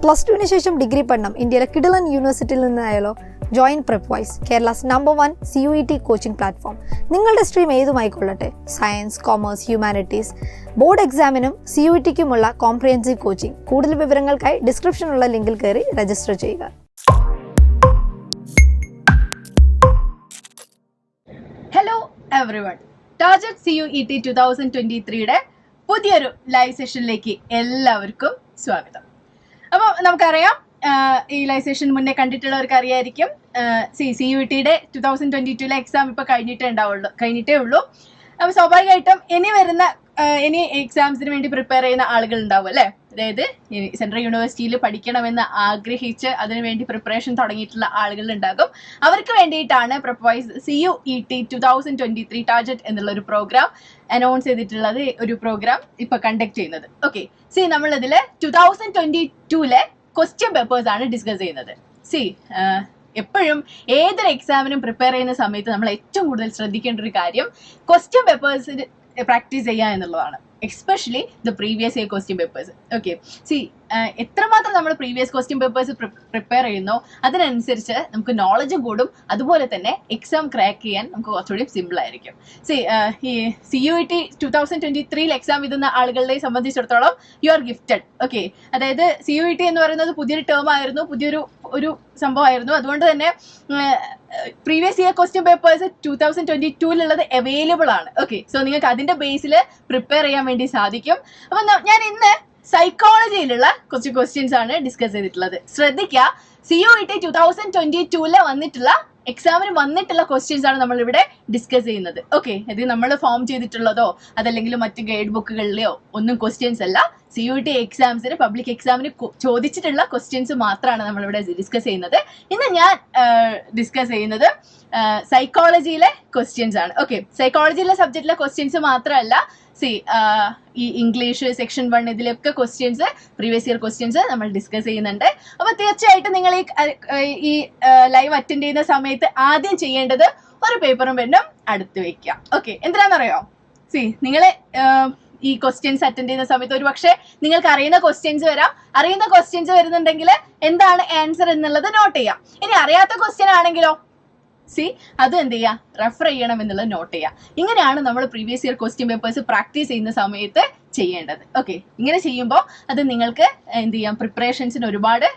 +2 ശേഷം ഡിഗ്രി പഠനം ഇന്ത്യയിലെ കിടിലൻ യൂണിവേഴ്സിറ്റിയിൽ നിന്നായാലോ? Join Prepwise, Kerala's #1 CUET coaching platform. നിങ്ങളുടെ സ്ട്രീം ഏതുമായിക്കൊള്ളട്ടെ, സയൻസ്, കൊമേഴ്സ്, ഹ്യൂമാനിറ്റീസ്, ബോർഡ് എക്സാമിനും CUETക്കുമുള്ള കോംപ്രിഹെൻസീവ് കോച്ചിംഗ്. കൂടുതൽ വിവരങ്ങൾക്കായി ഡിസ്ക്രിപ്ഷനിലുള്ള ലിങ്കിൽ കയറി രജിസ്റ്റർ ചെയ്യുക. ഹലോ എവറിവൺ, ടാർജറ്റ് CUET 2023യുടെ പുതിയൊരു ലൈവ് സെഷനിലേക്ക് എല്ലാവർക്കും സ്വാഗതം. അപ്പോൾ നമുക്കറിയാം, ഈ ലൈവ് സെഷൻ മുന്നേ കണ്ടിട്ടുള്ളവർക്ക് അറിയായിരിക്കും, CUETയുടെ 2022 എക്സാം ഇപ്പോൾ കഴിഞ്ഞിട്ടേ ഉള്ളൂ. അപ്പോൾ സ്വാഭാവികമായിട്ടും ഇനി എക്സാംസിന് വേണ്ടി പ്രിപ്പയർ ചെയ്യുന്ന ആളുകൾ ഉണ്ടാവും അല്ലേ? അതായത് സെൻട്രൽ യൂണിവേഴ്സിറ്റിയിൽ പഠിക്കണമെന്ന് ആഗ്രഹിച്ച് അതിനുവേണ്ടി പ്രിപ്പറേഷൻ തുടങ്ങിയിട്ടുള്ള ആളുകൾ ഉണ്ടാകും. അവർക്ക് വേണ്ടിയിട്ടാണ് Prepwise CUET 2023 ടാർജറ്റ് എന്നുള്ള ഒരു പ്രോഗ്രാം അനൗൺസ് ചെയ്തിട്ടുള്ളത്. ഒരു പ്രോഗ്രാം ഇപ്പൊ കണ്ടക്ട് ചെയ്യുന്നത്. ഓക്കെ, നമ്മളിതിൽ 2022 ക്വസ്റ്റ്യൻ പേപ്പേഴ്സ് ആണ് ഡിസ്കസ് ചെയ്യുന്നത്. എപ്പോഴും ഏതൊരു എക്സാമിനും പ്രിപ്പയർ ചെയ്യുന്ന സമയത്ത് നമ്മൾ ഏറ്റവും കൂടുതൽ ശ്രദ്ധിക്കേണ്ട ഒരു കാര്യം ക്വസ്റ്റ്യൻ പേപ്പേഴ്സ് പ്രാക്ടീസ് ചെയ്യുക എന്നുള്ളതാണ്. Especially the previous year question papers. Okay, എത്രമാത്രം നമ്മൾ പ്രീവിയസ് ക്വസ്റ്റ്യൻ പേപ്പേഴ്സ് പ്രിപ്പയർ ചെയ്യുന്നോ അതിനനുസരിച്ച് നമുക്ക് നോളജ് കൂടും. അതുപോലെ തന്നെ എക്സാം ക്രാക്ക് ചെയ്യാൻ നമുക്ക് കുറച്ചുകൂടി സിമ്പിൾ ആയിരിക്കും. ഈ CUET 2023 എക്സാം എഴുതുന്ന ആളുകളെ സംബന്ധിച്ചിടത്തോളം യു ആർ ഗിഫ്റ്റഡ്. ഓക്കെ, അതായത് CUET എന്ന് പറയുന്നത് പുതിയൊരു ടേം ആയിരുന്നു, പുതിയൊരു സംഭവമായിരുന്നു. അതുകൊണ്ട് തന്നെ previous year question papers 2022 available ആണ്. ഓക്കെ, നിങ്ങൾക്ക് അതിന്റെ ബേസിൽ പ്രിപ്പയർ ചെയ്യാൻ വേണ്ടി സാധിക്കും. അപ്പൊ ഞാൻ ഇന്ന് സൈക്കോളജിയിലുള്ള കുറച്ച് ക്വസ്റ്റ്യൻസ് ആണ് ഡിസ്കസ് ചെയ്തിട്ടുള്ളത്. ശ്രദ്ധിക്കുക, CUET 2022 വന്നിട്ടുള്ള എക്സാമിന് വന്നിട്ടുള്ള ക്വസ്റ്റ്യൻസ് ആണ് നമ്മളിവിടെ ഡിസ്കസ് ചെയ്യുന്നത്. ഓക്കെ, ഇത് നമ്മൾ ഫോം ചെയ്തിട്ടുള്ളതോ അതല്ലെങ്കിൽ മറ്റ് ഗൈഡ് ബുക്കുകളിലെയോ ഒന്നും ക്വസ്റ്റ്യൻസ് അല്ല. CUET എക്സാംസിന്, പബ്ലിക് എക്സാമിന് ചോദിച്ചിട്ടുള്ള ക്വസ്റ്റ്യൻസ് മാത്രമാണ് നമ്മളിവിടെ ഡിസ്കസ് ചെയ്യുന്നത്. ഇന്ന് ഞാൻ ഡിസ്കസ് ചെയ്യുന്നത് സൈക്കോളജിയിലെ ക്വസ്റ്റ്യൻസ് ആണ്. ഓക്കെ, സൈക്കോളജിയിലെ സബ്ജക്റ്റിലെ ക്വസ്റ്റ്യൻസ് മാത്രമല്ല, ഈ ഇംഗ്ലീഷ് സെക്ഷൻ 1 ഇതിലൊക്കെ ക്വസ്റ്റ്യൻസ്, പ്രീവിയസ് ഇയർ ക്വസ്റ്റ്യൻസ് നമ്മൾ ഡിസ്കസ് ചെയ്യുന്നുണ്ട്. അപ്പൊ തീർച്ചയായിട്ടും നിങ്ങൾ ഈ ലൈവ് അറ്റൻഡ് ചെയ്യുന്ന സമയത്ത് ആദ്യം ചെയ്യേണ്ടത് ഒരു പേപ്പറും പെന്നും അടുത്ത് വെക്കുക. ഓക്കെ, എന്തിനാണെന്നറിയോ? നിങ്ങളെ ഈ ക്വസ്റ്റ്യൻസ് അറ്റൻഡ് ചെയ്യുന്ന സമയത്ത് ഒരു പക്ഷേ നിങ്ങൾക്ക് അറിയുന്ന ക്വസ്റ്റ്യൻസ് വരാം. അറിയുന്ന ക്വസ്റ്റ്യൻസ് വരുന്നുണ്ടെങ്കിൽ എന്താണ് ആൻസർ എന്നുള്ളത് നോട്ട് ചെയ്യാം. ഇനി അറിയാത്ത ക്വസ്റ്റ്യൻ ആണെങ്കിലോ അത് എന്ത് ചെയ്യാം, റെഫർ ചെയ്യണം എന്നുള്ളത് നോട്ട് ചെയ്യാം. ഇങ്ങനെയാണ് നമ്മൾ previous year question papers practice ചെയ്യുന്ന സമയത്ത് ചെയ്യേണ്ടത്. ഓക്കെ, ഇങ്ങനെ ചെയ്യുമ്പോൾ അത് നിങ്ങൾക്ക് എന്ത് ചെയ്യാം, പ്രിപ്പറേഷൻസിന് ഒരുപാട്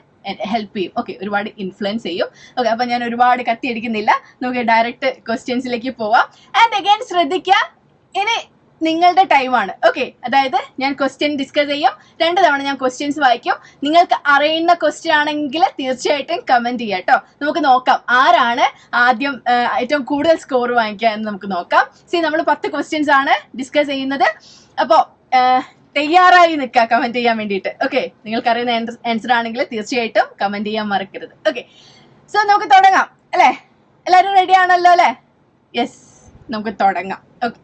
ഹെൽപ്പ് ചെയ്യും. ഓക്കെ, ഒരുപാട് ഇൻഫ്ലുവൻസ് ചെയ്യും. ഓക്കെ, അപ്പൊ ഞാൻ ഒരുപാട് കത്തിയടിക്കുന്നില്ല, നമുക്ക് ഡയറക്റ്റ് ക്വസ്റ്റ്യൻസിലേക്ക് പോവാം. ആൻഡ് അഗൈൻ ശ്രദ്ധിക്കുക, ഇനി നിങ്ങളുടെ ടൈമാണ്. ഓക്കെ, അതായത് ഞാൻ ക്വസ്റ്റ്യൻ ഡിസ്കസ് ചെയ്യും, 2 തവണ ഞാൻ ക്വസ്റ്റ്യൻസ് വായിക്കും. നിങ്ങൾക്ക് അറിയുന്ന ക്വസ്റ്റ്യൻ ആണെങ്കിൽ തീർച്ചയായിട്ടും കമന്റ് ചെയ്യാം കേട്ടോ. നമുക്ക് നോക്കാം ആരാണ് ആദ്യം ഏറ്റവും കൂടുതൽ സ്കോർ വാങ്ങിക്കുക എന്ന് നമുക്ക് നോക്കാം. നമ്മൾ 10 ക്വസ്റ്റ്യൻസ് ആണ് ഡിസ്കസ് ചെയ്യുന്നത്. അപ്പോൾ തയ്യാറായി നിൽക്കുക കമന്റ് ചെയ്യാൻ വേണ്ടിയിട്ട്. ഓക്കെ, നിങ്ങൾക്ക് അറിയുന്ന ആൻസർ ആണെങ്കിൽ തീർച്ചയായിട്ടും കമന്റ് ചെയ്യാൻ മറക്കരുത്. ഓക്കെ, നമുക്ക് തുടങ്ങാം അല്ലേ? എല്ലാവരും റെഡി ആണല്ലോ അല്ലേ? യെസ്, നമുക്ക് തുടങ്ങാം. ഓക്കെ,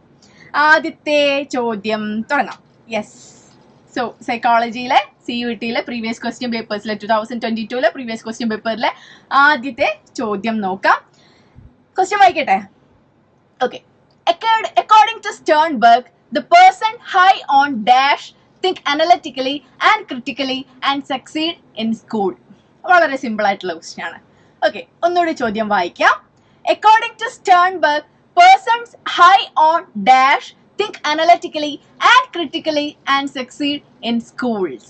ആദ്യത്തെ ചോദ്യം തുടങ്ങാം. യെസ്, സൈക്കോളജിയിലെ CUETയിലെ പ്രീവിയസ് ക്വസ്റ്റ്യൻ പേപ്പേഴ്സിലെ 2022 പ്രീവിയസ് ക്വസ്റ്റ്യൻ പേപ്പറിലെ ആദ്യത്തെ ചോദ്യം നോക്കാം. ക്വസ്റ്റ്യൻ വായിക്കട്ടെ. Okay, according to Sternberg, the person high on dash think analytically and critically and succeed in school. വളരെ സിമ്പിൾ ആയിട്ടുള്ള ക്വസ്റ്റ്യൻ ആണ്. ഓക്കെ, ഒന്നുകൂടി ചോദ്യം വായിക്കാം. According to Sternberg, persons high on dash think analytically and critically and succeed in schools.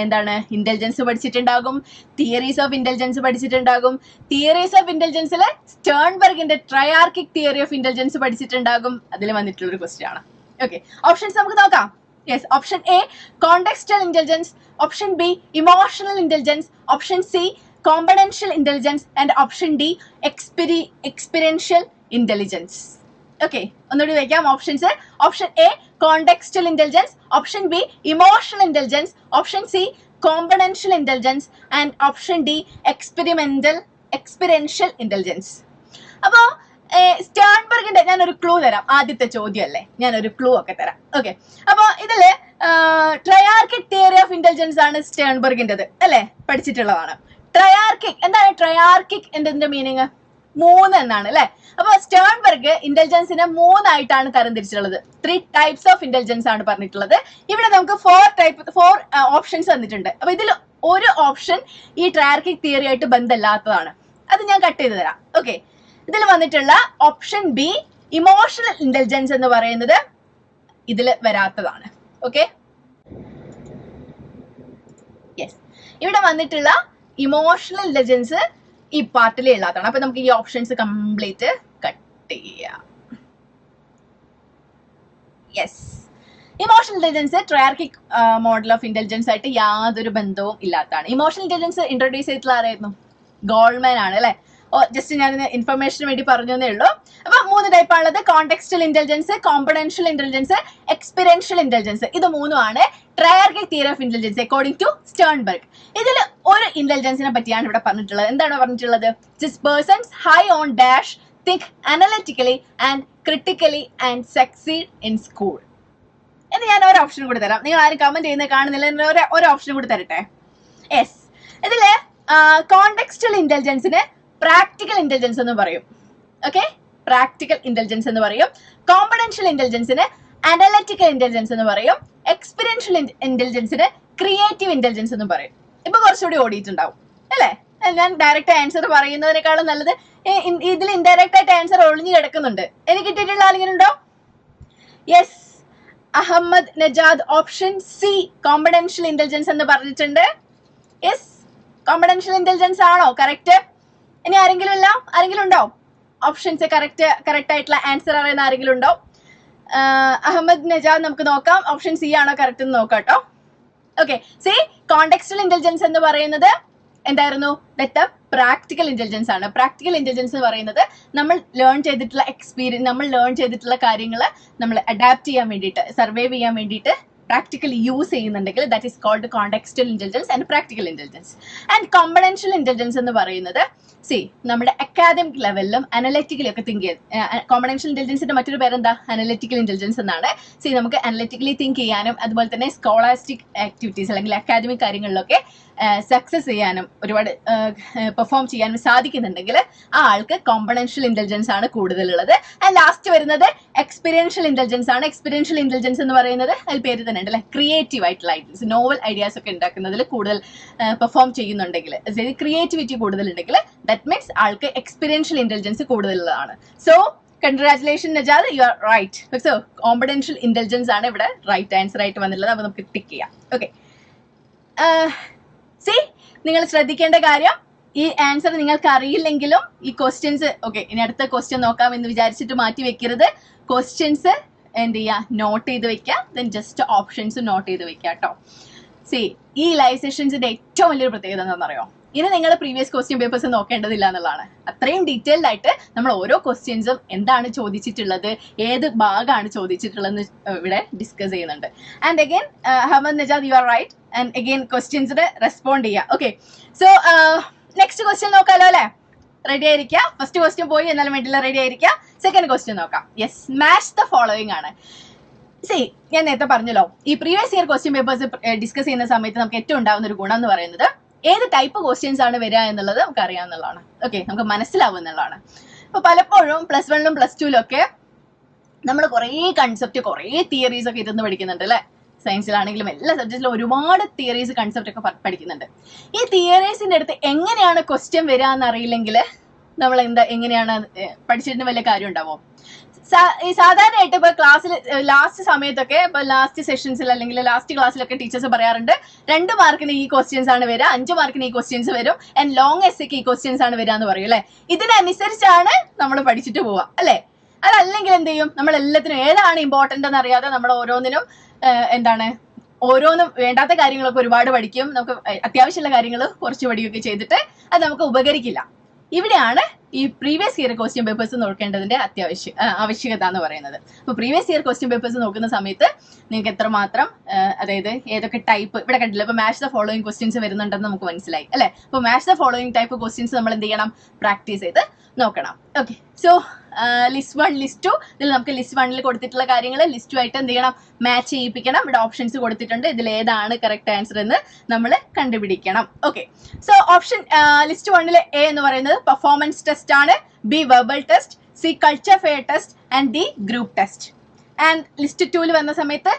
എന്താണ്, intelligence പഠിച്ചിട്ടുണ്ടാകും, theories of intelligence പഠിച്ചിട്ടുണ്ടാകും. Theories of ഇന്റലിജൻസിലെ സ്റ്റേൺബർഗിന്റെ ട്രയാർക്കിക് തിയറി ഓഫ് ഇന്റലിജൻസ് പഠിച്ചിട്ടുണ്ടാകും. അതിൽ വന്നിട്ടുള്ള ഒരു ക്വസ്റ്റ്യൻ ആണ്. ഓക്കെ, ഓപ്ഷൻസ് നമുക്ക് നോക്കാം. Yes, option A contextual intelligence, option B emotional intelligence, option C componential intelligence and option D experiential intelligence. Okay, ഒന്നുകൂടി വയ്ക്കാം options. Option A contextual intelligence, option B emotional intelligence, option C componential intelligence and option D experiential intelligence. അപ്പോൾ സ്റ്റേൺബർഗിന്റെ ഞാനൊരു clue തരാം. ആദ്യത്തെ ചോദ്യം അല്ലേ, ഞാനൊരു ക്ലൂ ഒക്കെ തരാം. ഓക്കെ, അപ്പോൾ ഇതില് ട്രയാർക്കിക് തിയറി ഓഫ് ഇന്റലിജൻസ് ആണ് സ്റ്റേൺബർഗിൻ്റെത് അല്ലേ, പഠിച്ചിട്ടുള്ളതാണ്. ട്രയാർക്കിക് എന്താണ്? ട്രയാർക്കിക് എന്നതിന്റെ മീനിങ് 3 എന്നാണ് അല്ലെ. അപ്പൊ സ്റ്റേൺബർഗ് ഇന്റലിജൻസിനെ 3 ആയിട്ടാണ് തരംതിരിച്ചിട്ടുള്ളത്. 3 ടൈപ്സ് ഓഫ് ഇന്റലിജൻസ് ആണ് പറഞ്ഞിട്ടുള്ളത്. ഇവിടെ നമുക്ക് 4 ഓപ്ഷൻസ് വന്നിട്ടുണ്ട്. അപ്പൊ ഇതിൽ ഒരു ഓപ്ഷൻ ഈ ട്രയാർക്കിക് തിയറി ആയിട്ട് ബന്ധമില്ലാത്തതാണ്. അത് ഞാൻ കട്ട് ചെയ്ത് തരാം. ഓക്കെ, ഇതിൽ വന്നിട്ടുള്ള ഓപ്ഷൻ ബി ഇമോഷണൽ ഇന്റലിജൻസ് എന്ന് പറയുന്നത് ഇതിൽ വരാത്തതാണ്. ഓക്കെ, യെസ്, ഇവിടെ വന്നിട്ടുള്ള ഇമോഷണൽ ഇന്റലിജൻസ് ഈ പാർട്ടിൽ ഉള്ളതാണ്. അപ്പൊ നമുക്ക് ഈ ഓപ്ഷൻസ് കംപ്ലീറ്റ് കട്ട് ചെയ്യാം. Yes, emotional intelligence triarchic model of intelligence ആയിട്ട് യാതൊരു ബന്ധവും ഇല്ലാത്തതാണ്. ഇമോഷണൽ ഇന്റലിജൻസ് ഇൻട്രൊഡ്യൂസ് ചെയ്തിട്ടുള്ള ആരായിരുന്നു? ഗോൾമാൻ ആണ് അല്ലെ. ജസ്റ്റ് ഞാൻ ഇൻഫർമേഷന് വേണ്ടി പറഞ്ഞേ ഉള്ളൂ. അപ്പൊ 3 ടൈപ്പാണുള്ളത്: contextual intelligence, componential intelligence, experiential intelligence. ഇത് 3 triarchic theory of intelligence according to Sternberg. ഇതിൽ ഒരു ഇന്റലിജൻസിനെ പറ്റിയാണ് ഇവിടെ പറഞ്ഞിട്ടുള്ളത്. എന്താണ് പറഞ്ഞിട്ടുള്ളത്? This persons high on dash think analytically and critically and succeed in school. എന്ന് ഞാൻ ഒരു ഓപ്ഷൻ കൂടി തരാം. നിങ്ങൾ ആരും കമന്റ് ചെയ്യുന്നത് കാണുന്നില്ല, ഒരു ഓപ്ഷൻ കൂടി തരട്ടെ. യെസ്, ഇതില് കോണ്ടെക്സ്റ്റൽ ഇന്റലിജൻസിന് പ്രാക്ടിക്കൽ ഇന്റലിജൻസ് എന്ന് പറയും. ഓക്കെ, പ്രാക്ടിക്കൽ ഇന്റലിജൻസ് എന്ന് പറയും. കോമ്പണൻഷ്യൽ ഇന്റലിജൻസിന് അനലിറ്റിക്കൽ ഇന്റലിജൻസ് എന്ന് പറയും. എക്സ്പീരിയൻഷ്യൽ ഇന്റലിജൻസിന് ക്രിയേറ്റീവ് ഇന്റലിജൻസ് എന്ന് പറയും. ഇപ്പൊ കുറച്ചുകൂടി ഓടിയിട്ടുണ്ടാവും അല്ലെ. ഞാൻ ഡയറക്റ്റ് ആൻസർ പറയുന്നതിനേക്കാളും നല്ലത് ഇതിൽ ഇൻഡയറക്റ്റ് ആയിട്ട് ആൻസർ ഒളിഞ്ഞു കിടക്കുന്നുണ്ട്. എനിക്ക് കിട്ടിയിട്ടുള്ള ആരെങ്കിലും ഉണ്ടോ? Yes, Ahmed Najad option C componential intelligence എന്ന് പറഞ്ഞിട്ടുണ്ട്. യെസ്, കോമ്പണൻഷ്യൽ ഇന്റലിജൻസ് ആണോ കറക്റ്റ്? ഇനി ആരെങ്കിലും ഉണ്ടോ ഓപ്ഷൻസ് കറക്റ്റ് ആയിട്ടുള്ള ആൻസർ അറിയുന്ന ആരെങ്കിലും ഉണ്ടോ? അഹമ്മദ് നജാദ്, നമുക്ക് നോക്കാം ഓപ്ഷൻ സി ആണോ കറക്റ്റ് എന്ന് നോക്കാം കേട്ടോ. ഓക്കെ, സി കോണ്ടെക്സ്റ്റൽ ഇന്റലിജൻസ് എന്ന് പറയുന്നത് എന്തായിരുന്നു? ദാറ്റ് പ്രാക്ടിക്കൽ ഇന്റലിജൻസ് ആണ്. പ്രാക്ടിക്കൽ ഇന്റലിജൻസ് എന്ന് പറയുന്നത് നമ്മൾ ലേൺ ചെയ്തിട്ടുള്ള കാര്യങ്ങൾ നമ്മൾ അഡാപ്റ്റ് ചെയ്യാൻ വേണ്ടിയിട്ട്, സർവൈവ് ചെയ്യാൻ വേണ്ടിയിട്ട് പ്രാക്ടിക്കലി യൂസ് ചെയ്യുന്നുണ്ടെങ്കിൽ that is called contextual intelligence and practical intelligence. And componential intelligence എന്ന് പറയുന്നത് നമ്മുടെ അക്കാദമിക് ലെവലിലും അനലിറ്റിക്കലും ഒക്കെ തിങ്ക് ചെയ്യാൻ. കോമ്പണൻഷ്യൽ ഇന്റലിജൻസിന്റെ മറ്റൊരു പേരെന്താ? അനലിറ്റിക്കൽ ഇന്റലിജൻസ് എന്നാണ്. നമുക്ക് അനലിറ്റിക്കലി തിങ്ക് ചെയ്യാനും അതുപോലെ തന്നെ സ്കോളാസ്റ്റിക് ആക്ടിവിറ്റീസ് അല്ലെങ്കിൽ അക്കാദമിക് കാര്യങ്ങളിലൊക്കെ സക്സസ് ചെയ്യാനും ഒരുപാട് പെർഫോം ചെയ്യാനും സാധിക്കുന്നുണ്ടെങ്കിൽ ആ ആൾക്ക് കോമ്പണൻഷ്യൽ ഇന്റലിജൻസ് ആണ് കൂടുതലുള്ളത്. ആൻഡ് ലാസ്റ്റ് വരുന്നത് എക്സ്പീരിയൻഷ്യൽ ഇന്റലിജൻസ് ആണ്. എക്സ്പീരിയൻഷ്യൽ ഇന്റലിജൻസ് എന്ന് പറയുന്നത് അതിൽ പേര് തന്നെ ഉണ്ട് അല്ലെ, ക്രിയേറ്റീവ് ആയിട്ടുള്ള ഐഡിയാസ്, നോവൽ ഐഡിയാസ് ഒക്കെ ഉണ്ടാക്കുന്നതിൽ കൂടുതൽ പെർഫോം ചെയ്യുന്നുണ്ടെങ്കിൽ, ക്രിയേറ്റിവിറ്റി കൂടുതലുണ്ടെങ്കിൽ ദാറ്റ് മീൻസ് ആൾക്ക് എക്സ്പീരിയൻഷ്യൽ ഇന്റലിജൻസ് കൂടുതലുള്ളതാണ്. So congratulation Najad, you are right. So componential intelligence ആണ് ഇവിടെ റൈറ്റ് ആൻസർ ആയിട്ട് വന്നിട്ടുള്ളത്. അപ്പൊ നമുക്ക് ടിക്ക് ചെയ്യാം. ഓക്കെ, നിങ്ങൾ ശ്രദ്ധിക്കേണ്ട കാര്യം, ഈ ആൻസർ നിങ്ങൾക്ക് അറിയില്ലെങ്കിലും ഈ ക്വസ്റ്റ്യൻസ് ഇനി അടുത്ത ക്വസ്റ്റ്യൻ നോക്കാം എന്ന് വിചാരിച്ചിട്ട് മാറ്റി വെക്കരുത്. ക്വസ്റ്റ്യൻസ് എന്ത് ചെയ്യുക, നോട്ട് ചെയ്ത് വെക്കുക. ദെൻ ജസ്റ്റ് ഓപ്ഷൻസ് നോട്ട് ചെയ്ത് വെക്കുക കേട്ടോ. ഈ ലൈവ് സെഷൻസിന്റെ ഏറ്റവും വലിയൊരു പ്രത്യേകത എന്താണെന്നറിയോ? ഇനി നിങ്ങൾ പ്രീവിയസ് ക്വസ്റ്റ്യൻ പേപ്പേഴ്സ് നോക്കേണ്ടതില്ല എന്നുള്ളതാണ്. അത്രയും ഡീറ്റെയിൽഡ് ആയിട്ട് നമ്മൾ ഓരോ ക്വസ്റ്റ്യൻസും എന്താണ് ചോദിച്ചിട്ടുള്ളത്, ഏത് ഭാഗമാണ് ചോദിച്ചിട്ടുള്ളതെന്ന് ഇവിടെ ഡിസ്കസ് ചെയ്യുന്നുണ്ട്. And again Ahmed Najad, you are right. And again ക്വസ്റ്റ്യൻസിന് റെസ്പോണ്ട് ചെയ്യാം. ഓക്കെ, സോ നെക്സ്റ്റ് ക്വസ്റ്റ്യൻ നോക്കാമല്ലോ അല്ലെ? റെഡി ആയിരിക്കുക. ഫസ്റ്റ് ക്വസ്റ്റ്യൻ പോയി, എന്നാലും വേണ്ടിയില്ല, റെഡി ആയിരിക്കുക. സെക്കൻഡ് ക്വസ്റ്റ്യൻ നോക്കാം. യെസ്, മാച്ച് ദ ഫോളോയിങ് ആണ്. ഞാൻ നേരത്തെ പറഞ്ഞല്ലോ, ഈ previous year question papers discuss ചെയ്യുന്ന സമയത്ത് നമുക്ക് ഏറ്റവും ഉണ്ടാകുന്ന ഒരു ഗുണം എന്ന് പറയുന്നത് ഏത് ടൈപ്പ് ക്വസ്റ്റ്യൻസ് ആണ് വരിക എന്നുള്ളത് നമുക്ക് അറിയാവുന്നതാണ്. നമുക്ക് മനസ്സിലാവും എന്നുള്ളതാണ്. അപ്പൊ പലപ്പോഴും +1 +2 ഒക്കെ നമ്മൾ കുറേ കൺസെപ്റ്റ്, കുറേ തിയറീസ് ഒക്കെ ഇരുന്ന് പഠിക്കുന്നുണ്ട് അല്ലെ. സയൻസിലാണെങ്കിലും എല്ലാ സബ്ജക്റ്റിലും ഒരുപാട് തിയറീസ്, കൺസെപ്റ്റ് ഒക്കെ പഠിക്കുന്നുണ്ട്. ഈ തിയറീസിന്റെ അടുത്ത് എങ്ങനെയാണ് ക്വസ്റ്റ്യൻ വരിക എന്നറിയില്ലെങ്കിൽ നമ്മൾ എങ്ങനെയാണ് പഠിച്ചിട്ട് വലിയ കാര്യം ഉണ്ടാവോ? സാധാരണയായിട്ട് ഇപ്പൊ ക്ലാസ്സിൽ ലാസ്റ്റ് സമയത്തൊക്കെ, ഇപ്പൊ ലാസ്റ്റ് സെഷൻസിൽ അല്ലെങ്കിൽ ലാസ്റ്റ് ക്ലാസ്സിലൊക്കെ ടീച്ചേഴ്സ് പറയാറുണ്ട് 2 മാർക്കിന് ഈ ക്വസ്റ്റ്യൻസ് ആണ് വരിക, 5 മാർക്കിന് ഈ ക്വസ്റ്റ്യൻസ് വരും, ആൻഡ് ലോങ് എസ്സേക്ക് ഈ ക്വസ്റ്റ്യൻസ് ആണ് വരിക എന്ന് പറയും അല്ലെ. ഇതിനനുസരിച്ചാണ് നമ്മൾ പഠിച്ചിട്ട് പോവുക അല്ലെ. അതല്ലെങ്കിൽ എന്ത് ചെയ്യും, നമ്മൾ എല്ലാത്തിനും ഏതാണ് ഇമ്പോർട്ടന്റ് എന്ന് അറിയാതെ നമ്മൾ ഓരോന്നിനും ഓരോന്നും വേണ്ടാത്ത കാര്യങ്ങളൊക്കെ ഒരുപാട് പഠിക്കും. നമുക്ക് അത്യാവശ്യമുള്ള കാര്യങ്ങൾ കുറച്ച് പഠിക്കുകയൊക്കെ ചെയ്തിട്ട് അത് നമുക്ക് ഉപകരിക്കില്ല. ഇവിടെയാണ് ഈ പ്രീവിയസ് ഇയർ ക്വസ്റ്റ്യൻ പേപ്പേഴ്സ് നോക്കേണ്ടതിന്റെ ആവശ്യകത എന്ന് പറയുന്നത്. അപ്പൊ പ്രീവിയസ് ഇയർ ക്വസ്റ്റ്യൻ പേപ്പേഴ്സ് നോക്കുന്ന സമയത്ത് നിങ്ങൾക്ക് എത്രമാത്രം, അതായത് ഏതൊക്കെ ടൈപ്പ് ഇവിടെ കണ്ടില്ല, ഇപ്പൊ മാച്ച് ദ ഫോളോയിങ് ക്വസ്റ്റ്യൻസ് വരുന്നുണ്ടെന്ന് നമുക്ക് മനസ്സിലായി അല്ലെ. അപ്പൊ match the following type questions നമ്മൾ എന്ത് ചെയ്യണം, പ്രാക്ടീസ് ചെയ്ത് നോക്കണം. ഓക്കെ, സോ ലിസ്റ്റ് 1 ലിസ്റ്റ് 2 ഇതിൽ നമുക്ക് ലിസ്റ്റ് 1 കൊടുത്തിട്ടുള്ള കാര്യങ്ങൾ ലിസ്റ്റ് 2 ആയിട്ട് എന്ത് ചെയ്യണം, മാച്ച് ചെയ്യിപ്പിക്കണം. ഇവിടെ ഓപ്ഷൻസ് കൊടുത്തിട്ടുണ്ട്, ഇതിൽ ഏതാണ് കറക്റ്റ് ആൻസർ എന്ന് നമ്മൾ കണ്ടുപിടിക്കണം. Okay, so option least 1 A എന്ന് പറയുന്നത് പെർഫോമൻസ് ടെസ്റ്റ് ആണ്. B verbal test, C culture fair test, and D group test. And list 2 വന്ന സമയത്ത്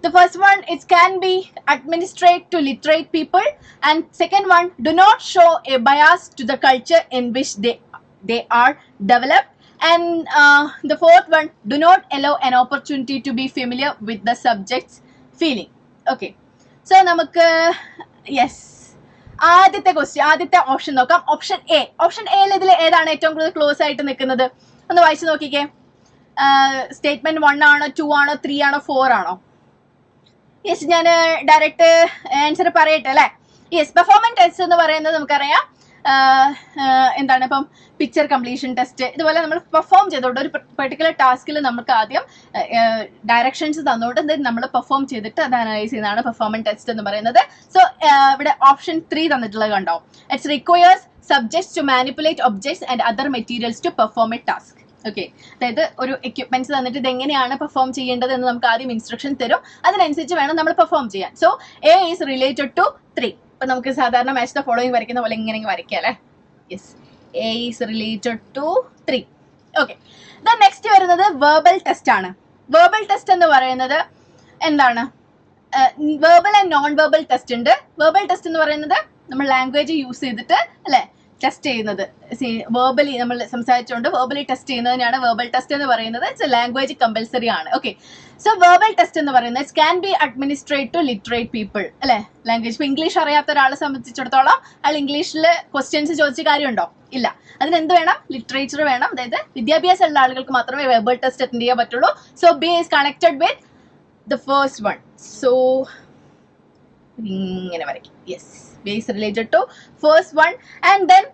the first one, it can be administered to literate people, and second one, do not show a bias to the culture in which they are developed, and the fourth one, do not allow an opportunity to be familiar with the subject's feeling. Okay, so നമുക്ക് yes ആദ്യത്തെ question, ആദ്യത്തെ option നോക്കാം. Option എയിൽ ഇതിൽ ഏതാണ് ഏറ്റവും കൂടുതൽ close ആയിട്ട് നിൽക്കുന്നത്? ഒന്ന് വായിച്ചു നോക്കിക്കേ. സ്റ്റേറ്റ്മെന്റ് 1 ആണോ, 2 ആണോ, 3 ആണോ, 4 ആണോ? യെസ്, ഞാൻ ഡയറക്റ്റ് ആൻസർ പറയട്ടെ അല്ലേ. യെസ്, പെർഫോമൻസ് ടെസ്റ്റ് എന്ന് പറയുന്നത് നമുക്കറിയാം എന്താണ്, ഇപ്പം പിക്ചർ കംപ്ലീഷൻ ടെസ്റ്റ്, ഇതുപോലെ നമ്മൾ പെർഫോം ചെയ്തോണ്ട് ഒരു പെർട്ടിക്കുലർ ടാസ്കിൽ നമുക്ക് ആദ്യം ഡയറക്ഷൻസ് തന്നോണ്ട് നമ്മൾ പെർഫോം ചെയ്തിട്ട് അത് അനലൈസ് ചെയ്യുന്നതാണ് പെർഫോമൻസ് ടെസ്റ്റ് എന്ന് പറയുന്നത്. സോ ഇവിടെ ഓപ്ഷൻ 3 തന്നിട്ടുള്ളത് കണ്ടോ, it's requires subjects to manipulate objects and other materials to perform a task. Okay, അതായത് ഒരു എക്യുപ്മെന്റ്സ് തന്നിട്ട് ഇത് എങ്ങനെയാണ് പെർഫോം ചെയ്യേണ്ടത് എന്ന് നമുക്ക് ആദ്യം ഇൻസ്ട്രക്ഷൻ തരും, അതിനനുസരിച്ച് വേണം നമ്മൾ പെർഫോം ചെയ്യാൻ. So A is related to 3. ഇപ്പൊ നമുക്ക് സാധാരണ മാച്ച് ദ ഫോളോയിങ് വരയ്ക്കുന്ന പോലെ ഇങ്ങനെ വരയ്ക്കാം അല്ലേ. Yes, A is related to 3. Okay, then next വരുന്നത് വെർബൽ ടെസ്റ്റ് ആണ്. വെർബൽ ടെസ്റ്റ് എന്ന് പറയുന്നത് എന്താണ്? Verbal and non verbal test ഉണ്ട്. വെർബൽ ടെസ്റ്റ് എന്ന് പറയുന്നത് നമ്മൾ ലാംഗ്വേജ് യൂസ് ചെയ്തിട്ട് അല്ലെ ടെസ്റ്റ് ചെയ്യുന്നത്, വെർബലി നമ്മൾ സംസാരിച്ചുകൊണ്ട് വെർബലി ടെസ്റ്റ് ചെയ്യുന്നതിനാണ് വെർബൽ ടെസ്റ്റ് എന്ന് പറയുന്നത്. ഇറ്റ്സ് ലാംഗ്വേജ് കമ്പൽസറി ആണ്. ഓക്കെ, സോ വെർബൽ ടെസ്റ്റ് എന്ന് പറയുന്നത് it can be administrate to literate people അല്ലെ. ലാംഗ്വേജ് ഇപ്പൊ ഇംഗ്ലീഷ് അറിയാത്ത ഒരാളെ സംബന്ധിച്ചിടത്തോളം അയാൾ ഇംഗ്ലീഷിൽ ക്വസ്റ്റ്യൻസ് ചോദിച്ച കാര്യമുണ്ടോ? ഇല്ല. അതിനെന്ത് വേണം? ലിറ്ററേച്ചർ വേണം. അതായത് വിദ്യാഭ്യാസം ഉള്ള ആളുകൾക്ക് മാത്രമേ വെർബൽ ടെസ്റ്റ് അറ്റൻഡ് ചെയ്യാൻ പറ്റുള്ളൂ. So B is connected with the first one. So ഇങ്ങനെ വരയ്ക്കും. Yes, B's related to first one. And then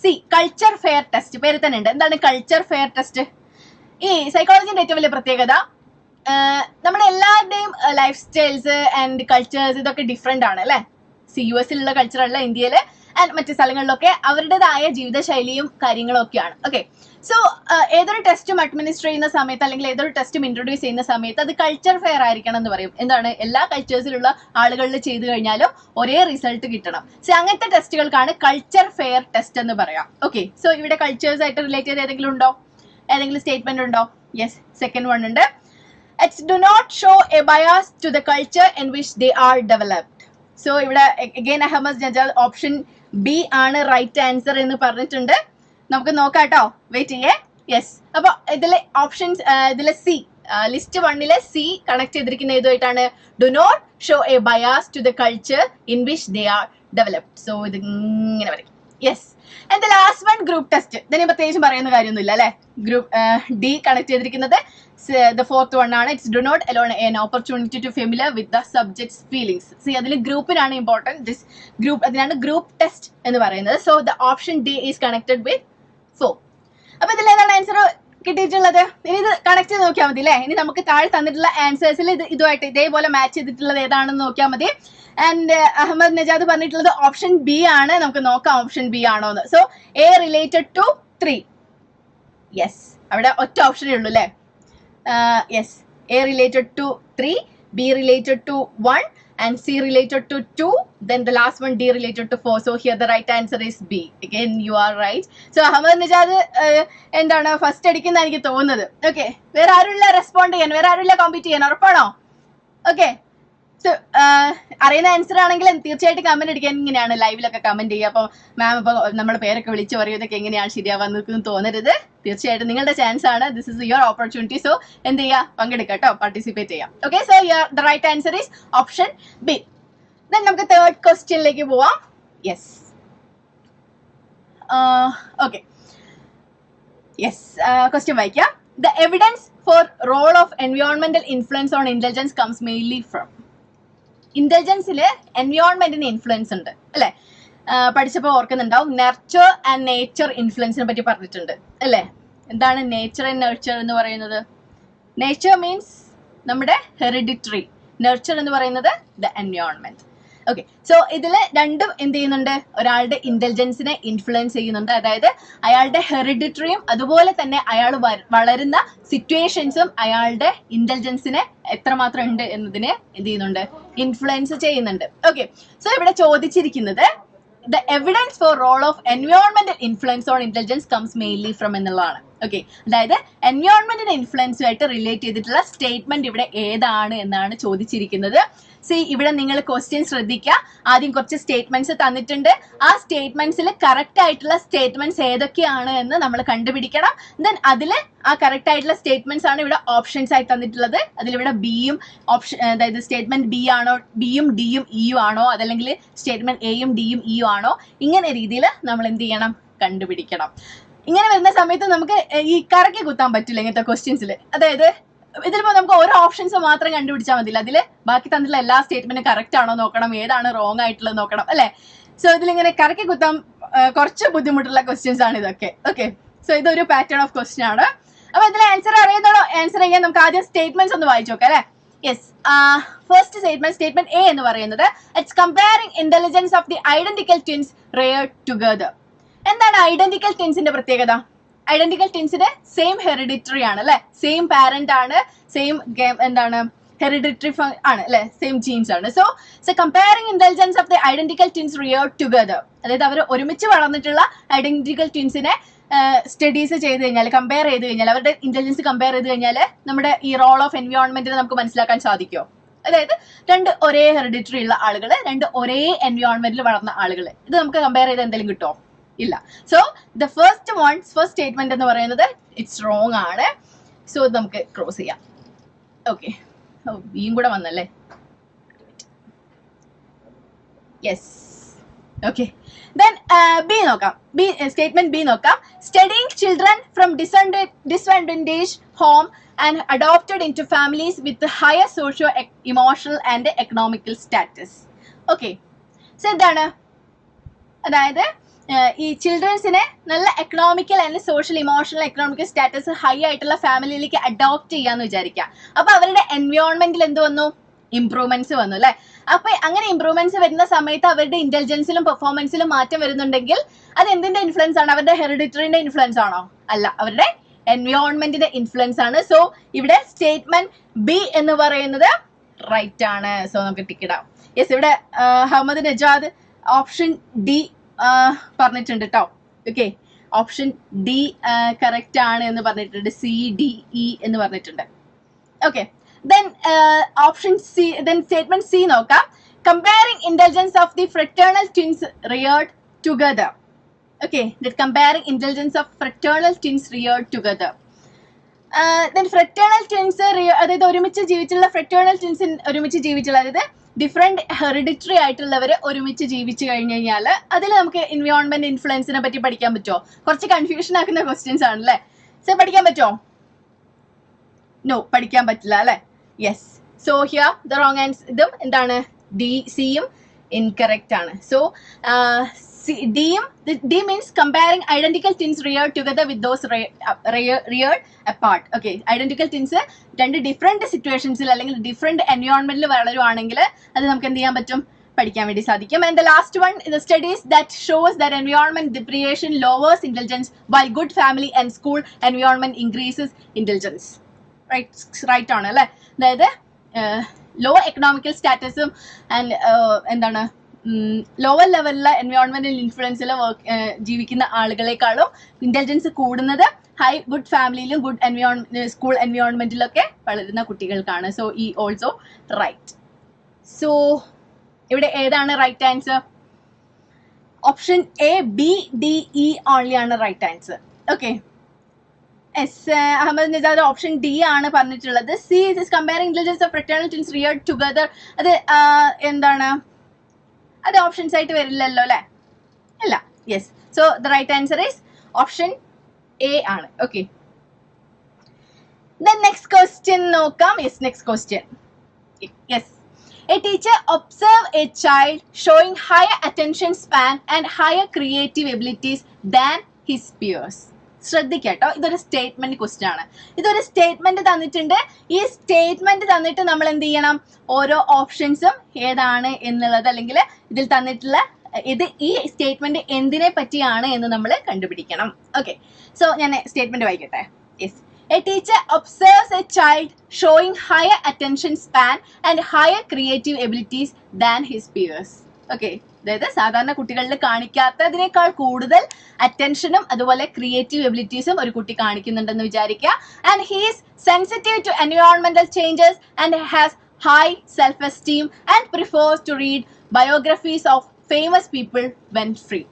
C culture fair test. പേര് തന്നെ ഉണ്ട്. എന്താണ് കൾച്ചർ ഫെയർ ടെസ്റ്റ്? ഈ സൈക്കോളജിന്റെ ഏറ്റവും വലിയ പ്രത്യേകത നമ്മുടെ എല്ലാവരുടെയും ലൈഫ് സ്റ്റൈൽസ് ആൻഡ് കൾച്ചേഴ്സ് ഇതൊക്കെ ഡിഫറെന്റ് ആണ് അല്ലെ. US ലുള്ള കൾച്ചർ അല്ല ഇന്ത്യയില് ആൻഡ് മറ്റു സ്ഥലങ്ങളിലൊക്കെ അവരുടേതായ ജീവിതശൈലിയും കാര്യങ്ങളും ഒക്കെയാണ്. ഓക്കെ, സോ ഏതൊരു ടെസ്റ്റും അഡ്മിനിസ്റ്റർ ചെയ്യുന്ന സമയത്ത് അല്ലെങ്കിൽ ഏതൊരു ടെസ്റ്റും ഇൻട്രൊഡ്യൂസ് ചെയ്യുന്ന സമയത്ത് അത് കൾച്ചർ ഫെയർ ആയിരിക്കണം എന്ന് പറയും. എന്താണ്? എല്ലാ കൾച്ചേഴ്സിലുള്ള ആളുകളിൽ ചെയ്തു കഴിഞ്ഞാലും ഒരേ റിസൾട്ട് കിട്ടണം. സോ അങ്ങനത്തെ ടെസ്റ്റുകൾക്കാണ് കൾച്ചർ ഫെയർ ടെസ്റ്റ് എന്ന് പറയാം. ഓക്കെ, സോ ഇവിടെ കൾച്ചേഴ്സ് ആയിട്ട് റിലേറ്റ് ചെയ്ത് ഏതെങ്കിലും ഉണ്ടോ? ഏതെങ്കിലും സ്റ്റേറ്റ്മെന്റ് ഉണ്ടോ? യെസ്, സെക്കൻഡ് വൺ ഉണ്ട്. It's do not show a bias to the culture in which they are developed. So ഇവിടെ again Ahmed Najad option B ആണ് റൈറ്റ് ആൻസർ എന്ന് പറഞ്ഞിട്ടുണ്ട്. നമുക്ക് നോക്കാം കേട്ടോ, വെയിറ്റ് ചെയ്യേ. യെസ്, അപ്പൊ ഇതിലെ ഓപ്ഷൻസ് ഇതിലെ സി, ലിസ്റ്റ് 1 സി കണക്ട് ചെയ്തിരിക്കുന്ന ഏതുമായിട്ടാണ്? Do not show a bias to the culture in which they are developed. So ഇത് ഇങ്ങനെ വരയ്ക്കും. Yes, and the last one group test. ഇതിനെ പ്രത്യേകിച്ചും പറയുന്ന കാര്യമൊന്നുമില്ല അല്ലെ. ഗ്രൂപ്പ് ഡി കണക്ട് ചെയ്തിരിക്കുന്നത് the fourth one ആണ്. It's do not allow an opportunity to familiar with the subject's feelings. C അതിൽ ഗ്രൂപ്പിനാണ് ഇമ്പോർട്ടൻറ്റ്. ദിസ് ഗ്രൂപ്പ്, അതിനാണ് ഗ്രൂപ്പ് ടെസ്റ്റ് എന്ന് പറയുന്നത്. So the option D is connected വിത്ത് 4. അപ്പൊ ഇതിൽ ഏതാണ് ആൻസർ കിട്ടിയിട്ടുള്ളത്? ഇനി ഇത് കണക്ട് ചെയ്ത് നോക്കിയാൽ മതി അല്ലേ. ഇനി നമുക്ക് താഴെ തന്നിട്ടുള്ള ആൻസേഴ്സിൽ ഇതുമായിട്ട് ഇതേപോലെ മാച്ച് ചെയ്തിട്ടുള്ളത് ഏതാണെന്ന് നോക്കിയാൽ മതി. ആൻഡ് അഹമ്മദ് നജാദ് പറഞ്ഞിട്ടുള്ളത് ഓപ്ഷൻ ബി ആണ്. നമുക്ക് നോക്കാം ഓപ്ഷൻ ബി ആണോ എന്ന്. So A related to 3. Yes, അവിടെ ഒറ്റ ഓപ്ഷനേ ഉള്ളൂ അല്ലേ. Yes, A related to 3, B related to 1, and C related to 2, then the last one D related to 4. So here the right answer is B. Again you are right. So Ahmed Nijad എന്താണ് first അടിക്കുന്ന എനിക്ക് തോന്നുന്നത്. Okay, വേറെ ആരുമില്ല respond ചെയ്യാൻ, വേറെ ആരുമില്ല compete ചെയ്യാൻ, ഉറപ്പാണോ? ഓക്കെ, സോ അറിയുന്ന ആൻസർ ആണെങ്കിൽ തീർച്ചയായിട്ടും കമന്റ് അടിക്കാൻ. ഇങ്ങനെയാണ് ലൈവിലൊക്കെ കമന്റ് ചെയ്യുക. അപ്പോൾ മാം ഇപ്പോൾ നമ്മുടെ പേരൊക്കെ വിളിച്ച് പറയുന്നതൊക്കെ എങ്ങനെയാണ് ശരിയാവാന്ന് തോന്നരുത്. തീർച്ചയായിട്ടും നിങ്ങളുടെ ചാൻസ് ആണ്. This is your opportunity. So എന്ത് ചെയ്യുക, പങ്കെടുക്കുക കേട്ടോ, പാർട്ടിസിപ്പേറ്റ് ചെയ്യാം. Okay, so the right answer is option B. Then നമുക്ക് തേർഡ് ക്വസ്റ്റ്യനിലേക്ക് പോവാം. യെസ്, ഓക്കെ, യെസ്, ക്വസ്റ്റ്യൻ വായിക്കാം. The evidence for role of എൻവയോൺമെന്റൽ influence on intelligence comes mainly from. ഇന്റലിജൻസിൽ എൻവയോൺമെന്റിന് ഇൻഫ്ലുവൻസ് ഉണ്ട് അല്ലെ. പഠിച്ചപ്പോൾ ഓർക്കുന്നുണ്ടാവും, നെർച്ചർ ആൻഡ് നേച്ചർ ഇൻഫ്ലുവൻസിനെ പറ്റി പറഞ്ഞിട്ടുണ്ട് അല്ലേ. എന്താണ് നേച്ചർ ആൻഡ് നെർച്ചർ എന്ന് പറയുന്നത്? നേച്ചർ മീൻസ് നമ്മുടെ ഹെറിഡിറ്ററി, നെർച്ചർ എന്ന് പറയുന്നത് ദ എൻവയോൺമെന്റ്. ഓക്കെ, സോ ഇതിൽ രണ്ടും എന്ത് ചെയ്യുന്നുണ്ട്? ഒരാളുടെ ഇന്റലിജൻസിനെ ഇൻഫ്ലുവൻസ് ചെയ്യുന്നുണ്ട്. അതായത് അയാളുടെ ഹെറിഡിറ്ററിയും അതുപോലെ തന്നെ അയാൾ വളരുന്ന സിറ്റുവേഷൻസും അയാളുടെ ഇന്റലിജൻസിനെ എത്രമാത്രം ഉണ്ട് എന്നതിനെ എന്ത് ചെയ്യുന്നുണ്ട്? ഇൻഫ്ലുവൻസ് ചെയ്യുന്നുണ്ട്. ഓക്കെ, സോ ഇവിടെ ചോദിച്ചിരിക്കുന്നത് the evidence for role of environmental influence on intelligence comes mainly from എന്നുള്ളതാണ്. ഓക്കെ, അതായത് എൻവയോൺമെന്റിന്റെ ഇൻഫ്ലുവൻസുമായിട്ട് റിലേറ്റ് ചെയ്തിട്ടുള്ള സ്റ്റേറ്റ്മെന്റ് ഇവിടെ ഏതാണ് എന്നാണ് ചോദിച്ചിരിക്കുന്നത്. സി, ഇവിടെ നിങ്ങൾ ക്വസ്റ്റ്യൻ ശ്രദ്ധിക്കുക. ആദ്യം കുറച്ച് സ്റ്റേറ്റ്മെന്റ്സ് തന്നിട്ടുണ്ട്. ആ സ്റ്റേറ്റ്മെന്റ്സിൽ കറക്റ്റ് ആയിട്ടുള്ള സ്റ്റേറ്റ്മെന്റ്സ് ഏതൊക്കെയാണ് എന്ന് നമ്മൾ കണ്ടുപിടിക്കണം. ദെൻ അതിൽ ആ കറക്റ്റ് ആയിട്ടുള്ള സ്റ്റേറ്റ്മെന്റ്സ് ആണ് ഇവിടെ ഓപ്ഷൻസ് ആയി തന്നിട്ടുള്ളത്. അതിലിവിടെ ബിയും ഓപ്ഷൻ, അതായത് സ്റ്റേറ്റ്മെന്റ് ബി ആണോ, ബിയും ഡിയും ഇയും ആണോ, അതല്ലെങ്കിൽ സ്റ്റേറ്റ്മെന്റ് എയും ഡിയും ഇയും ആണോ, ഇങ്ങനെ രീതിയിൽ നമ്മൾ എന്ത് ചെയ്യണം, കണ്ടുപിടിക്കണം. ഇങ്ങനെ വരുന്ന സമയത്ത് നമുക്ക് ഈ കറക്കി കുത്താൻ പറ്റില്ല ഇങ്ങനത്തെ ക്വസ്റ്റ്യൻസിൽ. അതായത് ഇതിലിപ്പോ നമുക്ക് ഓരോ ഓപ്ഷൻസ് മാത്രം കണ്ടുപിടിച്ചാൽ മതില്ല, അതില് ബാക്കി തന്നിട്ടുള്ള എല്ലാ സ്റ്റേറ്റ്മെന്റും കറക്റ്റ് ആണോ നോക്കണം, ഏതാണ് റോങ് ആയിട്ടുള്ളത് നോക്കണം, അല്ലെ? സോ ഇതിലിങ്ങനെ കറക്കി കുത്താൻ കുറച്ച് ബുദ്ധിമുട്ടുള്ള ക്വസ്റ്റ്യൻസ് ആണ് ഇതൊക്കെ. ഓക്കെ, സോ ഇതൊരു പാറ്റേൺ ഓഫ് ക്വസ്റ്റ്യൻ ആണ്. അപ്പൊ ഇതിൽ ആൻസർ അറിയുന്നതോ ആൻസർ ചെയ്യാൻ നമുക്ക് ആദ്യം സ്റ്റേറ്റ്മെന്റ്സ് ഒന്ന് വായിച്ചു നോക്കാം, അല്ലെ? യെസ്, ഫസ്റ്റ് സ്റ്റേറ്റ്മെന്റ് എ എന്ന് പറയുന്നത് it's comparing intelligence of the identical twins reared together. എന്താണ് ഐഡന്റിക്കൽ ട്വിൻസിന്റെ പ്രത്യേകത? ഐഡന്റിക്കൽ ട്വിൻസിന് സെയിം ഹെറിഡിറ്ററി ആണ്, അല്ലെ? സെയിം പാരന്റ് ആണ്, സെയിം എന്താണ് ഹെറിഡിറ്ററി ആണ്, അല്ലെ? സെയിം ജീൻസ് ആണ്. So comparing intelligence of the identical twins reared together, അതായത് അവർ ഒരുമിച്ച് വളർന്നിട്ടുള്ള ഐഡന്റിക്കൽ ട്വിൻസിനെ സ്റ്റഡീസ് ചെയ്ത് കഴിഞ്ഞാൽ, കമ്പയർ ചെയ്ത് കഴിഞ്ഞാൽ, അവരുടെ ഇന്റലിജൻസ് കമ്പയർ ചെയ്ത് കഴിഞ്ഞാൽ നമ്മുടെ ഈ റോൾ ഓഫ് എൻവയോൺമെന്റിനെ നമുക്ക് മനസ്സിലാക്കാൻ സാധിക്കുമോ? അതായത് രണ്ട് ഒരേ ഹെറിഡിറ്ററി ഉള്ള ആളുകൾ, രണ്ട് ഒരേ എൻവയോൺമെന്റിൽ വളർന്ന ആളുകൾ, ഇത് നമുക്ക് കമ്പയർ ചെയ്ത് എന്തെങ്കിലും കിട്ടുമോ? ഇല്ല. സോ ദ ഫസ്റ്റ് സ്റ്റേറ്റ്മെന്റ് എന്ന് പറയുന്നത് ഇറ്റ്സ് റോങ് ആണ്. സോ ഇത് നമുക്ക് ക്രോസ് ചെയ്യാം. ഓക്കെ, ബിയും കൂടെ വന്നല്ലേ? യെസ്. ഓക്കെ, ദെൻ ബി നോക്കാം. സ്റ്റേറ്റ്മെന്റ് ബി നോക്കാം. Studying children from disadvantage home and adopted into families with higher socio emotional and economical status. Okay, so എന്താണ്? അതായത് ഈ ചിൽഡ്രൻസിനെ നല്ല economical and social emotional economical status high ആയിട്ടുള്ള ഫാമിലിയിലേക്ക് adopt ചെയ്യാന്ന് വിചാരിക്കാം. അപ്പൊ അവരുടെ എൻവയോൺമെന്റിൽ എന്ത് വന്നു? ഇംപ്രൂവ്മെന്റ്സ് വന്നു, അല്ലെ? അപ്പൊ അങ്ങനെ ഇംപ്രൂവ്മെന്റ്സ് വരുന്ന സമയത്ത് അവരുടെ ഇന്റലിജൻസിലും പെർഫോമൻസിലും മാറ്റം വരുന്നുണ്ടെങ്കിൽ അത് എന്തിന്റെ ഇൻഫ്ലുവൻസ് ആണ്? അവരുടെ ഹെറിഡിറ്ററിന്റെ ഇൻഫ്ലുവൻസ് ആണോ? അല്ല, അവരുടെ എൻവയോൺമെന്റിന്റെ ഇൻഫ്ലുവൻസ് ആണ്. സോ ഇവിടെ സ്റ്റേറ്റ്മെന്റ് ബി എന്ന് പറയുന്നത് റൈറ്റ് ആണ്. സോ നമുക്ക് ടിക്ക് ഇടാം. യെസ്, ഇവിടെ അഹമ്മദ് നജാദ് ഓപ്ഷൻ ഡി പറഞ്ഞിട്ടുണ്ട് കേട്ടോ. ഓക്കെ, ഓപ്ഷൻ ഡി കറക്റ്റ് ആണ് എന്ന് പറഞ്ഞിട്ടുണ്ട്. സി ഡി ഇ എന്ന് പറഞ്ഞിട്ടുണ്ട്. Okay, then option C, then statement C നോക്കാം. Comparing intelligence of the fraternal twins reared together. Okay, comparing intelligence of fraternal twins reared together. Then fraternal twins, അതായത് ഒരുമിച്ച് ജീവിച്ചുള്ള fraternal twins ഒരുമിച്ച് ജീവിച്ചുള്ള, അതായത് different hereditary ആയിട്ടുള്ളവർ ഒരുമിച്ച് ജീവിച്ചു കഴിഞ്ഞു കഴിഞ്ഞാൽ അതിൽ നമുക്ക് എൻവയോൺമെന്റ് ഇൻഫ്ലുവൻസിനെ പറ്റി പഠിക്കാൻ പറ്റുമോ? കുറച്ച് കൺഫ്യൂഷൻ ആക്കുന്ന ക്വസ്റ്റ്യൻസ് ആണല്ലേ. സോ പഠിക്കാൻ പറ്റുമോ? നോ, പഠിക്കാൻ പറ്റില്ല, അല്ലെ? Yes. So here the wrong answer, ഇതും എന്താണ്? ഡി, സിയും ഇൻകറക്റ്റ് ആണ്. So D means comparing identical twins reared together with those reared apart. Okay, identical twins രണ്ട് ഡിഫറെന്റ് സിറ്റുവേഷൻസിൽ അല്ലെങ്കിൽ ഡിഫറെന്റ് എൻവയോൺമെന്റിൽ വളരുവാണെങ്കിൽ അത് നമുക്ക് എന്ത് ചെയ്യാൻ പറ്റും? പഠിക്കാൻ വേണ്ടി സാധിക്കും. And the last one is the studies that shows that environment deprivation lowers intelligence while good family and school environment increases intelligence. Right ആണ്, അല്ലെ? അതായത് ലോ എക്കണോമിക്കൽ സ്റ്റാറ്റസും ആൻഡ് എന്താണ് ലോവർ ലെവലിലെ എൻവയോൺമെന്റൽ ഇൻഫ്ലുവൻസിൽ ജീവിക്കുന്ന ആളുകളെക്കാളും ഇന്റലിജൻസ് കൂടുന്നത് ഗുഡ് ഫാമിലിയിലും ഗുഡ് സ്കൂൾ എൻവയോൺമെന്റിലൊക്കെ വളരുന്ന കുട്ടികൾക്കാണ്. സോ ഈ ഓൾസോ റൈറ്റ്. സോ ഇവിടെ ഏതാണ് right answer? Option A, B, D, E only ആണ് right answer. Okay, Ahammed Najad option D ആണ് പറഞ്ഞിട്ടുള്ളത്. C is comparing intelligence of fraternal twins reared together. അത് എന്താണ്? അത് ഓപ്ഷൻസ് ആയിട്ട് വരില്ലല്ലോ, അല്ലെ? ഇല്ല. Yes. So the right answer is option A ആണ്. ഓക്കെ, ദെൻ നെക്സ്റ്റ് ക്വസ്റ്റ്യൻ നോക്കാം. Yes, next question. Yes, a teacher observe a child showing higher attention span and higher creative abilities than his peers. ശ്രദ്ധിക്കട്ടോ, ഇതൊരു statement question ആണ്. ഇതൊരു statement തന്നിട്ടുണ്ട്. ഈ statement തന്നിട്ട് നമ്മൾ എന്ത് ചെയ്യണം? ഓരോ ഓപ്ഷൻസും ഏതാണ് എന്നുള്ളത്, അല്ലെങ്കിൽ ഇതിൽ തന്നിട്ടുള്ള ഈ സ്റ്റേറ്റ്മെന്റ് എന്തിനെ പറ്റിയാണ് എന്ന് നമ്മൾ കണ്ടുപിടിക്കണം. ഓക്കെ, സോ ഞാൻ സ്റ്റേറ്റ്മെന്റ് വായിക്കട്ടെ. Yes, a teacher observes a child showing higher attention span and higher creative abilities than his peers. Okay, അതായത് സാധാരണ കുട്ടികളിൽ കാണിക്കാത്തതിനേക്കാൾ കൂടുതൽ അറ്റൻഷനും അതുപോലെ ക്രിയേറ്റീവ് എബിലിറ്റീസും ഒരു കുട്ടി കാണിക്കുന്നുണ്ടെന്ന് വിചാരിക്കുക. And he is sensitive to എൻവയോൺമെന്റൽ changes and has high self esteem and prefers to read biographies of famous people when free.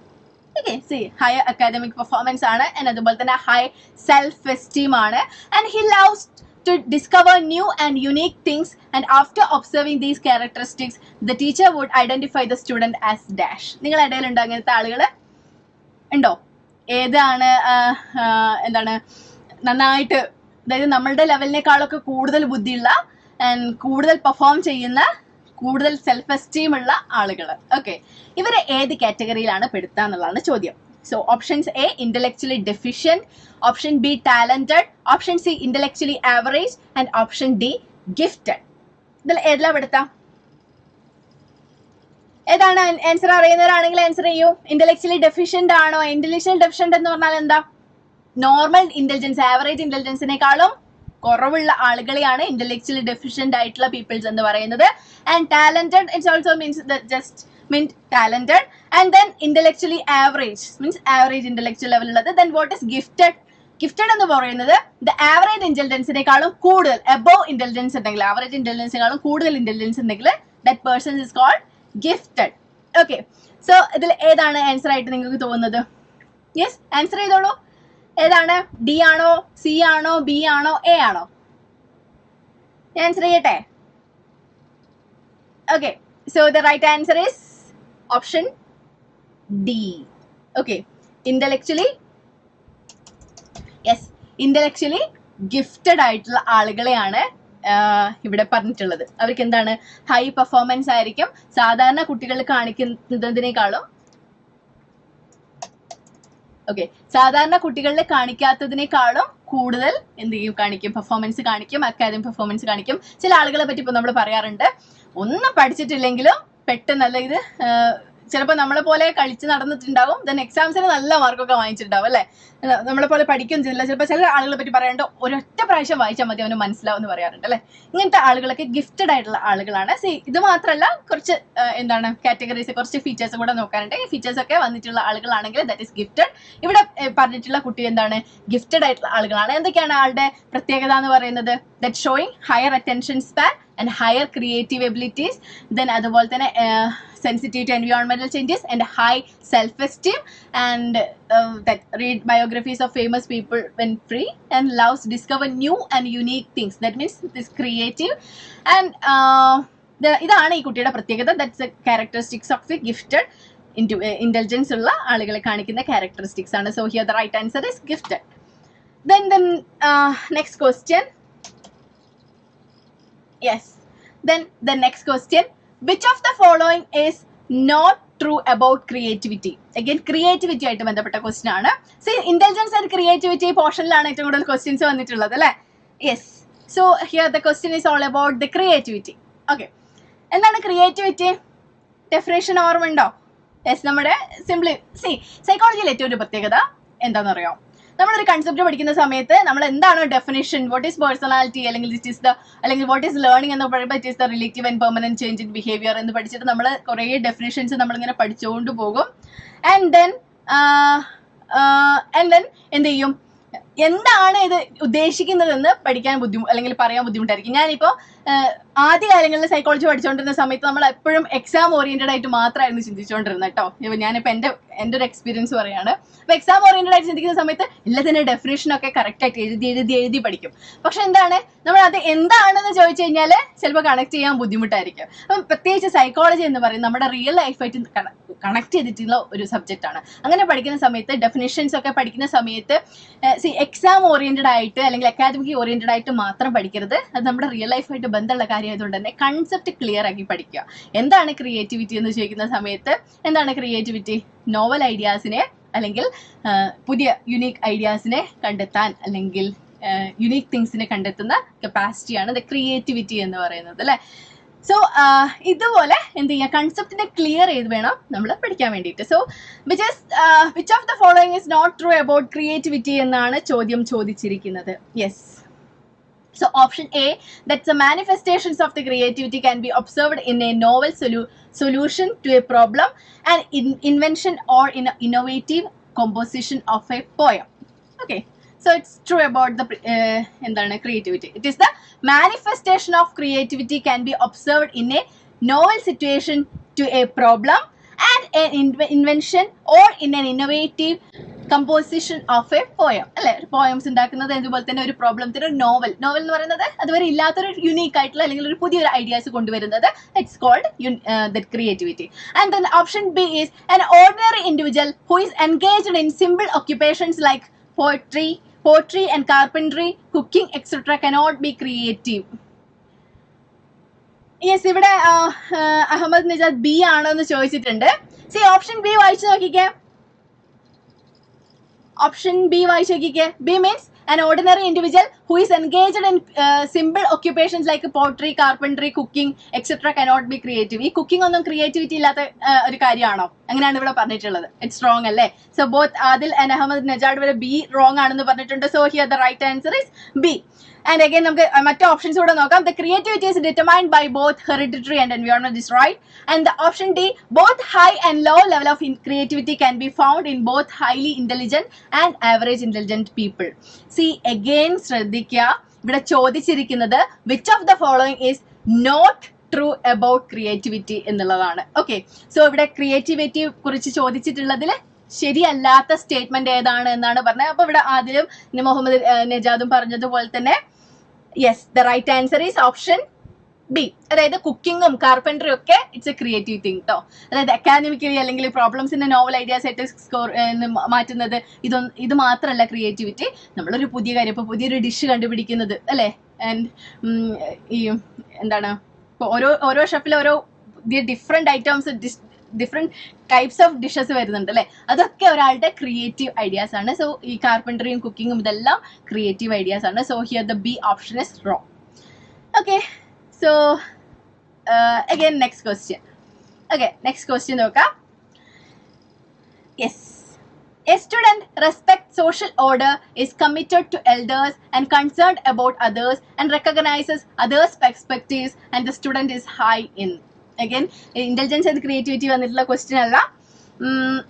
Okay, C higher academic performance ആണ്, ആൻഡ് അതുപോലെ തന്നെ ഹൈ സെൽഫ് എസ്റ്റീം ആണ്. And he loves to discover new and unique things, and after observing these characteristics the teacher would identify the student as dash. നിങ്ങളുടെ ഇടയിൽ ഉണ്ടോ അങ്ങനത്തെ ആളുകൾ? ഉണ്ടോ? ഏതാണ് എന്താണ് നന്നായിട്ട്, അതായത് നമ്മളുടെ ലെവലിനേക്കാളൊക്കെ കൂടുതൽ ബുദ്ധിയുള്ള ആൻഡ് കൂടുതൽ പെർഫോം ചെയ്യുന്ന, കൂടുതൽ സെൽഫ് എസ്റ്റീം ഉള്ള ആളുകൾ? ഓക്കെ, ഇവരെ ഏത് കാറ്റഗറിയിലാണ് പെടുത്തുക എന്നുള്ളതാണ് ചോദ്യം. So options A, intellectually deficient, option B, talented, option C, intellectually average, and option D, gifted. ഇതിൽ ഏതിലാ പെടുത്താം? ഏതാണ് ആൻസർ? അറിയുന്നവരാണെങ്കിൽ ആൻസർ ചെയ്യൂ. ഇന്റലക്ച്വലി ഡെഫിഷ്യന്റ് ആണോ? ഇന്റലക്ച്വലി ഡെഫിഷ്യന്റ് എന്ന് പറഞ്ഞാൽ എന്താ? നോർമൽ ഇന്റലിജൻസ്, ആവറേജ് ഇന്റലിജൻസിനേക്കാളും കുറവുള്ള ആളുകളെയാണ് ഇന്റലക്ച്വലി ഡെഫിഷ്യന്റ് ആയിട്ടുള്ള പീപ്പിൾസ് എന്ന് പറയുന്നത്. And talented it's also means just meant talented, and then intellectually average means average intellectual level ഉള്ളത്. Then what is gifted? Gifted എന്ന് പറയുന്നത് the average intelligence-നേക്കാളും കൂടുതൽ, above intelligence ഉണ്ടെങ്കിൽ, average intelligence-നേക്കാളും കൂടുതൽ intelligence ഉണ്ടെങ്കിൽ that person is called gifted. Okay, so ഇതിൽ ഏതാണ് answer ആയിട്ട് നിങ്ങൾക്ക് തോന്നുന്നത്? യെസ്, ആൻസർ ചെയ്തോളൂ. ഏതാണ്? ഡി ആണോ, സി ആണോ, ബി ആണോ, എ ആണോ? ആൻസർ ചെയ്യട്ടെ? Okay, so the right answer is option D. Okay, intellectually, yes, intellectually gifted ആയിട്ടുള്ള ആളുകളെയാണ് ഇവിടെ പറഞ്ഞിട്ടുള്ളത്. അവർക്ക് എന്താണ്? ഹൈ പെർഫോമൻസ് ആയിരിക്കും. സാധാരണ കുട്ടികൾ കാണിക്കുന്നതിനേക്കാളും, ഓക്കെ, സാധാരണ കുട്ടികളിൽ കാണിക്കാത്തതിനേക്കാളും കൂടുതൽ എന്ത് ചെയ്യും? കാണിക്കും, പെർഫോമൻസ് കാണിക്കും, അക്കാദമിക് പെർഫോമൻസ് കാണിക്കും. ചില ആളുകളെ പറ്റി ഇപ്പോൾ നമ്മൾ പറയാറുണ്ട്, ഒന്നും പഠിച്ചിട്ടില്ലെങ്കിലും പെട്ടെന്നല്ല ഇത് ചിലപ്പോൾ നമ്മളെ പോലെ കളിച്ച് നടന്നിട്ടുണ്ടാവും, ദെൻ എക്സാംസിന് നല്ല മാർക്കൊക്കെ വാങ്ങിച്ചിട്ടുണ്ടാവും അല്ലേ? നമ്മളെ പോലെ പഠിക്കുകയും ചെയ്തില്ല. ചിലപ്പോൾ ചില ആളുകളെ പറ്റി പറയാറുണ്ട്, ഒരൊറ്റ പ്രാവശ്യം വായിച്ചാൽ മതി അവന് മനസ്സിലാവും എന്ന് പറയാറുണ്ട് അല്ലേ? ഇങ്ങനത്തെ ആളുകളൊക്കെ ഗിഫ്റ്റഡ് ആയിട്ടുള്ള ആളുകളാണ്. ഇത് മാത്രമല്ല, കുറച്ച് എന്താണ് കാറ്റഗറീസ്, കുറച്ച് ഫീച്ചേഴ്സ് കൂടെ നോക്കാനുണ്ട്. ഈ ഫീച്ചേഴ്സ് ഒക്കെ വന്നിട്ടുള്ള ആളുകളാണെങ്കിൽ ദാറ്റ് ഈസ് ഗിഫ്റ്റഡ്. ഇവിടെ പറഞ്ഞിട്ടുള്ള കുട്ടി എന്താണ്? ഗിഫ്റ്റഡ് ആയിട്ടുള്ള ആളുകളാണ്. എന്തൊക്കെയാണ് ആളുടെ പ്രത്യേകത എന്ന് പറയുന്നത്? That showing higher attention span and higher creative abilities, then അതുപോലെ തന്നെ sensitive to environmental changes and high self-esteem, and that read biographies of famous people when free, and loves to discover new and unique things. That means this creative, and ഇതാണ് ഈ കുട്ടിയുടെ പ്രത്യേകത. That's the characteristics of the gifted intelligence ഉള്ള ആളുകളെ കാണിക്കുന്ന characteristics ആണ്. So here the right answer is gifted. Then next question. Yes, then the next question, which of the following is not true about creativity? Again, creativity ആയിട്ട് ബന്ധപ്പെട്ട question ആണ്. So intelligence and creativity പോർഷനിലാണ് ഏറ്റവും കൂടുതൽ questions വന്നിട്ടുള്ളത് അല്ലേ? Yes, so here the question is all about the creativity. Okay, എന്താണ് creativity? Definition ഓർമ്മ ഉണ്ടോ? യെസ്, നമ്മുടെ സിംപ്ലി സൈക്കോളജിയിൽ ഏറ്റവും ഒരു പ്രത്യേകത എന്താണെന്ന് അറിയാം? നമ്മളൊരു കൺസെപ്റ്റ് പഠിക്കുന്ന സമയത്ത് നമ്മൾ എന്താണ് ഡെഫിനേഷൻ, വാട്ട് ഈസ് പേഴ്സണാലിറ്റി, അല്ലെങ്കിൽ വാട്ട് ഈസ് ലേണിംഗ് എന്ന് പറയുമ്പോൾ it is the relative and permanent change in behaviour എന്ന് പഠിച്ചിട്ട് നമ്മൾ കുറേ ഡെഫിനേഷൻസ് നമ്മളിങ്ങനെ പഠിച്ചുകൊണ്ട് പോകും. ആൻഡ് ദെൻ എന്ത് ചെയ്യും? എന്താണ് ഇത് ഉദ്ദേശിക്കുന്നതെന്ന് പഠിക്കാൻ അല്ലെങ്കിൽ പറയാൻ ബുദ്ധിമുട്ടായിരിക്കും. ഞാനിപ്പോൾ ആദ്യകാലങ്ങളിൽ സൈക്കോളജി പഠിച്ചുകൊണ്ടിരുന്ന സമയത്ത് നമ്മൾ എപ്പോഴും എക്സാം ഓറിയന്റഡ് ആയിട്ട് മാത്രമായിരുന്നു ചിന്തിച്ചുകൊണ്ടിരുന്നത് കേട്ടോ. ഞാനിപ്പോൾ എൻ്റെ ഒരു എക്സ്പീരിയൻസ് പറയാണ്. അപ്പോൾ എക്സാം ഓറിയന്റഡ് ആയിട്ട് ചിന്തിക്കുന്ന സമയത്ത് എല്ലാത്തിൻ്റെ ഡെഫിനേഷനൊക്കെ കറക്റ്റായിട്ട് എഴുതി പഠിക്കും. പക്ഷെ എന്താണ്, നമ്മൾ അത് എന്താണെന്ന് ചോദിച്ചു കഴിഞ്ഞാൽ ചിലപ്പോൾ കണക്ട് ചെയ്യാൻ ബുദ്ധിമുട്ടായിരിക്കും. അപ്പം പ്രത്യേകിച്ച് സൈക്കോളജി എന്ന് പറയുന്നത് നമ്മുടെ റിയൽ ലൈഫായിട്ട് കണക്ട് ചെയ്തിട്ടുള്ള ഒരു സബ്ജക്റ്റാണ്. അങ്ങനെ പഠിക്കുന്ന സമയത്ത് ഡെഫിനേഷൻസ് ഒക്കെ പഠിക്കുന്ന സമയത്ത് എക്സാം ഓറിയന്റഡ് ആയിട്ട് അല്ലെങ്കിൽ അക്കാദമിക് ഓറിയന്റഡ് ആയിട്ട് മാത്രം പഠിക്കരുത്. അത് നമ്മുടെ റിയൽ ലൈഫായിട്ട് ബന്ധമുള്ള കാര്യമായതുകൊണ്ട് തന്നെ കൺസെപ്റ്റ് ക്ലിയർ ആക്കി പഠിക്കുക. എന്താണ് ക്രിയേറ്റിവിറ്റി എന്ന് ചോദിക്കുന്ന സമയത്ത് എന്താണ് ക്രിയേറ്റിവിറ്റി? നോവൽ ഐഡിയാസിനെ അല്ലെങ്കിൽ പുതിയ യുണീക്ക് ഐഡിയാസിനെ കണ്ടെത്താൻ അല്ലെങ്കിൽ യുണീക്ക് തിങ്സിനെ കണ്ടെത്തുന്ന കപ്പാസിറ്റിയാണ് ദ ക്രിയേറ്റിവിറ്റി എന്ന് പറയുന്നത് അല്ലേ? സോ ഇതുപോലെ എന്ത് ചെയ്യുക, കൺസെപ്റ്റിനെ ക്ലിയർ ചെയ്ത് വേണം നമ്മൾ പഠിക്കാൻ വേണ്ടിയിട്ട്. So which of the following is not true about creativity എന്നാണ് ചോദ്യം ചോദിച്ചിരിക്കുന്നത്. Yes, So option A, that the manifestations of the creativity can be observed in a novel solution to a problem, an invention, or in an innovative composition of a poem. Okay, so it's true about the creativity. It is the manifestation of creativity can be observed in a novel situation to a problem, and an invention, or in an innovative composition of A poem അല്ലെ. ഒരു poems ഉണ്ടാക്കുന്നത് അതുപോലെ തന്നെ ഒരു പ്രോബ്ലത്തിന് ഒരു novel എന്ന് പറയുന്നത് അതുവരെ ഇല്ലാത്തൊരു യുണീക്ക് ആയിട്ടുള്ള അല്ലെങ്കിൽ ഒരു പുതിയൊരു ഐഡിയാസ് കൊണ്ടുവരുന്നത് it's called that creativity. And then option B is an ordinary individual who is engaged in simple occupations like poetry and carpentry, cooking, etc. cannot be creative. Yes, ഇവിടെ അഹമ്മദ് നിജാദ് ബി ആണോ എന്ന് ചോദിച്ചിട്ടുണ്ട്. C option B വായിച്ചു നോക്കിക്കേ. Option B വായിച്ചു നോക്കിക്കേ. B means an ordinary individual who is engaged in simple occupations like pottery, carpentry, cooking, etc. cannot be creative. ഈ cooking ഒന്നും ക്രിയേറ്റിവിറ്റി ഇല്ലാത്ത ഒരു കാര്യമാണോ? അങ്ങനെയാണ് ഇവിടെ പറഞ്ഞിട്ടുള്ളത്. ഇറ്റ്സ് റോങ് അല്ലേ? So both Adil and Ahmed Najad വരെ ബി റോങ് ആണെന്ന് പറഞ്ഞിട്ടുണ്ട്. So here the right answer is B. And again, നമുക്ക് മറ്റു ഓപ്ഷൻസ് കൂടെ നോക്കാം. The creativity is determined by both hereditary and environment is right. And the option D, both high and low level of creativity can be found in both highly intelligent and average intelligent people. See, again, ശ്രദ്ധിക്കുക, ഇവിടെ ചോദിച്ചിരിക്കുന്നത് which of the following is not true about creativity എന്നുള്ളതാണ്. Okay, so ഇവിടെ creativity കുറിച്ച് ചോദിച്ചിട്ടുള്ളതിൽ ശരിയല്ലാത്ത statement ഏതാണ് എന്നാണ് പറഞ്ഞത്. അപ്പൊ ഇവിടെ ആദിലും മുഹമ്മദ് നജാദും പറഞ്ഞതുപോലെ തന്നെ yes, the right answer is option B. അതായത് കുക്കിങ്ങും കാർപ്പൻട്രിയും ഒക്കെ ഇറ്റ്സ് എ ക്രിയേറ്റീവ് തിങ് കേട്ടോ. അതായത് അക്കാദമിക്കലി അല്ലെങ്കിൽ പ്രോബ്ലംസിന്റെ നോവൽ ഐഡിയാസ് ആയിട്ട് സ്കോർ മാറ്റുന്നത് ഇത് മാത്രമല്ല ക്രിയേറ്റിവിറ്റി. നമ്മളൊരു പുതിയ കാര്യം, ഇപ്പൊ പുതിയൊരു ഡിഷ് കണ്ടുപിടിക്കുന്നത് അല്ലേ, ആൻഡ് ഈ എന്താണ് ഇപ്പോൾ ഓരോ ഷെഫിലും ഓരോ different items, different types of dishes വരുന്നുണ്ട് അല്ലെ. അതൊക്കെ ഒരാളുടെ ക്രിയേറ്റീവ് ഐഡിയാസ് ആണ്. സോ ഈ കാർപ്പൻട്രിയും കുക്കിങ്ങും ഇതെല്ലാം ക്രിയേറ്റീവ് ഐഡിയാസ് ആണ്. So here the B option is wrong. Okay, so again next question. Okay, next question നോക്കാം. Yes, a student respects social order, is committed to elders and concerned about others, and recognizes others' perspectives, and the student is high in. Again intelligence and creativity വന്നിട്ടുള്ള question അല്ല,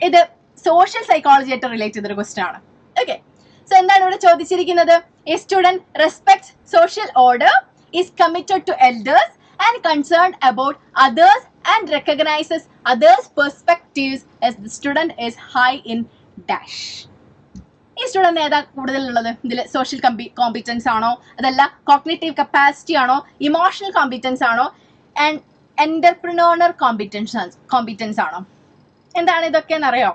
ഇത് social psychology ആയിട്ട് relate ചെയ്തൊരു question ആണ്. Okay, so എന്താണ് ഇവിടെ ചോദിച്ചിരിക്കുന്നത്? A student respects social order, is committed to elders and concerned about others and recognizes others perspectives as the student is high in dash. ഈ student ഏതാ കൂടുതലുള്ളത് ഇതിൽ? സോഷ്യൽ കോമ്പിറ്റൻസ് ആണോ, അതല്ല കോഗ്നിറ്റീവ് കപ്പാസിറ്റി ആണോ, ഇമോഷണൽ കോമ്പിറ്റൻസ് ആണോ, and entrepreneurial competence ആണോ? എന്താണ് ഇതൊക്കെ എന്നറിയോ?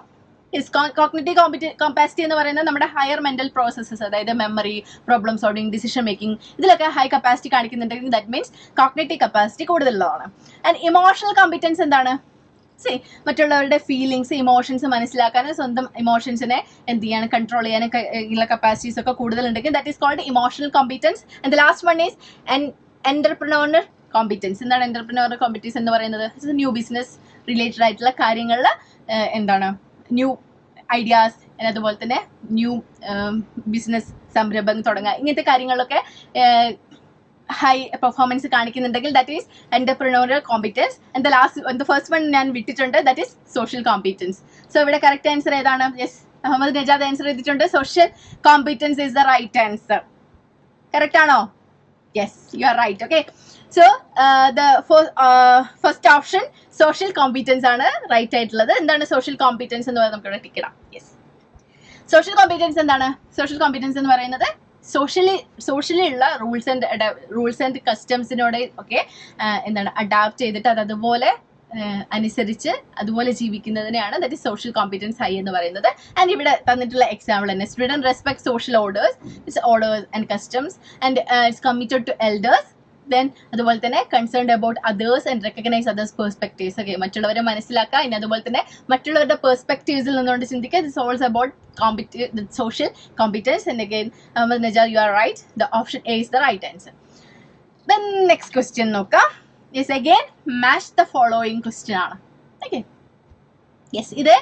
കോഗ്നിറ്റീവ് കപ്പാസിറ്റി എന്ന് പറയുന്നത് നമ്മുടെ ഹയർ മെന്റൽ പ്രോസസ്സസ്, അതായത് memory, problem solving, decision making, ഇതിലൊക്കെ ഹൈ കപ്പാസിറ്റി കാണിക്കുന്നുണ്ടെങ്കിൽ ദാറ്റ് മീൻസ് കോഗ്നിറ്റീവ് കപ്പാസിറ്റി കൂടുതലുള്ളതാണ്. ആൻഡ് ഇമോഷണൽ കോമ്പിറ്റൻസ് എന്താണ്? മറ്റുള്ളവരുടെ ഫീലിങ്സ്, ഇമോഷൻസ് മനസ്സിലാക്കാനും സ്വന്തം ഇമോഷൻസിനെ എന്ത് ചെയ്യാനും കൺട്രോൾ ചെയ്യാനും ഉള്ള കപ്പാസിറ്റീസ് ഒക്കെ കൂടുതലുണ്ടെങ്കിൽ that is called emotional competence. And the last one is entrepreneurial competence. എന്താണ് എന്റർപ്രണോറിയൽ കോമ്പിറ്റൻസ് എന്ന് പറയുന്നത്? ന്യൂ ബിസിനസ് റിലേറ്റഡ് ആയിട്ടുള്ള കാര്യങ്ങളിൽ എന്താണ് ന്യൂ ഐഡിയാസ്, അതുപോലെ തന്നെ ന്യൂ ബിസിനസ് സംരംഭം തുടങ്ങുക, ഇങ്ങനത്തെ കാര്യങ്ങളിലൊക്കെ ഹൈ പെർഫോമൻസ് കാണിക്കുന്നുണ്ടെങ്കിൽ that is entrepreneurial competence. And the first one ഞാൻ വിട്ടിട്ടുണ്ട്, that is social competence. So ഇവിടെ കറക്റ്റ് ആൻസർ ഏതാണ്? യെസ്, അഹമ്മദ് നജാദ് ആൻസർ ചെയ്തിട്ടുണ്ട്. Social competence is the right answer. Correct ആണോ? Yes, you are right. Okay, so the first option social competence ആണ് right ആയിട്ടുള്ളത്. എന്താണ് social competence എന്ന് പറയുന്നത്? നമുക്ക് ഇവിടെ ടിക്ക് ഇടാം. യെസ്, സോഷ്യൽ കോമ്പിറ്റൻസ് എന്താണ്? സോഷ്യൽ കോമ്പിറ്റൻസ് എന്ന് പറയുന്നത് സോഷ്യലി ഉള്ള റൂൾസ് ആൻഡ് കസ്റ്റംസിനോട് ഒക്കെ എന്താണ് അഡാപ്റ്റ് ചെയ്തിട്ട് അത് അതുപോലെ അനുസരിച്ച് അതുപോലെ ജീവിക്കുന്നതിനെയാണ് that is social competence high എന്ന് പറയുന്നത്. ആൻഡ് ഇവിടെ തന്നിട്ടുള്ള എക്സാമ്പിൾ തന്നെ, student respect social orders and customs and it's committed to elders. Then അതുപോലെ തന്നെ concerned about others and recognise others perspectives. Okay, മറ്റുള്ളവരെ മനസ്സിലാക്കുക, ഇനി അതുപോലെ തന്നെ മറ്റുള്ളവരുടെ പെർസ്പെക്റ്റീവ്സിൽ നിന്നുകൊണ്ട് ചിന്തിക്കുക. This all's about social competence. And again Ahmed Najad, you are right. The option A is the right answer. Then next question നോക്കാം. Yes, again match the following question ആണ്. ഓക്കെ, യെസ്, ഇത്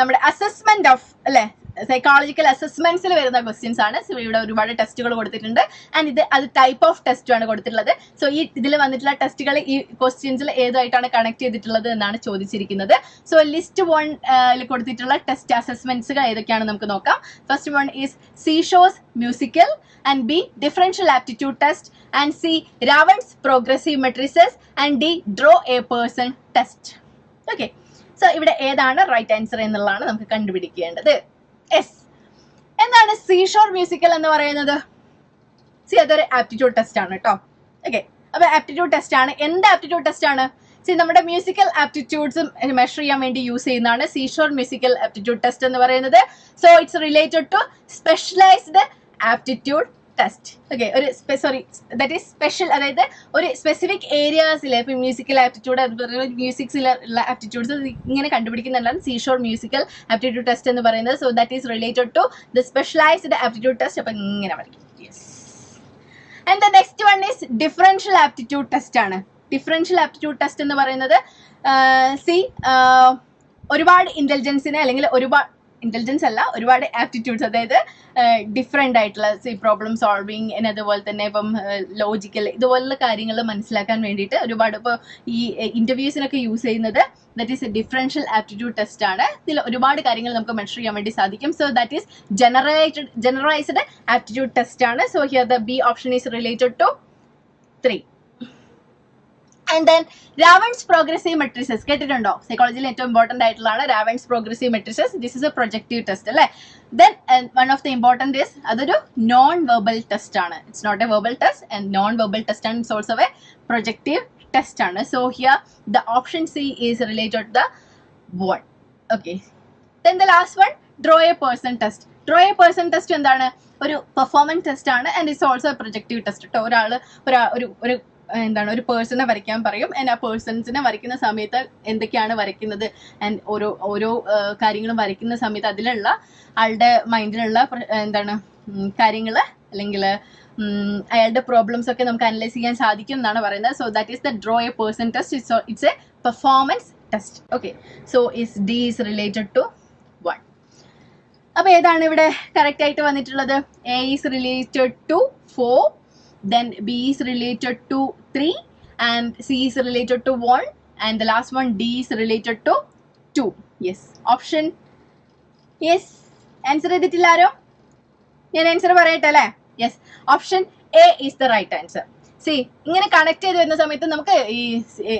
നമ്മുടെ അസസ്മെന്റ് ഓഫ് അല്ലെ സൈക്കോളജിക്കൽ അസസ്മെന്റ്സിൽ വരുന്ന questions ആണ്. So ഇവിടെ ഒരുപാട് ടെസ്റ്റുകൾ കൊടുത്തിട്ടുണ്ട് ആൻഡ് അത് ടൈപ്പ് ഓഫ് ടെസ്റ്റ് ആണ് കൊടുത്തിട്ടുള്ളത്. സോ ഈ ഇതിൽ വന്നിട്ടുള്ള ടെസ്റ്റുകൾ ഈ ക്വസ്റ്റ്യൻസിൽ ഏതായിട്ടാണ് കണക്ട് ചെയ്തിട്ടുള്ളത് എന്നാണ് ചോദിച്ചിരിക്കുന്നത്. സോ ലിസ്റ്റ് 1 കൊടുത്തിട്ടുള്ള ടെസ്റ്റ് അസസ്മെന്റ്സുകൾ ഏതൊക്കെയാണ് നമുക്ക് നോക്കാം. ഫസ്റ്റ് വൺ ഈസ് സീഷോസ് musical and B differential aptitude test and C Raven's progressive matrices and D draw a person test. Okay, so ഇവിടെ ഏതാണ് റൈറ്റ് ആൻസർ എന്നുള്ളതാണ് നമുക്ക് കണ്ടുപിടിക്കേണ്ടത്. യെസ്, എന്താണ് സീഷോർ മ്യൂസിക്കൽ എന്ന് പറയുന്നത്? സി അതൊരു ആപ്റ്റിറ്റ്യൂഡ് ടെസ്റ്റ് ആണ് കേട്ടോ. ഓക്കെ, അപ്പൊ ആപ്റ്റിറ്റ്യൂഡ് ടെസ്റ്റ് ആണ്. എന്ത് ആപ്റ്റിറ്റ്യൂഡ് ടെസ്റ്റ് ആണ്? സി നമ്മുടെ മ്യൂസിക്കൽ ആപ്റ്റിറ്റ്യൂഡ്സും മെഷർ ചെയ്യാൻ വേണ്ടി യൂസ് ചെയ്യുന്നതാണ് സീഷോർ മ്യൂസിക്കൽ ആപ്റ്റിറ്റ്യൂഡ് ടെസ്റ്റ് എന്ന് പറയുന്നത്. So it's related to specialised aptitude test. Okay, ഒരു ദാറ്റ് ഈസ് സ്പെഷ്യൽ, അതായത് ഒരു സ്പെസിഫിക് ഏരിയാസിലെ ഇപ്പൊ മ്യൂസിക്കൽ ആപ്റ്റിറ്റ്യൂഡ് അതുപോലെ മ്യൂസിക്സിലുള്ള ആപ്റ്റിറ്റ്യൂഡ്സ് ഇങ്ങനെ കണ്ടുപിടിക്കുന്നതാണ് സീഷോർ മ്യൂസിക്കൽ ആപ്റ്റിറ്റ്യൂഡ് ടെസ്റ്റ് എന്ന് പറയുന്നത്. So that is related to the specialised aptitude test. അപ്പൊ ഇങ്ങനെ പഠിക്കും. Yes, and the next one is differential aptitude test ആണ്. ഡിഫറൻഷ്യൽ ആപ്റ്റിറ്റ്യൂഡ് ടെസ്റ്റ് എന്ന് പറയുന്നത് ഒരുപാട് ഇന്റലിജൻസിനെ അല്ലെങ്കിൽ ഇന്റലിജൻസ് അല്ല, ഒരുപാട് ആപ്റ്റിറ്റ്യൂഡ്സ്, അതായത് ഡിഫറെൻ്റ് ആയിട്ടുള്ള പ്രോബ്ലം സോൾവിങ്, അതുപോലെ തന്നെ ഇപ്പം ലോജിക്കൽ ഇതുപോലുള്ള കാര്യങ്ങൾ മനസ്സിലാക്കാൻ വേണ്ടിയിട്ട് ഒരുപാട് ഇപ്പോൾ ഈ ഇന്റർവ്യൂസിനൊക്കെ യൂസ് ചെയ്യുന്നത് that is a differential aptitude test ആണ്. ഇതിൽ ഒരുപാട് കാര്യങ്ങൾ നമുക്ക് മെഷർ ചെയ്യാൻ വേണ്ടി സാധിക്കും. So that is generalised aptitude test ആണ്. So here the B option is related to 3. And then Raven's progressive matrices കേട്ടിട്ടുണ്ടോ? സൈക്കോളജിയിൽ ഏറ്റവും ഇമ്പോർട്ടന്റ് ആയിട്ടുള്ളതാണ് Raven's progressive matrices. This is a projective test അല്ലേ. Then one of the important is അതൊരു non verbal test ആണ്. It's not A verbal test and non verbal test and it's also a projective test ആണ്. So here the option C is related to the 1. Okay, then the last one draw a person test. Draw a person test എന്താണ്? ഒരു performance test ആണ് and it's also a projective test കേട്ടോ. ഒരു എന്താണ് ഒരു പേഴ്സണെ വരയ്ക്കാൻ പറയും ആൻഡ് ആ പേഴ്സൺസിനെ വരയ്ക്കുന്ന സമയത്ത് എന്തൊക്കെയാണ് വരയ്ക്കുന്നത് ആൻഡ് ഓരോ കാര്യങ്ങളും വരയ്ക്കുന്ന സമയത്ത് അതിലുള്ള ആളുടെ മൈൻഡിലുള്ള എന്താണ് കാര്യങ്ങൾ അല്ലെങ്കിൽ അയാളുടെ പ്രോബ്ലംസ് ഒക്കെ നമുക്ക് അനലൈസ് ചെയ്യാൻ സാധിക്കും എന്നാണ് പറയുന്നത്. So that is the draw a person test. It's a performance test. Okay, so D is related to 1. അപ്പൊ ഏതാണ് ഇവിടെ കറക്റ്റ് ആയിട്ട് വന്നിട്ടുള്ളത്? A is related to 4, then B is related to 3 and C is related to 1 and the last one D is related to 2. Yes, option yes, answer ചെയ്തിട്ടില്ല ആരോ? ഞാൻ answer പറയട്ടെ അല്ലേ? Yes, option A is the right answer. C ഇങ്ങനെ connect ചെയ്ത് വരുന്ന സമയത്ത് നമുക്ക് ഈ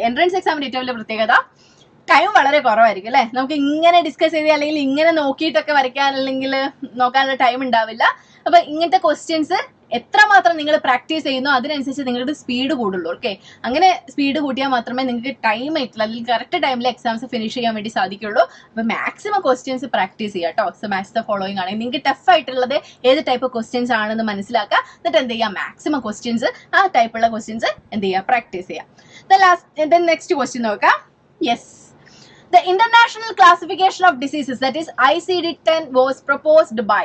എൻട്രൻസ് എക്സാമിന്റെ ഏറ്റവും വലിയ പ്രത്യേകത ടൈം വളരെ കുറവായിരിക്കും അല്ലേ. നമുക്ക് ഇങ്ങനെ ഡിസ്കസ് ചെയ്ത് അല്ലെങ്കിൽ ഇങ്ങനെ നോക്കിയിട്ടൊക്കെ വരയ്ക്കാൻ അല്ലെങ്കിൽ നോക്കാനുള്ള ടൈം ഉണ്ടാവില്ല. അപ്പൊ ഇങ്ങനത്തെ ക്വസ്റ്റ്യൻസ് എത്രമാത്രം നിങ്ങൾ പ്രാക്ടീസ് ചെയ്യുന്നോ അതിനനുസരിച്ച് നിങ്ങളുടെ സ്പീഡ് കൂടുള്ളൂ. ഓക്കെ, അങ്ങനെ സ്പീഡ് കൂട്ടിയാൽ മാത്രമേ നിങ്ങൾക്ക് ടൈം ആയിട്ടുള്ള അല്ലെങ്കിൽ കറക്റ്റ് ടൈമിൽ എക്സാംസ് ഫിനിഷ് ചെയ്യാൻ വേണ്ടി സാധിക്കുള്ളൂ. അപ്പൊ മാക്സിമം ക്വസ്റ്റ്യൻസ് പ്രാക്ടീസ് ചെയ്യാം കേട്ടോ. സോ മാച്ച് ദ ഫോളോയിങ് ആണ്. നിങ്ങൾക്ക് ടഫ് ആയിട്ടുള്ളത് ഏത് ടൈപ്പ് ക്വസ്റ്റ്യൻസ് ആണെന്ന് മനസ്സിലാക്കുക. എന്നിട്ട് എന്ത് ചെയ്യാം, മാക്സിമം ക്വസ്റ്റ്യൻസ് ആ ടൈപ്പുള്ള ക്വസ്റ്റ്യൻസ് എന്ത് ചെയ്യുക, പ്രാക്ടീസ് ചെയ്യാം. നെക്സ്റ്റ് ക്വസ്റ്റ്യൻ നോക്കാം. Yes, the International Classification of Diseases, that is ICD-10, was proposed by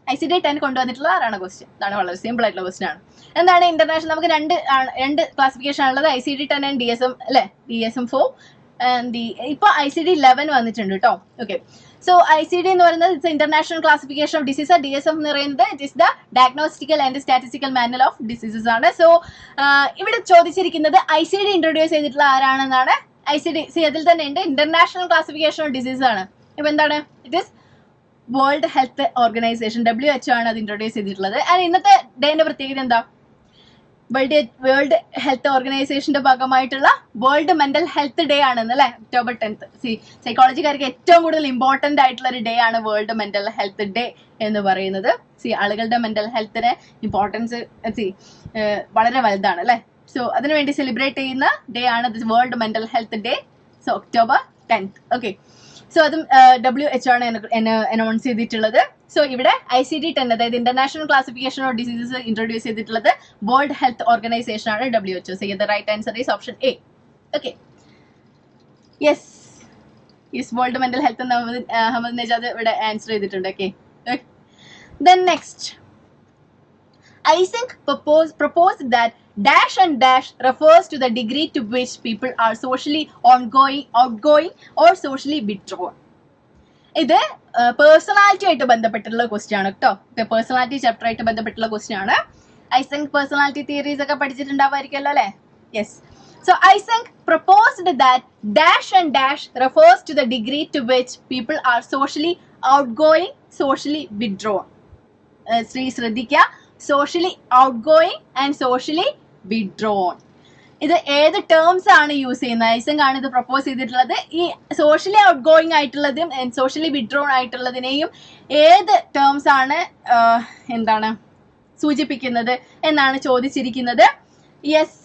ICD-10 കൊണ്ടുവന്നിട്ടുള്ള ആരാണ്? ക്വസ്റ്റ്യൻ ഇതാണ്, വളരെ സിമ്പിൾ ആയിട്ടുള്ള ക്വസ്റ്റ്യൻ ആണ്. എന്താണ് ഇന്റർനാഷണൽ? നമുക്ക് രണ്ട് ക്ലാസിഫിക്കേഷൻ ആണുള്ളത്, ICD-10 ആൻഡ് DSM അല്ലെ, DSM-4 ഇപ്പൊ ICD-11 വന്നിട്ടുണ്ട് കേട്ടോ. ഓക്കെ, സോ ICD എന്ന് പറയുന്നത് it's international classification of disease. DSM എന്ന് പറയുന്നത് it is the diagnostical and statistical manual of diseases ആണ്. സോ ഇവിടെ ചോദിച്ചിരിക്കുന്നത് ICD ഇൻട്രൊഡ്യൂസ് ചെയ്തിട്ടുള്ള ആരാണെന്നാണ്. ICD അതിൽ തന്നെ ഉണ്ട് ഇന്റർനാഷണൽ ക്ലാസിഫിക്കേഷൻ ഓഫ് ഡിസീസ് ആണ്. ഇപ്പൊ എന്താണ്? It is world health organisation, WHO ആണ് അത് ഇൻട്രൊഡ്യൂസ് ചെയ്തിട്ടുള്ളത്. ആൻഡ് ഇന്നത്തെ ഡേന്റെ പ്രത്യേകത എന്താ? വേൾഡ് ഹെൽത്ത് ഓർഗനൈസേഷന്റെ ഭാഗമായിട്ടുള്ള വേൾഡ് മെന്റൽ ഹെൽത്ത് ഡേ ആണെന്ന് അല്ലെ, October 10th. സൈക്കോളജിക്കാർക്ക് ഏറ്റവും കൂടുതൽ ഇമ്പോർട്ടന്റ് ആയിട്ടുള്ള ഒരു ഡേ ആണ് വേൾഡ് മെന്റൽ ഹെൽത്ത് ഡേ എന്ന് പറയുന്നത്. ആളുകളുടെ മെന്റൽ ഹെൽത്തിന് ഇമ്പോർട്ടൻസ് വളരെ വലുതാണ് അല്ലെ. സോ അതിനുവേണ്ടി സെലിബ്രേറ്റ് ചെയ്യുന്ന ഡേ ആണ് world mental health day. So October 10th. Okay, so അതും WHO ആണ് അനൗൺസ് ചെയ്തിട്ടുള്ളത്. സോ ഇവിടെ ICD-10 അതായത് international classification of diseases introduce ചെയ്തിട്ടുള്ളത് വേൾഡ് ഹെൽത്ത് ഓർഗനൈസേഷൻ ആണ്, WHO. So the right answer is option A. Okay, yes, world mental health എന്ന് അഹമ്മദ് നജാദ് ഇവിടെ answer ചെയ്തിട്ടുണ്ട്. Okay, then next Isaac proposed that dash and dash refers to the degree to which people are socially outgoing or socially withdrawn. ഇത് personality ആയിട്ട് ബന്ധപ്പെട്ടുള്ള question ആണ് കേട്ടോ. Personality chapter ആയിട്ട് ബന്ധപ്പെട്ടുള്ള ക്വസ്റ്റ്യൻ ആണ്. ഐസങ്ക് പേഴ്സണാലിറ്റി തിയറീസ് ഒക്കെ പഠിച്ചിട്ടുണ്ടാവുമായിരിക്കുമല്ലോ അല്ലേ? Yes. So Isaac proposed that dash and dash refers to the degree to which people are socially outgoing, socially withdrawn. ശ്രദ്ധിക്കുക, socially outgoing and socially withdrawn. ഇത് ഏത് ടേംസ് ആണ് use ചെയ്യുന്നത്? ഐസങ്ക് ആണ് ഇത് പ്രപ്പോസ് ചെയ്തിട്ടുള്ളത്. ഈ സോഷ്യലി ഔട്ട് ഗോയിങ് ആയിട്ടുള്ളതും സോഷ്യലി വിഡ്രോൺ ആയിട്ടുള്ളതിനെയും ഏത് ടേംസ് ആണ് എന്താണ് സൂചിപ്പിക്കുന്നത് എന്നാണ് ചോദിച്ചിരിക്കുന്നത്. യെസ്,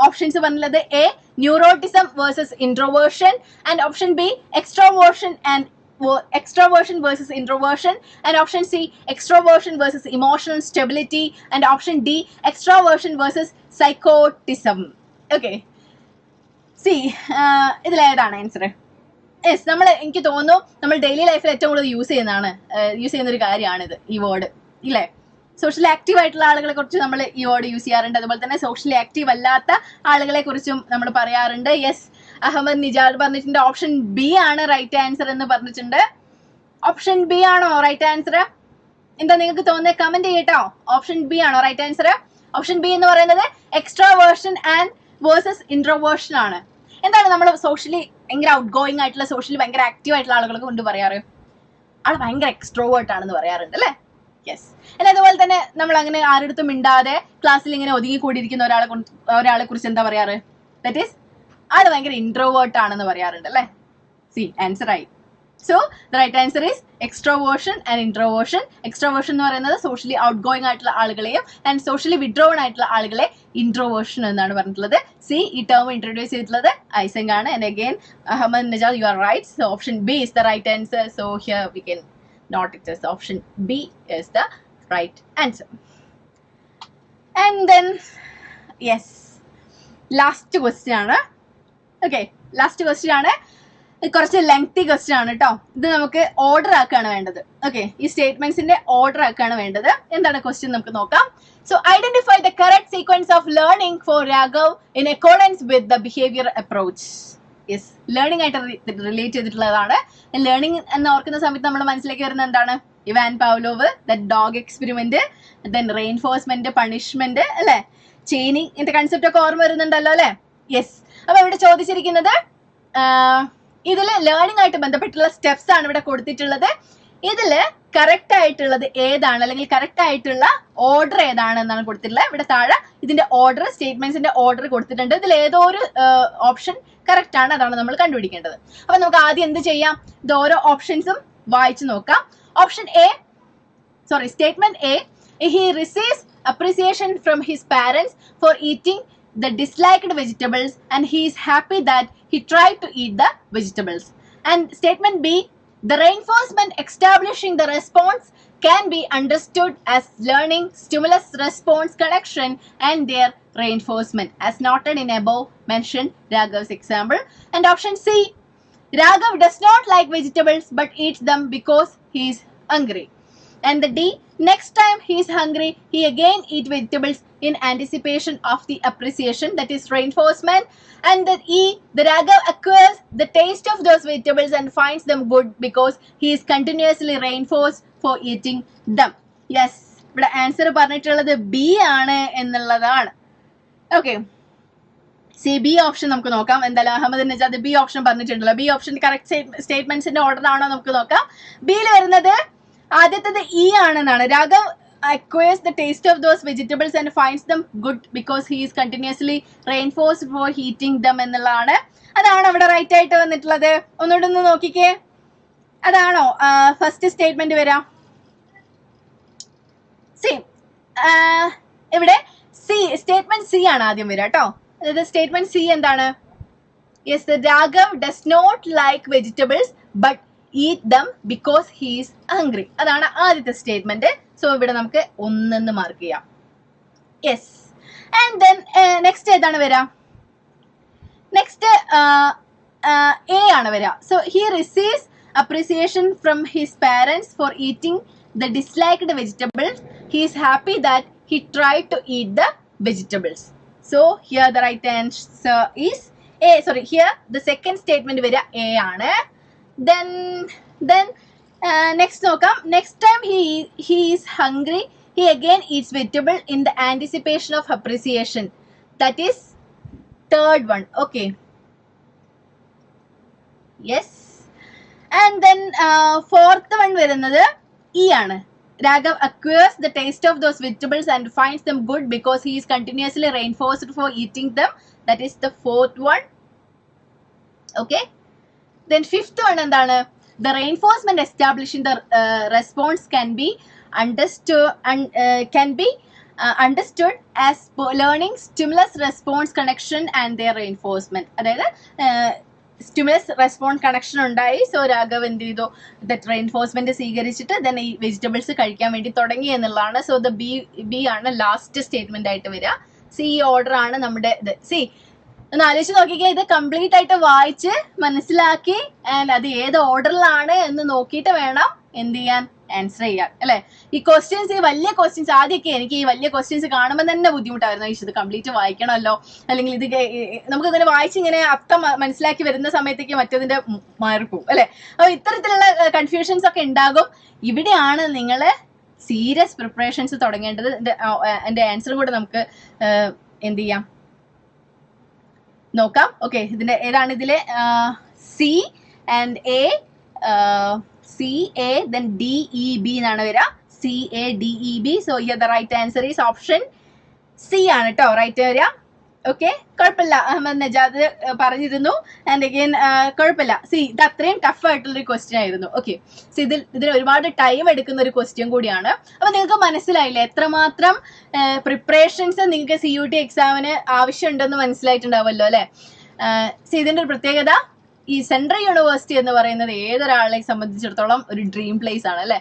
ഓപ്ഷൻസ് പറഞ്ഞുള്ളത് A neuroticism versus introversion, and option B extroversion versus introversion, and option C extroversion versus emotional stability, and option D extraversion versus psychotism. Okay, see, ഇതിൽ ഏതാണ് ആൻസർ? യെസ്, എനിക്ക് തോന്നുന്നു നമ്മൾ ഡെയിലി ലൈഫിൽ ഏറ്റവും കൂടുതൽ യൂസ് ചെയ്യുന്ന ഒരു കാര്യമാണിത്, ഈ വേർഡ് ഇല്ലേ? സോഷ്യലി ആക്റ്റീവ് ആയിട്ടുള്ള ആളുകളെ കുറിച്ച് നമ്മൾ ഈ വേർഡ് യൂസ് ചെയ്യാറുണ്ട്. അതുപോലെ തന്നെ സോഷ്യലി ആക്റ്റീവ് അല്ലാത്ത ആളുകളെ കുറിച്ചും നമ്മൾ പറയാറുണ്ട്. യെസ്, അഹമ്മദ് നിജാദ് പറഞ്ഞിട്ടുണ്ട് ഓപ്ഷൻ ബി ആണ് റൈറ്റ് ആൻസർ എന്ന് പറഞ്ഞിട്ടുണ്ട്. ഓപ്ഷൻ ബി ആണോ റൈറ്റ് ആൻസർ? എന്താ നിങ്ങൾക്ക് തോന്നുന്നത്? കമന്റ് ചെയ്യട്ടോ. ഓപ്ഷൻ ബി ആണോ റൈറ്റ് ആൻസർ? ഓപ്ഷൻ ബി എന്ന് പറയുന്നത് എക്സ്ട്രാവേർഷൻ ആൻഡ് വേഴ്സസ് ഇൻട്രോവേർഷൻ ആണ്. എന്താണ് നമ്മൾ സോഷ്യലി ഭയങ്കര ഔട്ട് ഗോയിങ് ആയിട്ടുള്ള, സോഷ്യലി ഭയങ്കര ആക്റ്റീവ് ആയിട്ടുള്ള ആളുകൾക്ക് കൊണ്ട് പറയാറ്? ആൾ ഭയങ്കര എക്സ്ട്രോവേർട്ട് ആണെന്ന് പറയാറുണ്ട് അല്ലേ? യെസ്. അല്ല, അതുപോലെ തന്നെ നമ്മൾ അങ്ങനെ ആരുടെ മിണ്ടാതെ ക്ലാസ്സിൽ ഇങ്ങനെ ഒതുങ്ങി കൂടിയിരിക്കുന്ന ഒരാളെ കുറിച്ച് എന്താ പറയാറ്? ദാറ്റ് ഈസ് ആള് ഭയങ്കര ഇൻട്രോവേർട്ട് ആണെന്ന് പറയാറുണ്ട് അല്ലേ? സി, ആൻസർ ആയി. So the right answer is extroversion and introversion. Extroversion എന്ന് പറയുന്നത് സോഷ്യലി ഔട്ട് ഗോയിങ് ആയിട്ടുള്ള ആളുകളെയും ആൻഡ് സോഷ്യലി വിഡ്രോൺ ആയിട്ടുള്ള ആളുകളെ ഇൻട്രോവേർഷൻ എന്നാണ് പറഞ്ഞിട്ടുള്ളത്. സി, ഈ ടേം ഇൻട്രൊഡ്യൂസ് ചെയ്തിട്ടുള്ളത് ഐസങ്ക് ആണ്. And again Ahmed Najad, you are right. So option B is the right answer. So here we can note it as option B is the right answer. And then yes, last question ആണ്. Okay, last question ആണ്. കുറച്ച് lengthy question ആണ് കേട്ടോ. ഇത് നമുക്ക് order ആക്കാണ് വേണ്ടത്. Okay, ഈ സ്റ്റേറ്റ്മെന്റ്സിന്റെ order ആക്കാണ് വേണ്ടത്. എന്താണ് ക്വസ്റ്റ്യൻ നമുക്ക് നോക്കാം. So identify the correct sequence of learning four Raghav in accordance with the behaviour approach. Yes, learning ആയിട്ട് റിലേറ്റ് ചെയ്തിട്ടുള്ളതാണ്. ലേണിംഗ് എന്ന് ഓർക്കുന്ന സമയത്ത് നമ്മുടെ മനസ്സിലേക്ക് വരുന്നത് എന്താണ്? Ivan Pavlov, the dog experiment, then reinforcement, punishment അല്ലെ, ചെയിനിങ്, ഇങ്ങനത്തെ കൺസെപ്റ്റ് ഒക്കെ ഓർമ്മ വരുന്നുണ്ടല്ലോ അല്ലെ? യെസ്. അപ്പൊ ഇവിടെ ചോദിച്ചിരിക്കുന്നത് ഇതില് ലേണിംഗ് ആയിട്ട് ബന്ധപ്പെട്ടുള്ള സ്റ്റെപ്സ് ആണ് ഇവിടെ കൊടുത്തിട്ടുള്ളത്. ഇതില് കറക്റ്റ് ആയിട്ടുള്ളത് ഏതാണ്, അല്ലെങ്കിൽ കറക്റ്റ് ആയിട്ടുള്ള ഓർഡർ ഏതാണ് എന്നാണ് കൊടുത്തിട്ടുള്ളത്. ഇവിടെ താഴെ ഇതിന്റെ ഓർഡർ, സ്റ്റേറ്റ്മെന്റ്സിന്റെ ഓർഡർ കൊടുത്തിട്ടുണ്ട്. ഇതിൽ ഏതോ ഒരു ഓപ്ഷൻ കറക്റ്റ് ആണ്, അതാണ് നമ്മൾ കണ്ടുപിടിക്കേണ്ടത്. അപ്പൊ നമുക്ക് ആദ്യം എന്ത് ചെയ്യാം? ഇത് ഓരോ ഓപ്ഷൻസും വായിച്ചു നോക്കാം. Option A, statement A, he receives appreciation from his parents for eating the disliked vegetables and he is happy that he tried to eat the vegetables. And statement B, the reinforcement establishing the response can be understood as learning stimulus response connection and their reinforcement as noted in above mentioned Raghav's example. And option C, Raghav does not like vegetables but eats them because he is hungry. And the D, next time he is hungry he again eat vegetables in anticipation of the appreciation, that is reinforcement. And the E, the Raghav acquires the taste of those vegetables and finds them good because he is continuously reinforced for eating them. Yes, ഇവിടെ answer പറഞ്ഞിട്ടുള്ളത് B ആണ് എന്നുള്ളതാണ്. Okay, C, B option നമുക്ക് നോക്കാം. എന്തായാലും Ahmed Najad B option പറഞ്ഞിട്ടുണ്ടല്ലോ. B option correct സ്റ്റേറ്റ്മെന്റ്സിന്റെ order ആണോ നമുക്ക് നോക്കാം. ബിയിൽ വരുന്നത് ആദ്യത്തത് ഇ ആണെന്നാണ്. Raghav acquires the taste of those vegetables and finds them good because he is continuously reinforced for eating them എന്നുള്ളതാണ്. അതാണ് അവിടെ റൈറ്റ് ആയിട്ട് വന്നിട്ടുള്ളത്. ഒന്നുകൂടെ ഒന്ന് നോക്കിക്കേ, അതാണോ ഫസ്റ്റ് സ്റ്റേറ്റ്മെന്റ് വരാം? സി, ഇവിടെ സി, സ്റ്റേറ്റ്മെന്റ് സി ആണ് ആദ്യം വരിക കേട്ടോ. അതായത് സ്റ്റേറ്റ്മെന്റ് സി എന്താണ്? Yes, Raghav does not like vegetables but eat them because he is hungry. അതാണ് ആദ്യത്തെ സ്റ്റേറ്റ്മെന്റ്. സോ ഇവിടെ നമുക്ക് ഒന്നെന്ന് മാർക്ക് ചെയ്യാം. യെസ്. ആൻഡ് ദെൻ നെക്സ്റ്റ് ഏതാണ് വരിക? നെക്സ്റ്റ് എ ആണ് വരിക. So he receives appreciation from his parents for eating the disliked vegetables. He is happy that he tried to eat the vegetables. So here the right answer is A. Sorry, here the second statement vara A aanu. Then Then next നോക്കാം. Next time he is hungry, he again eats vegetable in the anticipation of appreciation. That is third one. Okay. Yes. And then fourth one വരുന്നത് E ആണ്. Raghav acquires the taste of those vegetables and finds them good because he is continuously reinforced for eating them. That is the fourth one. Okay. Then fifth one എന്താണ്? The reinforcement establishing the response can be understood as learning stimulus response connection and their reinforcement. അതായത് stimulus response connection ഉണ്ടായി. So Raghav എന്ത് ചെയ്തു? That reinforcement സ്വീകരിച്ചിട്ട് then ഈ vegetables കഴിക്കാൻ വേണ്ടി തുടങ്ങി എന്നുള്ളതാണ്. സോ ദ ബി ആണ് ലാസ്റ്റ് സ്റ്റേറ്റ്മെന്റ് ആയിട്ട് വരിക. സി ഓർഡർ ആണ് നമ്മുടെ ഇത്. സി ഒന്ന് ആലോചിച്ച് നോക്കിക്കേ, ഇത് കംപ്ലീറ്റ് ആയിട്ട് വായിച്ച് മനസ്സിലാക്കി ആൻഡ് അത് ഏത് ഓർഡറിലാണ് എന്ന് നോക്കിയിട്ട് വേണം എന്ത് ചെയ്യാൻ, ആൻസർ ചെയ്യാൻ അല്ലെ. ഈ ക്വസ്റ്റ്യൻസ്, ഈ വലിയ ക്വസ്റ്റ്യൻസ്, ആദ്യമൊക്കെ എനിക്ക് ഈ വലിയ ക്വസ്റ്റ്യൻസ് കാണുമ്പോൾ തന്നെ ബുദ്ധിമുട്ടായിരുന്നു. ഇത് കംപ്ലീറ്റ് വായിക്കണമല്ലോ, അല്ലെങ്കിൽ ഇത് നമുക്ക് ഇങ്ങനെ വായിച്ചിങ്ങനെ അർത്ഥം മനസ്സിലാക്കി വരുന്ന സമയത്തേക്ക് മറ്റതിന്റെ മാറിപ്പോവും അല്ലെ. അപ്പൊ ഇത്തരത്തിലുള്ള കൺഫ്യൂഷൻസ് ഒക്കെ ഉണ്ടാകും. ഇവിടെയാണ് നിങ്ങൾ സീരിയസ് പ്രിപ്പറേഷൻസ് തുടങ്ങേണ്ടത്. എന്റെ ആൻസർ കൂടെ നമുക്ക് എന്ത് ചെയ്യാം നോക്കാം. ഓക്കെ, ഇതിന്റെ ഏതാണ്? ഇതിലെ C and A, CA, then DEB എന്നാണ് വരിക. CADEB. So here the right answer is option C ആണ് കേട്ടോ റൈറ്റ് വരിക. ഓക്കെ, കുഴപ്പമില്ല. അഹമ്മദ് നജാദ് പറഞ്ഞിരുന്നു. ആൻഡ് അഗെയിൻ കുഴപ്പമില്ല. സി ഇത് അത്രയും ടഫ് ആയിട്ടുള്ളൊരു ക്വസ്റ്റ്യൻ ആയിരുന്നു. ഓക്കെ, സോ ഇതിന് ഒരുപാട് ടൈം എടുക്കുന്ന ഒരു ക്വസ്റ്റ്യൻ കൂടിയാണ്. അപ്പൊ നിങ്ങൾക്ക് മനസ്സിലായില്ലേ എത്രമാത്രം പ്രിപ്പറേഷൻസ് നിങ്ങൾക്ക് CUT എക്സാമിന് ആവശ്യമുണ്ടെന്ന് മനസ്സിലായിട്ടുണ്ടാവുമല്ലോ അല്ലെ. സോ ഇതിന്റെ ഒരു പ്രത്യേകത, ഈ സെൻട്രൽ യൂണിവേഴ്സിറ്റി എന്ന് പറയുന്നത് ഏതൊരാളെ സംബന്ധിച്ചിടത്തോളം ഒരു ഡ്രീം പ്ലേസ് ആണ് അല്ലെ.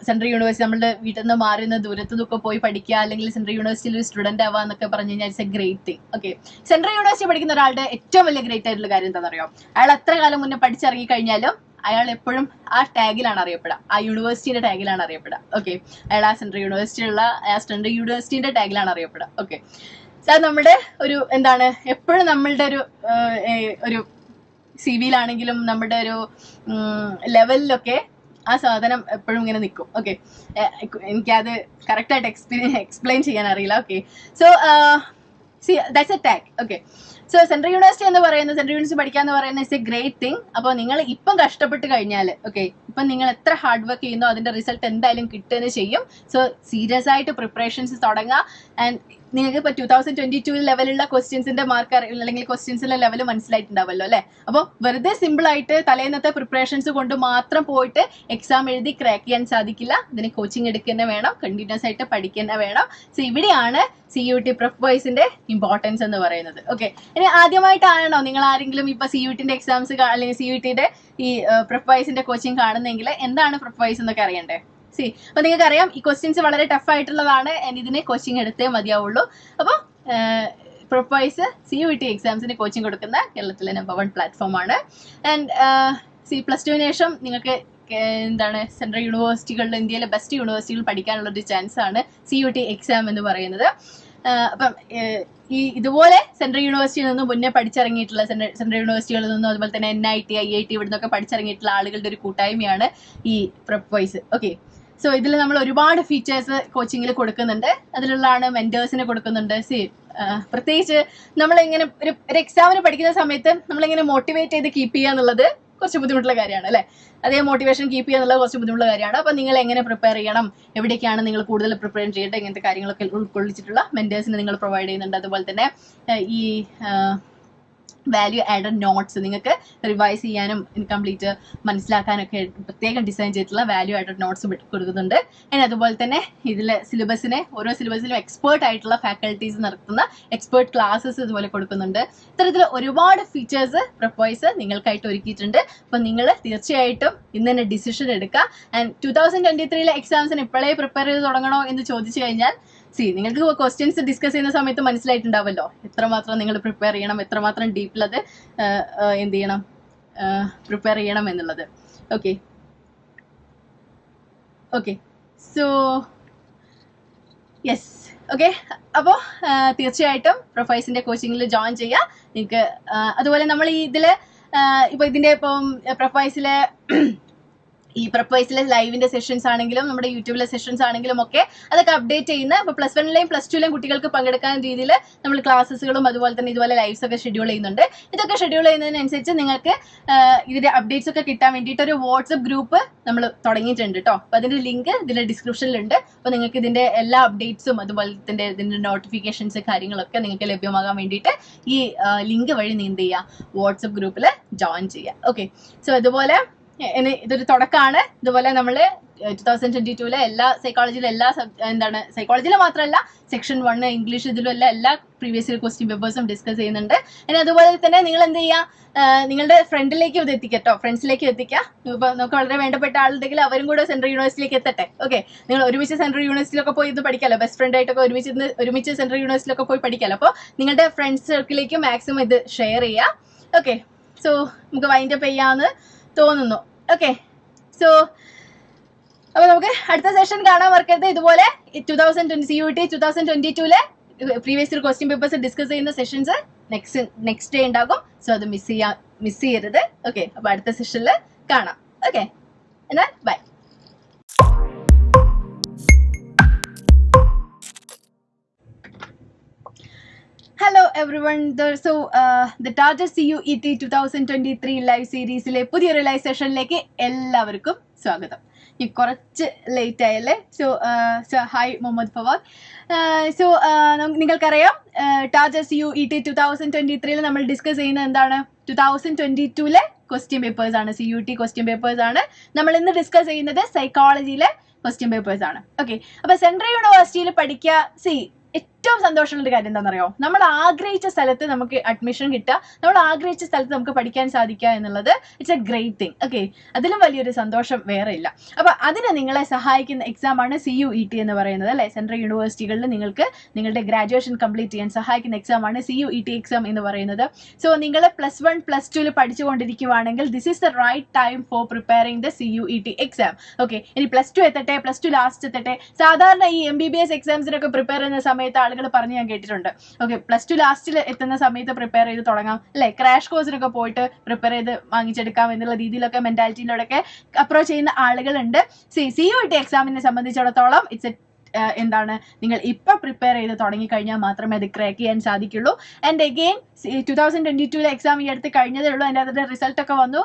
സെൻട്രൽ യൂണിവേഴ്സിറ്റി നമ്മളുടെ വീട്ടിൽ നിന്ന് മാറി നിന്ന് ദൂരത്തു നിന്നൊക്കെ പോയി പഠിക്കുക, അല്ലെങ്കിൽ സെൻട്രൽ യൂണിവേഴ്സിറ്റിയിൽ ഒരു സ്റ്റുഡന്റ് ആവുക എന്നൊക്കെ പറഞ്ഞു കഴിഞ്ഞാൽ it's A great thing. Okay, central university പഠിക്കുന്ന ഒരാളുടെ ഏറ്റവും വലിയ ഗ്രേറ്റ് ആയിട്ടുള്ള കാര്യം എന്താണെന്നറിയോ? അയാൾ എത്ര കാലം മുന്നേ പഠിച്ചിറങ്ങി കഴിഞ്ഞാലും അയാൾ എപ്പോഴും ആ ടാഗിലാണ് അറിയപ്പെടുക, ആ യൂണിവേഴ്സിറ്റിയുടെ ടാഗിലാണ് അറിയപ്പെടുക. ഓക്കെ, അയാൾ ആ സെൻട്രൽ യൂണിവേഴ്സിറ്റിയുള്ള സെൻട്രൽ യൂണിവേഴ്സിറ്റിയുടെ ടാഗിലാണ് അറിയപ്പെടുക. ഓക്കെ, അത് നമ്മുടെ ഒരു എന്താണ്, എപ്പോഴും നമ്മളുടെ ഒരു CV യിലാണെങ്കിലും നമ്മുടെ ഒരു ലെവലിലൊക്കെ ആ സാധനം എപ്പോഴും ഇങ്ങനെ നിൽക്കും. ഓക്കെ, എനിക്കത് കറക്റ്റായിട്ട് എക്സ്പ്ലെയിൻ ചെയ്യാൻ അറിയില്ല. Okay, so that's A tag. Okay, so central university എന്ന് പറയുന്നത്, സെൻട്രൽ യൂണിവേഴ്സിറ്റി പഠിക്കാന്ന് പറയുന്നത് ഇറ്റ്സ് എ ഗ്രേറ്റ് തിങ്. അപ്പോൾ നിങ്ങൾ ഇപ്പം കഷ്ടപ്പെട്ട് കഴിഞ്ഞാൽ, ഓക്കെ, ഇപ്പം നിങ്ങൾ എത്ര ഹാർഡ് വർക്ക് ചെയ്യുന്നോ അതിന്റെ റിസൾട്ട് എന്തായാലും കിട്ടുകയെന്ന് ചെയ്യും. സോ സീരിയസ് ആയിട്ട് പ്രിപ്പറേഷൻസ് തുടങ്ങുക. ആൻഡ് നിങ്ങൾക്ക് ഇപ്പോൾ 2022 ലെവലുള്ള ക്വസ്റ്റ്യൻസിന്റെ മാർക്ക് അല്ലെങ്കിൽ ക്വസ്റ്റ്യൻസിന്റെ ലെവൽ മനസ്സിലായിട്ടുണ്ടാവല്ലോ അല്ലെ. അപ്പോൾ വെറുതെ സിമ്പിൾ ആയിട്ട് തലേന്നത്തെ പ്രിപ്പറേഷൻസ് കൊണ്ട് മാത്രം പോയിട്ട് എക്സാം എഴുതി ക്രാക്ക് ചെയ്യാൻ സാധിക്കില്ല. ഇതിന് കോച്ചിങ് എടുക്കുന്ന വേണം, കണ്ടിന്യൂസ് ആയിട്ട് പഠിക്കുന്ന വേണം. സോ ഇവിടെയാണ് CUT Prepwise-ന്റെ ഇമ്പോർട്ടൻസ് എന്ന് പറയുന്നത്. ഓക്കെ, ഇനി ആദ്യമായിട്ടാണോ നിങ്ങൾ ആരെങ്കിലും ഇപ്പൊ CUT-ന്റെ എക്സാംസ് അല്ലെങ്കിൽ CUT-ന്റെ ഈ Prepwise-ന്റെ കോച്ചിങ് കാണുന്നെങ്കിൽ എന്താണ് Prepwise എന്നൊക്കെ അറിയണ്ടേ? സി, അപ്പൊ നിങ്ങൾക്ക് അറിയാം ഈ ക്വസ്റ്റ്യൻസ് വളരെ ടഫ് ആയിട്ടുള്ളതാണ്. ഇതിന് കോച്ചിങ് എടുത്തേ മതിയാവുള്ളൂ. അപ്പോൾ Prepwise CUT എക്സാംസിന് കോച്ചിങ് കൊടുക്കുന്ന കേരളത്തിലെ നമ്പർ 1 പ്ലാറ്റ്ഫോം ആണ്. ആൻഡ് +2 ശേഷം നിങ്ങൾക്ക് എന്താണ് സെൻട്രൽ യൂണിവേഴ്സിറ്റികളിൽ, ഇന്ത്യയിലെ ബെസ്റ്റ് യൂണിവേഴ്സിറ്റികൾ പഠിക്കാനുള്ള ഒരു ചാൻസ് ആണ് CUT എക്സാം എന്ന് പറയുന്നത്. അപ്പം ഇതുപോലെ സെൻട്രൽ യൂണിവേഴ്സിറ്റിയിൽ നിന്നും മുന്നേ പഠിച്ചിറങ്ങിയിട്ടുള്ള സെൻട്രൽ യൂണിവേഴ്സിറ്റികളിൽ നിന്നും അതുപോലെ തന്നെ NIT, IIT ഇവിടെ നിന്നൊക്കെ പഠിച്ചിറങ്ങിയിട്ടുള്ള ആളുകളുടെ ഒരു കൂട്ടായ്മയാണ് ഈ Prepwise. ഓക്കെ, സോ ഇതിൽ നമ്മൾ ഒരുപാട് ഫീച്ചേഴ്സ് കോച്ചിങ്ങിൽ കൊടുക്കുന്നുണ്ട്. അതിലുള്ളതാണ് മെന്റേഴ്സിനെ കൊടുക്കുന്നുണ്ട്. പ്രത്യേകിച്ച് നമ്മളിങ്ങനെ ഒരു എക്സാമിന് പഠിക്കുന്ന സമയത്ത് നമ്മളിങ്ങനെ മോട്ടിവേറ്റ് ചെയ്ത് കീപ്പ് ചെയ്യുക എന്നുള്ളത് കുറച്ച് ബുദ്ധിമുട്ടുള്ള കാര്യമാണ് അല്ലെ. അതേ മോട്ടിവേഷൻ കീപ്പ് ചെയ്യുക എന്നുള്ളത് കുറച്ച് ബുദ്ധിമുട്ടുള്ള കാര്യമാണ്. അപ്പൊ നിങ്ങൾ എങ്ങനെ പ്രിപ്പയർ ചെയ്യണം, എവിടേക്കാണ് നിങ്ങൾ കൂടുതൽ പ്രിപ്പയർ ചെയ്യേണ്ടത്, ഇങ്ങനത്തെ കാര്യങ്ങളൊക്കെ ഉൾക്കൊള്ളിച്ചിട്ടുള്ള മെന്റേഴ്സിനെ നിങ്ങൾ പ്രൊവൈഡ് ചെയ്യുന്നുണ്ട്. അതുപോലെ തന്നെ ഈ വാല്യൂ ആഡഡ് നോട്ട്സ് നിങ്ങൾക്ക് റിവൈസ് ചെയ്യാനും കംപ്ലീറ്റ് മനസ്സിലാക്കാനൊക്കെ പ്രത്യേകം ഡിസൈൻ ചെയ്തിട്ടുള്ള വാല്യൂ ആഡഡ് നോട്ട്സ് കൊടുക്കുന്നുണ്ട്. ആൻഡ് അതുപോലെ തന്നെ ഇതിലെ ഓരോ സിലബസിലും എക്സ്പേർട്ട് ആയിട്ടുള്ള ഫാക്കൽറ്റീസ് നടത്തുന്ന എക്സ്പേർട്ട് ക്ലാസ്സസ് ഇതുപോലെ കൊടുക്കുന്നുണ്ട്. ഇത്തരത്തിൽ ഒരുപാട് ഫീച്ചേഴ്സ് Prepwise നിങ്ങൾക്കായിട്ട് ഒരുക്കിയിട്ടുണ്ട്. അപ്പം നിങ്ങൾ തീർച്ചയായിട്ടും ഇന്ന് തന്നെ ഡിസിഷൻ എടുക്കുക. ആൻഡ് 2023 എക്സാംസിന് ഇപ്പോഴേ പ്രിപ്പയർ ചെയ്ത് തുടങ്ങണോ എന്ന് ചോദിച്ചു കഴിഞ്ഞാൽ, നിങ്ങൾക്ക് ക്വസ്റ്റ്യൻസ് ഡിസ്കസ് ചെയ്യുന്ന സമയത്ത് മനസ്സിലായിട്ടുണ്ടാവല്ലോ എത്രമാത്രം നിങ്ങൾ പ്രിപ്പയർ ചെയ്യണം, എത്രമാത്രം ഡീപ്പിൽ അത് എന്ത് ചെയ്യണം, പ്രിപ്പയർ ചെയ്യണം എന്നുള്ളത്. Okay, so yes. ഓക്കെ, അപ്പോൾ തീർച്ചയായിട്ടും Prepwise-ന്റെ കോച്ചിങ്ങിൽ ജോയിൻ ചെയ്യുക. നിങ്ങൾക്ക് അതുപോലെ നമ്മൾ ഈ ഇതിൽ ഇപ്പോൾ ഇതിൻ്റെ ഇപ്പം പ്രൊഫൈസിലെ ഈ പ്രൊപ്പൈസിലെ ലൈവിന്റെ സെഷൻസ് ആണെങ്കിലും നമ്മുടെ യൂട്യൂബിലെ സെഷൻസ് ആണെങ്കിലും ഒക്കെ അതൊക്കെ അപ്ഡേറ്റ് ചെയ്യുന്ന ഇപ്പോൾ +1ലെയും +2ലെയും കുട്ടികൾക്ക് പങ്കെടുക്കാൻ രീതിയിൽ നമ്മൾ ക്ലാസ്സുകളും അതുപോലെ തന്നെ ഇതുപോലെ ലൈവ്സ് ഒക്കെ ഷെഡ്യൂൾ ചെയ്യുന്നുണ്ട്. ഇതൊക്കെ ഷെഡ്യൂൾ ചെയ്യുന്നതിനനുസരിച്ച് നിങ്ങൾക്ക് ഇതിന്റെ അപ്ഡേറ്റ്സ് ഒക്കെ കിട്ടാൻ വേണ്ടിയിട്ട് ഒരു വാട്സപ്പ് ഗ്രൂപ്പ് നമ്മൾ തുടങ്ങിയിട്ടുണ്ട് കേട്ടോ. അപ്പോൾ അതിന്റെ ലിങ്ക് ഇതിന്റെ ഡിസ്ക്രിപ്ഷനിലുണ്ട്. അപ്പോൾ നിങ്ങൾക്ക് ഇതിന്റെ എല്ലാ അപ്ഡേറ്റ്സും അതുപോലെ തന്നെ ഇതിന്റെ നോട്ടിഫിക്കേഷൻസ് കാര്യങ്ങളൊക്കെ നിങ്ങൾക്ക് ലഭ്യമാകാൻ വേണ്ടിയിട്ട് ഈ ലിങ്ക് വഴി നീ എന്ത് ചെയ്യുക, വാട്സപ്പ് ഗ്രൂപ്പിൽ ജോയിൻ ചെയ്യുക. ഓക്കെ, സോ ഇതുപോലെ ഇതൊരു തുടക്കമാണ്. ഇതുപോലെ നമ്മൾ 2022 എല്ലാ സൈക്കോളജിയിലെ എല്ലാ സൈക്കോളജിയിൽ മാത്രമല്ല സെക്ഷൻ 1 ഇംഗ്ലീഷ് ഇതിലും എല്ലാ പ്രീവിയസ് ഇയർ ക്വസ്റ്റ്യൻ പേപ്പേഴ്സും ഡിസ്കസ് ചെയ്യുന്നുണ്ട്. ഇനി അതുപോലെ തന്നെ നിങ്ങൾ എന്ത് ചെയ്യുക, നിങ്ങളുടെ ഫ്രണ്ടിലേക്ക് ഇത് എത്തിക്കട്ടോ, ഫ്രണ്ട്സിലേക്ക് എത്തിക്കുക. ഇപ്പോൾ നമുക്ക് വളരെ വേണ്ടപ്പെട്ട ആളുണ്ടെങ്കിൽ അവരും കൂടെ സെൻട്രൽ യൂണിവേഴ്സിറ്റിയിലേക്ക് എത്തട്ടെ. ഓക്കെ, നിങ്ങൾ ഒരുമിച്ച് സെൻട്രൽ യൂണിവേഴ്സിറ്റിയിലൊക്കെ പോയി ഇത് പഠിക്കാമല്ലോ, ബെസ്റ്റ് ഫ്രണ്ട് ആയിട്ടൊക്കെ ഒരുമിച്ച് സെൻട്രൽ യൂണിവേഴ്സിറ്റിയിലൊക്കെ പോയി പഠിക്കാമല്ലോ. അപ്പോൾ നിങ്ങളുടെ ഫ്രണ്ട്സ് സർക്കിളിലേക്ക് മാക്സിമം ഇത് ഷെയർ ചെയ്യുക. ഓക്കെ, സോ നമുക്ക് വൈൻഡപ്പ് ചെയ്യാമെന്ന് തോന്നുന്നു. ഓക്കെ, സോ അപ്പോൾ നമുക്ക് അടുത്ത സെഷൻ കാണാൻ മറക്കരുത്. ഇതുപോലെ 2020 CUET 2022 previous year question papers discuss ചെയ്യുന്ന സെഷൻസ് നെക്സ്റ്റ് ഡേ ഉണ്ടാകും. സോ അത് മിസ് ചെയ്യരുത്. ഓക്കെ, അപ്പോൾ അടുത്ത സെഷനിൽ കാണാം. ഓക്കെ, എന്നാൽ bye. Hello everyone. So the target CUET 2023 live സീരീസിലെ പുതിയൊരു ലൈവ് സെഷനിലേക്ക് എല്ലാവർക്കും സ്വാഗതം. ഈ കുറച്ച് ലേറ്റ് ആയല്ലേ. So hi Muhammad Fawad. So നിങ്ങൾക്കറിയാം ടാർജറ്റ് CUET 2023 നമ്മൾ ഡിസ്കസ് ചെയ്യുന്നത് എന്താണ്, 2022 ക്വസ്റ്റ്യൻ പേപ്പേഴ്സ് ആണ്, CUET ക്വസ്റ്റ്യൻ പേപ്പേഴ്സ് ആണ്. നമ്മൾ ഇന്ന് ഡിസ്കസ് ചെയ്യുന്നത് സൈക്കോളജിയിലെ ക്വസ്റ്റ്യൻ പേപ്പേഴ്സ് ആണ്. ഓക്കെ, അപ്പോൾ സെൻട്രൽ യൂണിവേഴ്സിറ്റിയിൽ പഠിക്കുക. ഏറ്റവും സന്തോഷമുള്ള കാര്യം എന്താണെന്നറിയോ, നമ്മൾ ആഗ്രഹിച്ച സ്ഥലത്ത് നമുക്ക് അഡ്മിഷൻ കിട്ടുക, നമ്മൾ ആഗ്രഹിച്ച സ്ഥലത്ത് നമുക്ക് പഠിക്കാൻ സാധിക്കുക എന്നുള്ളത് it's A great thing. Okay, അതിലും വലിയൊരു സന്തോഷം വേറെ ഇല്ല. അപ്പോൾ അതിന് നിങ്ങളെ സഹായിക്കുന്ന എക്സാമാണ് CUET എന്ന് പറയുന്നത് അല്ലേ. സെൻട്രൽ യൂണിവേഴ്സിറ്റികളിൽ നിങ്ങൾക്ക് നിങ്ങളുടെ ഗ്രാജുവേഷൻ കംപ്ലീറ്റ് ചെയ്യാൻ സഹായിക്കുന്ന എക്സാമാണ് CUET എക്സാം എന്ന് പറയുന്നത്. സോ നിങ്ങൾ +1 +2 പഠിച്ചുകൊണ്ടിരിക്കുകയാണെങ്കിൽ this is the right time for preparing the CUET exam. Okay, ഇനി +2 എത്തട്ടെ, +2 ലാസ്റ്റ് എത്തട്ടെ. സാധാരണ ഈ MBBS എക്സാംസിനൊക്കെ പ്രിപ്പയർ ചെയ്യുന്ന സമയത്ത് ആളുകൾ പറഞ്ഞ് ഞാൻ കേട്ടിട്ടുണ്ട്, ഓക്കെ +2 ലാസ്റ്റിൽ എത്തുന്ന സമയത്ത് പ്രിപ്പയർ ചെയ്ത് തുടങ്ങാം അല്ലെ, ക്രാഷ് കോഴ്സിനൊക്കെ പോയിട്ട് പ്രിപ്പയർ ചെയ്ത് വാങ്ങിച്ചെടുക്കാം എന്നുള്ള രീതിയിലൊക്കെ മെന്റാലിറ്റിയിലൂടെയൊക്കെ അപ്രോച്ച് ചെയ്യുന്ന ആളുകളുണ്ട്. CUET എക്സാമിനെ സംബന്ധിച്ചിടത്തോളം ഇറ്റ്സ് എന്താണ്, നിങ്ങൾ ഇപ്പം പ്രിപ്പയർ ചെയ്ത് തുടങ്ങിക്കഴിഞ്ഞാൽ മാത്രമേ അത് ക്രാക്ക് ചെയ്യാൻ സാധിക്കുള്ളൂ. ആൻഡ് അഗെയിൻ 2022 എക്സാം ഈ അടുത്ത് കഴിഞ്ഞതേ ഉള്ളൂ. അതിൻ്റെ റിസൾട്ടൊക്കെ വന്നു.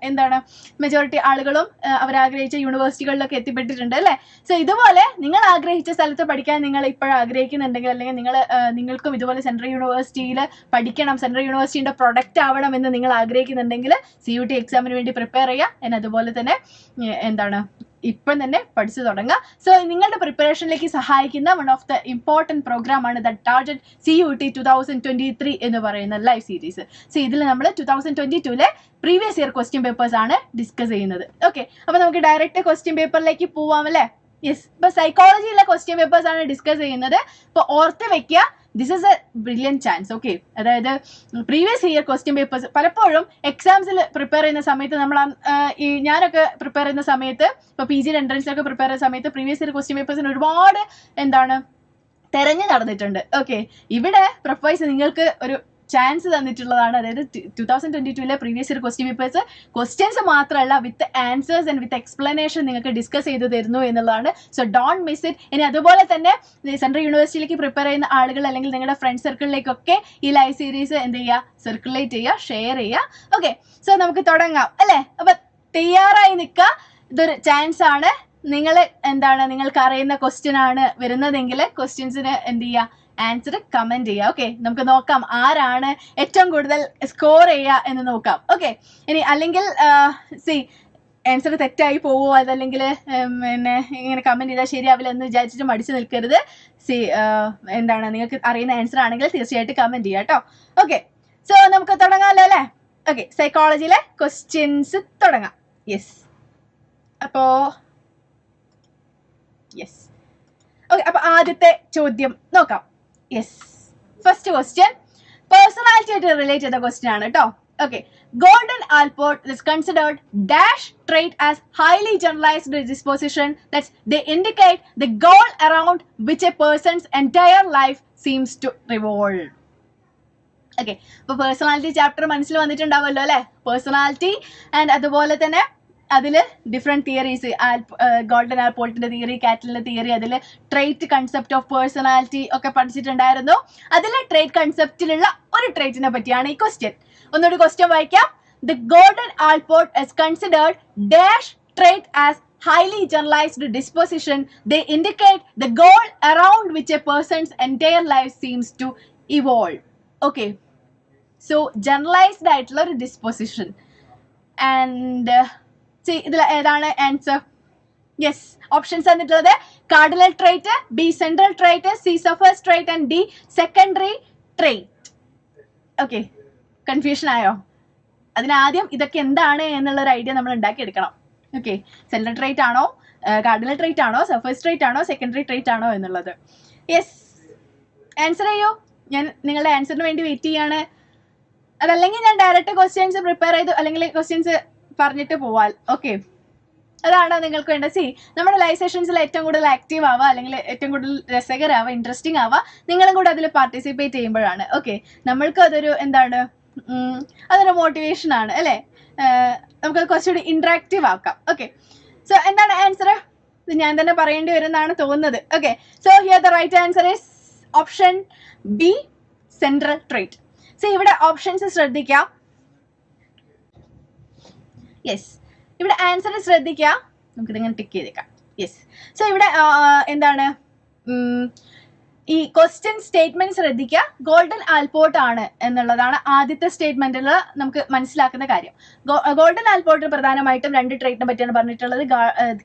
എന്താണ്, മെജോറിറ്റി ആളുകളും അവരാഗ്രഹിച്ച യൂണിവേഴ്സിറ്റികളിലൊക്കെ എത്തിപ്പെട്ടിട്ടുണ്ട് അല്ലേ. സോ ഇതുപോലെ നിങ്ങൾ ആഗ്രഹിച്ച സ്ഥലത്ത് പഠിക്കാൻ നിങ്ങൾ ഇപ്പോൾ ആഗ്രഹിക്കുന്നുണ്ടെങ്കിൽ, അല്ലെങ്കിൽ നിങ്ങൾക്കും ഇതുപോലെ സെൻട്രൽ യൂണിവേഴ്സിറ്റിയിൽ പഠിക്കണം, സെൻട്രൽ യൂണിവേഴ്സിറ്റിയുടെ പ്രൊഡക്റ്റ് ആവണം എന്ന് നിങ്ങൾ ആഗ്രഹിക്കുന്നുണ്ടെങ്കിൽ CUET എക്സാമിന് വേണ്ടി പ്രിപ്പയർ ചെയ്യുക. അതുപോലെ തന്നെ എന്താണ്, ഇപ്പം തന്നെ പഠിച്ചു തുടങ്ങുക. സോ നിങ്ങളുടെ പ്രിപ്പറേഷനിലേക്ക് സഹായിക്കുന്ന one of the important programme ആണ് ദ ടാർജറ്റ് CUET 2023 എന്ന് പറയുന്ന ലൈവ് സീരീസ്. സോ ഇതിൽ നമ്മൾ 2022 പ്രീവിയസ് ഇയർ ക്വസ്റ്റ്യൻ പേപ്പേഴ്സ് ആണ് ഡിസ്കസ് ചെയ്യുന്നത്. ഓക്കെ, അപ്പോൾ നമുക്ക് ഡയറക്റ്റ് ക്വസ്റ്റ്യൻ പേപ്പറിലേക്ക് പോവാം അല്ലേ. യെസ്, ഇപ്പോൾ സൈക്കോളജിയിലെ ക്വസ്റ്റ്യൻ പേപ്പേഴ്സ് ആണ് ഡിസ്കസ് ചെയ്യുന്നത്. ഇപ്പോൾ ഓർത്ത് വെക്കുക, this is A brilliant chance. Okay, അതായത് പ്രീവിയസ് ഇയർ ക്വസ്റ്റ്യൻ പേപ്പേഴ്സ് പലപ്പോഴും എക്സാംസിൽ പ്രിപ്പയർ ചെയ്യുന്ന സമയത്ത് ഞാനൊക്കെ പ്രിപ്പയർ ചെയ്യുന്ന സമയത്ത്, ഇപ്പോൾ PG എൻട്രൻസിലൊക്കെ പ്രിപ്പയർ ചെയ്യുന്ന സമയത്ത് പ്രീവിയസ് ഇയർ ക്വസ്റ്റ്യൻ പേപ്പേഴ്സിന് ഒരുപാട് തെരഞ്ഞു നടന്നിട്ടുണ്ട്. ഓക്കെ, ഇവിടെ പ്രൊഫൈസ് നിങ്ങൾക്ക് ഒരു ചാൻസ് തന്നിട്ടുള്ളതാണ്. അതായത് 2022 previous year question papers questions മാത്രമല്ല with answers and with explanation നിങ്ങൾക്ക് ഡിസ്കസ് ചെയ്ത് തരുന്നു എന്നുള്ളതാണ്. So don't miss it. ഇനി അതുപോലെ തന്നെ സെൻട്രൽ യൂണിവേഴ്സിറ്റിയിലേക്ക് പ്രിപ്പയർ ചെയ്യുന്ന ആളുകൾ അല്ലെങ്കിൽ നിങ്ങളുടെ ഫ്രണ്ട് സർക്കിളിലേക്കൊക്കെ ഈ ലൈവ് സീരീസ് എന്ത് ചെയ്യുക, സർക്കുലേറ്റ് ചെയ്യുക, ഷെയർ ചെയ്യുക. ഓക്കെ, സോ നമുക്ക് തുടങ്ങാം അല്ലേ. അപ്പം തയ്യാറായി നിൽക്കുക, ഇതൊരു ചാൻസ് ആണ്. നിങ്ങൾക്ക് അറിയുന്ന ക്വസ്റ്റ്യൻ ആണ് വരുന്നതെങ്കിൽ ക്വസ്റ്റ്യൻസിന് എന്ത് ചെയ്യുക, ആൻസർ കമന്റ് ചെയ്യുക. ഓക്കെ, നമുക്ക് നോക്കാം ആരാണ് ഏറ്റവും കൂടുതൽ സ്കോർ ചെയ്യുക എന്ന് നോക്കാം. ഓക്കെ, ഇനി അല്ലെങ്കിൽ ആൻസർ തെറ്റായി പോവോ, അതല്ലെങ്കിൽ പിന്നെ ഇങ്ങനെ കമന്റ് ചെയ്താൽ ശരിയാവില്ല എന്ന് വിചാരിച്ചിട്ട് മടിച്ചു നിൽക്കരുത്. നിങ്ങൾക്ക് അറിയുന്ന ആൻസർ ആണെങ്കിൽ തീർച്ചയായിട്ടും കമന്റ് ചെയ്യുക കേട്ടോ. ഓക്കെ, സോ നമുക്ക് തുടങ്ങാമല്ലോ അല്ലേ. ഓക്കെ, സൈക്കോളജിയിലെ ക്വസ്റ്റ്യൻസ് തുടങ്ങാം. യെസ്, ഓക്കെ, അപ്പൊ ആദ്യത്തെ ചോദ്യം നോക്കാം. യെസ്, ഫസ്റ്റ് ക്വസ്റ്റ്യൻ പേഴ്സണാലിറ്റി ആയിട്ട് റിലേറ്റ് ചെയ്ത ക്വസ്റ്റ്യൻ ആണ് കേട്ടോ. Okay, Golden Allport is considered dash trait as highly generalized disposition that they indicate the goal around which a person's entire life seems to revolve. Okay, അപ്പോൾ personality chapter മനസ്സിൽ വന്നിട്ടുണ്ടാവുമല്ലോ അല്ലേ? Personality and അതുപോലെ തന്നെ അതിൽ different theories, Gordon ആൽപോർട്ടിൻ്റെ theory, കാറ്റലിൻ്റെ theory, അതിൽ ട്രേറ്റ് കൺസെപ്റ്റ് ഓഫ് പേഴ്സണാലിറ്റി ഒക്കെ പഠിച്ചിട്ടുണ്ടായിരുന്നു. അതിൽ ട്രേറ്റ് കൺസെപ്റ്റിലുള്ള ഒരു ട്രേറ്റിനെ പറ്റിയാണ് ഈ ക്വസ്റ്റ്യൻ. ഒന്നുകൂടി ക്വസ്റ്റ്യൻ വായിക്കാം. The golden Allport is considered dash trait as highly generalized disposition. They indicate the goal around which a person's entire life seems to evolve. Okay, so generalized ആയിട്ടുള്ള ഒരു ഡിസ്പോസിഷൻ. ആൻഡ് ഇതിൽ ഏതാണ് answer? Yes, options തന്നിട്ടുള്ളത് cardinal trait, B central trait, C surface trait and D secondary trait. Okay, confusion ആയോ? അതിനാദ്യം ഇതൊക്കെ എന്താണ് എന്നുള്ളൊരു ഐഡിയ നമ്മൾ ഉണ്ടാക്കിയെടുക്കണം. ഓക്കെ, സെൻട്രൽ ട്രേറ്റ് ആണോ, കാർഡിനൽ ട്രേറ്റ് ആണോ, സർഫസ് ട്രേറ്റ് ആണോ, സെക്കൻഡറി ട്രേറ്റ് ആണോ എന്നുള്ളത്. യെസ്, ആൻസർ ചെയ്യൂ. ഞാൻ നിങ്ങളുടെ ആൻസറിന് വേണ്ടി വെയിറ്റ് ചെയ്യാണ്. അതല്ലെങ്കിൽ ഞാൻ ഡയറക്റ്റ് ക്വസ്റ്റ്യൻസ് പ്രിപ്പയർ ചെയ്തു അല്ലെങ്കിൽ ക്വസ്റ്റ്യൻസ് പറഞ്ഞിട്ട് പോവാൽ. ഓക്കെ, അതാണ് നിങ്ങൾക്ക് വേണ്ട. സി, നമ്മുടെ ലൈവ് സെഷൻസിൽ ഏറ്റവും കൂടുതൽ ആക്റ്റീവ് ആവുക അല്ലെങ്കിൽ ഏറ്റവും കൂടുതൽ രസകരമാവുക, ഇൻട്രസ്റ്റിംഗ് ആവുക നിങ്ങളും കൂടെ അതിൽ പാർട്ടിസിപ്പേറ്റ് ചെയ്യുമ്പോഴാണ്. ഓക്കെ, നമ്മൾക്ക് അതൊരു എന്താണ്, അതൊരു മോട്ടിവേഷൻ ആണ് അല്ലേ? നമുക്ക് കുറച്ചുകൂടി ഇൻട്രാക്റ്റീവ് ആക്കാം. ഓക്കെ, സോ എന്താണ് ആൻസർ? ഞാൻ തന്നെ പറയേണ്ടി വരുമെന്നാണ് തോന്നുന്നത്. Okay, so here the right answer is option B, central trait. So ഇവിടെ ഓപ്ഷൻസ് ശ്രദ്ധിക്കാം. യെസ്, ഇവിടെ ആൻസർ ശ്രദ്ധിക്കുക. നമുക്കിതിങ്ങനെ ടിക്ക് ചെയ്തേക്കാം. യെസ്, സോ ഇവിടെ എന്താണ്, ഈ ക്വസ്റ്റ്യൻ സ്റ്റേറ്റ്മെന്റ് ശ്രദ്ധിക്കുക. ഗോൾഡൻ ആൽപോർട്ട് ആണ് എന്നുള്ളതാണ് ആദ്യത്തെ സ്റ്റേറ്റ്മെന്റിൽ നമുക്ക് മനസ്സിലാക്കുന്ന കാര്യം. ഗോൾഡൻ ആൽപോർട്ട് പ്രധാനമായിട്ടും രണ്ട് ട്രേറ്റിനെ പറ്റിയാണ് പറഞ്ഞിട്ടുള്ളത്,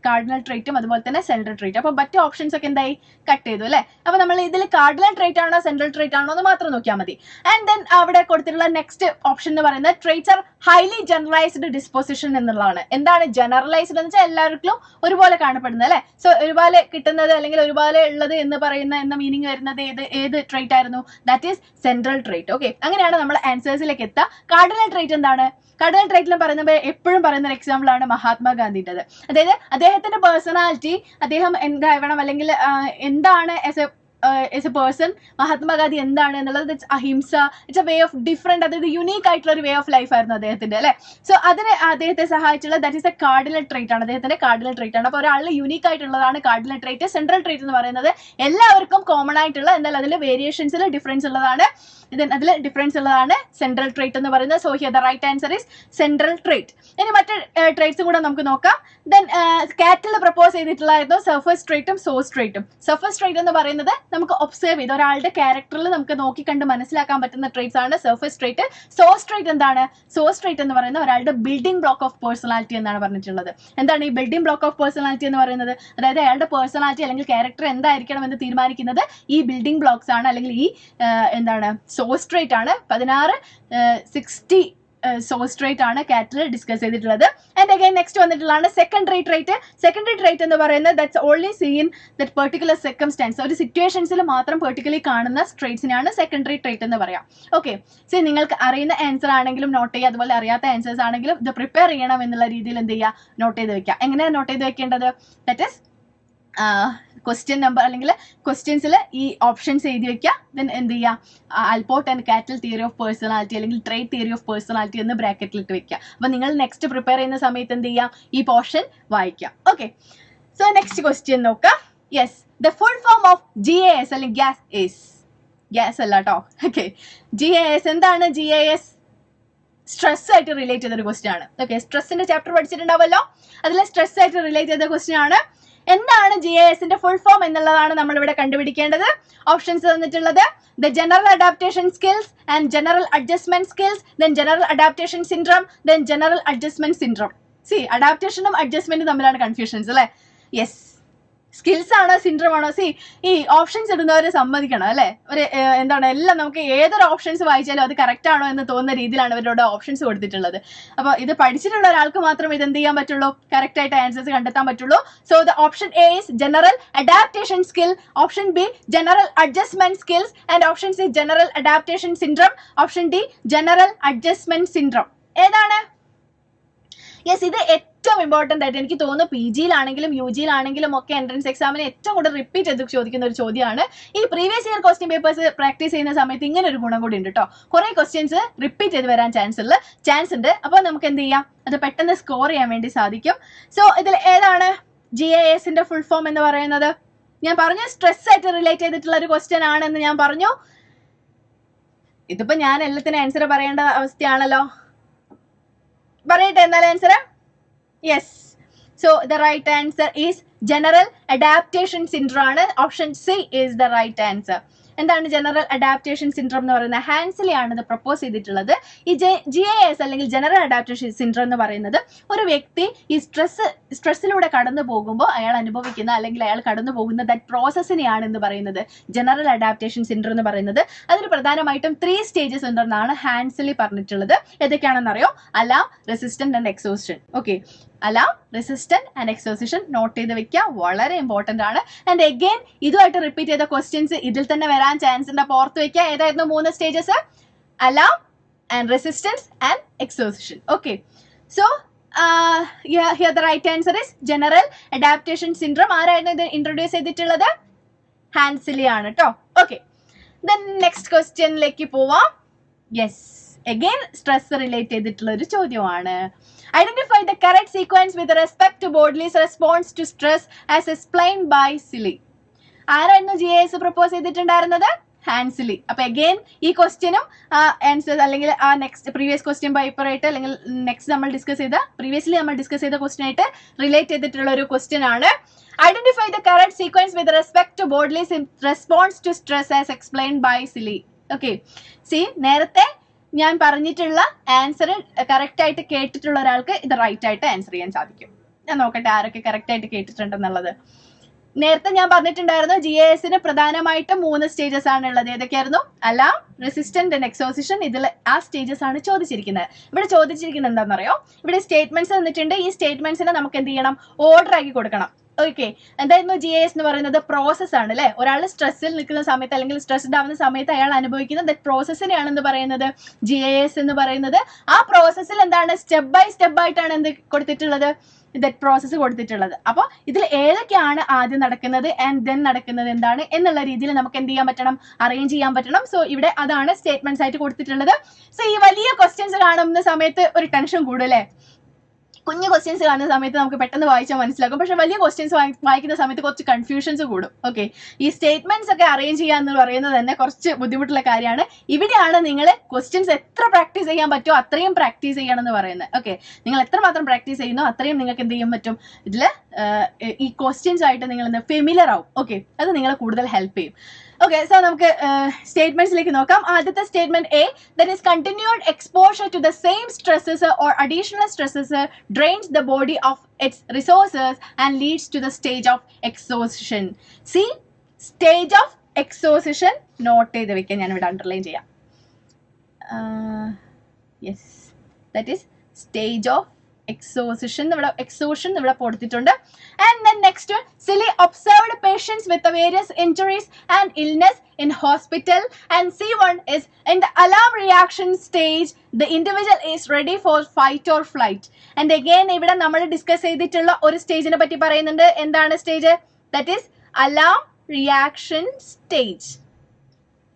കാർഡിനൽ ട്രേറ്റും അതുപോലെ തന്നെ സെൻട്രൽ ട്രേറ്റ്. അപ്പോൾ മറ്റു ഓപ്ഷൻസ് ഒക്കെ എന്തായി, കട്ട് ചെയ്തു അല്ലേ? അപ്പോൾ നമ്മൾ ഇതിൽ കാർഡിനൽ ട്രേറ്റ് ആണോ സെൻട്രൽ ട്രേറ്റ് ആണോ എന്ന് മാത്രം നോക്കിയാൽ മതി. ആൻഡ് ദെൻ അവിടെ കൊടുത്തിട്ടുള്ള നെക്സ്റ്റ് ഓപ്ഷൻ എന്ന് പറയുന്നത് traits are highly generalised disposition എന്നുള്ളതാണ്. എന്താണ് ജനറലൈസ്ഡ് എന്ന് വെച്ചാൽ എല്ലാവർക്കും ഒരുപോലെ കാണപ്പെടുന്നത് അല്ലേ? സോ ഒരുപോലെ കിട്ടുന്നത് അല്ലെങ്കിൽ ഒരുപോലെ ഉള്ളത് എന്ന് പറയുന്ന എന്ന മീനിങ് വരുന്നത് ഏത് ട്രേറ്റ് ആയിരുന്നു? That is central trait. Okay, അങ്ങനെയാണ് നമ്മൾ ആൻസേഴ്സിലേക്ക് എത്തുക. കാർഡിനൽ ട്രേറ്റ് എന്താണ്? കാർഡിനൽ ട്രേറ്റിലും പറയുന്നത് എപ്പോഴും പറയുന്ന ഒരു എക്സാമ്പിൾ ആണ് മഹാത്മാഗാന്ധിൻ്റെത്. അതായത് അദ്ദേഹത്തിന്റെ പേഴ്സണാലിറ്റി, അദ്ദേഹം എന്താവണം അല്ലെങ്കിൽ എന്താണ് ആസ് എ പേഴ്സൺ, മഹാത്മാഗാന്ധി എന്താണ് എന്നുള്ളത്, it's ahimsa, it's a way of different, അതായത് യുണീക്ക് ആയിട്ടുള്ള ഒരു വേ ഓഫ് ലൈഫ് ആയിരുന്നു അദ്ദേഹത്തിന്റെ അല്ലെ? സോ അതിന് അദ്ദേഹത്തെ സഹായിച്ചുള്ള that is a cardinal trait ആണ്, അദ്ദേഹത്തിന്റെ കാർഡിനൽ ട്രേറ്റ് ആണ്. അപ്പോൾ ഒരാൾ യുണീക്ക് ആയിട്ടുള്ളതാണ് കാർഡിനൽ ട്രേറ്റ്. സെൻട്രൽ ട്രേറ്റ് എന്ന് പറയുന്നത് എല്ലാവർക്കും കോമൺ ആയിട്ടുള്ള, എന്നാൽ അതിൽ വേരിയേഷൻസിൽ ഡിഫറൻസ് ഉള്ളതാണ്. അതിൽ ഡിഫറൻസ് ഉള്ളതാണ് സെൻട്രൽ ട്രേറ്റ് എന്ന് പറയുന്നത്. So here the right answer is central trait. ഇനി മറ്റ് ട്രേറ്റ്സ് കൂടെ നമുക്ക് നോക്കാം. ദെൻ കാറ്റിൽ പ്രപ്പോസ് ചെയ്തിട്ടുള്ളതായിരുന്നു സർഫസ് ട്രേറ്റും സോഴ്സ് ട്രേറ്റും. സർഫസ് ട്രേറ്റ് എന്ന് പറയുന്നത് നമുക്ക് ഒബ്സർവ് ചെയ്ത് ഒരാളുടെ ക്യാരക്ടറിൽ നമുക്ക് നോക്കി കണ്ട് മനസ്സിലാക്കാൻ പറ്റുന്ന ട്രേറ്റ്സ് ആണ് സർഫസ് ട്രേറ്റ്. സോഴ്സ് ട്രേറ്റ് എന്താണ്? സോഴ്സ് ട്രേറ്റ് എന്ന് പറയുന്നത് ഒരാളുടെ ബിൽഡിംഗ് ബ്ലോക്ക് ഓഫ് പേഴ്സണാലിറ്റി എന്നാണ് പറഞ്ഞിട്ടുള്ളത്. എന്താണ് ഈ ബിൽഡിംഗ് ബ്ലോക്ക് ഓഫ് പേഴ്സണാലിറ്റി എന്ന് പറയുന്നത്? അതായത് അയാളുടെ പേഴ്സണാലിറ്റി അല്ലെങ്കിൽ ക്യാരക്ടർ എന്തായിരിക്കണം എന്ന് തീരുമാനിക്കുന്നത് ഈ ബിൽഡിംഗ് ബ്ലോക്സ് ആണ്, അല്ലെങ്കിൽ ഈ എന്താണ് സോഴ്സ് ട്രേറ്റ് ആണ്. 60 സോഴ്സ് ട്രേറ്റ് ആണ് കാറ്റിൽ ഡിസ്കസ് ചെയ്തിട്ടുള്ളത്. ആൻഡ് അഗൈൻ നെക്സ്റ്റ് വന്നിട്ടുള്ളതാണ് സെക്കൻഡറി ട്രേറ്റ്. സെക്കൻഡറി ട്രേറ്റ് എന്ന് പറയുന്നത് that's only seen that particular circumstance, ഒരു സിറ്റുവേഷൻസിൽ മാത്രം പെർട്ടിക്കുലർലി കാണുന്ന ട്രേറ്റ്സിനാണ് സെക്കൻഡറി ട്രേറ്റ് എന്ന് പറയാം. ഓക്കെ, സോ നിങ്ങൾക്ക് അറിയുന്ന ആൻസർ ആണെങ്കിലും നോട്ട് ചെയ്യുക, അതുപോലെ അറിയാത്ത ആൻസേഴ്സ് ആണെങ്കിലും ഇത് പ്രിപ്പയർ ചെയ്യണം എന്നുള്ള രീതിയിൽ എന്ത് ചെയ്യുക, നോട്ട് ചെയ്ത് വെക്കുക. എങ്ങനെയാണ് നോട്ട് ചെയ്ത് വെക്കേണ്ടത്? ദാറ്റ് ഈസ് ക്വസ്റ്റ്യൻ നമ്പർ അല്ലെങ്കിൽ ക്വസ്റ്റ്യൻസിൽ ഈ ഓപ്ഷൻസ് എഴുതി വെക്കുക. ദെൻ എന്ത് ചെയ്യുക, Allport and cattle theory of personality അല്ലെങ്കിൽ ട്രേറ്റ് തിയറി ഓഫ് പേഴ്സണാലിറ്റി എന്ന് ബ്രാക്കറ്റിലിട്ട് വെക്കുക. അപ്പോൾ നിങ്ങൾ നെക്സ്റ്റ് പ്രിപ്പയർ ചെയ്യുന്ന സമയത്ത് എന്ത് ചെയ്യുക, ഈ പോർഷൻ വായിക്കുക. ഓക്കെ, സോ നെക്സ്റ്റ് ക്വസ്റ്റ്യൻ നോക്കാം. Yes, the full form of GAS അല്ലെങ്കിൽ ഗ്യാസ് അല്ല കേട്ടോ. ഓക്കെ, GAS എന്താണ്? GAS സ്ട്രെസ് ആയിട്ട് റിലേറ്റ് ചെയ്തൊരു ക്വസ്റ്റ്യൻ ആണ്. ഓക്കെ, സ്ട്രെസ്സിന്റെ ചാപ്റ്റർ പഠിച്ചിട്ടുണ്ടാവല്ലോ, അതിൽ സ്ട്രെസ് ആയിട്ട് റിലേറ്റ് ചെയ്ത ക്വസ്റ്റ്യൻ ആണ്. എന്താണ് GASന്റെ ഫുൾ ഫോം എന്നുള്ളതാണ് നമ്മൾ ഇവിടെ കണ്ടുപിടിക്കേണ്ടത്. ഓപ്ഷൻസ് തന്നിട്ടുള്ളത് the general adaptation skills and general adjustment skills, then general adaptation syndrome, then general adjustment syndrome. See, അഡാപ്റ്റേഷനും അഡ്ജസ്റ്റ്മെന്റും തമ്മിലാണ് കൺഫ്യൂഷൻസ് അല്ലേ? യെസ്, സ്കിൽസ് ആണോ സിൻഡ്രോം ആണോ? സി, ഈ ഓപ്ഷൻസ് ഇടുന്നവരെ സമ്മതിക്കണം അല്ലേ? ഒരു എന്താണ്, എല്ലാം നമുക്ക് ഏതൊരു ഓപ്ഷൻസ് വായിച്ചാലും അത് കറക്റ്റ് ആണോ എന്ന് തോന്നുന്ന രീതിയിലാണ് ഇവരുടെ ഓപ്ഷൻസ് കൊടുത്തിട്ടുള്ളത്. അപ്പോൾ ഇത് പഠിച്ചിട്ടുള്ള ഒരാൾക്ക് മാത്രം ഇത് എന്ത് ചെയ്യാൻ പറ്റുള്ളൂ, കറക്റ്റ് ആയിട്ട് ആൻസേഴ്സ് കണ്ടെത്താൻ പറ്റുള്ളൂ. So the option A is general adaptation skill, option B general adjustment skills, and option C general adaptation syndrome, option D general adjustment syndrome. ഏതാണ്? യെസ്, ഇത് ഏറ്റവും ഇമ്പോർട്ടന്റ് ആയിട്ട് എനിക്ക് തോന്നുന്നു പി ജിയിലാണെങ്കിലും യു ജിയിലാണെങ്കിലും ഒക്കെ എൻട്രൻസ് എക്സാമിന് ഏറ്റവും കൂടുതൽ റിപ്പീറ്റ് ചെയ്ത് ചോദിക്കുന്ന ഒരു ചോദ്യമാണ്. ഈ previous year question papers practice ചെയ്യുന്ന സമയത്ത് ഇങ്ങനെ ഒരു ഗുണം കൂടി ഉണ്ട് കേട്ടോ. കുറെ ക്വസ്റ്റ്യൻസ് റിപ്പീറ്റ് ചെയ്ത് വരാൻ ചാൻസ് ഉണ്ട്. അപ്പോൾ നമുക്ക് എന്ത് ചെയ്യാം, അത് പെട്ടെന്ന് സ്കോർ ചെയ്യാൻ വേണ്ടി സാധിക്കും. സോ ഇതിൽ ഏതാണ് GASന്റെ ഫുൾ ഫോം എന്ന് പറയുന്നത്? ഞാൻ പറഞ്ഞു സ്ട്രെസ് ആയിട്ട് റിലേറ്റ് ചെയ്തിട്ടുള്ള ഒരു ക്വസ്റ്റ്യൻ ആണെന്ന് ഞാൻ പറഞ്ഞു. ഇതിപ്പോ ഞാൻ എല്ലാത്തിനും ആൻസർ പറയേണ്ട അവസ്ഥയാണല്ലോ. പറയട്ടെ എന്നാലും answer? Yes. So the right answer is general adaptation syndrome ആണ്. Option C is the right answer. എന്താണ് ജനറൽ അഡാപ്റ്റേഷൻ സിൻഡ്രോം എന്ന് പറയുന്നത്? ഹാൻസിലി ആണ് ഇത് പ്രപ്പോസ് ചെയ്തിട്ടുള്ളത്. ഈ GAS അല്ലെങ്കിൽ ജനറൽ അഡാപ്റ്റേഷൻ സിൻഡ്രോം എന്ന് പറയുന്നത് ഒരു വ്യക്തി ഈ സ്ട്രെസ്സിലൂടെ കടന്നു പോകുമ്പോൾ അയാൾ അനുഭവിക്കുന്ന അല്ലെങ്കിൽ അയാൾ കടന്നു പോകുന്ന ദാറ്റ് പ്രോസസ്സിനെയാണ് എന്ന് പറയുന്നത് ജനറൽ അഡാപ്റ്റേഷൻ സിൻഡ്രോം എന്ന് പറയുന്നത്. അതിന് പ്രധാനമായിട്ടും 3 സ്റ്റേജസ് ഉണ്ടെന്നാണ് ഹാൻസിലി പറഞ്ഞിട്ടുള്ളത്. ഏതൊക്കെയാണെന്നറിയോ? Alarm, resistant and exhaustion. Okay, alarm, resistant and exhaustion note ചെയ്ത് വെക്കുക, വളരെ ഇമ്പോർട്ടന്റ് ആണ്. ആൻഡ് അഗൈൻ ഇതുമായിട്ട് റിപ്പീറ്റ് ചെയ്ത ക്വസ്റ്റ്യൻസ് ഇതിൽ തന്നെ വരാൻ ചാൻസ് ഉണ്ട്. അപ്പോൾ ഓർത്ത് വെക്കുക, ഏതായിരുന്നു 3 stages? Alarm and resistance and exhaustion. Okay, so here the right answer is general adaptation syndrome. ആരായിരുന്നു ഇത് ഇൻട്രൊഡ്യൂസ് ചെയ്തിട്ടുള്ളത്? ഹാൻസിലി ആണ് കേട്ടോ. ഓക്കെ, ദെൻ നെക്സ്റ്റ് ക്വസ്റ്റ്യനിലേക്ക് പോവാം. യെസ്, അഗൈൻ സ്ട്രെസ് റിലേറ്റ് ചെയ്തിട്ടുള്ള ഒരു ചോദ്യമാണ്. Identify the correct sequence with respect to body's response to stress as explained by Silly. ആരായിരുന്നു GAS പ്രപ്പോസ് ചെയ്തിട്ടുണ്ടായിരുന്നത്? ഹാൻസിലി. അപ്പൊ അഗൈൻ ഈ ക്വസ്റ്റ്യനും ആൻസർ അല്ലെങ്കിൽ ആ നെക്സ്റ്റ് പ്രീവിയസ് ക്വസ്റ്റ്യൻ പേപ്പർ ആയിട്ട് അല്ലെങ്കിൽ നെക്സ്റ്റ് നമ്മൾ പ്രീവിയസ്ലി നമ്മൾ ഡിസ്കസ് ചെയ്ത ക്വസ്റ്റ്യൻ ആയിട്ട് റിലേറ്റ് ചെയ്തിട്ടുള്ള ഒരു ക്വസ്റ്റ്യൻ ആണ്. Identify the correct sequence with respect to body's response to stress as explained by Silly. Okay, see, നേരത്തെ ഞാൻ പറഞ്ഞിട്ടുള്ള ആൻസർ കറക്റ്റ് ആയിട്ട് കേട്ടിട്ടുള്ള ഒരാൾക്ക് ഇത് റൈറ്റ് ആയിട്ട് ആൻസർ ചെയ്യാൻ സാധിക്കും. ഞാൻ നോക്കട്ടെ ആരൊക്കെ കറക്റ്റ് ആയിട്ട് കേട്ടിട്ടുണ്ടെന്നുള്ളത്. നേരത്തെ ഞാൻ പറഞ്ഞിട്ടുണ്ടായിരുന്നു GASന് പ്രധാനമായിട്ടും 3 സ്റ്റേജസ് ആണ് ഉള്ളത്. ഏതൊക്കെയായിരുന്നു? Alarm, resistant and exhaustion. ഇതിൽ ആ സ്റ്റേജസ് ആണ് ചോദിച്ചിരിക്കുന്നത്. ഇവിടെ ചോദിച്ചിരിക്കുന്നത് എന്താണെന്നറിയോ? ഇവിടെ സ്റ്റേറ്റ്മെന്റ്സ് തന്നിട്ടുണ്ട്. ഈ സ്റ്റേറ്റ്മെന്റ്സിനെ നമുക്ക് എന്ത് ചെയ്യണം? ഓർഡർ ആക്കി കൊടുക്കണം. ഓക്കെ, എന്തായിരുന്നു GAS എന്ന് പറയുന്നത്? പ്രോസസ് ആണ് അല്ലെ. ഒരാൾ സ്ട്രെസ്സിൽ നിൽക്കുന്ന സമയത്ത് അല്ലെങ്കിൽ സ്ട്രെസ്ഡ് ആവുന്ന സമയത്ത് അയാൾ അനുഭവിക്കുന്ന പ്രോസസ്സിനെയാണ് എന്ത് പറയുന്നത്? GAS എന്ന് പറയുന്നത്. ആ പ്രോസസ്സിൽ എന്താണ് സ്റ്റെപ്പ് ബൈ സ്റ്റെപ്പ് ആയിട്ടാണ് എന്ത് കൊടുത്തിട്ടുള്ളത്? ദറ്റ് പ്രോസസ്സ് കൊടുത്തിട്ടുള്ളത്. അപ്പോൾ ഇതിൽ ഏതൊക്കെയാണ് ആദ്യം നടക്കുന്നത് ആൻഡ് ദെൻ നടക്കുന്നത് എന്താണ് എന്നുള്ള രീതിയിൽ നമുക്ക് എന്ത് ചെയ്യാൻ പറ്റണം? അറേഞ്ച് ചെയ്യാൻ പറ്റണം. സോ ഇവിടെ അതാണ് സ്റ്റേറ്റ്മെന്റ്സ് ആയിട്ട് കൊടുത്തിട്ടുള്ളത്. സോ ഈ വലിയ ക്വസ്റ്റ്യൻസ് കാണുന്ന സമയത്ത് ഒരു ടെൻഷൻ കൂടും അല്ലേ? കുഞ്ഞു ക്വസ്റ്റ്യൻസ് കാണുന്ന സമയത്ത് നമുക്ക് പെട്ടെന്ന് വായിച്ചാൽ മനസ്സിലാക്കും. പക്ഷെ വലിയ ക്വസ്റ്റ്യൻസ് വായിക്കുന്ന സമയത്ത് കുറച്ച് കൺഫ്യൂഷൻസ് കൂടും. ഓക്കെ, ഈ സ്റ്റേറ്റ്മെന്റ്സ് ഒക്കെ അറേഞ്ച് ചെയ്യുക എന്ന് പറയുന്നത് തന്നെ കുറച്ച് ബുദ്ധിമുട്ടുള്ള കാര്യമാണ്. ഇവിടെയാണ് നിങ്ങൾ ക്വസ്റ്റ്യൻസ് എത്ര പ്രാക്ടീസ് ചെയ്യാൻ പറ്റുമോ അത്രയും പ്രാക്ടീസ് ചെയ്യണം എന്ന് പറയുന്നത്. ഓക്കെ, നിങ്ങൾ എത്രമാത്രം പ്രാക്ടീസ് ചെയ്യുന്നോ അത്രയും നിങ്ങൾക്ക് എന്ത് ചെയ്യാൻ പറ്റും? ഇതിൽ ഈ ക്വസ്റ്റ്യൻസ് ആയിട്ട് നിങ്ങൾ ഫെമിലിയർ ആവും. ഓക്കെ, അത് നിങ്ങളെ കൂടുതൽ ഹെൽപ്പ് ചെയ്യും. ഓക്കെ, സോ നമുക്ക് സ്റ്റേറ്റ്മെന്റ്സിലേക്ക് നോക്കാം. ആദ്യത്തെ statement A, that is continued exposure to the same stresses or additional stresses drains the body of its resources and leads to the stage of exhaustion. See, stage of exhaustion note ചെയ്ത് വെക്കാൻ ഞാൻ ഇവിടെ underline ചെയ്യാം. Yes, that is stage of exhaustion ഇവിടെ കൊടുത്തിട്ടുണ്ട്. And then next one, Silly observed patients with the various injuries and illness in hospital, and C1 is in the alarm reaction stage, the individual is ready for fight or flight. And again ഇവിടെ നമ്മൾ discuss ചെയ്തിട്ടുള്ള ഒരു സ്റ്റേജിനെ പറ്റി പറയുന്നുണ്ട്. എന്താണ് stage? that is alarm reaction stage.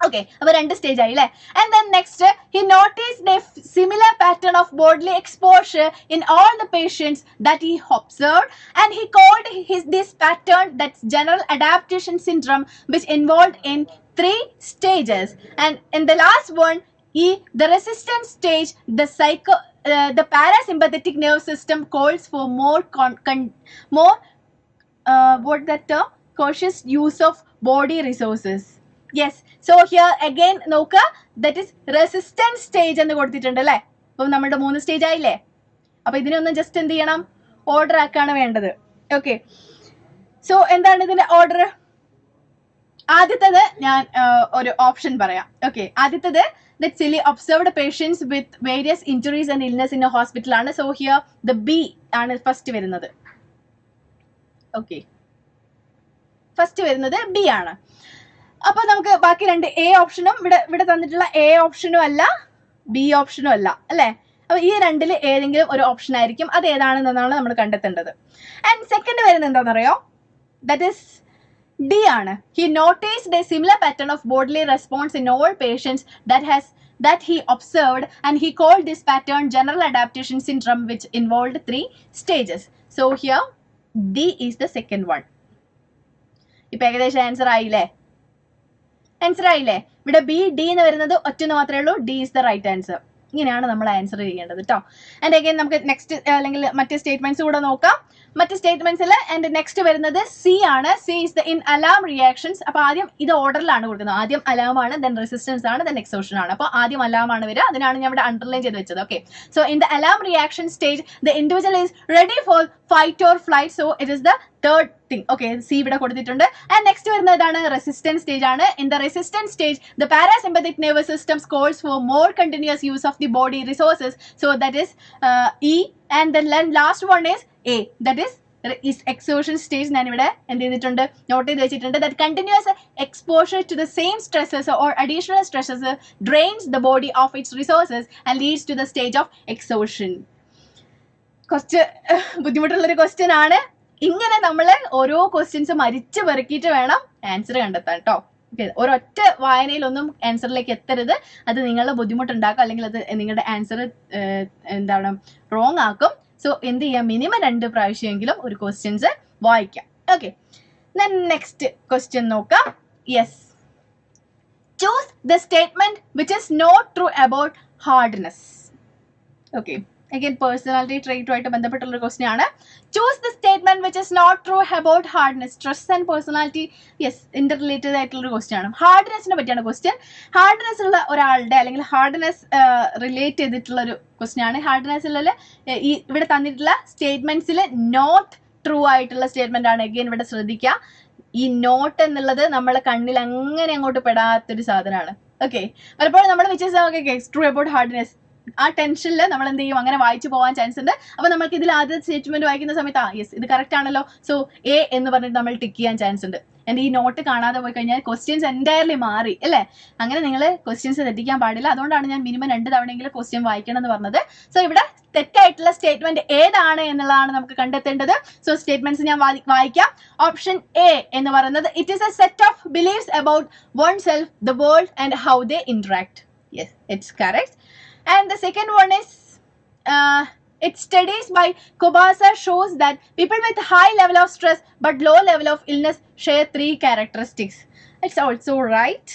Okay, അപ്പോൾ 2 stage ആയി അല്ലേ? And then next, he noticed a similar pattern of bodily exposure in all the patients that he observed, and he called this pattern that's general adaptation syndrome, which involved in 3 stages. And in the last one, the resistance stage, the parasympathetic nerve system calls for more cautious use of body resources. Yes, so here again നോക്കുക, that is resistance stage എന്ന് കൊടുത്തിട്ടുണ്ട് അല്ലേ? അപ്പം നമ്മുടെ 3 stage ആയില്ലേ? അപ്പൊ ഇതിനൊന്ന് just എന്ത് ചെയ്യണം? ഓർഡർ ആക്കാണ് വേണ്ടത്. ഓക്കെ, സോ എന്താണ് ഇതിന്റെ ഓർഡർ? ആദ്യത്തേത് ഞാൻ ഒരു ഓപ്ഷൻ പറയാം. ഓക്കെ, ആദ്യത്തേത് that Silly observed patients with various injuries and illness in a hospital ആണ്. So here the B ആണ് ഫസ്റ്റ് വരുന്നത്. ഓക്കെ, ഫസ്റ്റ് വരുന്നത് B ആണ്. അപ്പൊ നമുക്ക് ബാക്കി 2 A ഓപ്ഷനും ഇവിടെ തന്നിട്ടുള്ള A ഓപ്ഷനും അല്ല B ഓപ്ഷനും അല്ല അല്ലെ? അപ്പോൾ ഈ രണ്ടിൽ ഏതെങ്കിലും ഒരു ഓപ്ഷൻ ആയിരിക്കും, അത് ഏതാണെന്നാണ് നമ്മൾ കണ്ടെത്തേണ്ടത്. ആൻഡ് സെക്കൻഡ് വരുന്നത് എന്താണെന്നറിയോ? ദാറ്റ് ഈസ് ഡി ആണ്. He noticed a similar pattern of bodily response in all patients that he observed, and he called this pattern general adaptation syndrome, which involved 3 stages. So here D is the second one. ഇപ്പൊ ഏകദേശം answer ആയില്ലേ? ഇവിടെ B D എന്ന് വരുന്നത് ഒറ്റന്ന് മാത്രമേ ഉള്ളൂ. D is the right answer. ഇങ്ങനെയാണ് നമ്മൾ ആൻസർ ചെയ്യേണ്ടത് കേട്ടോ. ആൻഡ് അഗൈൻ നമുക്ക് നെക്സ്റ്റ് അല്ലെങ്കിൽ മറ്റ് സ്റ്റേറ്റ്മെന്റ്സ് കൂടെ നോക്കാം. മറ്റ് സ്റ്റേറ്റ്മെന്റ്സിൽ ആൻഡ് നെക്സ്റ്റ് വരുന്നത് സി ആണ്. C is the in alarm reactions. അപ്പോൾ ആദ്യം ഇത് ഓർഡറിലാണ് കൊടുക്കുന്നത്. ആദ്യം അലാം ആണ്, ദെൻ റെസിസ്റ്റൻസ് ആണ്, ദെൻ എക്സോഷൻ ആണ്. അപ്പോൾ ആദ്യം അലാം ആണ് വരിക. അതിനാണ് ഞാൻ ഇവിടെ അണ്ടർലൈൻ ചെയ്ത് വെച്ചത്. Okay, so in the alarm reaction stage the individual is ready for fight or flight. So it is the third thing. Okay, C ഇവിടെ കൊടുത്തിട്ടുണ്ട്. ആൻഡ് നെക്സ്റ്റ് വരുന്നതാണ് റെസിസ്റ്റൻസ് സ്റ്റേജ് ആണ്. In the resistance stage the parasympathetic nervous system calls for more continuous use of the body resources. So that is E. And then last one is A, that is exertion stage. ഞാൻ ഇവിടെ എന്ത് ചെയ്തിട്ടുണ്ട്, not ചെയ്ത് വെച്ചിട്ടുണ്ട്. that continuous exposure to the same stresses or additional stresses drains the body of its resources and leads to the stage of exhaustion. കുറച്ച് ബുദ്ധിമുട്ടുള്ളൊരു question ആണ്. ഇങ്ങനെ നമ്മൾ ഓരോ ക്വസ്റ്റ്യൻസ് മരിച്ചു പെറുക്കിയിട്ട് വേണം ആൻസർ കണ്ടെത്താൻ കേട്ടോ. ഒരൊറ്റ വായനയിലൊന്നും ആൻസറിലേക്ക് എത്തരുത്. അത് നിങ്ങളുടെ ബുദ്ധിമുട്ടുണ്ടാക്കും, അല്ലെങ്കിൽ അത് നിങ്ങളുടെ ആൻസർ എന്താണ് റോങ് ആക്കും. സോ എന്ത് ചെയ്യാം, മിനിമം 2 പ്രാവശ്യമെങ്കിലും ഒരു ക്വസ്റ്റ്യൻസ് വായിക്കാം. ഓക്കെ, നെക്സ്റ്റ് ക്വസ്റ്റ്യൻ നോക്കാം. Yes, choose the statement which is not true about hardness. Okay, again personality ട്രേറ്റുമായിട്ട് ബന്ധപ്പെട്ടുള്ള ക്വസ്റ്റ്യൻ ആണ്. Choose the statement which is not true about hardness. Stress and personality, yes, interrelated ആയിട്ടുള്ള question ആണ്. ഹാർഡ്നെസ്സിനെ പറ്റിയാണ് question. Hardness ഉള്ള ഒരാളുടെ അല്ലെങ്കിൽ ഹാർഡ്നെസ് റിലേറ്റ് ചെയ്തിട്ടുള്ള ഒരു ക്വസ്റ്റ്യൻ ആണ്. ഹാർഡ്നെസ്സിൽ ഈ ഇവിടെ തന്നിട്ടുള്ള സ്റ്റേറ്റ്മെന്റ്സിൽ നോട്ട് ട്രൂ ആയിട്ടുള്ള സ്റ്റേറ്റ്മെന്റ് ആണ്. അഗൈൻ ഇവിടെ ശ്രദ്ധിക്കുക, ഈ നോട്ട് എന്നുള്ളത് നമ്മളെ കണ്ണിൽ അങ്ങനെ അങ്ങോട്ട് പെടാത്തൊരു സാധനമാണ്. ഓക്കെ, പലപ്പോഴും നമ്മൾ which is true about hardness, ആ ടെൻഷനിൽ നമ്മൾ എന്ത് ചെയ്യും, അങ്ങനെ വായിച്ചു പോകാൻ ചാൻസ് ഉണ്ട്. അപ്പോൾ നമുക്ക് ഇതിൽ ആദ്യത്തെ സ്റ്റേറ്റ്മെന്റ് വായിക്കുന്ന സമയത്ത് യെസ് ഇത് കറക്റ്റ് ആണല്ലോ, സോ എ എന്ന് പറഞ്ഞിട്ട് നമ്മൾ ടിക്ക് ചെയ്യാൻ ചാൻസ് ഉണ്ട്. എൻ്റെ ഈ നോട്ട് കാണാതെ പോയി കഴിഞ്ഞാൽ ക്വസ്റ്റ്യൻസ് എൻറ്റയർലി മാറി അല്ലേ. അങ്ങനെ നിങ്ങൾ ക്വസ്റ്റ്യൻസ് തെറ്റിക്കാൻ പാടില്ല. അതുകൊണ്ടാണ് ഞാൻ മിനിമം 2 തവണയെങ്കിലും ക്വസ്റ്റ്യൻ വായിക്കണം എന്ന് പറഞ്ഞത്. സോ ഇവിടെ തെറ്റായിട്ടുള്ള സ്റ്റേറ്റ്മെന്റ് ഏതാണ് എന്നുള്ളതാണ് നമുക്ക് കണ്ടെത്തേണ്ടത്. സോ സ്റ്റേറ്റ്മെന്റ്സ് ഞാൻ വായിക്കാം. ഓപ്ഷൻ എ എന്ന് പറയുന്നത് it is A set of beliefs about one self, the world and how they interact. Yes, it's correct. And the second one is its studies by Kobasa shows that people with high level of stress but low level of illness share 3 characteristics. It's also right.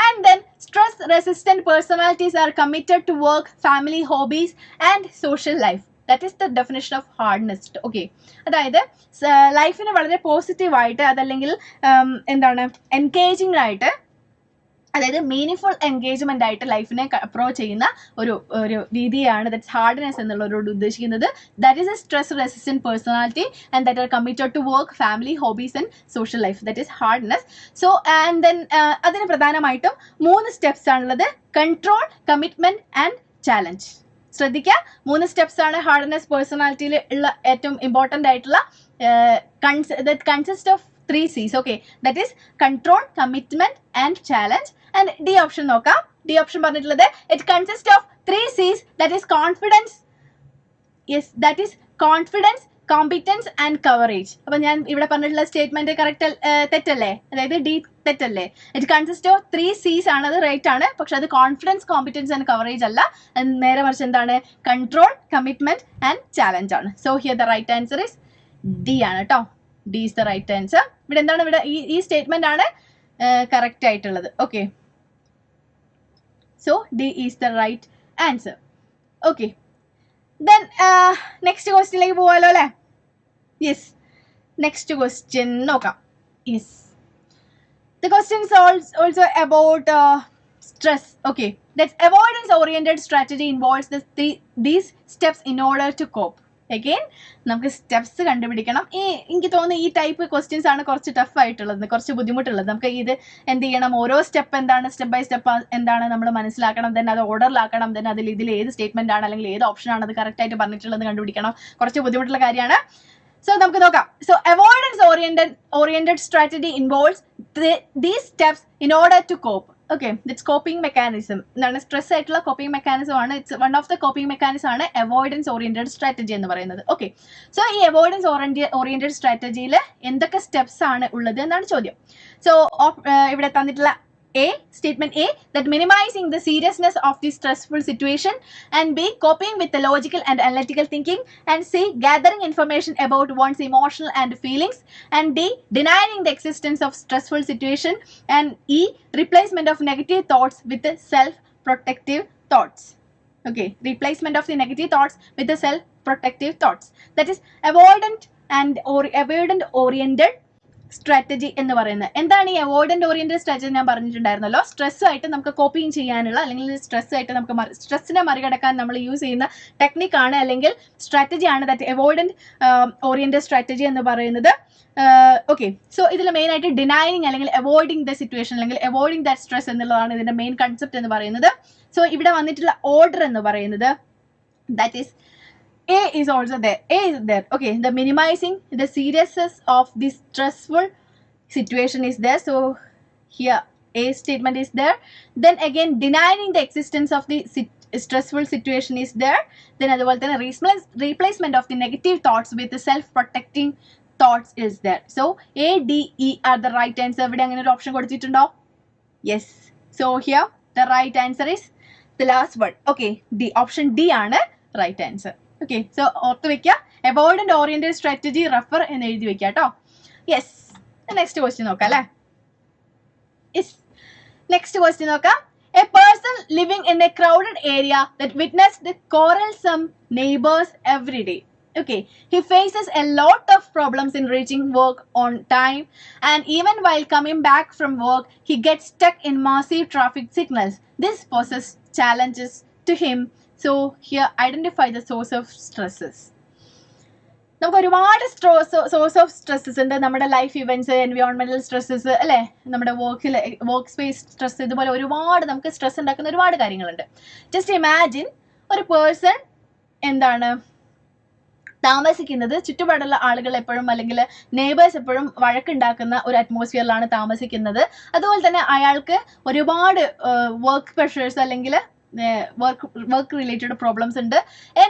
And then stress resistant personalities are committed to work, family, hobbies and social life. That is the definition of hardness. Okay, അതായത് ലൈഫിനെ വളരെ പോസിറ്റീവായിട്ട് അതല്ലെങ്കിൽ എന്താണ് engaging ആയിട്ട്, അതായത് meaning engagement ആയിട്ട് ലൈഫിനെ അപ്രോച്ച് ചെയ്യുന്ന ഒരു രീതിയാണ് ദാറ്റ്സ് ഹാർഡ്നെസ് എന്നുള്ളവരോട് ഉദ്ദേശിക്കുന്നത്. That is a stress resistant personality and that are committed to work, family, hobbies and social life. That is hardness. So and then അതിന് പ്രധാനമായിട്ടും 3 സ്റ്റെപ്സ് ആണുള്ളത്: കൺട്രോൾ, കമ്മിറ്റ്മെന്റ് ആൻഡ് ചാലഞ്ച്. ശ്രദ്ധിക്കുക, 3 steps ആണ് hardness പേഴ്സണാലിറ്റിയിൽ ഉള്ള ഏറ്റവും important ആയിട്ടുള്ള. that consist of 3 C's. Okay, that is control, commitment and challenge. And D option നോക്കാം. D option പറഞ്ഞിട്ടുള്ളത് it consists of 3 C's, that is confidence. Yes, that is confidence, competence and coverage. അപ്പോൾ ഞാൻ ഇവിടെ പറഞ്ഞിട്ടുള്ള statement correct തെറ്റല്ലേ? അതായത് D തെറ്റല്ലേ? It consist of 3 C's ആണ്, അത് റൈറ്റ് ആണ്. പക്ഷെ അത് കോൺഫിഡൻസ്, കോമ്പറ്റൻസ് ആൻഡ് കവറേജ് അല്ല. നേരെ മറിച്ച് എന്താണ്? കൺട്രോൾ, കമ്മിറ്റ്മെന്റ് ആൻഡ് ചാലഞ്ച് ആണ്. So here the right answer is D ആണ് കേട്ടോ. D is the right answer. ഇവിടെ എന്താണ്, ഇവിടെ ഈ സ്റ്റേറ്റ്മെന്റ് ആണ് കറക്റ്റ് ആയിട്ടുള്ളത്. Okay, so D is the right answer. Okay, then next ക്വസ്റ്റ്യനിലേക്ക് പോവാലോ അല്ലേ? യെസ്, നെക്സ്റ്റ് ക്വസ്റ്റ്യൻ നോക്കാം. Yes, the question is also about stress. Okay, that avoidance oriented strategy involves these steps in order to cope. Again, നമുക്ക് steps കണ്ടുപിടിക്കണം. എനിക്ക് തോന്നുന്നു ഈ type questions ആണ് കുറച്ച് ടഫ് ആയിട്ടുള്ളത്, കുറച്ച് ബുദ്ധിമുട്ടുള്ളത്. നമുക്ക് ഇത് എന്ത് ചെയ്യണം, ഓരോ സ്റ്റെപ്പ് എന്താണ്, സ്റ്റെപ്പ് ബൈ സ്റ്റെപ്പ് എന്താണ് നമ്മൾ മനസ്സിലാക്കണം, ദെൻ അത് ഓർഡറിലാക്കണം, ദെൻ ഇതിൽ ഏത് സ്റ്റേറ്റ്മെന്റ് ആണ് അല്ലെങ്കിൽ ഏത് ഓപ്ഷൻ ആണ് അത് കറക്റ്റ് ആയിട്ട് പറഞ്ഞിട്ടുള്ളത് കണ്ടുപിടിക്കണം. കുറച്ച് ബുദ്ധിമുട്ടുള്ള കാര്യമാണ്. സോ നമുക്ക് നോക്കാം. So avoidance oriented strategy involves these steps in order to cope. Okay, that's coping mechanism. എന്താണ് സ്ട്രെസ് ആയിട്ടുള്ള കോപ്പിംഗ് മെക്കാനിസം ആണ്. It's one of the coping mechanism ആണ് അവോയ്ഡൻസ് ഓറിയന്റഡ് സ്ട്രാറ്റജി എന്ന് പറയുന്നത്. ഓക്കെ, സോ ഈ അവോയ്ഡൻസ് ഓറിയന്റഡ് സ്ട്രാറ്റജിയിൽ എന്തൊക്കെ steps ആണ് ഉള്ളത് എന്നാണ് ചോദ്യം. സോ ഇവിടെ തന്നിട്ടുള്ള A, statement A, that minimizing the seriousness of the stressful situation, and B, coping with the logical and analytical thinking, and C, gathering information about one's emotional and feelings, and D, denying the existence of stressful situation, and E, replacement of negative thoughts with the self-protective thoughts. Okay, replacement of the negative thoughts with the self-protective thoughts. That is avoidant oriented strategy എന്ന് പറയുന്നത്. എന്താണ് ഈ avoidant oriented strategy? ഞാൻ പറഞ്ഞിട്ടുണ്ടായിരുന്നല്ലോ, stress ആയിട്ട് നമുക്ക് coping ചെയ്യാനുള്ള അല്ലെങ്കിൽ stress ആയിട്ട് നമുക്ക് സ്ട്രെസ്സിനെ മറികടക്കാൻ നമ്മൾ യൂസ് ചെയ്യുന്ന ടെക്നിക്കാണ് അല്ലെങ്കിൽ സ്ട്രാറ്റജിയാണ് ദാറ്റ് അവോയ്ഡന്റ് ഓറിയന്റഡ് സ്ട്രാറ്റജി എന്ന് പറയുന്നത്. ഓക്കെ, സോ ഇതിൽ മെയിൻ ആയിട്ട് ഡിനൈനിങ് അല്ലെങ്കിൽ അവോയ്ഡിങ് ദ സിറ്റുവേഷൻ അല്ലെങ്കിൽ അവോയ്ഡിങ് ദാറ്റ് സ്ട്രെസ് എന്നുള്ളതാണ് ഇതിന്റെ മെയിൻ കൺസെപ്റ്റ് എന്ന് പറയുന്നത്. സോ ഇവിടെ വന്നിട്ടുള്ള ഓർഡർ എന്ന് പറയുന്നത് that is A is also there. A is there. Okay, the minimizing the seriousness of this stressful situation is there. So here A statement is there. Then again denying the existence of the stressful situation is there. Then അതുപോലെ തന്നെ replacement of the negative thoughts with the self-protecting thoughts is there. So A, D, E are the right answer. ഇവിടെ അങ്ങനെ ഒരു option കൊടുത്തിട്ടുണ്ടോ? Yes. So here the right answer is the last one. Okay, D, option D ആണ് right answer. Okay, so ഓർത്ത് വെക്കുക, avoidant oriented strategy refer എന്ന് എഴുതി വെക്കുക കേട്ടോ. യെസ്, നെക്സ്റ്റ് ക്വസ്റ്റ്യൻ നോക്കാം അല്ലേ. യെസ്, നെക്സ്റ്റ് ക്വസ്റ്റ്യൻ നോക്കാം. A person living in A crowded area that witnessed quarrelsome neighbors every day. Okay, he faces a lot of problems in reaching work on time, and even while coming back from work he gets stuck in massive traffic signals. This poses challenges to him. So here identify the source of stresses. നമുക്ക് ഒരുപാട് source of stresses ഉണ്ട്. നമ്മുടെ life events, എൻവയോൺമെന്റൽ stresses അല്ലേ, നമ്മുടെ work space stress, ഇതുപോലെ ഒരുപാട് നമുക്ക് stress ഉണ്ടാക്കുന്ന ഒരുപാട് കാര്യങ്ങളുണ്ട്. ജസ്റ്റ് ഇമാജിൻ ഒരു പേഴ്സൺ എന്താണ് താമസിക്കുന്നത്, ചുറ്റുപാടുള്ള ആളുകൾ എപ്പോഴും അല്ലെങ്കിൽ നെയ്ബേഴ്സ് എപ്പോഴും വഴക്കുണ്ടാക്കുന്ന ഒരു അറ്റ്മോസ്ഫിയറിലാണ് താമസിക്കുന്നത്. അതുപോലെ തന്നെ അയാൾക്ക് ഒരുപാട് വർക്ക് പ്രഷേഴ്സ് അല്ലെങ്കിൽ വർക്ക് റിലേറ്റഡ് പ്രോബ്ലംസ് ഉണ്ട്.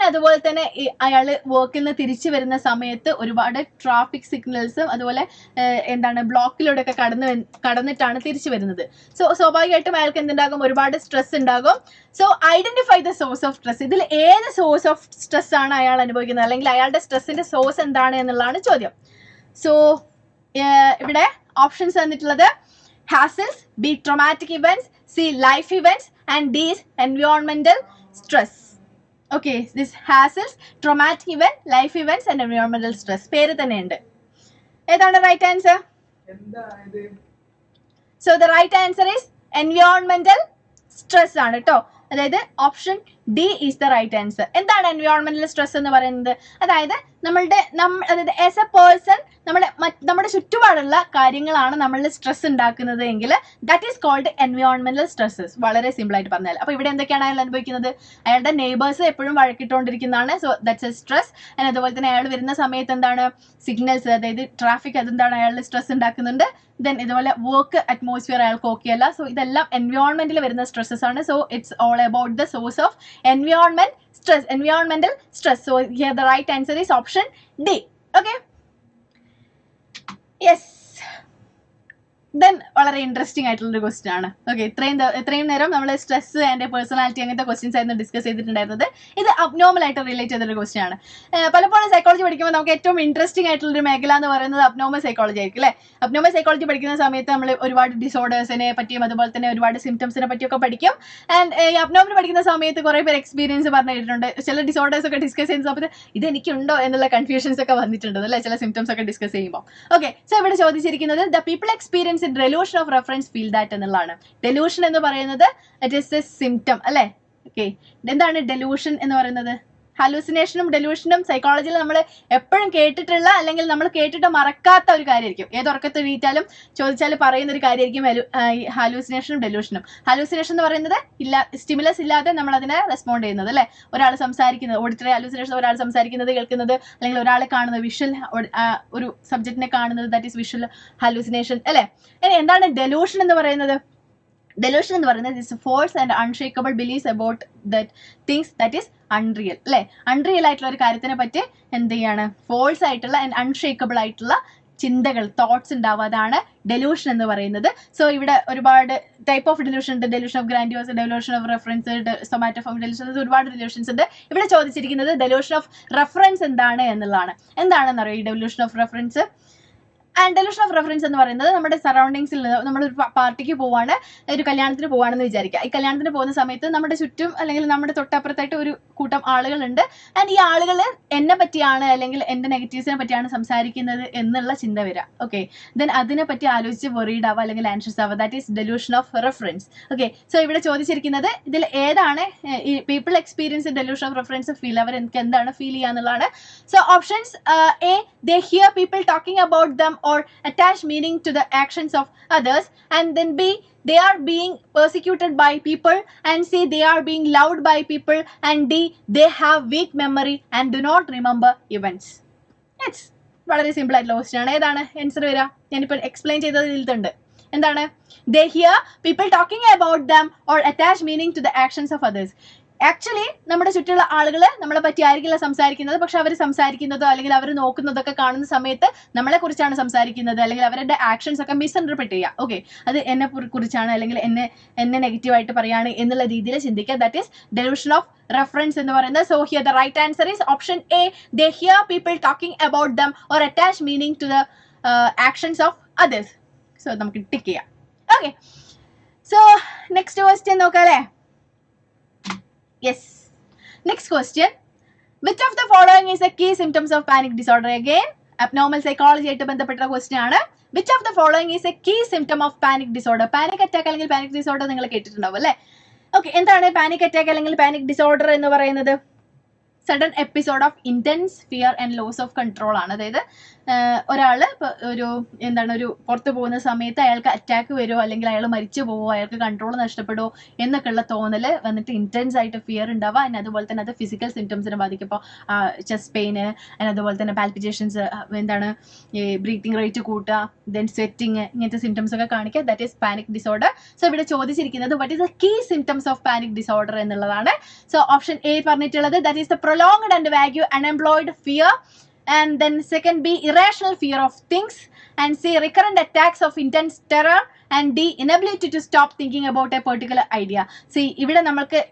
അതുപോലെ തന്നെ അയാൾ വർക്കിൽ നിന്ന് തിരിച്ചു വരുന്ന സമയത്ത് ഒരുപാട് ട്രാഫിക് സിഗ്നൽസും അതുപോലെ എന്താണ് ബ്ലോക്കിലൂടെ ഒക്കെ കടന്നിട്ടാണ് തിരിച്ചു വരുന്നത്. സോ സ്വാഭാവികമായിട്ടും അയാൾക്ക് എന്തുണ്ടാകും, ഒരുപാട് സ്ട്രെസ് ഉണ്ടാകും. So identify the source of stress. ഇതിൽ ഏത് സോഴ്സ് ഓഫ് സ്ട്രെസ് ആണ് അയാൾ അനുഭവിക്കുന്നത് അല്ലെങ്കിൽ അയാളുടെ സ്ട്രെസ്സിന്റെ സോഴ്സ് എന്താണ് എന്നുള്ളതാണ് ചോദ്യം. സോ ഇവിടെ ഓപ്ഷൻസ് തന്നിട്ടുള്ളത് hassles, B traumatic events, C life events, and D is environmental stress. Okay, this hassles, traumatic event, life events and environmental stress. പേര് തന്നെ ഉണ്ട്. ഏതാണ് right answer? So the right answer is environmental stress ആണ് കേട്ടോ. അതായത് option D is the right answer. എന്താണ് എൻവയോൺമെന്റൽ stress എന്ന് പറയുന്നത്? അതായത് അതായത് ആസ് എ പേഴ്സൺ നമ്മുടെ ചുറ്റുപാടുള്ള കാര്യങ്ങളാണ് നമ്മളിൽ സ്ട്രെസ് ഉണ്ടാക്കുന്നത് എങ്കിൽ ദാറ്റ് ഈസ് കോൾഡ് എൻവയോൺമെന്റൽ സ്ട്രെസ്സസ്. വളരെ സിമ്പിൾ ആയിട്ട് പറഞ്ഞാൽ. അപ്പോൾ ഇവിടെ എന്തൊക്കെയാണ് അയാൾ അനുഭവിക്കുന്നത്? അയാളുടെ നെയ്ബേഴ്സ് എപ്പോഴും വഴക്കിട്ടുകൊണ്ടിരിക്കുന്നതാണ്. So that's a stress. അതുപോലെ തന്നെ അയാൾ വരുന്ന സമയത്ത് എന്താണ് സിഗ്നൽസ്, അതായത് ട്രാഫിക്, അതെന്താണ് അയാളുടെ സ്ട്രെസ് ഉണ്ടാക്കുന്നുണ്ട്. ദെൻ ഇതുപോലെ വർക്ക് അറ്റ്മോസ്ഫിയർ അയാൾക്ക് ഓക്കെ അല്ല. സോ ഇതെല്ലാം എൻവയോൺമെന്റിൽ വരുന്ന സ്ട്രെസ്സസ് ആണ്. So it's all about the source of environmental stress. So here the right answer is option D. Okay, yes. Then വളരെ ഇൻട്രസ്റ്റിംഗ് ആയിട്ടുള്ളൊരു ക്വസ്റ്റ്യൻ ആണ്. ഓക്കെ, ഇത്രയും നേരം നമ്മൾ സ്ട്രെസ് ആൻഡ് പേഴ്സണാലിറ്റി അങ്ങനത്തെ ക്വസ്റ്റ്യൻസ് ആയിരുന്നു ഡിസ്കസ് ചെയ്തിട്ടുണ്ടായിരുന്നത്. ഇത് അബ്നോർമൽ ആയിട്ട് റിലേറ്റ് ചെയ്തൊരു ക്വസ്റ്റ്യൻ ആണ്. പലപ്പോഴും സൈക്കോളജി പഠിക്കുമ്പോൾ നമുക്ക് ഏറ്റവും ഇൻട്രസ്റ്റിംഗ് ആയിട്ടുള്ളൊരു മേഖല എന്ന് പറയുന്നത് അബ്നോർമൽ സൈക്കോളജി ആയിരിക്കും അല്ലേ. അബ്നോർമൽ സൈക്കോളജി പഠിക്കുന്ന സമയത്ത് നമ്മൾ ഒരുപാട് ഡിസോർഡേഴ്സിനെ പറ്റിയും അതുപോലെ തന്നെ ഒരുപാട് സിംറ്റംസിനെ പറ്റിയൊക്കെ പഠിക്കും. ആൻഡ് ഈ അബ്നോർമൽ പഠിക്കുന്ന സമയത്ത് കുറേ പേര് എക്സ്പീരിയൻസ് പറഞ്ഞു കേട്ടിട്ടുണ്ട്. ചില ഡിസോർഡേഴ്സ് ഒക്കെ ഡിസ്കസ് ചെയ്യുന്ന സമയത്ത് ഇതെനിക്കുണ്ടോ എന്നുള്ള കൺഫ്യൂഷൻസ് ഒക്കെ വന്നിട്ടുണ്ട് അല്ലേ, ചില സിംറ്റംസ് ഒക്കെ ഡിസ്കസ് ചെയ്യുമ്പോൾ. ഓക്കെ, സോ ഇവിടെ ചോദിച്ചിരിക്കുന്നത് the people experience delusion of reference feel that എന്നുള്ളതാണ്. ഡെലൂഷൻ എന്ന് പറയുന്നത് ഇറ്റ് ഈസ് എ സിംറ്റം അല്ലേ. ഓക്കെ, എന്താണ് ഡെലൂഷൻ എന്ന് പറയുന്നത്? ഹലൂസിനേഷനും ഡെലൂഷനും സൈക്കോളജിയിൽ നമ്മൾ എപ്പോഴും കേട്ടിട്ടുള്ള അല്ലെങ്കിൽ നമ്മൾ കേട്ടിട്ട് മറക്കാത്ത ഒരു കാര്യമായിരിക്കും. ഏതൊറക്കത്ത് വീട്ടാലും ചോദിച്ചാൽ പറയുന്ന ഒരു കാര്യമായിരിക്കും ഹാലൂസിനേഷനും ഡെലൂഷനും. ഹാലൂസിനേഷൻ എന്ന് പറയുന്നത് സ്റ്റിമുലസ് ഇല്ലാതെ നമ്മൾ അതിനെ റെസ്പോണ്ട് ചെയ്യുന്നത് അല്ലേ. ഒരാൾ സംസാരിക്കുന്നത്, ഓഡിറ്ററി ഹാലൂസിനേഷൻ, ഒരാൾ സംസാരിക്കുന്നത് കേൾക്കുന്നത്, അല്ലെങ്കിൽ ഒരാളെ കാണുന്നത്, വിഷ്വൽ ഒരു സബ്ജക്റ്റിനെ കാണുന്നത്, ദാറ്റ് ഈസ് വിഷ്വൽ ഹാലൂസിനേഷൻ അല്ലേ. എന്താണ് ഡെലൂഷൻ എന്ന് പറയുന്നത്? ഡെലൂഷൻ എന്ന് പറയുന്നത് is false and unshakable beliefs about that things that is unreal അല്ലെ. അൺറിയൽ ആയിട്ടുള്ള ഒരു കാര്യത്തിനെ പറ്റി എന്ത് ചെയ്യാണ്, ഫോൾസ് ആയിട്ടുള്ള ആൻഡ് അൺഷേക്കബിൾ ആയിട്ടുള്ള ചിന്തകൾ, തോട്ട്സ് ഉണ്ടാവുക, അതാണ് ഡെലൂഷൻ എന്ന് പറയുന്നത്. സോ ഇവിടെ ഒരുപാട് ടൈപ്പ് ഓഫ് ഡെലൂഷൻ ഉണ്ട്. Delusion of grandiose, delusion of reference, somatoform delusion, ഒരുപാട് ഡെലൂഷൻസ് ഉണ്ട്. ഇവിടെ ചോദിച്ചിരിക്കുന്നത് ഡെലൂഷൻ ഓഫ് റെഫറൻസ് എന്താണ് എന്നുള്ളതാണ്. എന്താണെന്നറിയോ ഈ delusion of reference? And delusion of reference എന്ന് പറയുന്നത് നമ്മുടെ സറൗണ്ടിങ്സിൽ നിന്ന് നമ്മളൊരു പാർട്ടിക്ക് പോവാണ്, ഒരു കല്യാണത്തിന് പോവാണെന്ന് വിചാരിക്കുക. ഈ കല്യാണത്തിന് പോകുന്ന സമയത്ത് നമ്മുടെ ചുറ്റും അല്ലെങ്കിൽ നമ്മുടെ തൊട്ടപ്പുറത്തായിട്ട് ഒരു കൂട്ടം ആളുകളുണ്ട്. ആൻഡ് ഈ ആളുകൾ എന്നെ പറ്റിയാണ് അല്ലെങ്കിൽ എൻ്റെ നെഗറ്റീവ്സിനെ പറ്റിയാണ് സംസാരിക്കുന്നത് എന്നുള്ള ചിന്ത വരിക. ഓക്കെ, ദെൻ അതിനെ പറ്റി ആലോചിച്ച് വറീഡ് ആവുക അല്ലെങ്കിൽ ആൻഷ്യസ് ആവുക. That is delusion of reference. Okay, so ഇവിടെ ചോദിച്ചിരിക്കുന്നത് ഇതിൽ ഏതാണ് ഈ people experience delusion of reference feel, അവർ എനിക്ക് എന്താണ് ഫീൽ ചെയ്യുക എന്നുള്ളതാണ്. So options A, they hear people talking about them or attach meaning to the actions of others, and then B, they are being persecuted by people, and C, they are being loved by people, and D, they have weak memory and do not remember events. It's വളരെ simple ആയിട്ടുള്ള question ആണ്. ഏതാണ് answer വരിക? ഞാനിപ്പോൾ explain ചെയ്തത് ഇതിലുണ്ട്. എന്താണ്? they hear people talking about them or attach meaning to the actions of others. Actually നമ്മുടെ ചുറ്റുള്ള ആളുകൾ നമ്മളെ പറ്റി ആയിരിക്കില്ല സംസാരിക്കുന്നത്, പക്ഷെ അവർ സംസാരിക്കുന്നതോ അല്ലെങ്കിൽ അവർ നോക്കുന്നതൊക്കെ കാണുന്ന സമയത്ത് നമ്മളെ കുറിച്ചാണ് സംസാരിക്കുന്നത്, അല്ലെങ്കിൽ അവരുടെ ആക്ഷൻസ് ഒക്കെ മിസ്ഇന്റർപ്രറ്റ് ചെയ്യുക. ഓക്കെ, അത് എന്നെ കുറിച്ചാണ് അല്ലെങ്കിൽ എന്നെ നെഗറ്റീവായിട്ട് പറയാണ് എന്നുള്ള രീതിയിൽ ചിന്തിക്കുക. That is delusion of reference എന്ന് പറയുന്നത്. So here the right answer is option A, they hear people talking about them or attach meaning to the actions of others. So നമുക്ക് ടിക്ക് ചെയ്യാം. ഓക്കെ, സോ നെക്സ്റ്റ് ക്വസ്റ്റ്യൻ നോക്കാം അല്ലേ? Yes. Next question. Which of the following is a key symptoms of panic disorder? Again, abnormal psychology ആയിട്ട് ബന്ധപ്പെട്ട question ആണ്. Which of the following is a key symptom of panic disorder? Panic attack അല്ലെങ്കിൽ panic disorder നിങ്ങൾ കേട്ടിട്ടുണ്ടാവും അല്ലേ? Okay, എന്താണ് panic attack അല്ലെങ്കിൽ panic disorder എന്ന് പറയുന്നത്? Sudden episode of intense fear and loss of control ആണ്. അതായത് ഒരാൾ ഒരു പുറത്ത് പോകുന്ന സമയത്ത് അയാൾക്ക് അറ്റാക്ക് വരുമോ അല്ലെങ്കിൽ അയാൾ മരിച്ചു പോവോ, അയാൾക്ക് കൺട്രോൾ നഷ്ടപ്പെടുമോ എന്നൊക്കെയുള്ള തോന്നൽ വന്നിട്ട് ഇൻറ്റൻസ് ആയിട്ട് ഫിയർ ഉണ്ടാവുക. അതിന് അതുപോലെ തന്നെ അത് ഫിസിക്കൽ സിംറ്റംസിനെ ബാധിക്കും. ഇപ്പോൾ ചെസ്റ്റ് പെയിന്, അതിന് അതുപോലെ തന്നെ പാൽപിറ്റേഷൻസ്, ഈ ബ്രീത്തിങ് റേറ്റ് കൂട്ടുക, ദെൻ സ്വെറ്റിങ്, ഇങ്ങനത്തെ സിംറ്റംസ് ഒക്കെ കാണിക്കുക. That is panic disorder. So ഇവിടെ ചോദിച്ചിരിക്കുന്നത് what is the key symptoms of panic disorder എന്നുള്ളതാണ്. സോ ഓപ്ഷൻ എ പറഞ്ഞിട്ടുള്ളത് that is the prolonged and vague unemployed fear, and then second B, irrational fear of things, and C, recurrent attacks of intense terror, and D, inability to stop thinking about a particular idea. See, ഇവിടെ നമുക്ക്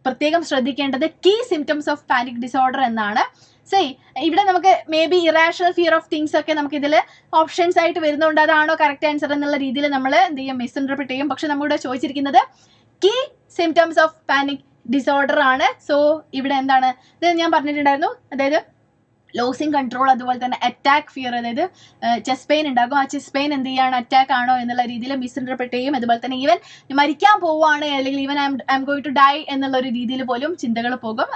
പ്രത്യേകം ശ്രദ്ധിക്കേണ്ടത് key symptoms of panic disorder എന്നാണ്. ഇവിടെ നമുക്ക് may be irrational fear of things ഒക്കെ നമുക്ക് ഇതിൽ ഓപ്ഷൻസ് ആയിട്ട് വരുന്നുണ്ട്. അതാണോ കറക്റ്റ് ആൻസർ എന്നുള്ള രീതിയിൽ നമ്മൾ എന്ത് ചെയ്യും, മിസ്ഇന്റർപ്രിറ്റ് ചെയ്യും. പക്ഷെ നമ്മളിവിടെ ചോദിച്ചിരിക്കുന്നത് key symptoms of panic disorder ആണ്. സോ ഇവിടെ എന്താണ് ഇത് ഞാൻ പറഞ്ഞിട്ടുണ്ടായിരുന്നു, അതായത് ലോസിങ് കൺട്രോൾ, അതുപോലെ തന്നെ അറ്റാക്ക് ഫിയർ, അതായത് ചെസ്റ്റ് പെയിൻ ഉണ്ടാകും. ആ ചെസ്റ്റ് പെയിൻ എന്ത് ചെയ്യാണ്, അറ്റാക്ക് ആണോ എന്നുള്ള രീതിയിൽ മിസ്ഇന്റർപ്രിറ്റ് ചെയ്യും. അതുപോലെ തന്നെ ഈവൻ മരിക്കാൻ പോവുകയാണ് അല്ലെങ്കിൽ even I'm going to die എന്നുള്ള ഒരു രീതിയിൽ പോലും ചിന്തകൾ പോകും.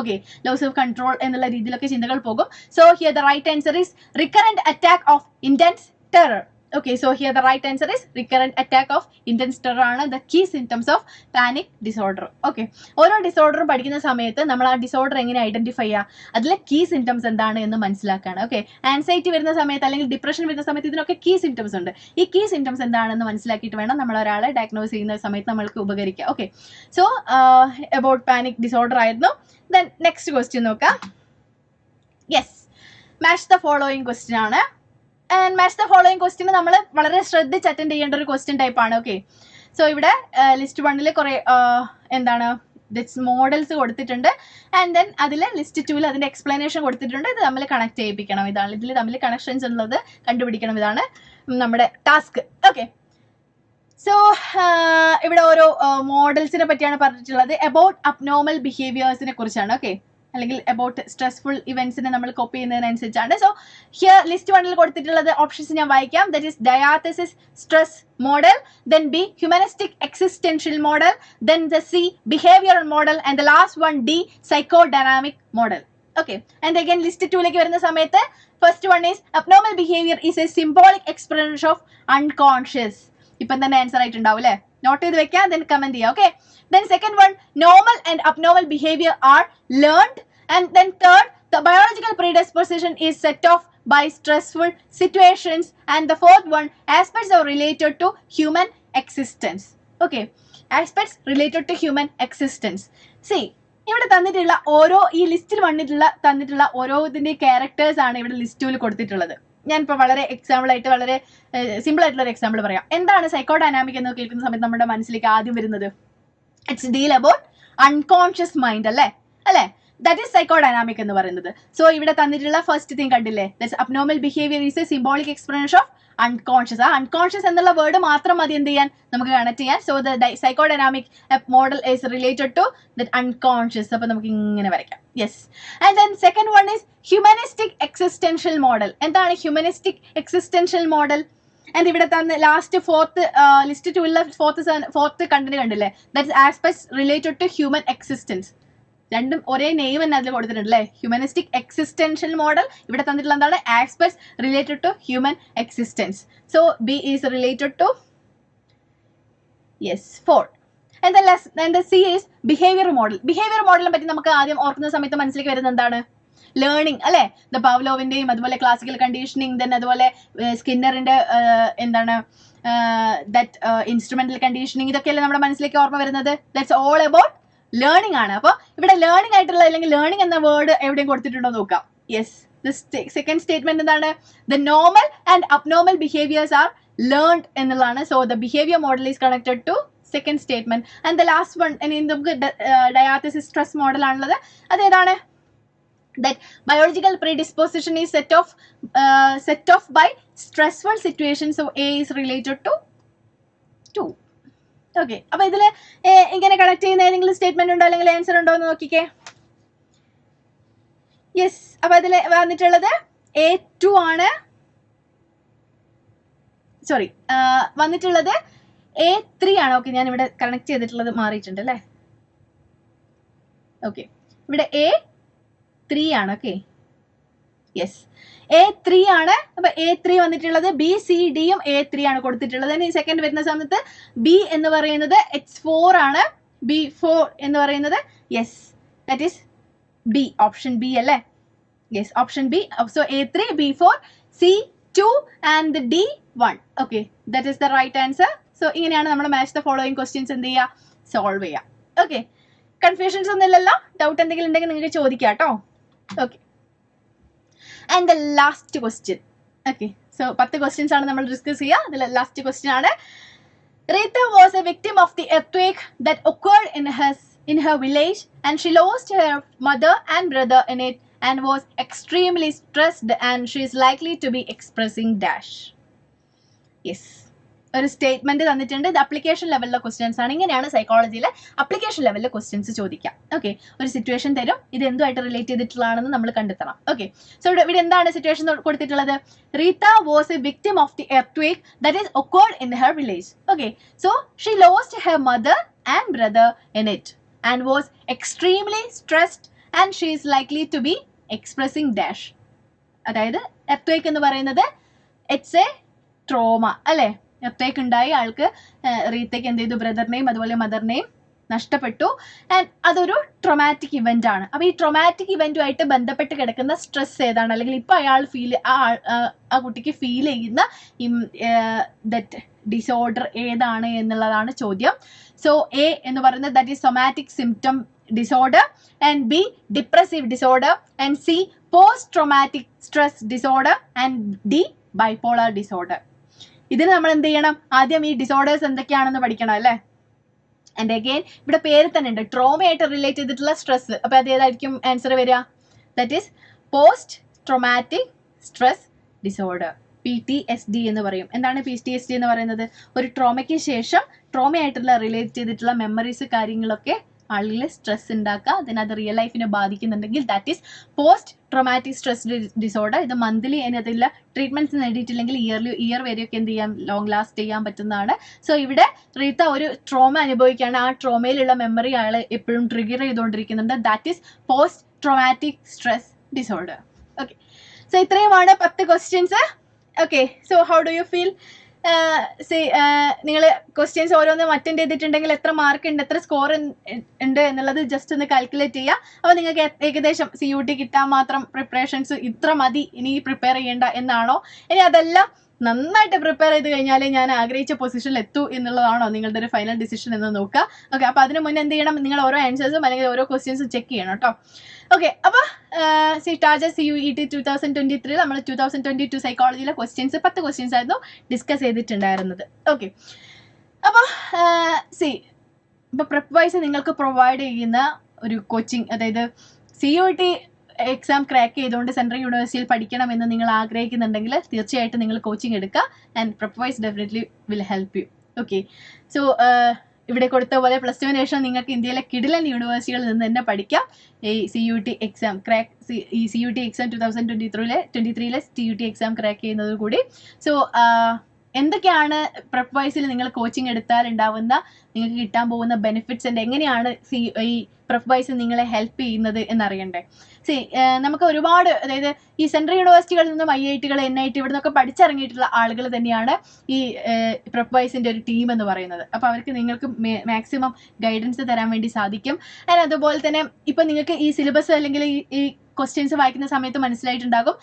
ഓക്കെ, ലോസ് ഓഫ് കൺട്രോൾ എന്നുള്ള രീതിയിലൊക്കെ ചിന്തകൾ പോകും. So here the right answer is recurrent attack of intense terror. Okay, so here the right answer is recurrent attack of intense terror ആണ് the key symptoms of panic disorder. Okay, ഓരോ ഡിസോർഡറും പഠിക്കുന്ന സമയത്ത് നമ്മൾ ആ ഡിസോർഡർ എങ്ങനെ identify ചെയ്യുക, അതിലെ key symptoms എന്താണ് എന്ന് മനസ്സിലാക്കുകയാണ്. ഓക്കെ, ആൻസൈറ്റി വരുന്ന സമയത്ത് അല്ലെങ്കിൽ ഡിപ്രഷൻ വരുന്ന സമയത്ത് ഇതിനൊക്കെ കീ സിംറ്റംസ് ഉണ്ട്. ഈ കീ സിംറ്റംസ് എന്താണെന്ന് മനസ്സിലാക്കിയിട്ട് വേണം നമ്മൾ ഒരാളെ ഡയഗ്നോസ് ചെയ്യുന്ന സമയത്ത് നമ്മൾക്ക് ഉപകരിക്കുക. Okay, so about panic disorder ആയിരുന്നു. ദെൻ നെക്സ്റ്റ് ക്വസ്റ്റ്യൻ നോക്കാം. Yes, match the following question ആണ്. And match the following question നമ്മൾ വളരെ ശ്രദ്ധിച്ച് അറ്റൻഡ് ചെയ്യേണ്ട ഒരു ക്വസ്റ്റ്യൻ ടൈപ്പ് ആണ്. ഓക്കെ, സോ ഇവിടെ ലിസ്റ്റ് 1 കുറെ മോഡൽസ് കൊടുത്തിട്ടുണ്ട്. ആൻഡ് ദെൻ അതിൽ ലിസ്റ്റ് 2 അതിന്റെ എക്സ്പ്ലനേഷൻ കൊടുത്തിട്ടുണ്ട്. ഇത് തമ്മിൽ കണക്ട് ചെയ്യിപ്പിക്കണം. ഇതിൽ തമ്മിൽ കണക്ഷൻസ് ഉള്ളത് കണ്ടുപിടിക്കണം. ഇതാണ് നമ്മുടെ ടാസ്ക്. ഓക്കെ, സോ ഇവിടെ ഓരോ മോഡൽസിനെ പറ്റിയാണ് പറഞ്ഞിട്ടുള്ളത്. അബൌട്ട് അബ്നോർമൽ ബിഹേവിയേഴ്സിനെ കുറിച്ചാണ്. ഓക്കെ, അല്ലെങ്കിൽ അബൌട്ട് സ്ട്രെസ്ഫുൾ ഇവന്റ്സിനെ നമ്മൾ കോപ്പി ചെയ്യുന്നതിനനുസരിച്ചാണ്. സോ ഹിയർ ലിസ്റ്റ് 1 കൊടുത്തിട്ടുള്ളത് ഓപ്ഷൻസ് ഞാൻ വായിക്കാം. That is diathesis stress model, then B humanistic existential model, then the C behavioural model, and the last one D psychodynamic model. Okay, and again list 2 വരുന്ന സമയത്ത് first one is abnormal behaviour is a symbolic expression of unconscious. ഇപ്പം തന്നെ answer ആയിട്ടുണ്ടാവും അല്ലേ? Note ചെയ്ത് വെക്കാം, then comment ചെയ്യാം. Okay, then second one, normal and abnormal behavior are learned, and then third, the biological predisposition is set off by stressful situations, and the fourth one, aspects are related to human existence. Okay, aspects related to human existence. C ഇവിടെ തന്നിട്ടുള്ള ഓരോ ഈ ലിസ്റ്റിൽ തന്നിട്ടുള്ള ഓരോ ഇതിന്റെ characters ആണ് ഇവിടെ ലിസ്റ്റിൽ കൊടുത്തിട്ടുള്ളത്. ഞാനിപ്പോൾ വളരെ എക്സാമ്പിൾ ആയിട്ട് വളരെ സിമ്പിൾ ആയിട്ടുള്ള ഒരു എക്സാമ്പിൾ പറയാം. എന്താണ് സൈക്കോ ഡൈനാമിക് എന്ന് കേൾക്കുന്ന സമയത്ത് നമ്മുടെ മനസ്സിലേക്ക് ആദ്യം വരുന്നത്? It's deal about unconscious mind അല്ലേ? ദാറ്റ് ഈസ് സൈക്കോ ഡൈനാമിക് എന്ന് പറയുന്നത്. സോ ഇവിടെ തന്നിട്ടുള്ള ഫസ്റ്റ് തിങ് കണ്ടില്ലേ, that's abnormal behaviour is a symbolic explanation of unconscious. ആ അൺകോൺഷ്യസ് എന്നുള്ള വേർഡ് മാത്രം മതി എന്ത് ചെയ്യാൻ, നമുക്ക് കണക്ട് ചെയ്യാൻ. So the psychodynamic model is related to that unconscious. അപ്പൊ നമുക്ക് ഇങ്ങനെ വരയ്ക്കാം. Yes. And then second one is humanistic existential model. എന്താണ് ഹ്യൂമനിസ്റ്റിക് എക്സിസ്റ്റൻഷ്യൽ മോഡൽ? ആൻഡ് ഇവിടെ തന്നെ ലാസ്റ്റ് ലിസ്റ്റ് 2 ഫോർത്ത് കണ്ടന്റ് കണ്ടില്ലേ, that's aspects related to human existence. രണ്ടും ഒരേ നെയിം തന്നെ അതിൽ കൊടുത്തിട്ടുണ്ട് അല്ലേ, ഹ്യൂമനിസ്റ്റിക് എക്സിസ്റ്റൻഷ്യൽ മോഡൽ. ഇവിടെ തന്നിട്ടുള്ള എന്താണ്, aspects related to human existence. So B is related to yes 4. And the C is behavior model. Behaviour മോഡലിനെ പറ്റി നമുക്ക് ആദ്യം ഓർക്കുന്ന സമയത്ത് മനസ്സിലേക്ക് വരുന്നത് എന്താണ്? ലേണിംഗ് അല്ലെ, ദ പവ്ലോവിന്റെയും അതുപോലെ ക്ലാസിക്കൽ കണ്ടീഷനിങ്, ദെൻ അതുപോലെ സ്കിന്നറിന്റെ എന്താണ് ദാറ്റ് ഇൻസ്ട്രുമെന്റൽ കണ്ടീഷനിങ്, ഇതൊക്കെയല്ലേ നമ്മുടെ മനസ്സിലേക്ക് ഓർമ്മ വരുന്നത്. ദാറ്റ്സ് ഓൾ അബൌട്ട് ലേണിംഗ് ആണ്. അപ്പൊ ഇവിടെ ലേണിംഗ് ആയിട്ടുള്ള അല്ലെങ്കിൽ ലേണിംഗ് എന്ന വേർഡ് എവിടെയും കൊടുത്തിട്ടുണ്ടോ നോക്കാം. യെസ്, സെക്കൻഡ് സ്റ്റേറ്റ്മെന്റ് എന്താണ്? The normal and abnormal behaviours are learned എന്നുള്ളതാണ്. So the behaviour model is connected to second statement. And the last one നമുക്ക് ഡയാത്തസിസ് സ്ട്രെസ് മോഡൽ ആണുള്ളത്. അതേതാണ്? That biological predisposition is set off by stressful situations. So A is related to 2. Okay, അപ്പൊ ഇതില് ഇങ്ങനെ connect ചെയ്യുന്ന ഏതെങ്കിലും statement ഉണ്ടോ അല്ലെങ്കിൽ ആൻസർ ഉണ്ടോ എന്ന് നോക്കിക്കേ. യെസ്, അപ്പൊ അതിൽ വന്നിട്ടുള്ളത് A2 ആണ്. സോറി, വന്നിട്ടുള്ളത് A3 ആണ്. ഓക്കെ, ഞാൻ ഇവിടെ കണക്ട് ചെയ്തിട്ടുള്ളത് മാറിയിട്ടുണ്ട് അല്ലേ. ഓക്കെ, ഇവിടെ A3 ആണ്. ഓക്കെ, യെസ്, A3 ആണ്. അപ്പൊ A3 വന്നിട്ടുള്ളത് BCDയും A3 ആണ് കൊടുത്തിട്ടുള്ളത്. ഇനി സെക്കൻഡ് വരുന്ന സമയത്ത് B എന്ന് പറയുന്നത് H4 ആണ്. B4 എന്ന് പറയുന്നത് yes that is B, option B അല്ലേ. Yes, option B. So A3, B4, C2 and D1. Okay, that is the right answer. So ഇങ്ങനെയാണ് നമ്മൾ മാച്ച് ദ ഫോളോയിങ് ക്വസ്റ്റ്യൻസ് എന്ത് ചെയ്യുക, സോൾവ് ചെയ്യുക. ഓക്കെ, കൺഫ്യൂഷൻസ് ഒന്നും ഇല്ലല്ലോ? ഡൗട്ട് എന്തെങ്കിലും ഉണ്ടെങ്കിൽ നിങ്ങൾക്ക് ചോദിക്കാം കേട്ടോ. Okay, and the last question. Okay, so 10 questions ആണ് നമ്മൾ ഡിസ്കസ് ചെയ്യുക. അതിൽ ലാസ്റ്റ് ക്വസ്റ്റ്യൻ ആണ്, Rita was a victim of the earthquake that occurred in her village and she lost her mother and brother in it and was extremely stressed and she is likely to be expressing dash. Yes, ഒരു statement തന്നിട്ടുണ്ട്. ഇത് application ലെവലിലെ questions ആണ്. ഇങ്ങനെയാണ് സൈക്കോളജിയിലെ application ലെവലിലെ questions ചോദിക്കാം. Okay, ഒരു situation തരും, ഇത് എന്തുമായിട്ട് relate ചെയ്തിട്ടുള്ളതാണെന്ന് നമ്മൾ കണ്ടെത്തണം. ഓക്കെ, സോ ഇവിടെ എന്താണ് സിറ്റുവേഷൻ കൊടുത്തിട്ടുള്ളത്? Rita was a victim of the earthquake that is occurred in her village. Okay, so she lost her mother and brother in it and was extremely stressed and she is likely to be expressing dash. അതായത് earthquake എന്ന് പറയുന്നത് it's A trauma അല്ലേ. എർത്തേക്ക് ഉണ്ടായി, ആൾക്ക് റീത്തയ്ക്ക് എന്ത് ചെയ്തു, ബ്രദറിനെയും അതുപോലെ മദറിനെയും നഷ്ടപ്പെട്ടു. ആൻഡ് അതൊരു ട്രോമാറ്റിക് ഇവന്റ് ആണ്. അപ്പൊ ഈ ട്രോമാറ്റിക് ഇവന്റുമായിട്ട് ബന്ധപ്പെട്ട് കിടക്കുന്ന സ്ട്രെസ് ഏതാണ്, അല്ലെങ്കിൽ ഇപ്പൊ അയാൾ ആ കുട്ടിക്ക് ഫീൽ ചെയ്യുന്ന ദറ്റ് ഡിസോർഡർ ഏതാണ് എന്നുള്ളതാണ് ചോദ്യം. സോ എ എന്ന് പറയുന്നത് that is somatic symptom disorder, and B depressive disorder, and C post traumatic stress disorder, and D bipolar disorder. ഇതിന് നമ്മൾ എന്ത് ചെയ്യണം, ആദ്യം ഈ ഡിസോർഡേഴ്സ് എന്തൊക്കെയാണെന്ന് പഠിക്കണം അല്ലേ. ആൻഡ് അഗെയിൻ ഇവിടെ പേര് തന്നെ ഉണ്ട്, ട്രോമയായിട്ട് റിലേറ്റ് ചെയ്തിട്ടുള്ള സ്ട്രെസ്. അപ്പൊ അത് ഏതായിരിക്കും ആൻസർ വരിക? That is post traumatic stress disorder, PTSD എന്ന് പറയും. എന്താണ് PTSD എന്ന് പറയുന്നത്? ഒരു ട്രോമയ്ക്ക് ശേഷം ട്രോമയായിട്ടുള്ള റിലേറ്റ് ചെയ്തിട്ടുള്ള മെമ്മറീസ് കാര്യങ്ങളൊക്കെ ആളുകളിൽ സ്ട്രെസ് ഉണ്ടാക്കുക, അതിനത് റിയൽ ലൈഫിനെ ബാധിക്കുന്നുണ്ടെങ്കിൽ that is post traumatic stress disorder. ഇത് മന്ത്ലി അതിനകത്തുള്ള ട്രീറ്റ്മെന്റ്സ് നേടിയിട്ടില്ലെങ്കിൽ ഇയർ വരെയൊക്കെ എന്ത് ചെയ്യാം, ലോങ് ലാസ്റ്റ് ചെയ്യാൻ പറ്റുന്നതാണ്. സോ ഇവിടെ റീത്ത ഒരു ട്രോമ അനുഭവിക്കുകയാണ്, ആ ട്രോമയിലുള്ള മെമ്മറി അയാൾ എപ്പോഴും ട്രിഗർ ചെയ്തുകൊണ്ടിരിക്കുന്നുണ്ട്. That is post traumatic stress disorder. Okay, so ഇത്രയുമാണ് 10 questions. Okay, so how do you feel? നിങ്ങൾ ക്വസ്റ്റ്യൻസ് ഓരോന്നും അറ്റൻഡ് ചെയ്തിട്ടുണ്ടെങ്കിൽ എത്ര മാർക്ക് ഉണ്ട്, എത്ര സ്കോർ ഉണ്ട് എന്നുള്ളത് ജസ്റ്റ് ഒന്ന് കാൽക്കുലേറ്റ് ചെയ്യുക. അപ്പോൾ നിങ്ങൾക്ക് ഏകദേശം CUT കിട്ടാൻ മാത്രം പ്രിപ്പറേഷൻസ് ഇത്ര മതി, ഇനി പ്രിപ്പയർ ചെയ്യേണ്ട എന്നാണോ? ഇനി അതെല്ലാം നന്നായിട്ട് പ്രിപ്പയർ ചെയ്ത് കഴിഞ്ഞാൽ ഞാൻ ആഗ്രഹിച്ച പൊസിഷനിൽ എത്തൂ എന്നുള്ളതാണോ നിങ്ങളുടെ ഒരു ഫൈനൽ ഡിസിഷൻ എന്ന് നോക്കുക. ഓക്കെ, അപ്പോൾ അതിന് മുന്നേ എന്ത് ചെയ്യണം, നിങ്ങൾ ഓരോ ആൻസേഴ്സും അല്ലെങ്കിൽ ഓരോ ക്വസ്റ്റ്യൻസും ചെക്ക് ചെയ്യണം കേട്ടോ. ഓക്കെ, അപ്പോൾ ടാർജറ്റ് CUET 2023 നമ്മൾ 2022 സൈക്കോളജിയിലെ 10 ക്വസ്റ്റ്യൻസ് ആയിരുന്നു ഡിസ്കസ് ചെയ്തിട്ടുണ്ടായിരുന്നത്. ഓക്കെ, അപ്പോൾ ഇപ്പോൾ Prepwise നിങ്ങൾക്ക് പ്രൊവൈഡ് ചെയ്യുന്ന ഒരു കോച്ചിങ്, അതായത് CUET എക്സാം ക്രാക്ക് ചെയ്തുകൊണ്ട് സെൻട്രൽ യൂണിവേഴ്സിറ്റിയിൽ പഠിക്കണമെന്ന് നിങ്ങൾ ആഗ്രഹിക്കുന്നുണ്ടെങ്കിൽ തീർച്ചയായിട്ടും നിങ്ങൾ കോച്ചിങ് എടുക്കുക. And Prepwise definitely will help you. Okay, so ഇവിടെ കൊടുത്ത പോലെ +2 ശേഷം നിങ്ങൾക്ക് ഇന്ത്യയിലെ കിടിലൻ യൂണിവേഴ്സിറ്റികളിൽ നിന്ന് തന്നെ പഠിക്കാം. ഈ CUET എക്സാം ക്രാക്ക് ഈ CUET exam 2023 CUET exam crack ചെയ്യുന്നത് കൂടി. സോ എന്തൊക്കെയാണ് Prepwiseൽ നിങ്ങൾ കോച്ചിങ് എടുത്താൽ ഉണ്ടാവുന്ന നിങ്ങൾക്ക് കിട്ടാൻ പോകുന്ന ബെനിഫിറ്റ്സ് ഉണ്ട്, എങ്ങനെയാണ് ഈ Prepwise നിങ്ങളെ ഹെൽപ്പ് ചെയ്യുന്നത് എന്നറിയണ്ടേ? നമുക്ക് ഒരുപാട്, അതായത് ഈ സെൻട്രൽ യൂണിവേഴ്സിറ്റികളിൽ നിന്നും IITകൾ NIT ഇവിടെ നിന്നൊക്കെ പഠിച്ചിറങ്ങിയിട്ടുള്ള ആളുകൾ തന്നെയാണ് ഈ Prepwiseന്റെ ഒരു ടീം എന്ന് പറയുന്നത്. അപ്പോൾ അവർക്ക് നിങ്ങൾക്ക് മാക്സിമം ഗൈഡൻസ് തരാൻ വേണ്ടി സാധിക്കും. ആൻഡ് അതുപോലെ തന്നെ ഇപ്പം നിങ്ങൾക്ക് ഈ സിലബസ് അല്ലെങ്കിൽ ഈ ക്വസ്റ്റ്യൻസ് വായിക്കുന്ന സമയത്ത് മനസ്സിലായിട്ടുണ്ടാകും,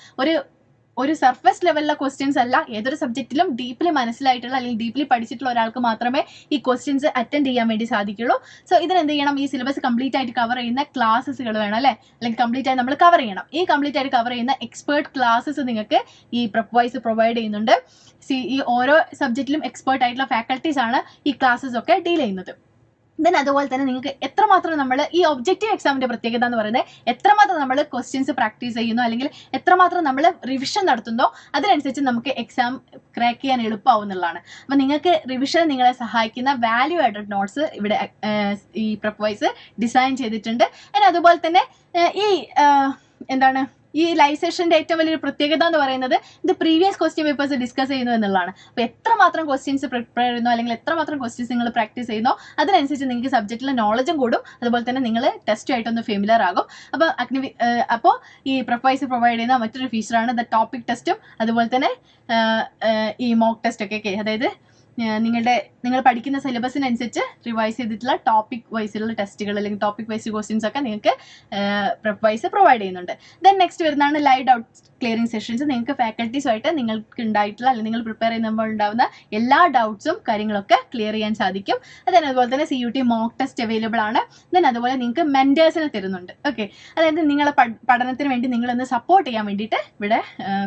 ഒരു സർഫസ് ലെവലിലെ ക്വസ്റ്റ്യൻസ് അല്ല, ഏതൊരു സബ്ജക്റ്റിലും ഡീപ്ലി മനസ്സിലായിട്ടുള്ള അല്ലെങ്കിൽ ഡീപ്ലി പഠിച്ചിട്ടുള്ള ഒരാൾക്ക് മാത്രമേ ഈ ക്വസ്റ്റ്യൻസ് അറ്റൻഡ് ചെയ്യാൻ വേണ്ടി സാധിക്കുള്ളൂ. സോ ഇതിനെന്ത് ചെയ്യണം, ഈ സിലബസ് കംപ്ലീറ്റ് ആയിട്ട് കവർ ചെയ്യുന്ന ക്ലാസ്സുകൾ വേണം അല്ലേ, അല്ലെങ്കിൽ കംപ്ലീറ്റ് ആയി നമ്മൾ കവർ ചെയ്യണം. ഈ കംപ്ലീറ്റ് ആയിട്ട് കവർ ചെയ്യുന്ന എക്സ്പേർട്ട് ക്ലാസ്സസ് നിങ്ങൾക്ക് ഈ Prepwise പ്രൊവൈഡ് ചെയ്യുന്നുണ്ട്. ഈ ഓരോ സബ്ജക്റ്റിലും എക്സ്പേർട്ട് ആയിട്ടുള്ള ഫാക്കൽറ്റീസ് ആണ് ഈ ക്ലാസ്സസ് ഒക്കെ ഡീൽ ചെയ്യുന്നത്. ദെൻ അതുപോലെ തന്നെ നിങ്ങൾക്ക് എത്രമാത്രം നമ്മൾ ഈ ഒബ്ജക്റ്റീവ് എക്സാമിന്റെ പ്രത്യേകത എന്ന് പറയുന്നത് എത്രമാത്രം നമ്മൾ ക്വസ്റ്റ്യൻസ് പ്രാക്ടീസ് ചെയ്യുന്നു അല്ലെങ്കിൽ എത്രമാത്രം നമ്മൾ റിവിഷൻ നടത്തുന്നോ അതിനനുസരിച്ച് നമുക്ക് എക്സാം ക്രാക്ക് ചെയ്യാൻ എളുപ്പമാവും എന്നുള്ളതാണ്. അപ്പം നിങ്ങൾക്ക് റിവിഷൻ നിങ്ങളെ സഹായിക്കുന്ന വാല്യൂ ആഡഡ് നോട്ട്സ് ഇവിടെ ഈ Prepwise ഡിസൈൻ ചെയ്തിട്ടുണ്ട്. അതുപോലെ തന്നെ ഈ ലൈവ് സെഷന്റെ ഏറ്റവും വലിയൊരു പ്രത്യേകത എന്ന് പറയുന്നത് ഇത് പ്രീവിയസ് ക്വസ്റ്റ്യൻ പേപ്പേഴ്സ് ഡിസ്കസ് ചെയ്യുന്നു എന്നുള്ളതാണ്. അപ്പോൾ എത്രമാത്രം ക്വസ്റ്റ്യൻസ് പ്രിപ്പയർ ചെയ്യുന്നു അല്ലെങ്കിൽ എത്രമാത്രം ക്വസ്റ്റ്യൻസ് നിങ്ങൾ പ്രാക്ടീസ് ചെയ്യുന്നോ അതിനനുസരിച്ച് നിങ്ങൾക്ക് സബ്ജക്റ്റിലെ നോളജും കൂടും. അതുപോലെ തന്നെ നിങ്ങൾ ടെസ്റ്റുമായിട്ടൊന്ന് ഫെമിലിയർ ആകും. അപ്പോൾ ഈ Prepwise പ്രൊവൈഡ് ചെയ്യുന്ന മറ്റൊരു ഫീച്ചറാണ് ദ ടോപ്പിക് ടെസ്റ്റും അതുപോലെ തന്നെ ഈ മോക്ക് ടെസ്റ്റ് ഒക്കെ. അതായത് നിങ്ങൾ പഠിക്കുന്ന സിലബസിനനുസരിച്ച് റിവൈസ് ചെയ്തിട്ടുള്ള ടോപ്പിക് വൈസിലുള്ള ടെസ്റ്റുകൾ അല്ലെങ്കിൽ ടോപ്പിക് വൈസ് ക്വസ്റ്റ്യൻസ് ഒക്കെ നിങ്ങൾക്ക് Prepwise പ്രൊവൈഡ് ചെയ്യുന്നുണ്ട്. ദെൻ നെക്സ്റ്റ് വരുന്നതാണ് ലൈവ് ഡൗട്ട് ക്ലിയറിംഗ് സെഷൻസ്. നിങ്ങൾക്ക് ഫാക്കൽറ്റീസുമായിട്ട് നിങ്ങൾക്ക് ഉണ്ടായിട്ടുള്ള അല്ലെങ്കിൽ നിങ്ങൾ പ്രിപ്പയർ ചെയ്യുമ്പോൾ ഉണ്ടാകുന്ന എല്ലാ ഡൗട്ട്സും കാര്യങ്ങളൊക്കെ ക്ലിയർ ചെയ്യാൻ സാധിക്കും. അതുപോലെ തന്നെ CUET മോക്ക് ടെസ്റ്റ് അവൈലബിൾ ആണ്. ദെൻ അതുപോലെ നിങ്ങൾക്ക് മെന്റേഴ്സിനെ തരുന്നുണ്ട്. ഓക്കെ, അതായത് നിങ്ങളെ പഠനത്തിന് വേണ്ടി നിങ്ങളൊന്ന് സപ്പോർട്ട് ചെയ്യാൻ വേണ്ടിയിട്ട് ഇവിടെ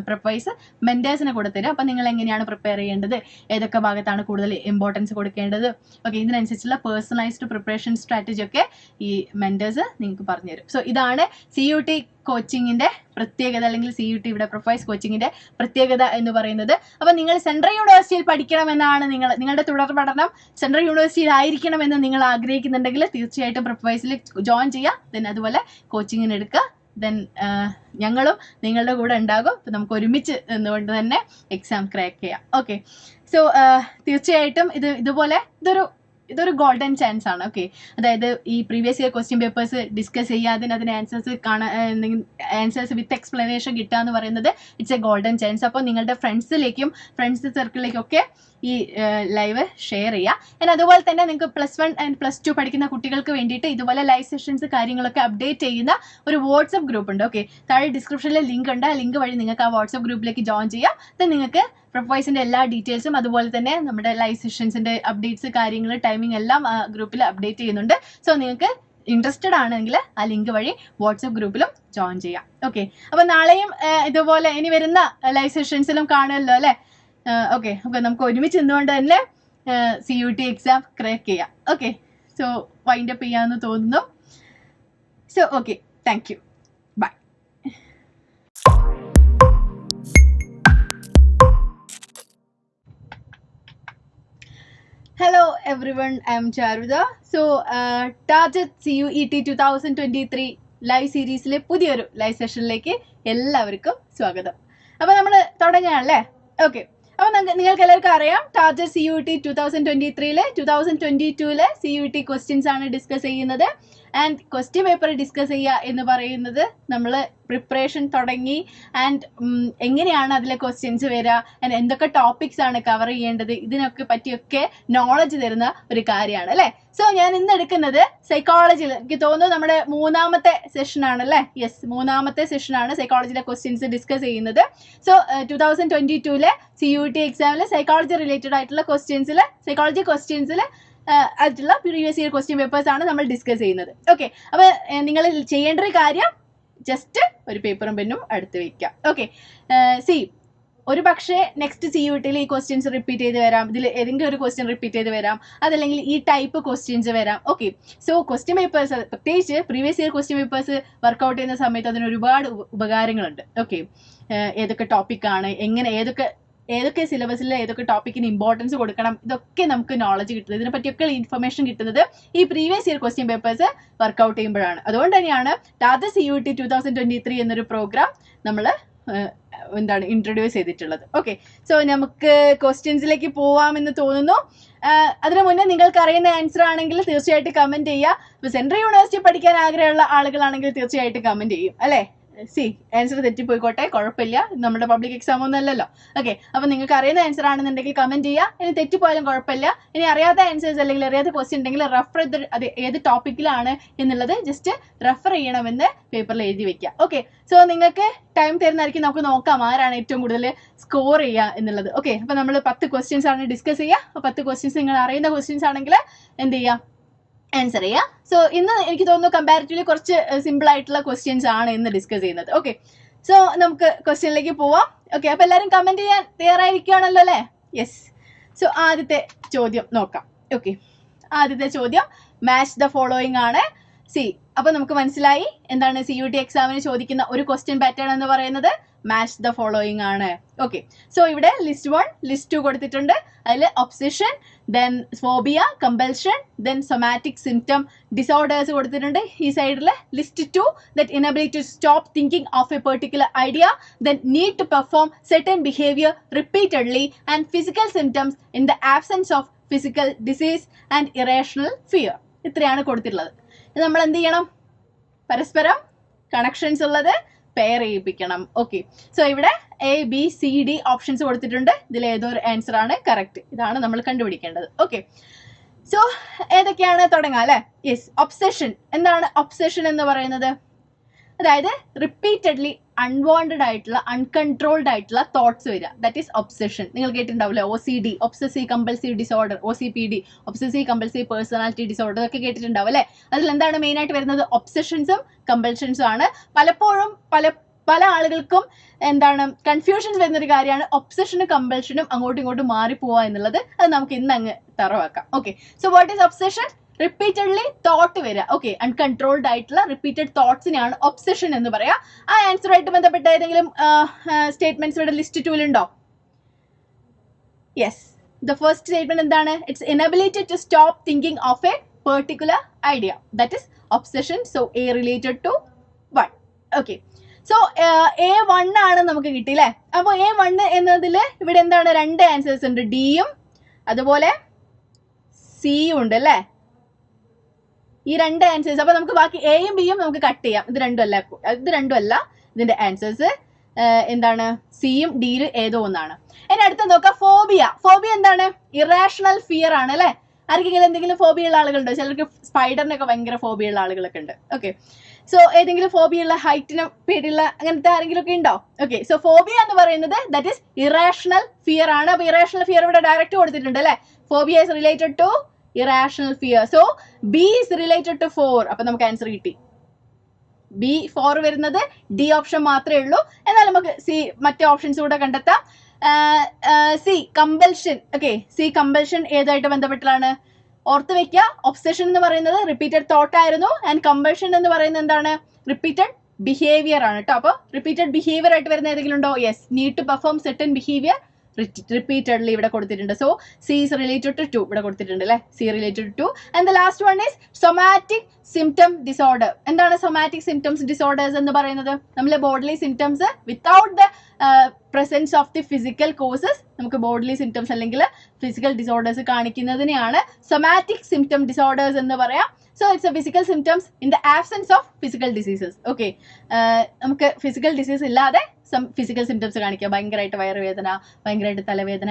Prepwise മെന്റേഴ്സിനെ കൂടെ തരും. അപ്പം നിങ്ങൾ എങ്ങനെയാണ് പ്രിപ്പയർ ചെയ്യേണ്ടത്, ഏതൊക്കെ ഭാഗത്താണ് കൂടുതൽ ഇമ്പോർട്ടൻസ് കൊടുക്കേണ്ടത്, ഓക്കെ, ഇതിനനുസരിച്ചുള്ള പേഴ്സണലൈസ്ഡ് പ്രിപ്പറേഷൻ സ്ട്രാറ്റജി ഒക്കെ ഈ മെന്റേഴ്സ് നിങ്ങൾക്ക് പറഞ്ഞുതരും. സോ ഇതാണ് CUET കോച്ചിങ്ങിന്റെ പ്രത്യേകത അല്ലെങ്കിൽ CUET ഇവിടെ Prepwise കോച്ചിങ്ങിന്റെ പ്രത്യേകത എന്ന് പറയുന്നത്. അപ്പം നിങ്ങൾ സെൻട്രൽ യൂണിവേഴ്സിറ്റിയിൽ പഠിക്കണമെന്നാണ് നിങ്ങളുടെ തുടർ പഠനം സെൻട്രൽ യൂണിവേഴ്സിറ്റിയിൽ ആയിരിക്കണമെന്ന് നിങ്ങൾ ആഗ്രഹിക്കുന്നുണ്ടെങ്കിൽ തീർച്ചയായിട്ടും Prepwiseൽ ജോയിൻ ചെയ്യുക. ദെൻ അതുപോലെ കോച്ചിങ്ങിന് എടുക്കുക. ദെൻ ഞങ്ങളും നിങ്ങളുടെ കൂടെ ഉണ്ടാകും. അപ്പം നമുക്ക് ഒരുമിച്ച് നിന്നുകൊണ്ട് തന്നെ എക്സാം ക്രാക്ക് ചെയ്യാം. ഓക്കെ, സോ തീർച്ചയായിട്ടും ഇതൊരു ഗോൾഡൻ ചാൻസ് ആണ്. ഓക്കെ, അതായത് ഈ previous year question papers discuss ചെയ്യുക, അതിന് ആൻസേഴ്സ് വിത്ത് എക്സ്പ്ലനേഷൻ കിട്ടുക എന്ന് പറയുന്നത് ഇറ്റ്സ് എ ഗോൾഡൻ ചാൻസ്. അപ്പോൾ നിങ്ങളുടെ ഫ്രണ്ട്സ് സർക്കിളിലേക്കും ഒക്കെ ഈ ലൈവ് ഷെയർ ചെയ്യുക. അതുപോലെ തന്നെ നിങ്ങൾക്ക് +1 ആൻഡ് +2 പഠിക്കുന്ന കുട്ടികൾക്ക് വേണ്ടിയിട്ട് ഇതുപോലെ ലൈവ് സെഷൻസ് കാര്യങ്ങളൊക്കെ അപ്ഡേറ്റ് ചെയ്യുന്ന ഒരു വാട്സ്ആപ്പ് ഗ്രൂപ്പ് ഉണ്ട്. ഓക്കെ, താഴെ ഡിസ്ക്രിപ്ഷനിൽ ലിങ്ക് ഉണ്ട്. ആ ലിങ്ക് വഴി നിങ്ങൾക്ക് ആ വാട്സ്ആപ്പ് ഗ്രൂപ്പിലേക്ക് ജോയിൻ ചെയ്യാം. ദെൻ നിങ്ങൾക്ക് Prepwiseന്റെ എല്ലാ ഡീറ്റെയിൽസും അതുപോലെ തന്നെ നമ്മുടെ ലൈവ് സെഷൻസിന്റെ അപ്ഡേറ്റ്സ് കാര്യങ്ങൾ ടൈമിംഗ് എല്ലാം ആ ഗ്രൂപ്പിൽ അപ്ഡേറ്റ് ചെയ്യുന്നുണ്ട്. സോ നിങ്ങൾക്ക് ഇൻട്രസ്റ്റഡ് ആണെങ്കിൽ ആ ലിങ്ക് വഴി വാട്സ്ആപ്പ് ഗ്രൂപ്പിലും ജോയിൻ ചെയ്യാം. ഓക്കെ, അപ്പോൾ നാളെയും ഇതുപോലെ ഇനി വരുന്ന ലൈവ് സെഷൻസിലും കാണുമല്ലോ അല്ലേ? ഓക്കെ, നമുക്ക് ഒരുമിച്ച് നിന്നുകൊണ്ട് തന്നെ CUET എക്സാം ക്രാക്ക് ചെയ്യാം. ഓക്കെ, സോ വൈൻഡപ്പ് ചെയ്യാമെന്ന് തോന്നുന്നു. So okay, thank you, bye. Hello everyone, I am Charvida. So Target CUET 2023 live സീരീസിലെ പുതിയൊരു ലൈവ് സെഷനിലേക്ക് എല്ലാവർക്കും സ്വാഗതം. അപ്പോൾ നമ്മൾ തുടങ്ങുകയാണല്ലേ? ഓക്കെ, അപ്പോൾ നിങ്ങൾക്ക് എല്ലാവർക്കും അറിയാം Target CUET 2023 2022 CUET ക്വസ്റ്റ്യൻസ് ആണ് ഡിസ്കസ് ചെയ്യുന്നത്. ആൻഡ് ക്വസ്റ്റ്യൻ പേപ്പർ ഡിസ്കസ് ചെയ്യുക എന്ന് പറയുന്നത് നമ്മൾ പ്രിപ്പറേഷൻ തുടങ്ങി ആൻഡ് എങ്ങനെയാണ് അതിലെ ക്വസ്റ്റ്യൻസ് വരിക ആൻഡ് എന്തൊക്കെ ടോപ്പിക്സ് ആണ് കവർ ചെയ്യേണ്ടത് ഇതിനൊക്കെ പറ്റിയൊക്കെ നോളജ് തരുന്ന ഒരു കാര്യമാണ് അല്ലേ. സോ ഞാൻ ഇന്ന് എടുക്കുന്നത് സൈക്കോളജിയിൽ, എനിക്ക് തോന്നുന്നു നമ്മുടെ മൂന്നാമത്തെ സെഷൻ ആണല്ലേ. യെസ്, മൂന്നാമത്തെ സെഷനാണ് സൈക്കോളജിയിലെ ക്വസ്റ്റ്യൻസ് ഡിസ്കസ് ചെയ്യുന്നത്. സോ 2022 CUET എക്സാമിൽ സൈക്കോളജി റിലേറ്റഡ് ആയിട്ടുള്ള സൈക്കോളജി ക്വസ്റ്റ്യൻസിൽ ആയിട്ടുള്ള പ്രീവിയസ് ഇയർ ക്വസ്റ്റ്യൻ പേപ്പേഴ്സ് ആണ് നമ്മൾ ഡിസ്കസ് ചെയ്യുന്നത്. ഓക്കെ, അപ്പോൾ നിങ്ങൾ ചെയ്യേണ്ട ഒരു കാര്യം ജസ്റ്റ് ഒരു പേപ്പറും പെന്നും എടുത്ത് വെക്കാം. ഓക്കെ, ഒരു പക്ഷേ നെക്സ്റ്റ് CUET ഈ ക്വസ്റ്റ്യൻസ് റിപ്പീറ്റ് ചെയ്ത് വരാം, ഇതിൽ ഏതെങ്കിലും ഒരു ക്വസ്റ്റ്യൻ റിപ്പീറ്റ് ചെയ്ത് വരാം, അതല്ലെങ്കിൽ ഈ ടൈപ്പ് ക്വസ്റ്റ്യൻസ് വരാം. ഓക്കെ, സോ ക്വസ്റ്റ്യൻ പേപ്പേഴ്സ്, പ്രത്യേകിച്ച് previous year question papers work out ചെയ്യുന്ന സമയത്ത് അതിന് ഒരുപാട് ഉപകാരങ്ങളുണ്ട്. ഓക്കെ, ഏതൊക്കെ ടോപ്പിക്കാണ്, എങ്ങനെ ഏതൊക്കെ സിലബസിൽ ഏതൊക്കെ ടോപ്പിക്കിന് ഇമ്പോർട്ടൻസ് കൊടുക്കണം, ഇതൊക്കെ നമുക്ക് നോളജ് കിട്ടുന്നത്, ഇതിനെ പറ്റിയൊക്കെ ഇൻഫർമേഷൻ കിട്ടുന്നത് ഈ previous year question papers work out ചെയ്യുമ്പോഴാണ്. അതുകൊണ്ട് തന്നെയാണ് ടാർഗറ്റ് CUET 2023 എന്നൊരു പ്രോഗ്രാം നമ്മൾ ഇൻട്രൊഡ്യൂസ് ചെയ്തിട്ടുള്ളത്. ഓക്കെ, സോ നമുക്ക് ക്വസ്റ്റ്യൻസിലേക്ക് പോവാമെന്ന് തോന്നുന്നു. അതിനു മുന്നേ നിങ്ങൾക്ക് അറിയുന്ന ആൻസർ ആണെങ്കിൽ തീർച്ചയായിട്ടും കമന്റ് ചെയ്യുക. ഇപ്പൊ സെൻട്രൽ യൂണിവേഴ്സിറ്റി പഠിക്കാൻ ആഗ്രഹമുള്ള ആളുകളാണെങ്കിൽ തീർച്ചയായിട്ടും കമന്റ് ചെയ്യും അല്ലേ. ആൻസർ തെറ്റിപ്പോയിക്കോട്ടെ, കുഴപ്പമില്ല, നമ്മുടെ പബ്ലിക് എക്സാം ഒന്നും അല്ലല്ലോ. ഓക്കെ, അപ്പൊ നിങ്ങൾക്ക് അറിയുന്ന ആൻസർ ആണെന്നുണ്ടെങ്കിൽ കമന്റ് ചെയ്യുക. ഇനി തെറ്റിപ്പോയാലും കുഴപ്പമില്ല. ഇനി അറിയാത്ത ആൻസേഴ്സ് അല്ലെങ്കിൽ അറിയാത്ത ക്വസ്റ്റ്യൻ ഉണ്ടെങ്കിൽ റെഫർ ചെയ്ത് അത് ഏത് ടോപ്പിക്കിലാണ് എന്നുള്ളത് ജസ്റ്റ് റെഫർ ചെയ്യണമെന്ന് പേപ്പറിൽ എഴുതി വെക്കുക. ഓക്കെ, സോ നിങ്ങൾക്ക് ടൈം തരുന്നതായിരിക്കും, നമുക്ക് നോക്കാം ആരാണ് ഏറ്റവും കൂടുതൽ സ്കോർ ചെയ്യുക എന്നുള്ളത്. ഓക്കെ, അപ്പൊ നമ്മൾ 10 ക്വസ്റ്റ്യൻസ് ആണ് ഡിസ്കസ് ചെയ്യുക. 10 ക്വസ്റ്റ്യൻസ് നിങ്ങൾ അറിയുന്ന ക്വസ്റ്റ്യൻസ് ആണെങ്കിൽ എന്ത് ചെയ്യുക, ആൻസർ ചെയ്യാം. സോ ഇന്ന് എനിക്ക് തോന്നുന്നു കമ്പാരിറ്റീവ്ലി കുറച്ച് സിമ്പിൾ ആയിട്ടുള്ള ക്വസ്റ്റ്യൻസ് ആണ് ഇന്ന് ഡിസ്കസ് ചെയ്യുന്നത്. ഓക്കെ, സോ നമുക്ക് ക്വസ്റ്റ്യനിലേക്ക് പോവാം. ഓക്കെ, അപ്പൊ എല്ലാവരും കമന്റ് ചെയ്യാൻ തയ്യാറായിരിക്കുകയാണല്ലോ അല്ലേ. യെസ്, സോ ആദ്യത്തെ ചോദ്യം നോക്കാം. ഓക്കെ, ആദ്യത്തെ ചോദ്യം മാച്ച് ദ ഫോളോയിങ് ആണ്. അപ്പൊ നമുക്ക് മനസ്സിലായി എന്താണ് CUET എക്സാമിന് ചോദിക്കുന്ന ഒരു ക്വസ്റ്റ്യൻ പാറ്റേൺ എന്ന് പറയുന്നത് മാച്ച് ദ ഫോളോയിങ് ആണ്. ഓക്കെ, സോ ഇവിടെ ലിസ്റ്റ് 1 ലിസ്റ്റ് 2 കൊടുത്തിട്ടുണ്ട്. അതിൽ obsession, then phobia, compulsion, then somatic symptom disorders കൊടുത്തിട്ടുണ്ട്. ഈ സൈഡിൽ list 2 that inability to stop thinking of a particular idea, then need to perform certain behaviour repeatedly and physical symptoms in the absence of physical disease and irrational fear. ഇത്രയാണ് കൊടുത്തിട്ടുള്ളത്. നമ്മൾ എന്ത് ചെയ്യണം, പരസ്പരം connections ഉള്ളത് പെയർ ചെയ്യിപ്പിക്കണം. Okay, so ഇവിടെ ABCD options കൊടുത്തിട്ടുണ്ട്. ഇതിൽ ഏതൊരു ആൻസർ ആണ് കറക്റ്റ്, ഇതാണ് നമ്മൾ കണ്ടുപിടിക്കേണ്ടത്. ഓക്കെ, സോ ഏതൊക്കെയാണ് തുടങ്ങാം അല്ലെ. Yes, obsession. എന്താണ് ഒബ്സഷൻ എന്ന് പറയുന്നത്? അതായത് റിപ്പീറ്റഡ്ലി അൺവാണ്ടഡ് ആയിട്ടുള്ള അൺകൺട്രോൾഡ് ആയിട്ടുള്ള തോട്ട്സ് വരിക, ദാറ്റ് ഈസ് ഒബ്സഷൻ. നിങ്ങൾ കേട്ടിട്ടുണ്ടാവില്ലേ, OCD, obsessive compulsive disorder, OCPD, obsessive compulsive personality disorder, ഒക്കെ കേട്ടിട്ടുണ്ടാവും അല്ലെ. അതിൽ എന്താണ് മെയിൻ ആയിട്ട് വരുന്നത്? ഒബ്സഷൻസും കമ്പൽഷൻസും ആണ്. പലപ്പോഴും പല ആളുകൾക്കും എന്താണ് കൺഫ്യൂഷൻസ് വരുന്നൊരു കാര്യമാണ് ഒബ്സഷനും കമ്പൽഷനും അങ്ങോട്ടും ഇങ്ങോട്ടും മാറിപ്പോവുക എന്നുള്ളത്. അത് നമുക്ക് ഇന്ന് അങ്ങ് തറവാക്കാം. Okay, so what is obsession? Repeatedly thought വരിക. ഓക്കെ, അൺകൺട്രോൾഡ് ആയിട്ടുള്ള റിപ്പീറ്റഡ് തോട്ട്സിനെയാണ് ഒബ്സഷൻ എന്ന് പറയാം. ആ ആൻസറുമായിട്ട് ബന്ധപ്പെട്ട ഏതെങ്കിലും സ്റ്റേറ്റ്മെന്റ്സ് ഇവിടെ ലിസ്റ്റ് 2 ഉണ്ടോ? യെസ്, ദ ഫസ്റ്റ് സ്റ്റേറ്റ്മെന്റ് എന്താണ്? It's inability to stop thinking of a particular idea, that is obsession. So A related to 1. Okay, so A1 ആണ് നമുക്ക് കിട്ടിയില്ലേ. അപ്പൊ A1 എന്നതിൽ ഇവിടെ എന്താണ്? 2 ആൻസേഴ്സ് ഉണ്ട്, ഡിയും അതുപോലെ സിയും ഉണ്ട് അല്ലേ. ഈ 2 ആൻസേഴ്സ്. അപ്പൊ നമുക്ക് ബാക്കി എയും ബിയും നമുക്ക് കട്ട് ചെയ്യാം. ഇത് രണ്ടും അല്ല ഇതിന്റെ ആൻസേഴ്സ്. എന്താണ്? സിയും ഡിയിലും ഏതോ ഒന്നാണ്. ഇനി അടുത്ത നോക്കാം, ഫോബിയ. ഫോബിയ എന്താണ്? ഇറാഷണൽ ഫിയർ ആണ് അല്ലെ. ആർക്കെങ്കിലും എന്തെങ്കിലും ഫോബിയ ഉള്ള ആളുകളുണ്ടോ? ചിലർക്ക് സ്പൈഡറിനൊക്കെ ഭയങ്കര ഫോബിയ ഉള്ള ആളുകളൊക്കെ ഉണ്ട്. ഓക്കെ, സോ ഏതെങ്കിലും ഫോബിയ ഉള്ള, ഹൈറ്റിന് പേടിയുള്ള അങ്ങനത്തെ ആരെങ്കിലും ഒക്കെ ഉണ്ടോ? ഓക്കെ, സോ ഫോബിയ എന്ന് പറയുന്നത് ദാറ്റ് ഈസ് ഇറാഷണൽ ഫിയർ ആണ്. അപ്പൊ ഇറാഷണൽ ഫിയർ ഇവിടെ ഡയറക്റ്റ് കൊടുത്തിട്ടുണ്ട് അല്ലെ. Phobia is related to irrational fear. So B is related to 4. അപ്പൊ നമുക്ക് ആൻസർ കിട്ടി. B4 വരുന്നത് ഡി ഓപ്ഷൻ മാത്രമേ ഉള്ളൂ. എന്നാൽ നമുക്ക് സി മറ്റേ ഓപ്ഷൻസ് കൂടെ കണ്ടെത്താം. C compulsion. Okay, C compulsion ഏതായിട്ട് ബന്ധപ്പെട്ടാണ്? ഓർത്ത് വെക്കുക, ഒബ്സഷൻ എന്ന് പറയുന്നത് റിപ്പീറ്റഡ് തോട്ട് ആയിരുന്നു ആൻഡ് കമ്പൽഷൻ എന്ന് പറയുന്നത് എന്താണ്? റിപ്പീറ്റഡ് ബിഹേവിയർ ആണ് കേട്ടോ. അപ്പൊ റിപ്പീറ്റഡ് ബിഹേവിയർ ആയിട്ട് വരുന്ന ഏതെങ്കിലും ഉണ്ടോ? Yes, need to perform certain behaviour repeatedly ഇവിടെ കൊടുത്തിട്ടുണ്ട്. So C is related to 2 ഇവിടെ കൊടുത്തിട്ടുണ്ട് അല്ലെ. C related to. And the last one is somatic symptom disorder. എന്താണ് സൊമാറ്റിക് സിംറ്റംസ് ഡിസോർഡേഴ്സ് എന്ന് പറയുന്നത്? നമ്മളെ bodily symptoms without the presence of the physical causes നമുക്ക് ബോഡിലി സിംറ്റംസ് അല്ലെങ്കിൽ ഫിസിക്കൽ ഡിസോർഡേഴ്സ് കാണിക്കുന്നതിനെയാണ് സൊമാറ്റിക് സിംറ്റം ഡിസോർഡേഴ്സ് എന്ന് പറയാം. So it's a physical symptoms in the absence of physical diseases. Okay, നമുക്ക് physical disease ഇല്ലാതെ some physical symptoms കാണിക്കുക. ഭയങ്കരമായിട്ട് വയറുവേദന, ഭയങ്കരമായിട്ട് തലവേദന,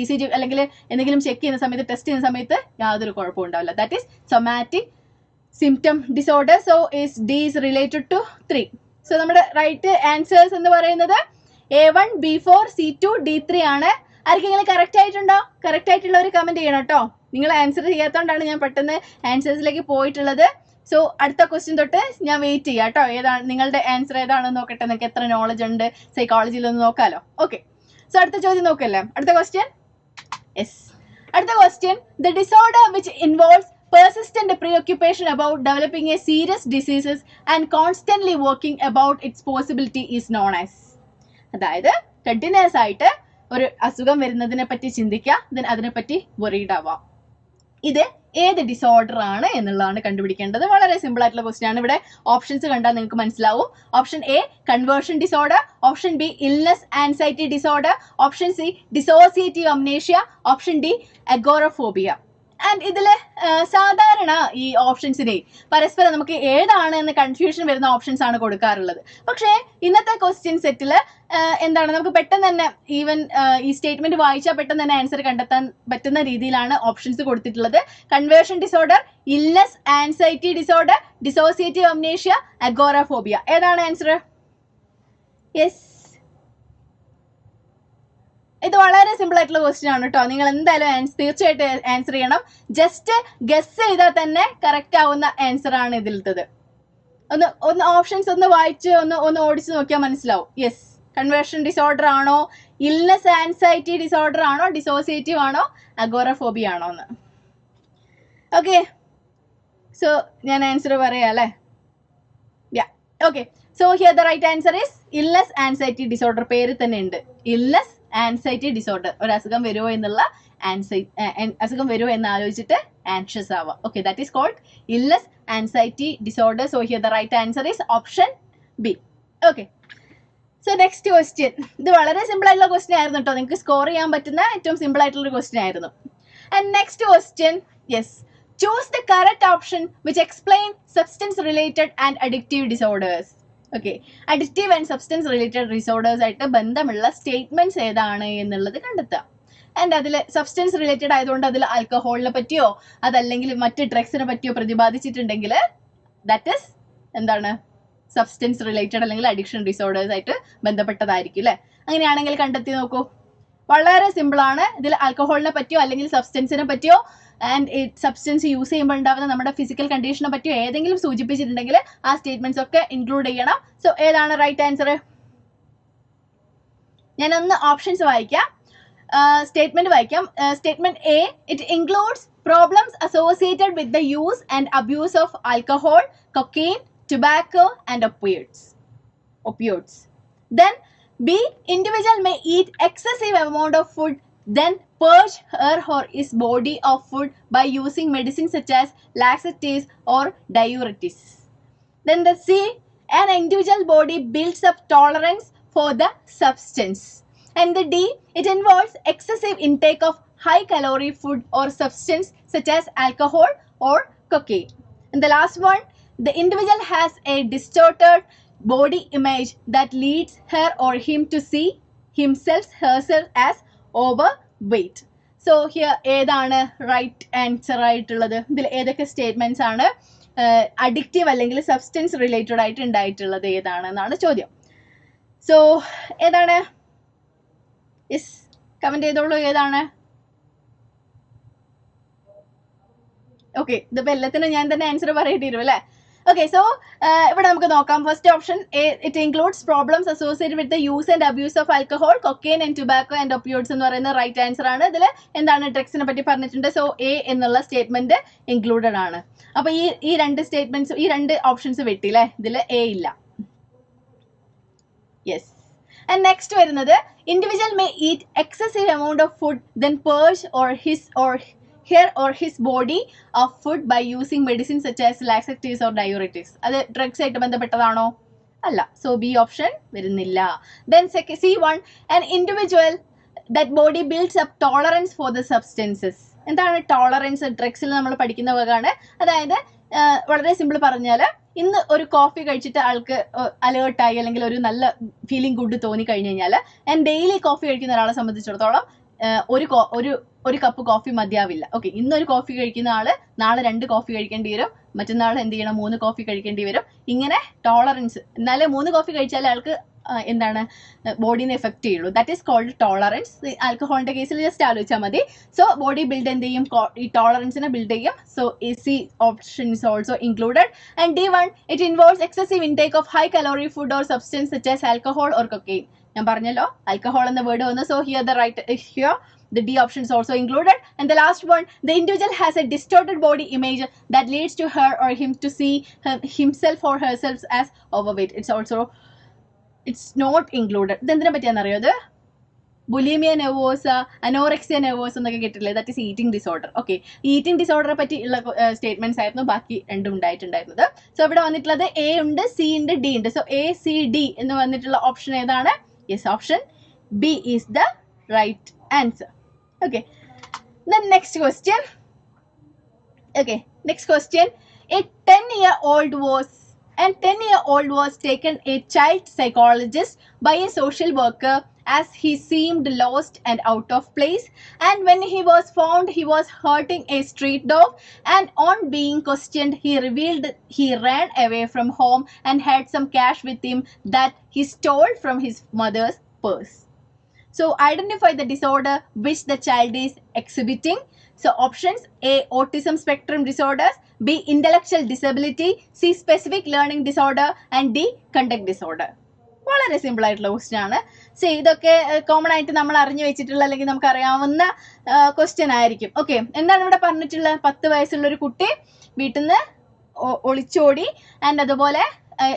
ECG അല്ലെങ്കിൽ എന്തെങ്കിലും ചെക്ക് ചെയ്യുന്ന സമയത്ത്, ടെസ്റ്റ് ചെയ്യുന്ന സമയത്ത് യാതൊരു കുഴപ്പവും ഉണ്ടാവില്ല. That is somatic symptom disorder. So D is related to 3. So നമ്മുടെ റൈറ്റ് ആൻസേഴ്സ് എന്ന് പറയുന്നത് A1, B4, C2, D3 ആണ്. ആർക്കെങ്കിലും കറക്റ്റ് ആയിട്ടുണ്ടോ? കറക്റ്റ് ആയിട്ടുള്ള ഒരു കമന്റ് ചെയ്യണം കേട്ടോ. നിങ്ങൾ ആൻസർ ചെയ്യാത്തതുകൊണ്ടാണ് ഞാൻ പെട്ടെന്ന് ആൻസേഴ്സിലേക്ക് പോയിട്ടുള്ളത്. സോ അടുത്ത ക്വസ്റ്റ്യൻ തൊട്ട് ഞാൻ വെയിറ്റ് ചെയ്യാം കേട്ടോ. ഏതാണ് നിങ്ങളുടെ ആൻസർ ഏതാണെന്ന് നോക്കട്ടെ. നിങ്ങൾക്ക് എത്ര നോളജ് ഉണ്ട് സൈക്കോളജിയിൽ ഒന്ന് നോക്കാലോ. ഓക്കെ, സോ അടുത്ത ചോദ്യം നോക്കല്ലേ. അടുത്ത ക്വസ്റ്റ്യൻ, യെസ്, അടുത്ത question, the disorder which involves persistent preoccupation about developing a serious diseases and constantly working about its possibility is known as. അതായത് കണ്ടിന്യൂസ് ആയിട്ട് ഒരു അസുഖം വരുന്നതിനെ പറ്റി ചിന്തിക്കുക, ദെൻ അതിനെപ്പറ്റി വറീഡ് ആവാം. ഇത് ഏത് ഡിസോർഡർ ആണ് എന്നുള്ളതാണ് കണ്ടുപിടിക്കേണ്ടത്. വളരെ സിമ്പിൾ ആയിട്ടുള്ള ക്വസ്റ്റ്യൻ ആണ്. ഇവിടെ ഓപ്ഷൻസ് കണ്ടാൽ നിങ്ങൾക്ക് മനസ്സിലാവും. Option A conversion disorder, option B illness anxiety disorder, option C dissociative amnesia, option D agoraphobia. And ഇതില് സാധാരണ ഈ ഓപ്ഷൻസിനെ പരസ്പരം നമുക്ക് ഏതാണ് എന്ന് കൺഫ്യൂഷൻ വരുന്ന ഓപ്ഷൻസ് ആണ് കൊടുക്കാറുള്ളത്. പക്ഷേ ഇന്നത്തെ ക്വസ്റ്റ്യൻ സെറ്റിൽ എന്താണ്, നമുക്ക് പെട്ടെന്ന് തന്നെ ഈവൻ ഈ സ്റ്റേറ്റ്മെന്റ് വായിച്ചാൽ പെട്ടെന്ന് തന്നെ ആൻസർ കണ്ടെത്താൻ പറ്റുന്ന രീതിയിലാണ് ഓപ്ഷൻസ് കൊടുത്തിട്ടുള്ളത്. Conversion disorder, illness anxiety disorder, dissociative amnesia, agoraphobia. ഏതാണ് ആൻസർ? യെസ്, ഇത് വളരെ സിമ്പിൾ ആയിട്ടുള്ള ക്വസ്റ്റ്യൻ ആണ് കേട്ടോ. നിങ്ങൾ എന്തായാലും തീർച്ചയായിട്ടും ആൻസർ ചെയ്യണം. ജസ്റ്റ് ഗസ് ചെയ്താൽ തന്നെ കറക്റ്റ് ആവുന്ന ആൻസർ ആണ് ഇതിലത്തത്. ഒന്ന് ഓപ്ഷൻസ് ഒന്ന് വായിച്ച് ഒന്ന് ഓടിച്ച് നോക്കിയാൽ മനസ്സിലാവും. യെസ്, കൺവേർഷൻ ഡിസോർഡർ ആണോ, ഇൽനെസ് ആൻസൈറ്റി ഡിസോർഡർ ആണോ, ഡിസോസിയേറ്റീവ് ആണോ, അഗോറഫോബിയ ആണോ എന്ന്. ഓക്കെ, സോ ഞാൻ ആൻസർ പറയാം അല്ലേ. Yeah, okay, so here the right answer is illness anxiety disorder. പേര് തന്നെ ഉണ്ട്, ഇൽനെസ് ആൻസൈറ്റി ഡിസോർഡർ. ഒരു അസുഖം വരുമോ എന്നുള്ള അസുഖം വരുമോ എന്ന് ആലോചിച്ചിട്ട് ആൻഷ്യസ് ആവാം. Okay, that is called illness anxiety disorder. So here the right answer is option B. Okay, so next question. ഇത് വളരെ സിമ്പിൾ ആയിട്ടുള്ള ക്വസ്റ്റ്യൻ ആയിരുന്നു കേട്ടോ. നിങ്ങൾക്ക് സ്കോർ ചെയ്യാൻ പറ്റുന്ന ഏറ്റവും സിമ്പിൾ ആയിട്ടുള്ള ഒരു ക്വസ്റ്റ്യൻ ആയിരുന്നു. And next question, yes, choose the correct option which explain substance related and addictive disorders. Okay, addictive and substance related disorders ആയിട്ട് ബന്ധമുള്ള സ്റ്റേറ്റ്മെന്റ്സ് ഏതാണ് എന്നുള്ളത് കണ്ടെത്താം. ആൻഡ് അതിൽ സബ്സ്റ്റൻസ് റിലേറ്റഡ് ആയതുകൊണ്ട് അതിൽ ആൽക്കഹോളിനെ പറ്റിയോ അതല്ലെങ്കിൽ മറ്റ് ഡ്രഗ്സിനെ പറ്റിയോ പ്രതിപാദിച്ചിട്ടുണ്ടെങ്കിൽ ദാറ്റ് ഇസ് എന്താണ്, സബ്സ്റ്റൻസ് റിലേറ്റഡ് അല്ലെങ്കിൽ അഡിക്ഷൻ ഡിസോർഡേഴ്സ് ആയിട്ട് ബന്ധപ്പെട്ടതായിരിക്കും അല്ലേ. അങ്ങനെയാണെങ്കിൽ കണ്ടെത്തി നോക്കൂ. വളരെ സിമ്പിൾ ആണ്. ഇതിൽ ആൽക്കഹോളിനെ പറ്റിയോ അല്ലെങ്കിൽ സബ്സ്റ്റൻസിനെ പറ്റിയോ ആൻഡ് സബ്സ്റ്റൻസ് യൂസ് ചെയ്യുമ്പോൾ ഉണ്ടാകുന്ന നമ്മുടെ ഫിസിക്കൽ കണ്ടീഷനെ പറ്റിയോ ഏതെങ്കിലും സൂചിപ്പിച്ചിട്ടുണ്ടെങ്കിൽ ആ സ്റ്റേറ്റ്മെന്റ്സ് ഒക്കെ ഇൻക്ലൂഡ് ചെയ്യണം. സോ ഏതാണ് റൈറ്റ് ആൻസർ? ഞാനൊന്ന് ഓപ്ഷൻസ് വായിക്കാം, സ്റ്റേറ്റ്മെന്റ് വായിക്കാം. Statement A, it includes problems associated with the use and abuse of alcohol, cocaine, tobacco and opioids. Then B, individual may eat excessive amount of food, then purge her or his body of food by using medicines such as laxatives or diuretics. Then the C, an individual body builds up tolerance for the substance. And the D, it involves excessive intake of high calorie food or substance such as alcohol or cocaine. And the last one, the individual has a distorted body image that leads her or him to see herself as overweight. So here ഏതാണ് right answer ആയിട്ടുള്ളത്? ഇതിൽ ഏതൊക്കെ statements ആണ് addictive അല്ലെങ്കിൽ substance related ആയിട്ട് ഉണ്ടായിട്ടുള്ളത് ഏതാണെന്നാണ് ചോദ്യം. So ഏതാണ്? യെസ്, കമന്റ് ചെയ്തോളൂ ഏതാണ്. ഓക്കെ, ഇതിപ്പോ എല്ലാത്തിനും ഞാൻ തന്നെ ആൻസർ പറയേണ്ടി വരും അല്ലേ. ഓക്കെ, സോ ഇവിടെ നമുക്ക് നോക്കാം. First option A, it includes problems associated with the use and abuse of alcohol, cocaine and tobacco and opioids എന്ന് പറയുന്ന റൈറ്റ് ആൻസർ ആണ്. ഇതിൽ എന്താണ് ഡ്രഗ്സിനെ പറ്റി പറഞ്ഞിട്ടുണ്ട്. സോ എ എന്നുള്ള സ്റ്റേറ്റ്മെന്റ് ഇൻക്ലൂഡഡ് ആണ്. അപ്പൊ ഈ രണ്ട് സ്റ്റേറ്റ്മെന്റ്സ്, ഈ രണ്ട് ഓപ്ഷൻസ് വെട്ടില്ലേ, ഇതിൽ എ ഇല്ല. യെസ്, ആൻഡ് നെക്സ്റ്റ് വരുന്നത് individual may eat excessive amount of food then purge her or his body of food by using medicines such as laxatives or diuretics. അത് ഡ്രഗ്സ് ആയിട്ട് ബന്ധപ്പെട്ടതാണോ? അല്ല. സോ ബി ഓപ്ഷൻ വരുന്നില്ല. Then C1, an individual that body builds up tolerance for the substances. എന്താണ് tolerance? ഡ്രഗ്സിൽ നമ്മൾ പഠിക്കുന്ന വകയാണ്. അതായത് വളരെ simple പറഞ്ഞാൽ ഇന്ന് ഒരു കോഫി കഴിച്ചിട്ട് ആൾക്ക് അലേർട്ടായി അല്ലെങ്കിൽ ഒരു നല്ല ഫീലിംഗ് ഗുഡ് തോന്നി കഴിഞ്ഞു കഴിഞ്ഞാൽ ആൻഡ് ഡെയിലി കോഫി കഴിക്കുന്ന ഒരാളെ സംബന്ധിച്ചിടത്തോളം ഒരു കപ്പ് കോഫി മതിയാവില്ല. ഓക്കെ, ഇന്നൊരു കോഫി കഴിക്കുന്ന ആള് നാളെ 2 കോഫി കഴിക്കേണ്ടി വരും, മറ്റന്നാൾ എന്ത് ചെയ്യണം 3 കോഫി കഴിക്കേണ്ടി വരും. ഇങ്ങനെ ടോളറൻസ്, എന്നാലേ 3 കോഫി കഴിച്ചാൽ ആൾക്ക് എന്താണ് ബോഡീനെ എഫക്ട് ചെയ്യുള്ളൂ. That is called tolerance. ആൽക്കഹോളിന്റെ കേസിൽ ജസ്റ്റ് ആലോചിച്ചാൽ മതി. സോ ബോഡി ബിൽഡ് എന്ത് ചെയ്യും, ഈ ടോളറൻസിനെ ബിൽഡ് ചെയ്യും. So AC option is also included. And D1 it involves excessive intake of high calorie food or substance such as alcohol or cocaine. ഞാൻ പറഞ്ഞല്ലോ ആൽക്കഹോൾ എന്ന വേർഡ് വന്നു. So here the right here the D option is also included. And the last one, the individual has a distorted body image that leads to her or him to see himself or herself as overweight. It's not included. ഇതെന്തിനെ പറ്റിയാണെന്ന് അറിയോ? അത് bulimia nervosa, anorexia nervosa എന്നൊക്കെ കേട്ടില്ലേ? That is eating disorder. Okay, eating ഡിസോർഡറെ പറ്റി ഉള്ള statements ആയിരുന്നു ബാക്കി രണ്ടും ഉണ്ടായിട്ടുണ്ടായിരുന്നത്. സോ ഇവിടെ വന്നിട്ടുള്ളത് A ഉണ്ട്, C ഉണ്ട്, D ഉണ്ട്. സോ ACD എന്ന് വന്നിട്ടുള്ള ഓപ്ഷൻ ഏതാണ്? Yes, option B is the right answer. Okay, then next question. A 10-year-old was taken a child psychologist by a social worker as he seemed lost and out of place, and when he was found he was hurting a street dog, and on being questioned he revealed he ran away from home and had some cash with him that he stole from his mother's purse. So identify the disorder which the child is exhibiting. So options: A, autism spectrum disorders, B, intellectual disability, C, specific learning disorder, and D, conduct disorder. വളരെ simple ആയിട്ടുള്ള question ആണ്. So ഇതൊക്കെ common ആയിട്ട് നമ്മൾ അറിഞ്ഞു വെച്ചിട്ടുള്ള അല്ലെങ്കിൽ നമുക്ക് അറിയാവുന്ന ക്വസ്റ്റ്യൻ ആയിരിക്കും. ഓക്കെ, എന്താണ് ഇവിടെ പറഞ്ഞിട്ടുള്ളത്? 10 വയസ്സുള്ള ഒരു കുട്ടി വീട്ടിൽ നിന്ന് ഒളിച്ചോടി ആൻഡ് അതുപോലെ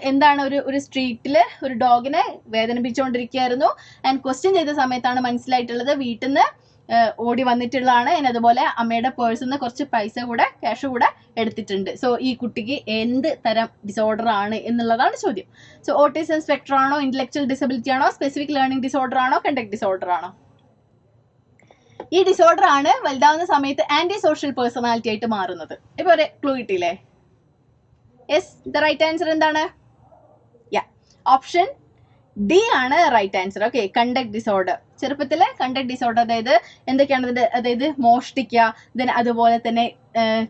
എന്താണ് ഒരു സ്ട്രീറ്റിൽ ഒരു ഡോഗിനെ വേദനിപ്പിച്ചുകൊണ്ടിരിക്കുകയായിരുന്നു. ആൻഡ് ക്വസ്റ്റ്യൻ ചെയ്ത സമയത്താണ് മനസ്സിലായിട്ടുള്ളത് വീട്ടിൽ നിന്ന് ഓടി വന്നിട്ടുള്ളതാണ്. ആൻഡ് അതുപോലെ അമ്മയുടെ പേഴ്സിൽ നിന്ന് കുറച്ച് ക്യാഷ് കൂടെ എടുത്തിട്ടുണ്ട്. സോ ഈ കുട്ടിക്ക് എന്ത് തരം ഡിസോർഡർ ആണ് എന്നുള്ളതാണ് ചോദ്യം. സോ ഓട്ടിസം സ്പെക്ട്രം ആണോ, ഇന്റലക്ച്വൽ ഡിസബിലിറ്റി ആണോ, സ്പെസിഫിക് ലേണിംഗ് ഡിസോർഡർ ആണോ, കണ്ടക്ട് ഡിസോർഡർ ആണോ? ഈ ഡിസോർഡർ ആണ് വലുതാവുന്ന സമയത്ത് ആന്റി സോഷ്യൽ പേഴ്സണാലിറ്റി ആയിട്ട് മാറുന്നത്. ഇപ്പൊ ഒരു ക്ലൂ കിട്ടിയില്ലേ? യെസ്, ദ റൈറ്റ് ആൻസർ എന്താണ്? ഓപ്ഷൻ D ആണ് right answer. Okay, conduct disorder. ചെറുപ്പത്തിലെ കണ്ടക്ട് ഡിസോർഡർ അതായത് എന്തൊക്കെയാണ് ഇതിന്റെ, അതായത് മോഷ്ടിക്കുക, ദെൻ അതുപോലെ തന്നെ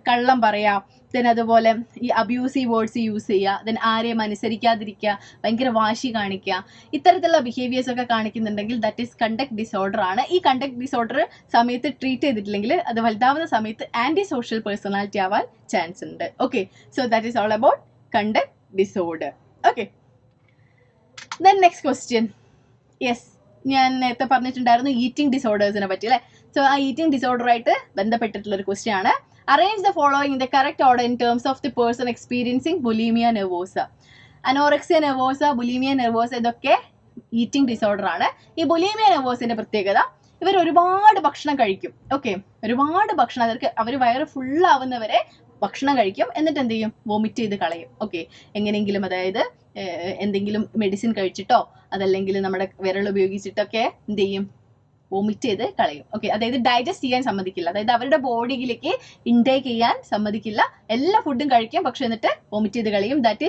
കള്ളം പറയാം, ദെൻ അതുപോലെ ഈ അബ്യൂസീവ് വേർഡ്സ് യൂസ് ചെയ്യുക, ദെൻ ആരെയും അനുസരിക്കാതിരിക്കുക, ഭയങ്കര വാശി കാണിക്കുക, ഇത്തരത്തിലുള്ള ബിഹേവിയേഴ്സ് ഒക്കെ കാണിക്കുന്നുണ്ടെങ്കിൽ ദാറ്റ് ഈസ് കണ്ടക്ട് ഡിസോർഡർ ആണ്. ഈ കണ്ടക്ട് ഡിസോർഡർ സമയത്ത് ട്രീറ്റ് ചെയ്തിട്ടില്ലെങ്കിൽ അത് വലുതാവുന്ന സമയത്ത് ആന്റി സോഷ്യൽ പേഴ്സണാലിറ്റി ആവാൻ ചാൻസ് ഉണ്ട്. Okay, so that is all about conduct disorder. Okay, then next question. Yes, ഞാൻ നേരത്തെ പറഞ്ഞിട്ടുണ്ടായിരുന്നു ഈറ്റിംഗ് ഡിസോർഡേഴ്സിനെ പറ്റി അല്ലേ? സോ ആ ഈറ്റിംഗ് ഡിസോർഡറായിട്ട് ബന്ധപ്പെട്ടിട്ടുള്ള ഒരു ക്വസ്റ്റ്യൻ ആണ്. Arrange the following in the correct order in terms of the person experiencing bulimia nervosa. Anorexia nervosa, bulimia nervosa ഇതൊക്കെ ഈറ്റിംഗ് ഡിസോർഡർ ആണ്. ഈ ബുലിമിയ നെർവോസിന്റെ പ്രത്യേകത, ഇവർ ഒരുപാട് ഭക്ഷണം കഴിക്കും. ഓക്കെ, ഒരുപാട് ഭക്ഷണം, അവർ വയറ് ഫുള്ളാവുന്നവരെ ഭക്ഷണം കഴിക്കും, എന്നിട്ട് എന്ത് ചെയ്യും, വോമിറ്റ് ചെയ്ത് കളയും. ഓക്കെ, എങ്ങനെയെങ്കിലും, അതായത് എന്തെങ്കിലും മെഡിസിൻ കഴിച്ചിട്ടോ അതല്ലെങ്കിൽ നമ്മുടെ വിരൽ ഉപയോഗിച്ചിട്ടൊക്കെ എന്ത് ചെയ്യും, വോമിറ്റ് ചെയ്ത് കളയും. ഓക്കെ, അതായത് ഡൈജസ്റ്റ് ചെയ്യാൻ സമ്മതിക്കില്ല, അതായത് അവരുടെ ബോഡിയിലേക്ക് ഇൻടേക്ക് ചെയ്യാൻ സമ്മതിക്കില്ല. എല്ലാ ഫുഡും കഴിക്കും, പക്ഷെ എന്നിട്ട് വോമിറ്റ് ചെയ്ത് കളയും. That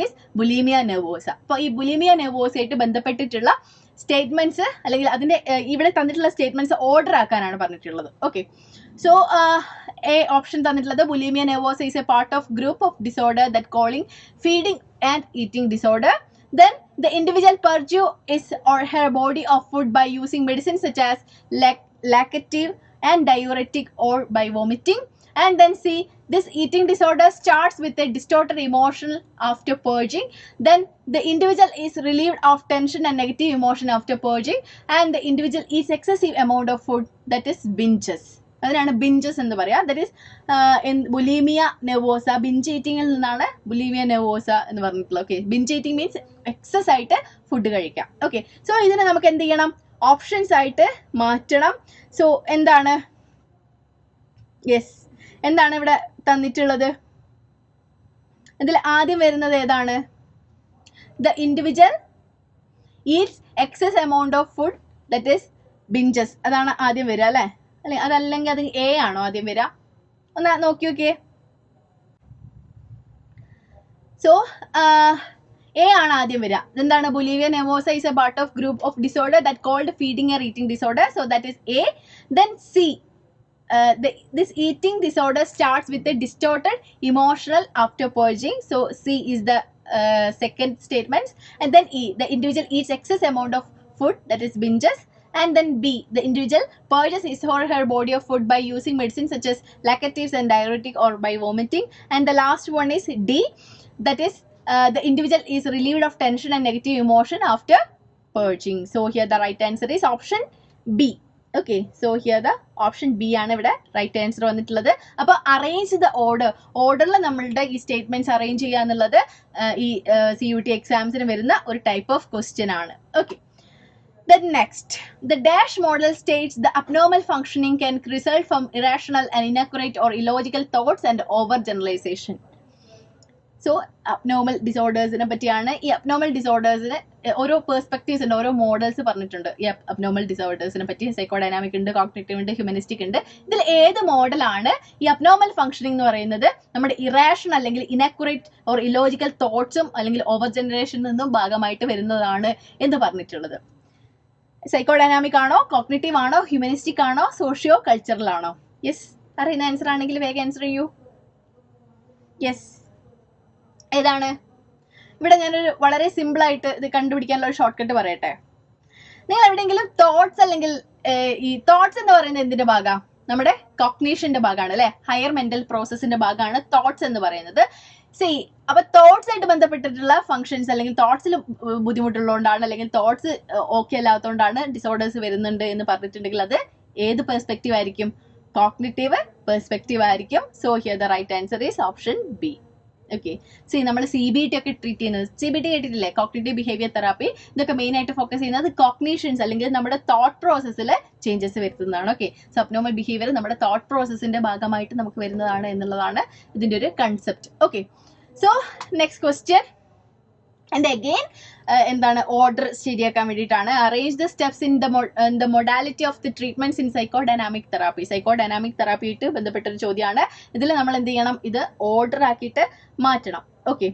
is bulimia nervosa. അപ്പോൾ ഈ ബുലിമിയ നെർവോസയായിട്ട് ബന്ധപ്പെട്ടിട്ടുള്ള സ്റ്റേറ്റ്മെന്റ്സ് അല്ലെങ്കിൽ അതിന്റെ ഇവിടെ തന്നിട്ടുള്ള സ്റ്റേറ്റ്മെന്റ്സ് ഓർഡർ ആക്കാനാണ് പറഞ്ഞിട്ടുള്ളത്. ഓക്കെ, സോ എ ഓപ്ഷൻ തന്നിട്ടുള്ളത് bulimia nervosa is A part of group of disorder that calling feeding and eating disorder. Then the individual purges his or her body of food by using medicines such as laxative and diuretic or by vomiting. And then C, this eating disorder starts with a distorted emotion after purging. Then the individual is relieved of tension and negative emotion after purging. And the individual eats excessive amount of food, that is binges. അതിനാണ് binges എന്ന് പറയാം. That is bulimia nervosa. Binge ഈറ്റിംഗിൽ നിന്നാണ് bulimia nervosa എന്ന് പറഞ്ഞിട്ടുള്ളത്. Okay, binge eating means excess ആയിട്ട് food കഴിക്കാം. Okay, so ഇതിനെ നമുക്ക് എന്ത് ചെയ്യണം, ഓപ്ഷൻസ് ആയിട്ട് മാറ്റണം. സോ എന്താണ്, യെസ്, എന്താണ് ഇവിടെ തന്നിട്ടുള്ളത്? ഇതിൽ ആദ്യം വരുന്നത് ഏതാണ്? The individual eats excess amount of food, that is binges. അതാണ് ആദ്യം വരിക അല്ലേ? അതല്ലെങ്കിൽ അത് എ ആണോ ആദ്യം വരിക? ഒന്ന് നോക്കി നോക്കിയേ. സോ എ ആണ് ആദ്യം വരിക. എന്താണ്? ബുലിവിയ nervosa is a part of group of disorder that called feeding or eating disorder. So that is A. Then C. This eating disorder starts with a distorted emotional after purging. So C is the second statement. And then E. The individual eats excess amount of food, that is binges. And then B. The individual purges his or her body of food by using medicines such as laxatives and diuretic or by vomiting. And the last one is D. That is the individual is relieved of tension and negative emotion after purging. So here the right answer is option B. Okay, so here the option B ആണ് ഇവിടെ right answer വന്നിട്ടുള്ളത്. അപ്പോൾ arrange the ഓർഡറിൽ നമ്മളുടെ ഈ statements arrange ചെയ്യുക എന്നുള്ളത് ഈ CUT എക്സാംസിന് വരുന്ന ഒരു ടൈപ്പ് ഓഫ് ക്വസ്റ്റ്യൻ ആണ്. Okay, then next, the dash model states the abnormal functioning can result from irrational and inaccurate or illogical thoughts and overgeneralization. So abnormal ഡിസോർഡേഴ്സിനെ പറ്റിയാണ്. ഈ അബ്നോർമൽ ഡിസോർഡേഴ്സിന് ഓരോ പെർസ്പെക്റ്റീവ്സ് ഉണ്ട്, ഓരോ മോഡൽസ് പറഞ്ഞിട്ടുണ്ട് ഈ അബ്നോർമൽ ഡിസോർഡേഴ്സിനെ പറ്റി. സൈക്കോഡൈനാമിക് ഉണ്ട്, കോഗ്നിറ്റീവ് ഉണ്ട്, ഹ്യൂമനിസ്റ്റിക് ഉണ്ട്. ഇതിൽ ഏത് മോഡലാണ് ഈ അബ്നോർമൽ ഫംഗ്ഷനിങ് എന്ന് പറയുന്നത് നമ്മുടെ ഇറാഷൻ അല്ലെങ്കിൽ ഇനാക്യുറേറ്റ് ഓർ ഇലോജിക്കൽ തോട്ട്സും അല്ലെങ്കിൽ ഓവർ ജനറേഷനിൽ നിന്നും ഭാഗമായിട്ട് വരുന്നതാണ് എന്ന് പറഞ്ഞിട്ടുള്ളത്? സൈക്കോഡൈനാമിക് ആണോ, കോഗ്നിറ്റീവ് ആണോ, ഹ്യൂമനിസ്റ്റിക് ആണോ, സോഷ്യോ കൾച്ചറൽ ആണോ? യെസ്, അറിയുന്ന ആൻസർ ആണെങ്കിൽ വേഗം ആൻസർ ചെയ്യൂ. യെസ്, ഏതാണ്? ഇവിടെ ഞാനൊരു വളരെ സിമ്പിൾ ആയിട്ട് ഇത് കണ്ടുപിടിക്കാനുള്ള ഒരു ഷോർട്ട് കട്ട് പറയട്ടെ. നിങ്ങൾ എവിടെയെങ്കിലും തോട്ട്സ് അല്ലെങ്കിൽ ഈ തോട്ട്സ് എന്ന് പറയുന്നത് എന്തിന്റെ ഭാഗമാണ്? നമ്മുടെ കോഗ്നീഷന്റെ ഭാഗമാണ് അല്ലെ, ഹയർ മെന്റൽ പ്രോസസ്സിന്റെ ഭാഗമാണ് തോട്ട്സ് എന്ന് പറയുന്നത്. അപ്പൊ തോട്ട്സ് ആയിട്ട് ബന്ധപ്പെട്ടിട്ടുള്ള ഫംഗ്ഷൻസ് അല്ലെങ്കിൽ തോട്ട്സിൽ ബുദ്ധിമുട്ടുള്ളതുകൊണ്ടാണ് അല്ലെങ്കിൽ തോട്ട്സ് ഓക്കെ അല്ലാത്തതുകൊണ്ടാണ് ഡിസോർഡേഴ്സ് വരുന്നുണ്ട് എന്ന് പറഞ്ഞിട്ടുണ്ടെങ്കിൽ അത് ഏത് പെർസ്പെക്റ്റീവ് ആയിരിക്കും? കോഗ്നിറ്റീവ് പെർസ്പെക്റ്റീവ് ആയിരിക്കും. So here the right answer is option B. Okay, നമ്മൾ CBT ഒക്കെ ട്രീറ്റ് ചെയ്യുന്നത്, CBT കേട്ടിട്ടില്ലേ? Cognitive behaviour therapy. ഇതൊക്കെ മെയിൻ ആയിട്ട് ഫോക്കസ് ചെയ്യുന്നത് കോഗ്നീഷൻസ് അല്ലെങ്കിൽ നമ്മുടെ തോട്ട് പ്രോസസ്സിൽ ചേഞ്ചസ് വരുത്തുന്നതാണ്. ഓക്കെ, സോ അബ്നോർമൽ ബിഹേവിയർ നമ്മുടെ തോട്ട് പ്രോസസ്സിന്റെ ഭാഗമായിട്ട് നമുക്ക് വരുന്നതാണ് എന്നുള്ളതാണ് ഇതിന്റെ ഒരു concept. Okay, so next question. And again എന്താണ് ഓർഡർ ശരിയാക്കാൻ വേണ്ടിയിട്ടാണ്. Arrange the steps in the modality of the treatments in psychodynamic therapy. Psychodynamic തെറാപ്പിയായിട്ട് ബന്ധപ്പെട്ടൊരു ചോദ്യമാണ്. ഇതിൽ നമ്മൾ എന്ത് ചെയ്യണം? ഇത് ഓർഡർ ആക്കിയിട്ട് മാറ്റണം. Okay,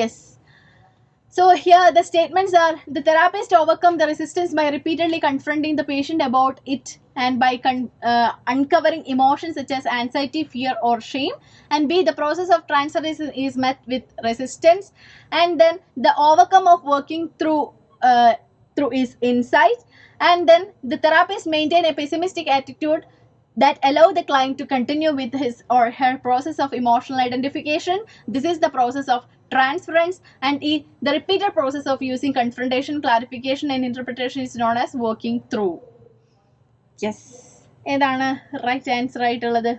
yes. So here the statements are: the therapist overcome the resistance by repeatedly confronting the patient about it and by uncovering emotions such as anxiety, fear or shame. And B, the process of transfer is met with resistance. And then the overcome of working through is insight. And then the therapist maintain a pessimistic attitude that allow the client to continue with his or her process of emotional identification. This is the process of transference. And the repeated process of using confrontation, clarification and interpretation is known as working through. Yes, ഏതാണ് right answer ആയിട്ടുള്ളത്?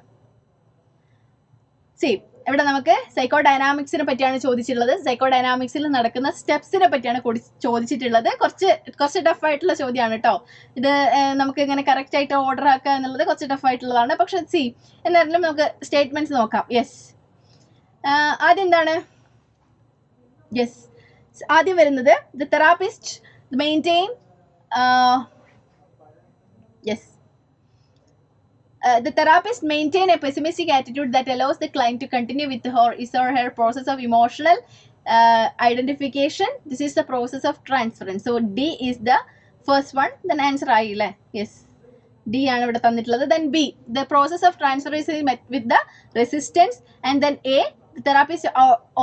ഇവിടെ നമുക്ക് സൈക്കോഡൈനാമിക്സിനെ പറ്റിയാണ് ചോദിച്ചിട്ടുള്ളത്. സൈക്കോഡൈനാമിക്സിൽ നടക്കുന്ന സ്റ്റെപ്സിനെ പറ്റിയാണ് ചോദിച്ചിട്ടുള്ളത്. കുറച്ച് ടഫ് ആയിട്ടുള്ള ചോദ്യമാണ് കേട്ടോ. ഇത് നമുക്ക് ഇങ്ങനെ കറക്റ്റ് ആയിട്ട് ഓർഡർ ആക്കുക എന്നുള്ളത് കുറച്ച് ടഫ് ആയിട്ടുള്ളതാണ്. പക്ഷെ എന്നാലും നമുക്ക് സ്റ്റേറ്റ്മെന്റ്സ് നോക്കാം. യെസ്, ആദ്യം എന്താണ്? യെസ്, ആദ്യം വരുന്നത് the therapist maintain the therapist maintain a pessimistic attitude that allows the client to continue with his or her process of emotional identification. This is the process of transference. So D is the first one. Then answer ആയില്ലേ? Yes, D ആണ് ഇവിടെ തന്നിട്ടുള്ളത്. Then B, the process of transference is met with the resistance. And then A, the therapist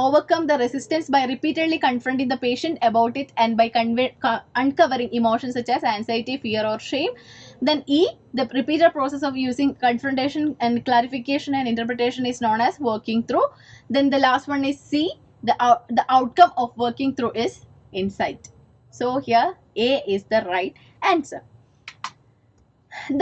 overcome the resistance by repeatedly confronting the patient about it and by uncovering emotions such as anxiety, fear or shame. Then E, the repeated process of using confrontation and clarification and interpretation is known as working through. Then the last one is C, the outcome of working through is insight. So here A is the right answer.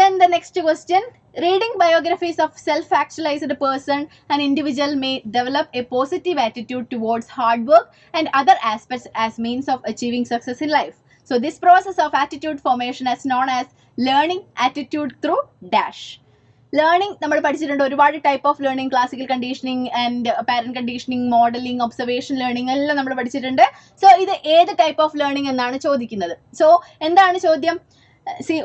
Then the next question: reading biographies of self-actualized person, an individual may develop a positive attitude towards hard work and other aspects as means of achieving success in life. So this process of attitude formation is known as learning attitude through dash. Learning നമ്മൾ പഠിച്ചിട്ടുണ്ട്, ഒരുപാട് type of learning, classical conditioning and parent conditioning, modelling, observation learning എല്ലാം നമ്മൾ പഠിച്ചിട്ടുണ്ട്. So ഇത് ഏത് type of learning എന്നാണ് ചോദിക്കുന്നത്. സോ എന്താണ് ചോദ്യം?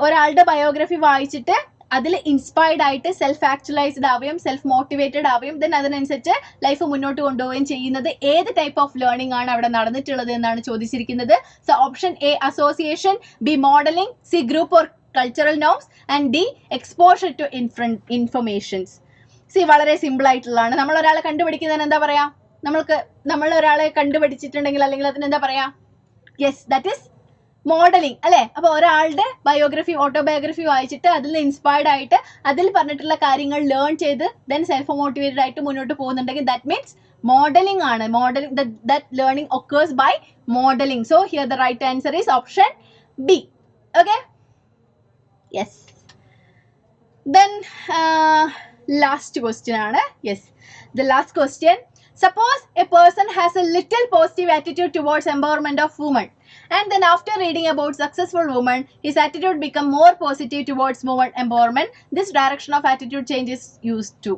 ഒരാളുടെ ബയോഗ്രഫി വായിച്ചിട്ട് അതിൽ ഇൻസ്പയർഡ് ആയിട്ട് സെൽഫ് ആക്ച്വലൈസ്ഡ് ആവുകയും സെൽഫ് മോട്ടിവേറ്റഡ് ആവുകയും ദെൻ അതിനനുസരിച്ച് ലൈഫ് മുന്നോട്ട് കൊണ്ടുപോവുകയും ചെയ്യുന്നത് ഏത് ടൈപ്പ് ഓഫ് ലേണിംഗ് ആണ് അവിടെ നടന്നിട്ടുള്ളത് എന്നാണ് ചോദിച്ചിരിക്കുന്നത്. So option A association, B modelling, C group or cultural norms and D exposure to informations. C വളരെ സിമ്പിൾ ആയിട്ടുള്ളതാണ്. നമ്മൾ ഒരാളെ കണ്ടുപിടിക്കുന്നതിന് എന്താ പറയാ? നമ്മൾ ഒരാളെ കണ്ടുപിടിച്ചിട്ടുണ്ടെങ്കിൽ അല്ലെങ്കിൽ അതിന് എന്താ പറയാ? യെസ്, ദാറ്റ് ഈസ് മോഡലിംഗ് അല്ലെ. അപ്പൊ ഒരാളുടെ ബയോഗ്രഫി, ഓട്ടോബയോഗ്രഫി വായിച്ചിട്ട് അതിൽ നിന്ന് ഇൻസ്പയർഡ് ആയിട്ട് അതിൽ പറഞ്ഞിട്ടുള്ള കാര്യങ്ങൾ ലേൺ ചെയ്ത് ദെൻ സെൽഫ് മോട്ടിവേറ്റഡ് ആയിട്ട് മുന്നോട്ട് പോകുന്നുണ്ടെങ്കിൽ ദാറ്റ് മീൻസ് മോഡലിംഗ് ആണ്. Modelling, that learning occurs by modelling. So here the right answer is option B. Okay, yes. Then last question ആണ്. Yes, the last question. Suppose a person has a little positive attitude towards empowerment of women, and then after reading about successful women, his attitude become more positive towards women empowerment. This direction of attitude change is used to.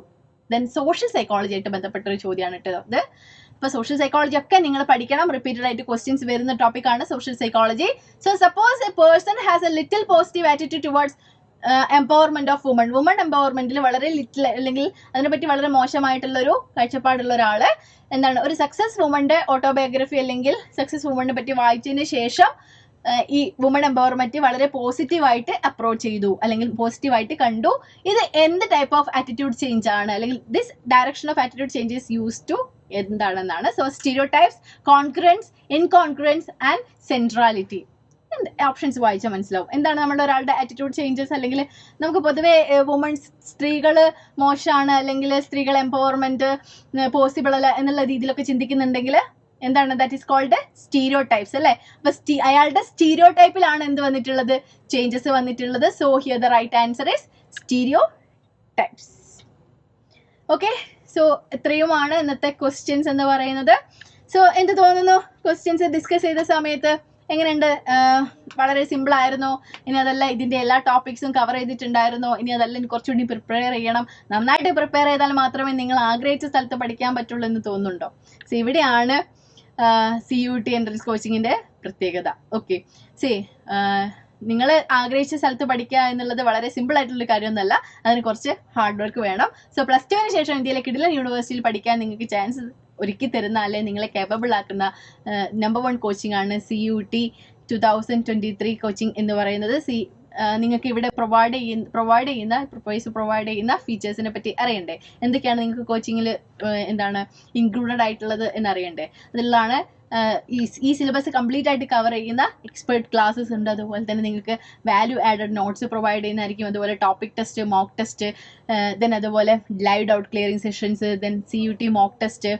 Then social psychology ആയിട്ട് ബന്ധപ്പെട്ട ഒരു ചോദ്യമാണ് ഇത്. ഇപ്പോൾ social psychology ഒക്കെ നിങ്ങൾ പഠിക്കണം. Repeated ആയിട്ട് ക്വസ്റ്റ്യൻസ് വരുന്ന ടോപ്പിക്കാണ് social psychology. So suppose a person has a little positive attitude towards empowerment of woman. Woman എംപവർമെന്റിൽ വളരെ ലിറ്റിൽ അല്ലെങ്കിൽ അതിനെപ്പറ്റി വളരെ മോശമായിട്ടുള്ള ഒരു കാഴ്ചപ്പാടുള്ള ഒരാള് എന്താണ് ഒരു സക്സസ് വുമന്റെ ഓട്ടോബയോഗ്രഫി അല്ലെങ്കിൽ സക്സസ് വുമണിനെ പറ്റി വായിച്ചതിന് ശേഷം ഈ വുമൺ എംപവർമെന്റ് വളരെ പോസിറ്റീവായിട്ട് അപ്രോച്ച് ചെയ്തു അല്ലെങ്കിൽ പോസിറ്റീവായിട്ട് കണ്ടു. ഇത് എന്ത് ടൈപ്പ് ഓഫ് ആറ്റിറ്റ്യൂഡ് ചേഞ്ച് ആണ് അല്ലെങ്കിൽ this direction of attitude change is use to എന്താണെന്നാണ്. So stereotypes, congruence, incongruence and centrality. Options വായിച്ചാൽ മനസ്സിലാവും എന്താണ് നമ്മുടെ ഒരാളുടെ ആറ്റിറ്റ്യൂഡ് ചേഞ്ചസ്. അല്ലെങ്കിൽ നമുക്ക് പൊതുവെ വുമൺസ്, സ്ത്രീകൾ മോശമാണ് അല്ലെങ്കിൽ സ്ത്രീകൾ എംപവർമെന്റ് പോസിബിൾ അല്ല എന്നുള്ള രീതിയിലൊക്കെ ചിന്തിക്കുന്നുണ്ടെങ്കിൽ എന്താണ് that is called stereotypes അല്ലെ. അപ്പൊ അയാളുടെ സ്റ്റീരിയോ ടൈപ്പിലാണ് എന്ത് വന്നിട്ടുള്ളത്? ചേഞ്ചസ് വന്നിട്ടുള്ളത്. So here the right answer is stereotypes. Okay, so ഇത്രയുമാണ് ഇന്നത്തെ ക്വസ്റ്റ്യൻസ് എന്ന് പറയുന്നത്. സോ എന്ത് തോന്നുന്നു ക്വസ്റ്റ്യൻസ് ഡിസ്കസ് ചെയ്ത സമയത്ത്? എങ്ങനെയുണ്ട്? വളരെ സിമ്പിൾ ആയിരുന്നോ? ഇനി അതല്ല ഇതിന്റെ എല്ലാ ടോപ്പിക്സും കവർ ചെയ്തിട്ടുണ്ടായിരുന്നോ? ഇനി അതല്ല ഇനി കുറച്ചുകൂടി പ്രിപ്പയർ ചെയ്യണം. നന്നായിട്ട് പ്രിപ്പയർ ചെയ്താൽ മാത്രമേ നിങ്ങൾ ആഗ്രഹിച്ച സ്ഥലത്ത് പഠിക്കാൻ പറ്റുള്ളൂ എന്ന് തോന്നുന്നുണ്ടോ? സോ ഇവിടെയാണ് CUET എൻട്രൻസ് കോച്ചിങ്ങിന്റെ പ്രത്യേകത. ഓക്കെ, നിങ്ങൾ ആഗ്രഹിച്ച സ്ഥലത്ത് പഠിക്കുക എന്നുള്ളത് വളരെ സിമ്പിൾ ആയിട്ടുള്ള കാര്യമൊന്നുമല്ല. അതിന് കുറച്ച് ഹാർഡ് വർക്ക് വേണം. സോ +2 ശേഷം ഇന്ത്യയിലെ കിടിലൻ യൂണിവേഴ്സിറ്റിയിൽ പഠിക്കാൻ നിങ്ങൾക്ക് ചാൻസ് ഒരുക്കി തരുന്ന അല്ലെ നിങ്ങളെ കേപ്പബിൾ ആക്കുന്ന നമ്പർ 1 കോച്ചിങ് ആണ് CUET 2023 കോച്ചിങ് എന്ന് പറയുന്നത്. നിങ്ങൾക്ക് ഇവിടെ പ്രൊവൈഡ് ചെയ്യുന്ന Prepwise പ്രൊവൈഡ് ചെയ്യുന്ന ഫീച്ചേഴ്സിനെ പറ്റി അറിയണ്ടേ? എന്തൊക്കെയാണ് നിങ്ങൾക്ക് കോച്ചിങ്ങിൽ എന്താണ് ഇൻക്ലൂഡഡ് ആയിട്ടുള്ളത് എന്നറിയണ്ടേ? അതിലാണ് ഈ സിലബസ് കംപ്ലീറ്റ് ആയിട്ട് കവർ ചെയ്യുന്ന എക്സ്പേർട്ട് ക്ലാസ്സസ് ഉണ്ട്. അതുപോലെ തന്നെ നിങ്ങൾക്ക് വാല്യൂ ആഡഡ് നോട്ട്സ് പ്രൊവൈഡ് ചെയ്യുന്നതായിരിക്കും. അതുപോലെ topic test, mock test, then അതുപോലെ live doubt clearing sessions, then CUET mock test,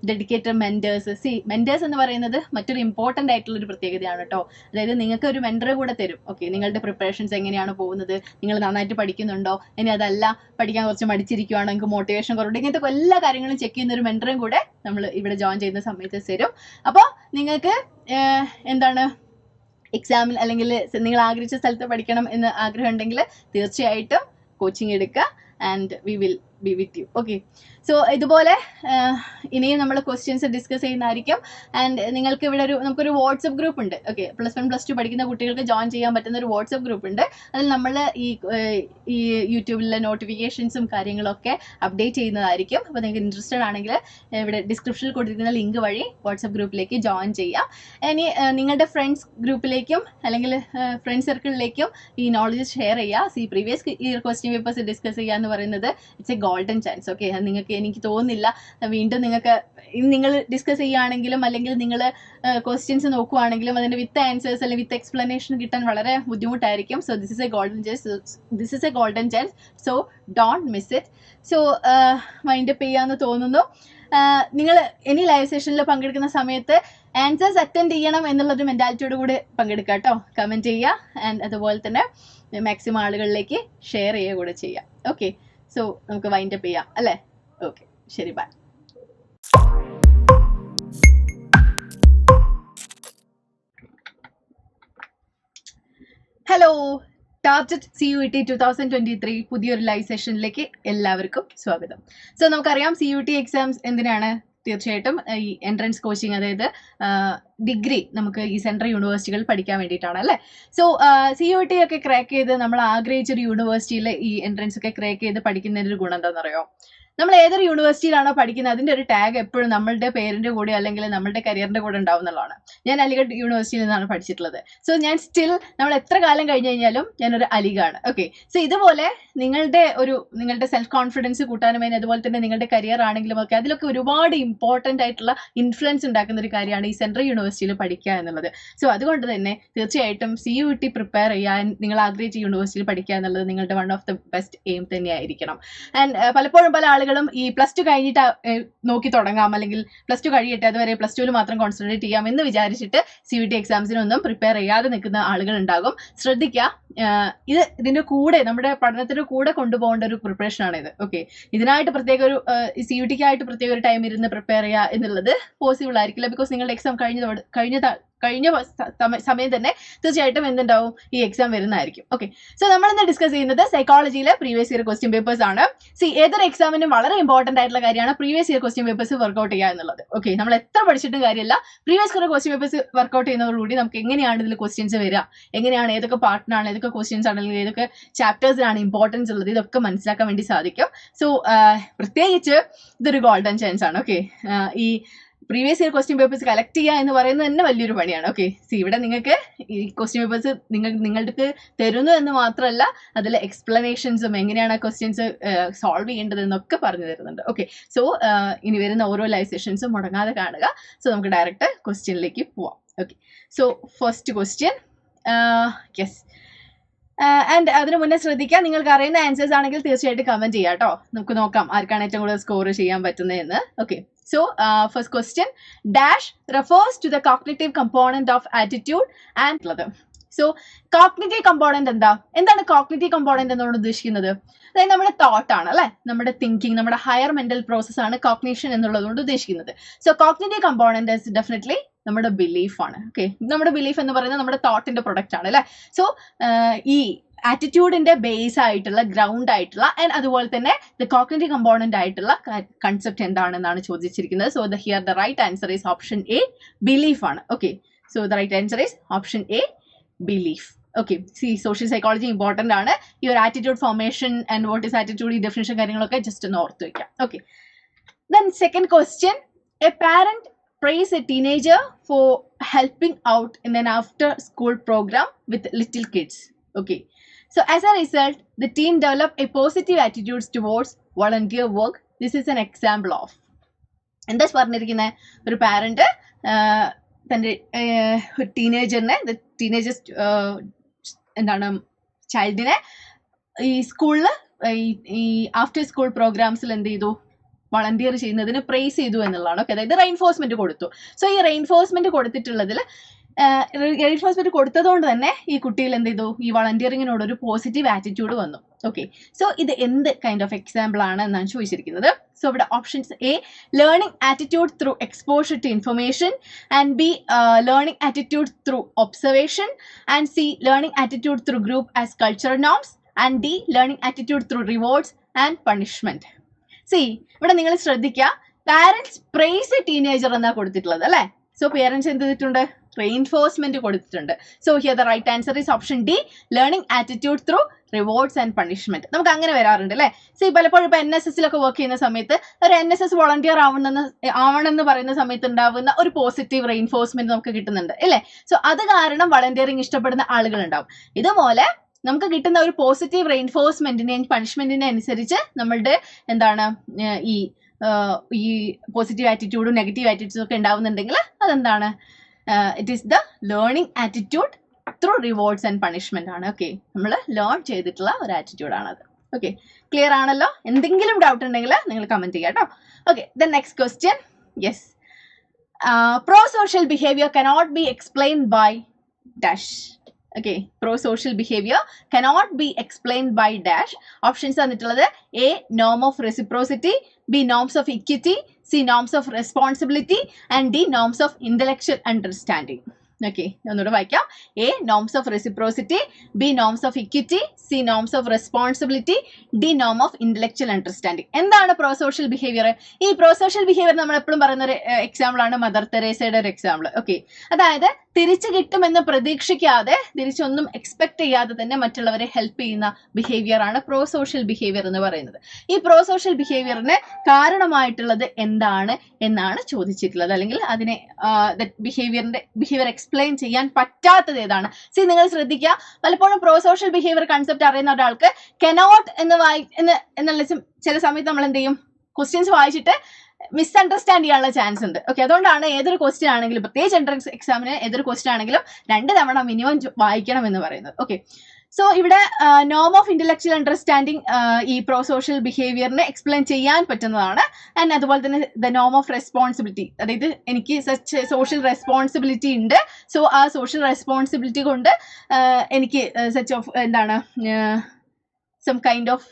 dedicated mentors. Mentors എന്ന് പറയുന്നത് മറ്റൊരു ഇമ്പോർട്ടൻ്റ് ആയിട്ടുള്ള ഒരു പ്രത്യേകതയാണ് കേട്ടോ. അതായത് നിങ്ങൾക്ക് ഒരു മെന്റർ കൂടെ തരും. ഓക്കെ, നിങ്ങളുടെ പ്രിപ്പറേഷൻസ് എങ്ങനെയാണ് പോകുന്നത്, നിങ്ങൾ നന്നായിട്ട് പഠിക്കുന്നുണ്ടോ, ഇനി അതല്ല പഠിക്കാൻ കുറച്ച് മടിച്ചിരിക്കുകയാണോ, നിങ്ങൾക്ക് മോട്ടിവേഷൻ കുറവുണ്ട്, ഇങ്ങനത്തെ എല്ലാ കാര്യങ്ങളും ചെക്ക് ചെയ്യുന്ന ഒരു മെന്ററും കൂടെ നമ്മൾ ഇവിടെ ജോയിൻ ചെയ്യുന്ന സമയത്ത് തരും. അപ്പോൾ നിങ്ങൾക്ക് എന്താണ് എക്സാമിൽ അല്ലെങ്കിൽ നിങ്ങൾ ആഗ്രഹിച്ച സ്ഥലത്ത് പഠിക്കണം എന്ന് ആഗ്രഹം ഉണ്ടെങ്കിൽ തീർച്ചയായിട്ടും കോച്ചിങ് എടുക്കുക. And we will be with you. Okay, so ഇതുപോലെ ഇനിയും നമ്മൾ ക്വസ്റ്റ്യൻസ് ഡിസ്കസ് ചെയ്യുന്നതായിരിക്കും. ആൻഡ് നിങ്ങൾക്ക് ഇവിടെ നമുക്കൊരു വാട്സപ്പ് ഗ്രൂപ്പ് ഉണ്ട്. ഓക്കെ, +1 +2 പഠിക്കുന്ന കുട്ടികൾക്ക് ജോയിൻ ചെയ്യാൻ പറ്റുന്ന ഒരു വാട്സപ്പ് ഗ്രൂപ്പ് ഉണ്ട്. അതിൽ നമ്മൾ ഈ യൂട്യൂബിലെ നോട്ടിഫിക്കേഷൻസും കാര്യങ്ങളൊക്കെ അപ്ഡേറ്റ് ചെയ്യുന്നതായിരിക്കും. അപ്പോൾ നിങ്ങൾക്ക് ഇൻട്രസ്റ്റഡ് ആണെങ്കിൽ ഇവിടെ ഡിസ്ക്രിപ്ഷനിൽ കൊടുത്തിരിക്കുന്ന ലിങ്ക് വഴി വാട്സപ്പ് ഗ്രൂപ്പിലേക്ക് ജോയിൻ ചെയ്യാം. ഇനി നിങ്ങളുടെ ഫ്രണ്ട്സ് ഗ്രൂപ്പിലേക്കും അല്ലെങ്കിൽ ഫ്രണ്ട് സർക്കിളിലേക്കും ഈ നോളജ് ഷെയർ ചെയ്യുക. Previous year question papers discuss ചെയ്യുക എന്ന് പറയുന്നത് it's A golden chance. Okay, നിങ്ങൾക്ക് എനിക്ക് തോന്നുന്നില്ല വീണ്ടും നിങ്ങൾ ഡിസ്കസ് ചെയ്യുകയാണെങ്കിലും അല്ലെങ്കിൽ നിങ്ങൾ ക്വസ്റ്റ്യൻസ് നോക്കുവാണെങ്കിലും അതിന്റെ വിത്ത് ആൻസേഴ്സ് അല്ലെങ്കിൽ വിത്ത് എക്സ്പ്ലനേഷൻ കിട്ടാൻ വളരെ ബുദ്ധിമുട്ടായിരിക്കും. So this is A golden chance. So don't miss it. So wind up ചെയ്യാന്ന് തോന്നുന്നു. നിങ്ങൾ ഇനി ലൈവ് സെഷനിൽ പങ്കെടുക്കുന്ന സമയത്ത് ആൻസേഴ്സ് അറ്റൻഡ് ചെയ്യണം എന്നുള്ളൊരു മെന്റാലിറ്റിയോട് കൂടി പങ്കെടുക്കുക കേട്ടോ. കമന്റ് ചെയ്യുക ആൻഡ് അതുപോലെ തന്നെ മാക്സിമം ആളുകളിലേക്ക് ഷെയർ ചെയ്യുക കൂടെ ചെയ്യാം. ഓക്കെ, സോ നമുക്ക് വൈൻഡപ്പ് ചെയ്യാം അല്ലേ? ഓക്കെ, ശരി, ബൈ. ഹലോ, ടാർജറ്റ് CUET 2023 പുതിയൊരു ലൈവ് സെഷനിലേക്ക് എല്ലാവർക്കും സ്വാഗതം. സോ നമുക്കറിയാം CUET എക്സാംസ് എന്തിനാണ്? തീർച്ചയായിട്ടും ഈ എൻട്രൻസ് കോച്ചിങ്, അതായത് ഡിഗ്രി നമുക്ക് ഈ സെൻട്രൽ യൂണിവേഴ്സിറ്റികൾ പഠിക്കാൻ വേണ്ടിയിട്ടാണ് അല്ലേ. സോ CUET ഒക്കെ ക്രാക്ക് ചെയ്ത് നമ്മൾ ആഗ്രഹിച്ചൊരു യൂണിവേഴ്സിറ്റിയിൽ ഈ എൻട്രൻസ് ഒക്കെ ക്രാക്ക് ചെയ്ത് പഠിക്കുന്നതിൻ്റെ ഒരു ഗുണം എന്താണെന്നറിയോ? നമ്മൾ ഏതൊരു യൂണിവേഴ്സിറ്റിയിലാണോ പഠിക്കുന്നത് അതിൻ്റെ ഒരു ടാഗ് എപ്പോഴും നമ്മളുടെ പേരിൻ്റെ കൂടെ അല്ലെങ്കിൽ നമ്മളുടെ കരിയറിൻ്റെ കൂടെ ഉണ്ടാവും എന്നുള്ളതാണ്. ഞാൻ അലിഗഡ് യൂണിവേഴ്സിറ്റിയിൽ നിന്നാണ് പഠിച്ചിട്ടുള്ളത്. സോ ഞാൻ സ്റ്റിൽ നമ്മൾ എത്ര കാലം കഴിഞ്ഞ് കഴിഞ്ഞാലും ഞാനൊരു അലിഗാണ്. ഓക്കെ, സോ ഇതുപോലെ നിങ്ങളുടെ സെൽഫ് കോൺഫിഡൻസ് കൂട്ടാനും അതുപോലെ തന്നെ നിങ്ങളുടെ കരിയർ ആണെങ്കിലും ഒക്കെ അതിലൊക്കെ ഒരുപാട് ഇമ്പോർട്ടൻ്റ് ആയിട്ടുള്ള ഇൻഫ്ലുവൻസ് ഉണ്ടാക്കുന്ന ഒരു കാര്യമാണ് ഈ സെൻട്രൽ യൂണിവേഴ്സിറ്റിയിൽ പഠിക്കുക എന്നുള്ളത്. സോ അതുകൊണ്ട് തന്നെ തീർച്ചയായിട്ടും CUET പ്രിപ്പയർ ചെയ്യാൻ നിങ്ങൾ ആഗ്രഹിച്ച യൂണിവേഴ്സിറ്റിയിൽ പഠിക്കുക എന്നുള്ളത് നിങ്ങളുടെ one of the best aim തന്നെയായിരിക്കണം. ആൻഡ് പലപ്പോഴും പല ആളുകളും ഈ +2 കഴിഞ്ഞിട്ട് നോക്കി തുടങ്ങാം, അല്ലെങ്കിൽ +2 കഴിയട്ടെ അതുവരെ +2 മാത്രം കോൺസെൻട്രേറ്റ് ചെയ്യാം എന്ന് വിചാരിച്ചിട്ട് CUET എക്സാംസിനൊന്നും പ്രിപ്പയർ ചെയ്യാതെ നിൽക്കുന്ന ആളുകൾ ഉണ്ടാകും. ശ്രദ്ധിക്കുക, ഇതിന്റെ കൂടെ നമ്മുടെ പഠനത്തിന്റെ കൂടെ കൊണ്ടുപോകേണ്ട ഒരു പ്രിപ്പറേഷൻ ആണ് ഇത്. ഓക്കെ, ഇതിനായിട്ട് പ്രത്യേക ഒരു CUETക്കായിട്ട് പ്രത്യേക ഒരു ടൈം ഇരുന്ന് പ്രിപ്പയർ ചെയ്യുക എന്നുള്ളത് പോസിബിൾ ആയിരിക്കില്ല. ബിക്കോസ് നിങ്ങളുടെ എക്സാം കഴിഞ്ഞ സമയം തന്നെ തീർച്ചയായിട്ടും എന്തുണ്ടാവും, ഈ എക്സാം വരുന്നതായിരിക്കും. ഓക്കെ, സോ നമ്മളിന്ന് ഡിസ്കസ് ചെയ്യുന്നത് സൈക്കോളജിയിലെ പ്രീവിയസ് ഇയർ ക്വസ്റ്റ്യൻ പേപ്പേഴ്സ് ആണ്. ഏതൊരു എക്സാമിനും വളരെ ഇമ്പോർട്ടന്റ് ആയിട്ടുള്ള കാര്യമാണ് previous year question papers work out ചെയ്യുക എന്നുള്ളത്. ഓക്കെ, നമ്മൾ എത്ര പഠിച്ചിട്ടും കാര്യമില്ല, previous year question papers work out ചെയ്യുന്നതോടുകൂടി നമുക്ക് എങ്ങനെയാണ് ഇതിൽ ക്വസ്റ്റ്യൻസ് വരിക, എങ്ങനെയാണ് ഏതൊക്കെ പാർട്ടിനാണ്, ഏതൊക്കെ ക്വസ്റ്റ്യൻസ് ആണെങ്കിൽ ഏതൊക്കെ ചാപ്റ്റേഴ്സിനാണ് ഇമ്പോർട്ടൻസ് ഉള്ളത്, ഇതൊക്കെ മനസ്സിലാക്കാൻ വേണ്ടി സാധിക്കും. സോ പ്രത്യേകിച്ച് ഇതൊരു ഗോൾഡൻ ചാൻസ് ആണ്. ഓക്കെ, ഈ previous year question papers collect ചെയ്യുക എന്ന് പറയുന്നത് തന്നെ വലിയൊരു പണിയാണ്. ഓക്കെ, ഇവിടെ നിങ്ങൾക്ക് ഈ ക്വസ്റ്റ്യൻ പേപ്പേഴ്സ് നിങ്ങൾക്ക് തരുന്നു എന്ന് മാത്രമല്ല, അതിൽ എക്സ്പ്ലനേഷൻസും എങ്ങനെയാണ് ക്വസ്റ്റ്യൻസ് സോൾവ് ചെയ്യേണ്ടത് എന്നൊക്കെ പറഞ്ഞു തരുന്നുണ്ട്. ഓക്കെ, സോ ഇനി വരുന്ന ഓരോ ലൈവ് സെഷൻസും മുടങ്ങാതെ കാണുക. സോ നമുക്ക് ഡയറക്റ്റ് ക്വസ്റ്റ്യനിലേക്ക് പോവാം. Okay, so first question, yes, and അതിന് മുന്നേ ശ്രദ്ധിക്കുക, നിങ്ങൾക്ക് അറിയുന്ന ആൻസേഴ്സ് ആണെങ്കിൽ തീർച്ചയായിട്ടും കമന്റ് ചെയ്യാം കേട്ടോ. നമുക്ക് നോക്കാം ആർക്കാണ് ഏറ്റവും കൂടുതൽ സ്കോർ ചെയ്യാൻ പറ്റുന്നതെന്ന്. Okay, so first question, dash refers to the cognitive component of attitude and ഉള്ളത്. സോ കോഗ്നിറ്റീവ് കമ്പോണന്റ് എന്താണ് കോഗ്നിറ്റീവ് കമ്പോണന്റ് എന്നോട് ഉദ്ദേശിക്കുന്നത്? അതായത് നമ്മുടെ തോട്ട് ആണ് അല്ലെ, നമ്മുടെ തിങ്കിങ്, നമ്മുടെ ഹയർ മെന്റൽ പ്രോസസ് ആണ് കോഗ്നിഷൻ എന്നുള്ളത് കൊണ്ട് ഉദ്ദേശിക്കുന്നത്. So cognitive component is definitely നമ്മുടെ ബിലീഫ് ആണ്. ഓക്കെ, നമ്മുടെ ബിലീഫ് എന്ന് പറയുന്നത് നമ്മുടെ തോട്ടിന്റെ പ്രൊഡക്റ്റ് ആണ് അല്ലെ. സോ ഈ ആറ്റിറ്റ്യൂഡിന്റെ ബേസ് ആയിട്ടുള്ള, ഗ്രൗണ്ട് ആയിട്ടുള്ള ആൻഡ് അതുപോലെ തന്നെ ദ കോഗ്നിറ്റീവ് കമ്പോണന്റ് ആയിട്ടുള്ള കൺസെപ്റ്റ് എന്താണെന്നാണ് ചോദിച്ചിരിക്കുന്നത്. So here the right answer is option A, belief ആണ്. Okay, so the right answer is option A, belief. Okay, social psychology important ആണ്. ഈ ഒരു attitude formation and what is attitude, ഈ definition കാര്യങ്ങളൊക്കെ just ഒന്ന് ഓർത്ത് വയ്ക്കാം. Okay, then second question, A parent praise a teenager for helping out in an after school program with little kids. Okay, so as a result the team developed a positive attitudes towards volunteer work. This is an example of. എന്താ പറഞ്ഞിരിക്കുന്ന, ഒരു parent തന്റെ teenagers എന്താണ് ചൈൽഡിനെ ഈ സ്കൂളിൽ ഈ after school പ്രോഗ്രാംസിൽ എന്ത് ചെയ്തു, വളണ്ടിയർ ചെയ്യുന്നതിന് പ്രൈസ് ചെയ്തു എന്നുള്ളതാണ്. ഓക്കെ, അതായത് റെയിൻഫോഴ്സ്മെന്റ് കൊടുത്തു. സോ ഈ റെയിൻഫോഴ്സ്മെന്റ് കൊടുത്തതുകൊണ്ട് തന്നെ ഈ കുട്ടിയിൽ എന്ത് ചെയ്തു, ഈ വളണ്ടിയറിങ്ങിനോട് ഒരു പോസിറ്റീവ് ആറ്റിറ്റ്യൂഡ് വന്നു. ഓക്കെ, സോ ഇത് എന്ത് കൈൻഡ് ഓഫ് എക്സാമ്പിൾ ആണ് എന്നാണ് ചോദിച്ചിരിക്കുന്നത്. സോ ഇവിടെ options A, learning attitude through exposure to information, and B, learning attitude through observation, and C, learning attitude through group as cultural norms, and D, learning attitude through rewards and punishment. ഇവിടെ നിങ്ങൾ ശ്രദ്ധിക്കുക, parents price A teenager എന്നാ കൊടുത്തിട്ടുള്ളത് അല്ലെ. So parents എന്ത് ചെയ്തിട്ടുണ്ട്, reinforcement കൊടുത്തിട്ടുണ്ട്. So here the right answer is option D, learning attitude through rewards and punishment. നമുക്ക് അങ്ങനെ വരാറുണ്ട് അല്ലെ. പലപ്പോഴും ഇപ്പൊ NSSലൊക്കെ വർക്ക് ചെയ്യുന്ന സമയത്ത് ഒരു NSS വോളണ്ടിയർ ആവണമെന്ന് പറയുന്ന സമയത്ത് ഉണ്ടാവുന്ന ഒരു പോസിറ്റീവ് റെയിൻഫോഴ്സ്മെന്റ് നമുക്ക് കിട്ടുന്നുണ്ട് അല്ലേ. സോ അത് കാരണം വളണ്ടിയറിങ് ഇഷ്ടപ്പെടുന്ന ആളുകൾ ഉണ്ടാവും. ഇതുപോലെ നമുക്ക് കിട്ടുന്ന ഒരു പോസിറ്റീവ് റെയിൻഫോഴ്സ്മെന്റിനെയും പണിഷ്മെന്റിനെ അനുസരിച്ച് നമ്മളുടെ എന്താണ് ഈ പോസിറ്റീവ് ആറ്റിറ്റ്യൂഡും നെഗറ്റീവ് ആറ്റിറ്റ്യൂഡും ഒക്കെ ഉണ്ടാവുന്നുണ്ടെങ്കിൽ അതെന്താണ്, it is the learning attitude through rewards and punishment ആണ്. ഓക്കെ, നമ്മൾ ലേൺ ചെയ്തിട്ടുള്ള ഒരു ആറ്റിറ്റ്യൂഡ് ആണത്. ഓക്കെ, ക്ലിയർ ആണല്ലോ? എന്തെങ്കിലും ഡൗട്ട് ഉണ്ടെങ്കിൽ നിങ്ങൾ കമന്റ് ചെയ്യാം കേട്ടോ. Okay, the next question, yes, pro social behaviour cannot be explained by dash. Okay, pro-social behavior cannot be explained by dash. Options തന്നിട്ടുള്ളത് A, norm of reciprocity, B, norms of equity, C, norms of responsibility, and D, norms of intellectual understanding. Okay, ഒന്നുകൂടെ വായിക്കാം. A norms of reciprocity, B norms of equity, C norms of responsibility, D നോം of intellectual understanding. എന്താണ് pro social behaviour? ഈ pro social behaviour നമ്മൾ എപ്പോഴും പറയുന്ന ഒരു example ആണ് മദർ തെരേസയുടെ ഒരു എക്സാമ്പിൾ. ഓക്കെ, അതായത് തിരിച്ചു കിട്ടുമെന്ന് പ്രതീക്ഷിക്കാതെ, തിരിച്ചൊന്നും എക്സ്പെക്ട് ചെയ്യാതെ തന്നെ മറ്റുള്ളവരെ ഹെൽപ്പ് ചെയ്യുന്ന ബിഹേവിയർ ആണ് പ്രോ സോഷ്യൽ ബിഹേവിയർ എന്ന് പറയുന്നത്. ഈ പ്രോ സോഷ്യൽ ബിഹേവിയറിന് കാരണമായിട്ടുള്ളത് എന്താണ് എന്നാണ് ചോദിച്ചിട്ടുള്ളത്, അല്ലെങ്കിൽ അതിനെ ബിഹേവിയർ എക്സ്പ്ലെയിൻ ചെയ്യാൻ പറ്റാത്തത് ഏതാണ്? സി, നിങ്ങൾ ശ്രദ്ധിക്കുക, പലപ്പോഴും പ്രോ സോഷ്യൽ ബിഹേവിയർ കൺസെപ്റ്റ് അറിയുന്ന ഒരാൾക്ക് കനോട്ട് എന്നുള്ള ചില സമയത്ത് നമ്മൾ എന്ത് ചെയ്യും, ക്വസ്റ്റ്യൻസ് വായിച്ചിട്ട് മിസ്അണ്ടർസ്റ്റാൻഡ് ചെയ്യാനുള്ള ചാൻസ് ഉണ്ട്. ഓക്കെ, അതുകൊണ്ടാണ് ഏതൊരു ക്വസ്റ്റ്യൻ ആണെങ്കിലും, പ്രത്യേകിച്ച് എൻട്രൻസ് എക്സാമിന് ഏതൊരു ക്വസ്റ്റ്യൻ ആണെങ്കിലും 2 തവണ മിനിമം വായിക്കണം എന്ന് പറയുന്നത്. ഓക്കെ, സോ ഇവിടെ നോം ഓഫ് ഇന്റലക്ച്വൽ അണ്ടർസ്റ്റാൻഡിങ് ഈ പ്രോ സോഷ്യൽ ബിഹേവിയറിനെ എക്സ്പ്ലെയിൻ ചെയ്യാൻ പറ്റുന്നതാണ്. ആൻഡ് അതുപോലെ തന്നെ ദ നോം ഓഫ് റെസ്പോൺസിബിലിറ്റി, അതായത് എനിക്ക് സോഷ്യൽ റെസ്പോൺസിബിലിറ്റി ഉണ്ട്, സോ ആ സോഷ്യൽ റെസ്പോൺസിബിലിറ്റി കൊണ്ട് എനിക്ക് സച്ച് ഓഫ് എന്താണ് some kind of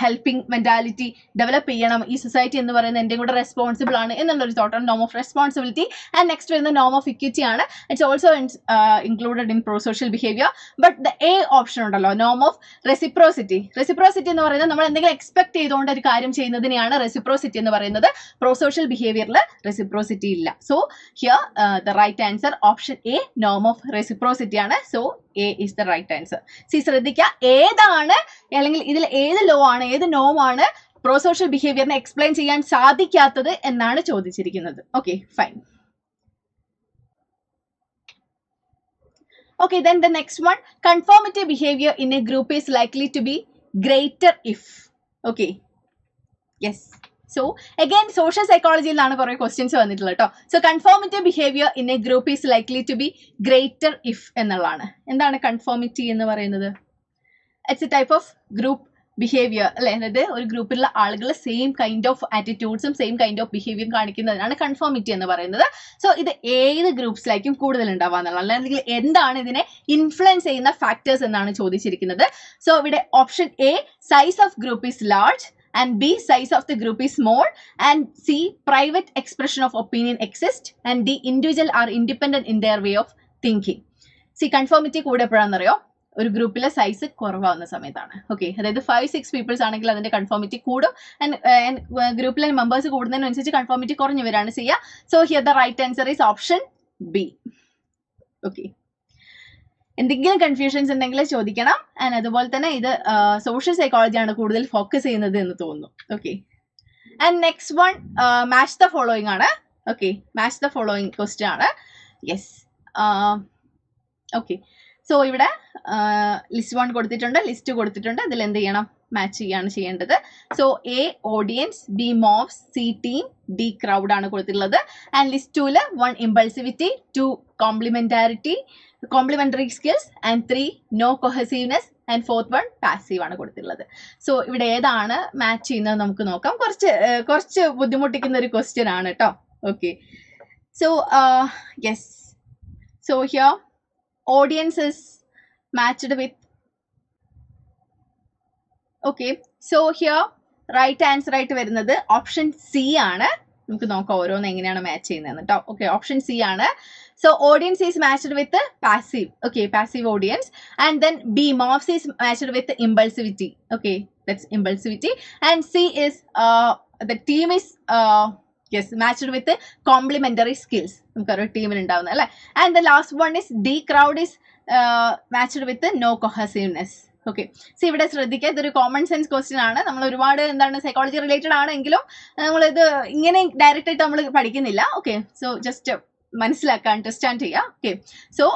helping mentality develop ചെയ്യണം, ഈ സൊസൈറ്റി എന്ന് പറയുന്നത് എൻ്റെ കൂടെ റെസ്പോൺസിബിൾ ആണ് എന്നുള്ളൊരു തോട്ടാണ് നോം ഓഫ് റെസ്പോൺസിബിലിറ്റി. ആൻഡ് നെക്സ്റ്റ് വരുന്ന നോം ഓഫ് ഇക്വിറ്റി ആണ്. It's also included in pro social behaviour. But the A option ഉണ്ടല്ലോ, നോം ഓഫ് റെസിപ്രോസിറ്റി. റെസിപ്രോസിറ്റി എന്ന് പറയുന്നത് നമ്മൾ എന്തെങ്കിലും എക്സ്പെക്ട് ചെയ്തുകൊണ്ട് ഒരു കാര്യം ചെയ്യുന്നതിനെയാണ് റെസിപ്രോസിറ്റി എന്ന് പറയുന്നത്. പ്രോ സോഷ്യൽ ബിഹേവിയറിൽ റെസിപ്രോസിറ്റി ഇല്ല. So here the right answer option A, നോം ഓഫ് റെസിപ്രോസിറ്റി ആണ്. So A is the right answer. See, ശ്രദ്ധിക്കുക, ഏതാണ് അല്ലെങ്കിൽ ഇതിൽ ഏത് ലോ ആണ്, ഏത് നോം ആണ് പ്രോ സോഷ്യൽ ബിഹേവിയറിനെ എക്സ്പ്ലെയിൻ ചെയ്യാൻ സാധിക്കാത്തത് എന്നാണ് ചോദിച്ചിരിക്കുന്നത്. Okay, fine. Okay, then the next one, conformity behavior in a group is likely to be greater if. Okay, yes. So again, social psychology ലാണ് കുറേ ക്വസ്റ്റ്യൻസ് വന്നിട്ടുള്ളത് കേട്ടോ. So conformity behaviour in a group is likely to be greater if എന്നുള്ളതാണ്. എന്താണ് conformity എന്ന് പറയുന്നത്? It's a type of group behaviour അല്ലെ, അതായത് ഒരു ഗ്രൂപ്പിലുള്ള ആളുകൾ സെയിം കൈൻഡ് ഓഫ് ആറ്റിറ്റ്യൂഡ്സും സെയിം കൈൻഡ് ഓഫ് ബിഹേവിയറും കാണിക്കുന്നതിനാണ് കൺഫോമിറ്റി എന്ന് പറയുന്നത്. സോ ഇത് ഏത് ഗ്രൂപ്പ്സിലായിരിക്കും കൂടുതൽ ഉണ്ടാവുക എന്നുള്ളത്, അല്ലെങ്കിൽ എന്താണ് ഇതിനെ ഇൻഫ്ലുവൻസ് ചെയ്യുന്ന ഫാക്ടേഴ്സ് എന്നാണ് ചോദിച്ചിരിക്കുന്നത്. സോ ഇവിടെ option A, size of group is large, and B, size of the group is small, and C, private expression of opinion exists, and D, individual are independent in their way of thinking. See, conformity കൂടെ എപ്പോഴാണെന്നറിയോ? ഒരു ഗ്രൂപ്പിലെ size കുറവാകുന്ന സമയത്താണ്. Okay, അതായത് 5-6 people's ആണെങ്കിൽ അതിന്റെ conformity കൂടും, and ഗ്രൂപ്പിലെ members കൂടുന്നതിനനുസരിച്ച് കൺഫോമിറ്റി കുറഞ്ഞു വരികയാണ് ചെയ്യുക. So here the right answer is option B. Okay, എന്തെങ്കിലും കൺഫ്യൂഷൻസ് ഉണ്ടെങ്കിൽ ചോദിക്കണം. ആൻഡ് അതുപോലെ തന്നെ ഇത് സോഷ്യൽ സൈക്കോളജിയാണ് കൂടുതൽ ഫോക്കസ് ചെയ്യുന്നത് എന്ന് തോന്നുന്നു. Okay, and next one match the following ആണ്. Okay, match the following question ആണ്. Yes, okay. സോ ഇവിടെ ലിസ്റ്റ് 1 കൊടുത്തിട്ടുണ്ട്, ലിസ്റ്റ് കൊടുത്തിട്ടുണ്ട്. അതിൽ എന്ത് ചെയ്യണം? മാച്ച് ചെയ്യാണ് ചെയ്യേണ്ടത്. So A audience, B mobs, C team, D crowd ആണ് കൊടുത്തിട്ടുള്ളത്. And list 2 1 impulsivity, 2 complementary skills, and 3 no cohesiveness, and 4th one passive ആണ് കൊടുത്തിട്ടുള്ളത്. സോ ഇവിടെ ഏതാണ് മാച്ച് ചെയ്യുന്നത് നമുക്ക് നോക്കാം. കുറച്ച് ബുദ്ധിമുട്ടിക്കുന്ന ഒരു ക്വസ്റ്റ്യൻ ആണ് കേട്ടോ. Okay, so yes, so here audience is matched with. Okay, so here right answer ആയിട്ട് വരുന്നത് ഓപ്ഷൻ സി ആണ്. നമുക്ക് നോക്കാം ഓരോന്ന് എങ്ങനെയാണ് മാച്ച് ചെയ്യുന്നത് കേട്ടോ. ഓക്കെ, ഓപ്ഷൻ സി ആണ്. So audience is matched with passive. Okay, passive audience. And then B, mobs is matched with impulsivity. Okay, that's impulsivity. And C is the team is yes, matched with complementary skills. നമുക്കൊരു ടീമിൽ ഉണ്ടാവുന്ന അല്ലേ. And the last one is D crowd is matched with no cohesiveness. Okay, so ഇവിടെ ശ്രദ്ധിക്കുക, ഇതൊരു common sense question ആണ്. നമ്മൾ ഒരുപാട് എന്താണ് സൈക്കോളജി റിലേറ്റഡ് ആണെങ്കിലും നമ്മളിത് ഇങ്ങനെ ഡയറക്റ്റ് ആയിട്ട് നമ്മൾ പഠിക്കുന്നില്ല. ഓക്കെ, സോ ജസ്റ്റ് മനസ്സിലാക്കുക, അണ്ടർസ്റ്റാൻഡ് ചെയ്യുക. Okay, so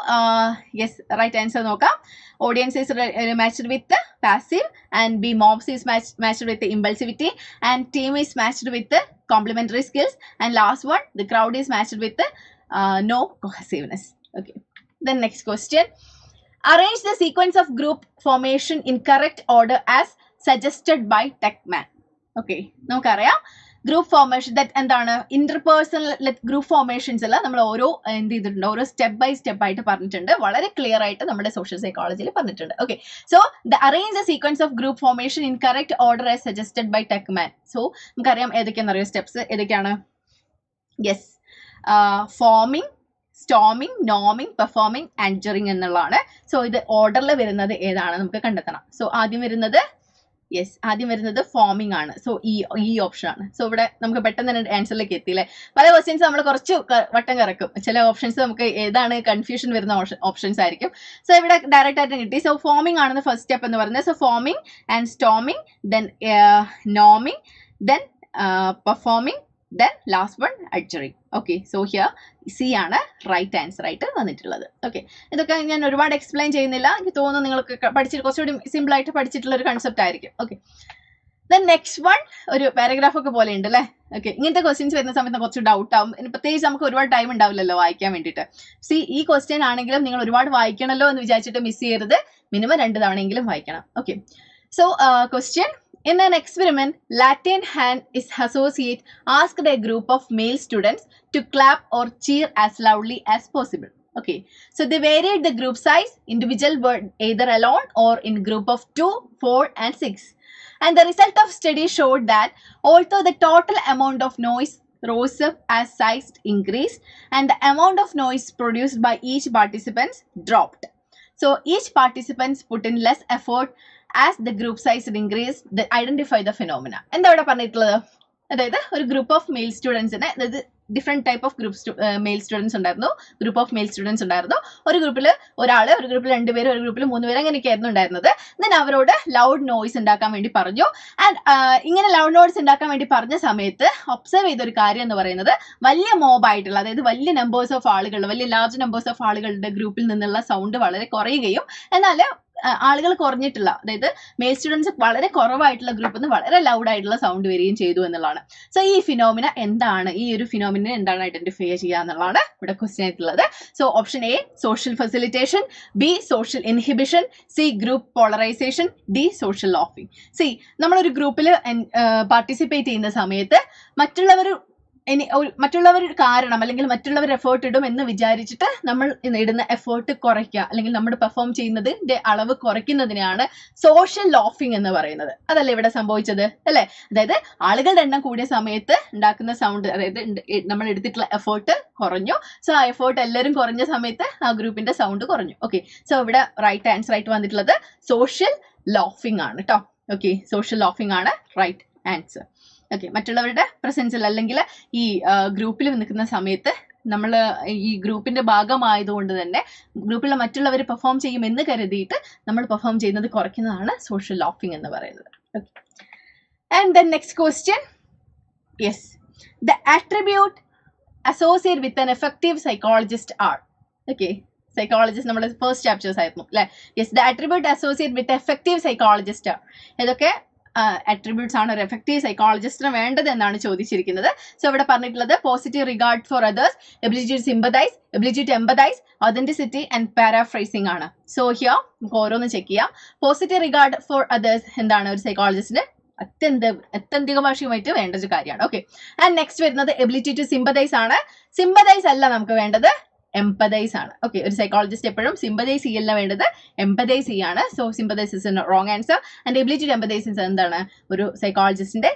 yes, right answer നോക്കാം. Audience is matched with passive, and B mobs is matched with impulsivity, and team is matched with complementary skills, and last one, the crowd is matched with no cohesiveness. Okay, then next question, arrange the sequence of group formation in correct order as suggested by TechMan. Okay, നമുക്കറിയാം group formation എന്താണ്, interpersonal group formations എല്ലാം നമ്മൾ ഓരോ എന്ത് ചെയ്തിട്ടുണ്ട്, ഓരോ step by step ആയിട്ട് പറഞ്ഞിട്ടുണ്ട്. വളരെ ക്ലിയർ ആയിട്ട് നമ്മുടെ സോഷ്യൽ സൈക്കോളജിയിൽ പറഞ്ഞിട്ടുണ്ട്. Okay, so the arrange the sequence of group formation in correct order as suggested by Tuckman. So നമുക്കറിയാം ഏതൊക്കെയാണെന്ന് അറിയാം സ്റ്റെപ്സ് ഏതൊക്കെയാണ്. യെസ്, ഫോമിംഗ്, സ്റ്റോമിങ്, നോമിങ്, പെർഫോമിങ്, ആൻജറിങ് എന്നുള്ളതാണ്. സോ ഇത് ഓർഡറിൽ വരുന്നത് ഏതാണ് നമുക്ക് കണ്ടെത്തണം. സോ ആദ്യം വരുന്നത് ഫോമിംഗ് ആണ്. സോ ഈ ഓപ്ഷൻ ആണ്. സോ ഇവിടെ നമുക്ക് പെട്ടെന്ന് തന്നെ ആൻസറിലേക്ക് എത്തിയില്ലേ. പല ക്വസ്റ്റ്യൻസ് നമ്മൾ കുറച്ച് വട്ടം കറക്കും. ചില ഓപ്ഷൻസ് നമുക്ക് ഏതാണ് കൺഫ്യൂഷൻ വരുന്ന ഓപ്ഷൻസ് ആയിരിക്കും. സോ ഇവിടെ ഡയറക്റ്റ് ആയിട്ട് കിട്ടി. സോ ഫോമിംഗ് ആണ് ഫസ്റ്റ് സ്റ്റെപ്പ് എന്ന് പറയുന്നത്. So forming and storming, then norming, then performing, then last one adjuring. Okay, so here C ആണ് റൈറ്റ് ആൻസർ ആയിട്ട് വന്നിട്ടുള്ളത്. ഓക്കെ, ഇതൊക്കെ ഞാൻ ഒരുപാട് എക്സ്പ്ലെയിൻ ചെയ്യുന്നില്ല. എനിക്ക് തോന്നുന്നു നിങ്ങൾക്ക് പഠിച്ചിട്ട് കുറച്ചുകൂടി സിമ്പിൾ ആയിട്ട് പഠിച്ചിട്ടുള്ള ഒരു കൺസെപ്റ്റ് ആയിരിക്കും. ഓക്കെ, ദെൻ നെക്സ്റ്റ് വൺ ഒരു പാരഗ്രാഫ് ഒക്കെ പോലെ ഉണ്ട് അല്ലേ. ഓക്കെ, ഇങ്ങനത്തെ ക്വസ്റ്റ്യൻസ് വരുന്ന സമയത്ത് കുറച്ച് ഡൗട്ട് ആവും. പ്രത്യേകിച്ച് നമുക്ക് ഒരുപാട് ടൈം ഉണ്ടാവില്ലല്ലോ വായിക്കാൻ വേണ്ടിയിട്ട്. ഈ ക്വസ്റ്റ്യൻ ആണെങ്കിലും നിങ്ങൾ ഒരുപാട് വായിക്കണമല്ലോ എന്ന് വിചാരിച്ചിട്ട് മിസ് ചെയ്യരുത്. മിനിമം 2 തവണയെങ്കിലും വായിക്കണം. Okay, so question: in an experiment, Latin hand is associate asked a group of male students to clap or cheer as loudly as possible. Okay, so they varied the group size. Individual were either alone or in group of 2, 4 and 6. And the result of study showed that although the total amount of noise rose up as size increased and the amount of noise produced by each participant dropped. So each participant put in less effort as the group size increased, they identify the phenomena. എന്താ ഇവിടെ പറഞ്ഞിട്ടുള്ളത്? അതായത് ഒരു group of male സ്റ്റുഡൻസിനെ, അതായത് different type of male students ഉണ്ടായിരുന്നു. Group of male students ഉണ്ടായിരുന്നു. ഒരു ഗ്രൂപ്പിൽ ഒരാൾ, ഒരു ഗ്രൂപ്പിൽ 2 പേര്, ഒരു ഗ്രൂപ്പിൽ 3 പേര്, അങ്ങനെയൊക്കെയായിരുന്നു ഉണ്ടായിരുന്നത്. ദെൻ അവരോട് ലൗഡ് നോയ്സ് ഉണ്ടാക്കാൻ വേണ്ടി പറഞ്ഞു. ആൻഡ് ഇങ്ങനെ ലൗഡ് നോയ്സ് ഉണ്ടാക്കാൻ വേണ്ടി പറഞ്ഞ സമയത്ത് ഒബ്സർവ് ചെയ്തൊരു കാര്യം എന്ന് പറയുന്നത്, വലിയ മോബായിട്ടുള്ള, അതായത് വലിയ നമ്പേഴ്സ് ഓഫ് ആളുകൾ, വലിയ ലാർജ് നമ്പേഴ്സ് ഓഫ് ആളുകളുടെ ഗ്രൂപ്പിൽ നിന്നുള്ള സൗണ്ട് വളരെ കുറയുകയും, എന്നാൽ ആളുകൾ കുറഞ്ഞിട്ടുള്ള, അതായത് മെയിൽ സ്റ്റുഡൻസ് വളരെ കുറവായിട്ടുള്ള ഗ്രൂപ്പിൽ നിന്ന് വളരെ ലൗഡ് ആയിട്ടുള്ള സൗണ്ട് വരികയും ചെയ്തു എന്നുള്ളതാണ്. സോ ഈ ഫിനോമിന എന്താണ്, ഈ ഒരു ഫിനോമിനെ എന്താണ് ഐഡന്റിഫൈ ചെയ്യുക എന്നുള്ളതാണ് ഇവിടെ ക്വസ്റ്റ്യൻ ആയിട്ടുള്ളത്. So option A social facilitation, B social inhibition, C group polarisation, D social laughing. C നമ്മളൊരു ഗ്രൂപ്പിൽ പാർട്ടിസിപ്പേറ്റ് ചെയ്യുന്ന സമയത്ത് മറ്റുള്ളവർ കാരണം അല്ലെങ്കിൽ മറ്റുള്ളവർ എഫേർട്ട് ഇടും എന്ന് വിചാരിച്ചിട്ട് നമ്മൾ ഇടുന്ന എഫേർട്ട് കുറയ്ക്കുക, അല്ലെങ്കിൽ നമ്മൾ പെർഫോം ചെയ്യുന്നതിന്റെ അളവ് കുറയ്ക്കുന്നതിനെയാണ് സോഷ്യൽ ലോഫിംഗ് എന്ന് പറയുന്നത്. അതല്ലേ ഇവിടെ സംഭവിച്ചത് അല്ലേ? അതായത് ആളുകളുടെ എണ്ണം കൂടിയ സമയത്ത് ഉണ്ടാക്കുന്ന സൗണ്ട്, അതായത് നമ്മൾ എടുത്തിട്ടുള്ള എഫേർട്ട് കുറഞ്ഞു. സോ ആ എഫേർട്ട് എല്ലാവരും കുറഞ്ഞ സമയത്ത് ആ ഗ്രൂപ്പിന്റെ സൗണ്ട് കുറഞ്ഞു. ഓക്കെ, സോ ഇവിടെ റൈറ്റ് ആൻസർ ആയിട്ട് വന്നിട്ടുള്ളത് സോഷ്യൽ ലോഫിംഗ് ആണ് കേട്ടോ. ഓക്കെ, സോഷ്യൽ ലോഫിംഗ് ആണ് റൈറ്റ് ആൻസർ. ഓക്കെ, മറ്റുള്ളവരുടെ പ്രസൻസിൽ അല്ലെങ്കിൽ ഈ ഗ്രൂപ്പിൽ നിൽക്കുന്ന സമയത്ത് നമ്മൾ ഈ ഗ്രൂപ്പിന്റെ ഭാഗമായതുകൊണ്ട് തന്നെ ഗ്രൂപ്പിലെ മറ്റുള്ളവർ പെർഫോം ചെയ്യുമെന്ന് കരുതിയിട്ട് നമ്മൾ പെർഫോം ചെയ്യുന്നത് കുറയ്ക്കുന്നതാണ് സോഷ്യൽ ലോഫിംഗ് എന്ന് പറയുന്നത്. Okay, and then next question. Yes, the attribute associate with an effective psychologist are. Okay, psychologist നമ്മുടെ ഫസ്റ്റ് ചാപ്റ്റേഴ്സ് ആയിരുന്നു അല്ലെ. Yes, the attribute associate with effective psychologist are. ഇതൊക്കെ attributes ആണ് ഒരു എഫക്റ്റീവ് സൈക്കോളജിസ്റ്റിന് വേണ്ടത് എന്നാണ് ചോദിച്ചിരിക്കുന്നത്. സോ ഇവിടെ പറഞ്ഞിട്ടുള്ളത് positive regard for others, ability to sympathise, ability to empathise, authenticity and paraphrasing ആണ്. സോ ഹിയർ നമുക്ക് ഓരോന്ന് ചെക്ക് ചെയ്യാം. പോസിറ്റീവ് റിഗാർഡ് ഫോർ അതേഴ്സ് എന്താണ് ഒരു സൈക്കോളജിസ്റ്റിന് അത്യന്തിക ഭാഷയുമായിട്ട് വേണ്ട ഒരു കാര്യമാണ്. ഓക്കെ, ആൻഡ് നെക്സ്റ്റ് വരുന്നത് എബിലിറ്റി ടു സിമ്പതൈസ് ആണ്. സിമ്പതൈസ് അല്ല നമുക്ക് വേണ്ടത്, എംപതൈസ് ആണ്. ഓക്കെ, ഒരു സൈക്കോളജിസ്റ്റ് എപ്പോഴും സിമ്പതൈസ് ചെയ്യല്ല വേണ്ടത്, എംപതൈസ് ചെയ്യാണ്. So sympathise is wrong answer. And ability to empathise എന്താണ് ഒരു സൈക്കോളജിസ്റ്റിന്റെ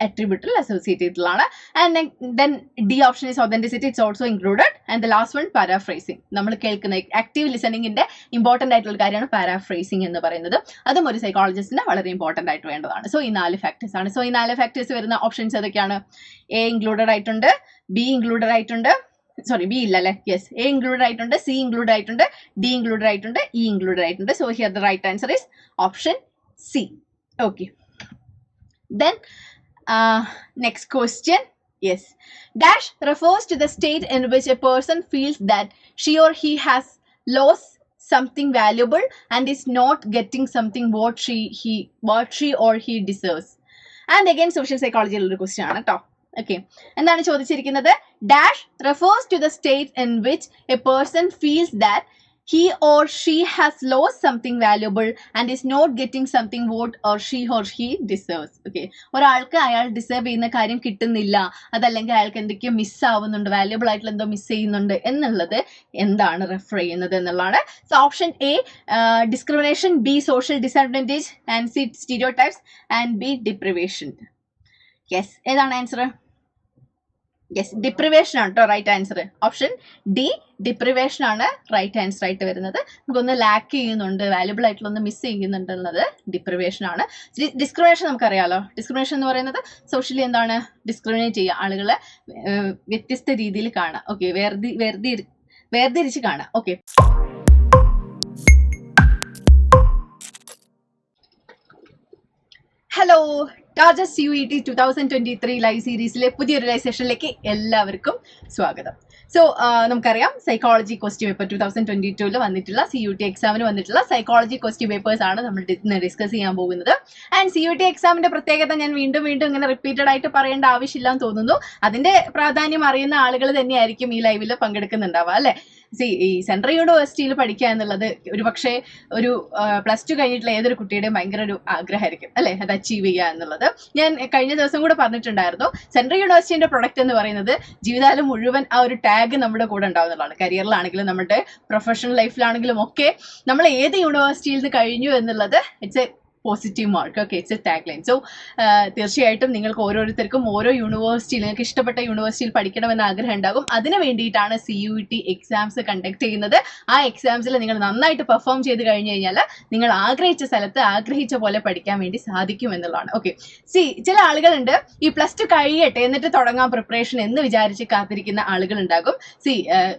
attribute associated ആണ്. And then D option is authenticity, it's also included. And the last one paraphrasing. നമ്മൾ കേൾക്കുന്ന ആക്റ്റീവ് ലിസണിങ്ങിന്റെ ഇമ്പോർട്ടന്റ് ആയിട്ടുള്ള കാര്യമാണ് പാരാഫ്രേസിംഗ് എന്ന് പറയുന്നത്. അതും ഒരു സൈക്കോളജിസ്റ്റിന് വളരെ ഇമ്പോർട്ടന്റ് ആയിട്ട് വേണ്ടതാണ്. സോ ഈ 4 ഫാക്ടേഴ്സ് ആണ്. സോ ഈ 4 ഫാക്ടേഴ്സ് വരുന്ന ഓപ്ഷൻസ് ഏതൊക്കെയാണ്? എ ഇൻക്ലൂഡഡ് ആയിട്ടുണ്ട്, ബി ഇൻക്ലൂഡഡ് ആയിട്ടുണ്ട്, സോറി ബി ഇല്ല അല്ലെ, യെസ്, എ ഇൻക്ലൂഡഡ് ആയിട്ടുണ്ട്, സി ഇൻക്ലൂഡഡ് ആയിട്ടുണ്ട്, ഡി ഇൻക്ലൂഡഡ് ആയിട്ടുണ്ട്, ഇ ഇൻക്ലൂഡഡ് ആയിട്ടുണ്ട്. So here the right answer is option C. Okay, then next question. Yes, dash refers to the state in which a person feels that she or he has lost something valuable and is not getting something what she or he deserves. And again social psychology ഉള്ള question ആണ് ട്ടോ. Okay, എന്താണ് ചോദിച്ചിരിക്കുന്നത്? Dash refers to the state in which a person feels that he or she has lost something valuable and is not getting something what he deserves. Okay, ഒരാൾക്ക് അയാൾ deserve ചെയ്യുന്ന കാര്യം കിട്ടുന്നില്ല, അതല്ലെങ്കിൽ അയാൾക്ക് എന്തൊക്കെയോ മിസ് ആവുന്നുണ്ട്, വാല്യുബിൾ ആയിട്ടുള്ള എന്തോ മിസ് ചെയ്യുന്നുണ്ട് എന്നുള്ളത് എന്താണ് റെഫർ ചെയ്യുന്നത് എന്നുള്ളതാണ്. So option A discrimination, B social disadvantage, and C stereotypes, and B deprivation. Yes, ഏതാണ് ആൻസർ? യെസ്, ഡിപ്രിവേഷൻ ആണ് കേട്ടോ right answer. Option D deprivation ആണ് റൈറ്റ് ആൻസർ ആയിട്ട് വരുന്നത്. നമുക്കൊന്ന് ലാക്ക് ചെയ്യുന്നുണ്ട്, വാല്യുബിൾ ആയിട്ടുള്ള ഒന്ന് മിസ് ചെയ്യുന്നുണ്ടെന്നുള്ളത് ഡിപ്രിവേഷൻ ആണ്. ഡിസ്ക്രിമിനേഷൻ നമുക്കറിയാലോ. ഡിസ്ക്രിമിനേഷൻ എന്ന് പറയുന്നത് സോഷ്യലി എന്താണ്, ഡിസ്ക്രിമിനേറ്റ് ചെയ്യുക, ആളുകളെ വ്യത്യസ്ത രീതിയിൽ കാണുക. ഓക്കെ, വേർതിരിച്ച് കാണുക. Okay, hello, target CUET 2023 live സീരീസിലെ പുതിയൊരു ലൈവ് സെഷനിലേക്ക് എല്ലാവർക്കും സ്വാഗതം. സോ നമുക്കറിയാം സൈക്കോളജി ക്വസ്റ്റ്യൻ പേപ്പർ 2022 വന്നിട്ടുള്ള CUET എക്സാമിന് വന്നിട്ടുള്ള സൈക്കോളജി ക്വസ്റ്റ്യൻ പേപ്പേഴ്സ് ആണ് നമ്മൾ ഇന്ന് ഡിസ്കസ് ചെയ്യാൻ പോകുന്നത്. ആൻഡ് CUET എക്സാമിന്റെ പ്രത്യേകത ഞാൻ വീണ്ടും ഇങ്ങനെ റിപ്പീറ്റഡ് ആയിട്ട് പറയേണ്ട ആവശ്യമില്ല എന്ന് തോന്നുന്നു. അതിന്റെ പ്രാധാന്യം അറിയുന്ന ആളുകൾ തന്നെയായിരിക്കും ഈ ലൈവിൽ പങ്കെടുക്കുന്നുണ്ടാവുക അല്ലെ. ഈ സെൻട്രൽ യൂണിവേഴ്സിറ്റിയിൽ പഠിക്കുക എന്നുള്ളത് ഒരുപക്ഷെ ഒരു +2 കഴിഞ്ഞിട്ടുള്ള ഏതൊരു കുട്ടിയുടെയും ഭയങ്കര ഒരു ആഗ്രഹമായിരിക്കും അല്ലെ, അത് അച്ചീവ് ചെയ്യുക എന്നുള്ളത്. ഞാൻ കഴിഞ്ഞ ദിവസം കൂടെ പറഞ്ഞിട്ടുണ്ടായിരുന്നു, സെൻട്രൽ യൂണിവേഴ്സിറ്റിന്റെ പ്രൊഡക്റ്റ് എന്ന് പറയുന്നത് ജീവിതകാലം മുഴുവൻ ആ ഒരു ടാഗ് നമ്മുടെ കൂടെ ഉണ്ടാവുന്നതാണ്. കരിയറിലാണെങ്കിലും നമ്മുടെ പ്രൊഫഷണൽ ലൈഫിലാണെങ്കിലും ഒക്കെ നമ്മൾ ഏത് യൂണിവേഴ്സിറ്റിയിൽ നിന്ന് കഴിഞ്ഞു എന്നുള്ളത് it's A positive mark. Okay, it's A tag line. So തീർച്ചയായിട്ടും നിങ്ങൾക്ക് ഓരോരുത്തർക്കും ഓരോ യൂണിവേഴ്സിറ്റിയിൽ നിങ്ങൾക്ക് ഇഷ്ടപ്പെട്ട യൂണിവേഴ്സിറ്റിയിൽ പഠിക്കണമെന്ന് ആഗ്രഹം ഉണ്ടാകും. അതിന് വേണ്ടിയിട്ടാണ് CUET എക്സാംസ് കണ്ടക്ട് ചെയ്യുന്നത്. ആ എക്സാംസിൽ നിങ്ങൾ നന്നായിട്ട് പെർഫോം ചെയ്ത് കഴിഞ്ഞു കഴിഞ്ഞാൽ നിങ്ങൾ ആഗ്രഹിച്ച സ്ഥലത്ത് ആഗ്രഹിച്ച പോലെ പഠിക്കാൻ വേണ്ടി സാധിക്കും എന്നുള്ളതാണ്. ഓക്കെ, ചില ആളുകളുണ്ട് ഈ +2 കഴിയട്ടെ എന്നിട്ട് തുടങ്ങാൻ പ്രിപ്പറേഷൻ എന്ന് വിചാരിച്ച് കാത്തിരിക്കുന്ന ആളുകൾ ഉണ്ടാകും.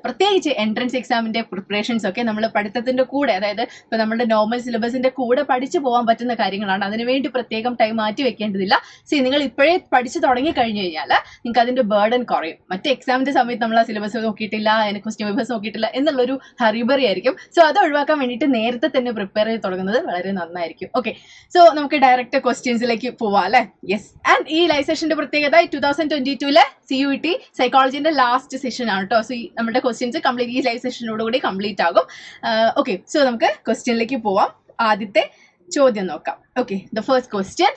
പ്രത്യേകിച്ച് എൻട്രൻസ് എക്സാമിന്റെ പ്രിപ്പറേഷൻസ് ഒക്കെ നമ്മൾ പഠിത്തത്തിന്റെ കൂടെ, അതായത് ഇപ്പൊ നമ്മുടെ നോർമൽ സിലബസിന്റെ കൂടെ പഠിച്ചു പോകാൻ പറ്റുന്ന കാര്യങ്ങളാണ്. അതിനുവേണ്ടി പ്രത്യേകം ടൈം മാറ്റി വെക്കേണ്ടതില്ല. നിങ്ങൾ ഇപ്പോഴേ പഠിച്ചു തുടങ്ങി കഴിഞ്ഞു കഴിഞ്ഞാൽ നിങ്ങൾക്ക് അതിന്റെ ബേർഡൻ കുറയും. മറ്റേ എക്സാമിന്റെ സമയത്ത് നമ്മൾ ആ സിലബസ് നോക്കിയിട്ടില്ല, അതിന് ക്വസ്റ്റ്യൻ പേപ്പേഴ്സ് നോക്കിയിട്ടില്ല എന്നുള്ളൊരു ഹറിബറി ആയിരിക്കും. സോ അത് ഒഴിവാക്കാൻ വേണ്ടിയിട്ട് നേരത്തെ തന്നെ പ്രിപ്പയർ ചെയ്ത് തുടങ്ങുന്നത് വളരെ നന്നായിരിക്കും. ഓക്കെ, സോ നമുക്ക് ഡയറക്റ്റ് ക്വസ്റ്റ്യൻസിലേക്ക് പോവാം അല്ലെ. യെസ്, ആൻഡ് ഈ ലൈവ് സെഷന്റെ പ്രത്യേകത 2022 CUET സൈക്കോളജിന്റെ ലാസ്റ്റ് സെഷൻ ആണ് കേട്ടോ. സോ നമ്മുടെ ക്വസ്റ്റ്യൻസ് കംപ്ലീറ്റ് ഈ ലൈവ് സെഷനോടുകൂടി കംപ്ലീറ്റ് ആകും. ഓക്കെ, സോ നമുക്ക് ക്വസ്റ്റ്യനിലേക്ക് പോവാം. ആദ്യത്തെ ചോദ്യം നോക്കാം. Okay, the first question.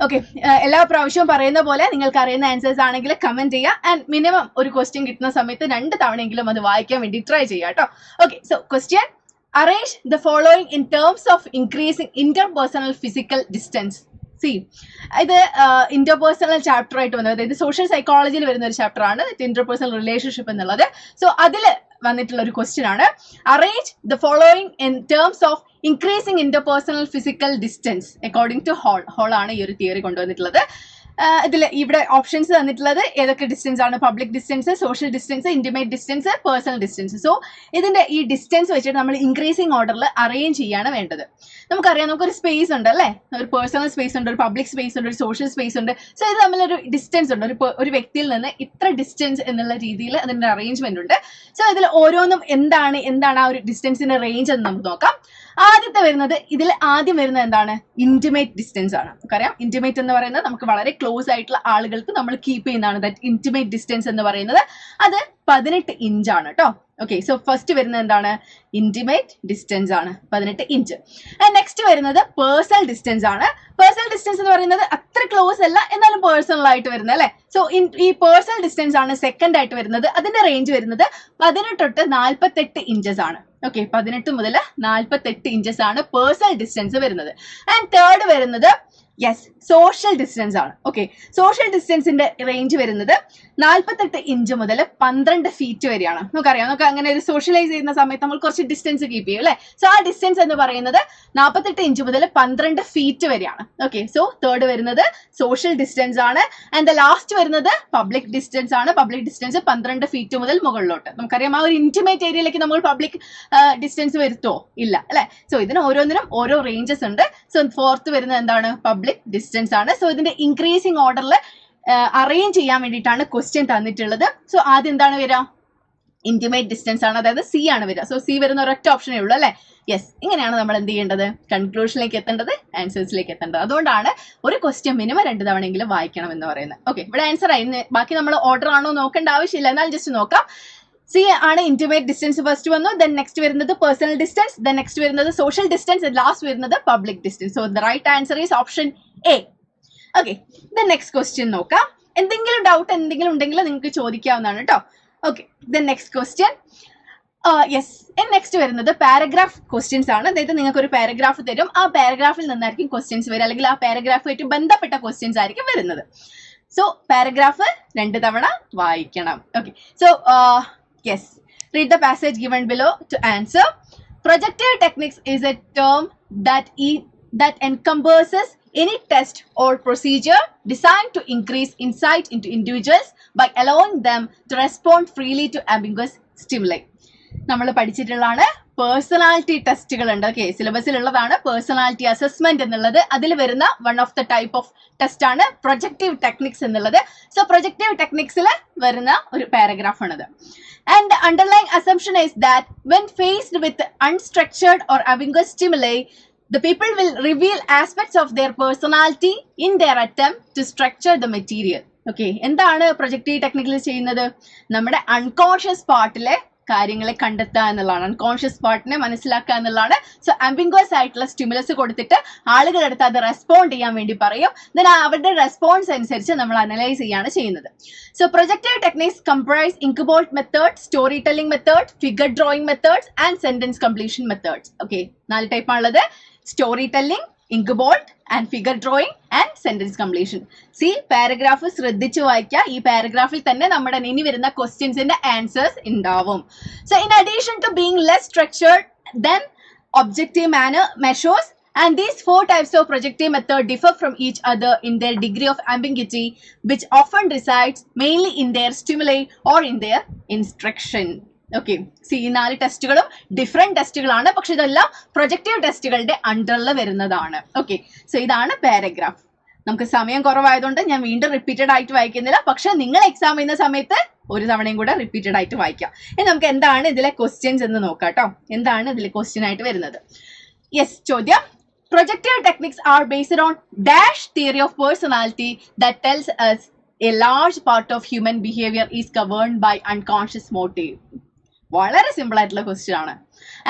Okay, എല്ലാ പ്രാവശ്യവും പറയുന്ന പോലെ നിങ്ങൾക്ക് അറിയുന്ന ആൻസേഴ്സ് ആണെങ്കിൽ കമന്റ് ചെയ്യുക. ആൻഡ് മിനിമം ഒരു ക്വസ്റ്റ്യൻ കിട്ടുന്ന സമയത്ത് 2 തവണയെങ്കിലും അത് വായിക്കാൻ വേണ്ടി ട്രൈ ചെയ്യുക കേട്ടോ. Okay, so question, arrange the following in terms of increasing interpersonal physical distance. ഇത് ഇന്റർപേഴ്സണൽ ചാപ്റ്റർ ആയിട്ട് വന്നത്, അതായത് സോഷ്യൽ സൈക്കോളജിയിൽ വരുന്ന ഒരു ചാപ്റ്റർ ആണ് ഇന്റർപേഴ്സണൽ റിലേഷൻഷിപ്പ് എന്നുള്ളത്. സോ അതിൽ വന്നിട്ടുള്ള ഒരു ക്വസ്റ്റ്യൻ ആണ്, arrange the following in terms of increasing interpersonal physical distance according to Hall ആണ് ഈ ഒരു തിയറി കൊണ്ടുവന്നിട്ടുള്ളത്. ഇതിൽ ഇവിടെ ഓപ്ഷൻസ് തന്നിട്ടുള്ളത് ഏതൊക്കെ ഡിസ്റ്റൻസ് ആണ്: public distance, social distance, intimate distance, personal distance. So ഇതിന്റെ ഈ ഡിസ്റ്റൻസ് വെച്ചിട്ട് നമ്മൾ ഇൻക്രീസിംഗ് ഓർഡറിൽ അറേഞ്ച് ചെയ്യാണ് വേണ്ടത്. നമുക്കറിയാം, നമുക്കൊരു സ്പേസ് ഉണ്ട് അല്ലെ, ഒരു പേഴ്സണൽ സ്പേസ് ഉണ്ട്, ഒരു പബ്ലിക് സ്പേസ് ഉണ്ട്, ഒരു സോഷ്യൽ സ്പേസ് ഉണ്ട്. സോ ഇത് തമ്മിലൊരു ഡിസ്റ്റൻസ് ഉണ്ട്, ഒരു വ്യക്തിയിൽ നിന്ന് ഇത്ര ഡിസ്റ്റൻസ് എന്നുള്ള രീതിയിൽ അതിന്റെ അറേഞ്ച്മെന്റ് ഉണ്ട്. സോ ഇതിൽ ഓരോന്നും എന്താണ് ആ ഒരു ഡിസ്റ്റൻസിന്റെ റേഞ്ച് എന്ന് നമുക്ക് നോക്കാം. ആദ്യത്തെ വരുന്നത്, ഇതിൽ ആദ്യം വരുന്നത് എന്താണ്? ഇന്റിമേറ്റ് ഡിസ്റ്റൻസ് ആണ്. നമുക്കറിയാം, ഇന്റിമേറ്റ് എന്ന് പറയുന്നത് നമുക്ക് വളരെ ക്ലോസ് ആയിട്ടുള്ള ആളുകൾക്ക് നമ്മൾ കീപ്പ് ചെയ്യുന്നതാണ്. ദാറ്റ് ഇന്റിമേറ്റ് ഡിസ്റ്റൻസ് എന്ന് പറയുന്നത് അത് 18 ഇഞ്ച് ആണ് കേട്ടോ. ഓക്കെ, സോ ഫസ്റ്റ് വരുന്നത് എന്താണ്? ഇന്റിമേറ്റ് ഡിസ്റ്റൻസ് ആണ്, 18 ഇഞ്ച്. നെക്സ്റ്റ് വരുന്നത് പേഴ്സണൽ ഡിസ്റ്റൻസ് ആണ്. പേഴ്സണൽ ഡിസ്റ്റൻസ് എന്ന് പറയുന്നത് അത്ര ക്ലോസ് അല്ല, എന്നാലും പേഴ്സണൽ ആയിട്ട് വരുന്നത് അല്ലെ. സോ ഈ പേഴ്സണൽ ഡിസ്റ്റൻസ് ആണ് സെക്കൻഡ് ആയിട്ട് വരുന്നത്. അതിന്റെ റേഞ്ച് വരുന്നത് 18 തൊട്ട് 48 ഇഞ്ചസ് ആണ്. ഓക്കെ, 18 മുതൽ 48 ഇഞ്ചസ് ആണ് പേഴ്സണൽ ഡിസ്റ്റൻസ് വരുന്നത്. ആൻഡ് തേർഡ് വരുന്നത് സോഷ്യൽ ഡിസ്റ്റൻസ് ആണ്. ഓക്കെ, സോഷ്യൽ ഡിസ്റ്റൻസിന്റെ റേഞ്ച് വരുന്നത് 48 ഇഞ്ച് മുതൽ 12 ഫീറ്റ് വരെയാണ്. നമുക്കറിയാം, നമുക്ക് അങ്ങനെ ഒരു സോഷ്യലൈസ് ചെയ്യുന്ന സമയത്ത് നമ്മൾ കുറച്ച് ഡിസ്റ്റൻസ് കീപ്പ് ചെയ്യും അല്ലെ. സോ ആ ഡിസ്റ്റൻസ് എന്ന് പറയുന്നത് 48 ഇഞ്ച് മുതൽ 12 ഫീറ്റ് വരെയാണ്. ഓക്കെ, സോ തേർഡ് വരുന്നത് സോഷ്യൽ ഡിസ്റ്റൻസ് ആണ്. ആൻഡ് ദ ലാസ്റ്റ് വരുന്നത് പബ്ലിക് ഡിസ്റ്റൻസ് ആണ്. പബ്ലിക് ഡിസ്റ്റൻസ് 12 ഫീറ്റ് മുതൽ മുകളിലോട്ട്. നമുക്കറിയാം, ആ ഒരു ഇന്റിമേറ്റ് ഏരിയയിലേക്ക് നമ്മൾ പബ്ലിക് ഡിസ്റ്റൻസ് വരുത്തോ? ഇല്ല അല്ലെ. സോ ഇതിന് ഓരോന്നിനും ഓരോ റേഞ്ചസ് ഉണ്ട്. സോ ഫോർത്ത് വരുന്നത് എന്താണ്? പബ്ലിക് ഡിസ്റ്റൻസ് ആണ്. സോ ഇതിന്റെ ഇൻക്രീസിംഗ് ഓർഡറിൽ അറേഞ്ച് ചെയ്യാൻ വേണ്ടിയിട്ടാണ് ക്വസ്റ്റ്യൻ തന്നിട്ടുള്ളത്. സോ ആദ്യം എന്താണ് വരിക? ഇന്റിമേറ്റ് ഡിസ്റ്റൻസ് ആണ്, അതായത് C ആണ് വരിക. സോ C വരുന്ന ഒരൊറ്റ ഓപ്ഷനേ ഉള്ളൂ അല്ലെ. യെസ്, ഇങ്ങനെയാണ് നമ്മൾ എന്ത് ചെയ്യേണ്ടത്? കൺക്ലൂഷനിലേക്ക് എത്തേണ്ടത്, ആൻസേഴ്സിലേക്ക് എത്തേണ്ടത്. അതുകൊണ്ടാണ് ഒരു ക്വസ്റ്റ്യൻ മിനിമം 2 തവണയെങ്കിലും വായിക്കണം എന്ന് പറയുന്നത്. ഓക്കെ, ഇവിടെ ആൻസർ ആയി. ബാക്കി നമ്മൾ ഓർഡർ ആണോ നോക്കേണ്ട ആവശ്യമില്ല, എന്നാൽ ജസ്റ്റ് നോക്കാം. C ആണ് ഇന്റിമേറ്റ് ഡിസ്റ്റൻസ് ഫസ്റ്റ് വന്നു. ദെൻ നെക്സ്റ്റ് വരുന്നത് പേഴ്സണൽ ഡിസ്റ്റൻസ്, ദെൻ നെക്സ്റ്റ് വരുന്നത് സോഷ്യൽ ഡിസ്റ്റൻസ്, ലാസ്റ്റ് വരുന്നത് public distance. So the right answer is option A. Okay, then next question നോക്കാം. എന്തെങ്കിലും ഡൗട്ട് എന്തെങ്കിലും ഉണ്ടെങ്കിൽ നിങ്ങൾക്ക് ചോദിക്കാവുന്നതാണ് കേട്ടോ. Okay, then next question. Next വരുന്നത് പാരഗ്രാഫ് ക്വസ്റ്റ്യൻസ് ആണ്. അതായത് നിങ്ങൾക്ക് ഒരു പാരഗ്രാഫ് തരും, ആ പാരഗ്രാഫിൽ നിന്നായിരിക്കും ക്വസ്റ്റ്യൻസ് വരിക, അല്ലെങ്കിൽ ആ പാരഗ്രാഫുമായിട്ട് ബന്ധപ്പെട്ട ക്വസ്റ്റ്യൻസ് ആയിരിക്കും വരുന്നത്. സോ പാരഗ്രാഫ് 2 തവണ വായിക്കണം. Okay, so yes, read the passage given below to answer. Projective techniques is a term that encompasses any test or procedure designed to increase insight into individuals by allowing them to respond freely to ambiguous stimuli. നമ്മൾ പഠിച്ചിട്ടുള്ളതാണ് personality ടെസ്റ്റുകൾ ഉണ്ട്. Okay, സിലബസിലുള്ളതാണ് personality assessment എന്നുള്ളത്. അതിൽ വരുന്ന one of the type of test ആണ് projective techniques എന്നുള്ളത്. So projective ടെക്നിക്സിൽ വരുന്ന ഒരു പാരഗ്രാഫ് ആണത്. And the underlying assumption is that when faced with unstructured or ambiguous stimuli, the people will reveal aspects of their personality in their attempt to structure the material. Okay, എന്താണ് projective ടെക്നിക്കിൽ ചെയ്യുന്നത്? നമ്മുടെ unconscious പാർട്ടിലെ കാര്യങ്ങളെ കണ്ടെത്തുക എന്നുള്ളതാണ്, unconscious പാർട്ടിനെ മനസ്സിലാക്കുക എന്നുള്ളതാണ്. So ambiguous ആയിട്ടുള്ള stimulus കൊടുത്തിട്ട് ആളുകളെടുത്ത് അത് റെസ്പോണ്ട് ചെയ്യാൻ വേണ്ടി പറയും. ദെൻ അവരുടെ റെസ്പോൺസ് അനുസരിച്ച് നമ്മൾ അനലൈസ് ചെയ്യാണ് ചെയ്യുന്നത്. So projective techniques comprise inkblot method, story telling method, figure drawing methods and sentence completion methods. Okay, 4 ടൈപ്പാണുള്ളത്: story telling, inkblot and figure drawing and sentence completion. See paragraph ശ്രദ്ധിച്ചു വായിക്കുക. ഈ പാരഗ്രാഫിൽ തന്നെ നമ്മുടെ ഇനി വരുന്ന ക്വസ്റ്റ്യൻസിന്റെ ആൻസേഴ്സ് ഉണ്ടാവും. So in addition to being less structured then objective measures, and these 4 types of projective method differ from each other in their degree of ambiguity, which often resides mainly in their stimuli or in their instruction. Okay, C 4 ടെസ്റ്റുകളും different ടെസ്റ്റുകളാണ്, പക്ഷെ ഇതെല്ലാം projective ടെസ്റ്റുകളുടെ അണ്ടറിൽ വരുന്നതാണ്. Okay, so ഇതാണ് paragraph. നമുക്ക് സമയം കുറവായതുകൊണ്ട് ഞാൻ വീണ്ടും റിപ്പീറ്റഡ് ആയിട്ട് വായിക്കുന്നില്ല, പക്ഷെ നിങ്ങൾ എക്സാം ചെയ്യുന്ന സമയത്ത് ഒരു തവണയും കൂടെ റിപ്പീറ്റഡ് ആയിട്ട് വായിക്കാം. ഇനി നമുക്ക് എന്താണ് ഇതിലെ ക്വസ്റ്റ്യൻസ് എന്ന് നോക്കാം കേട്ടോ. എന്താണ് ഇതിലെ ക്വസ്റ്റ്യൻ ആയിട്ട് വരുന്നത്? യെസ്, ചോദ്യം: Projective techniques are based on dash theory of personality that tells us a large part of human behavior is governed by unconscious motive. വളരെ സിമ്പിൾ ആയിട്ടുള്ള ക്വസ്റ്റ്യൻ ആണ്.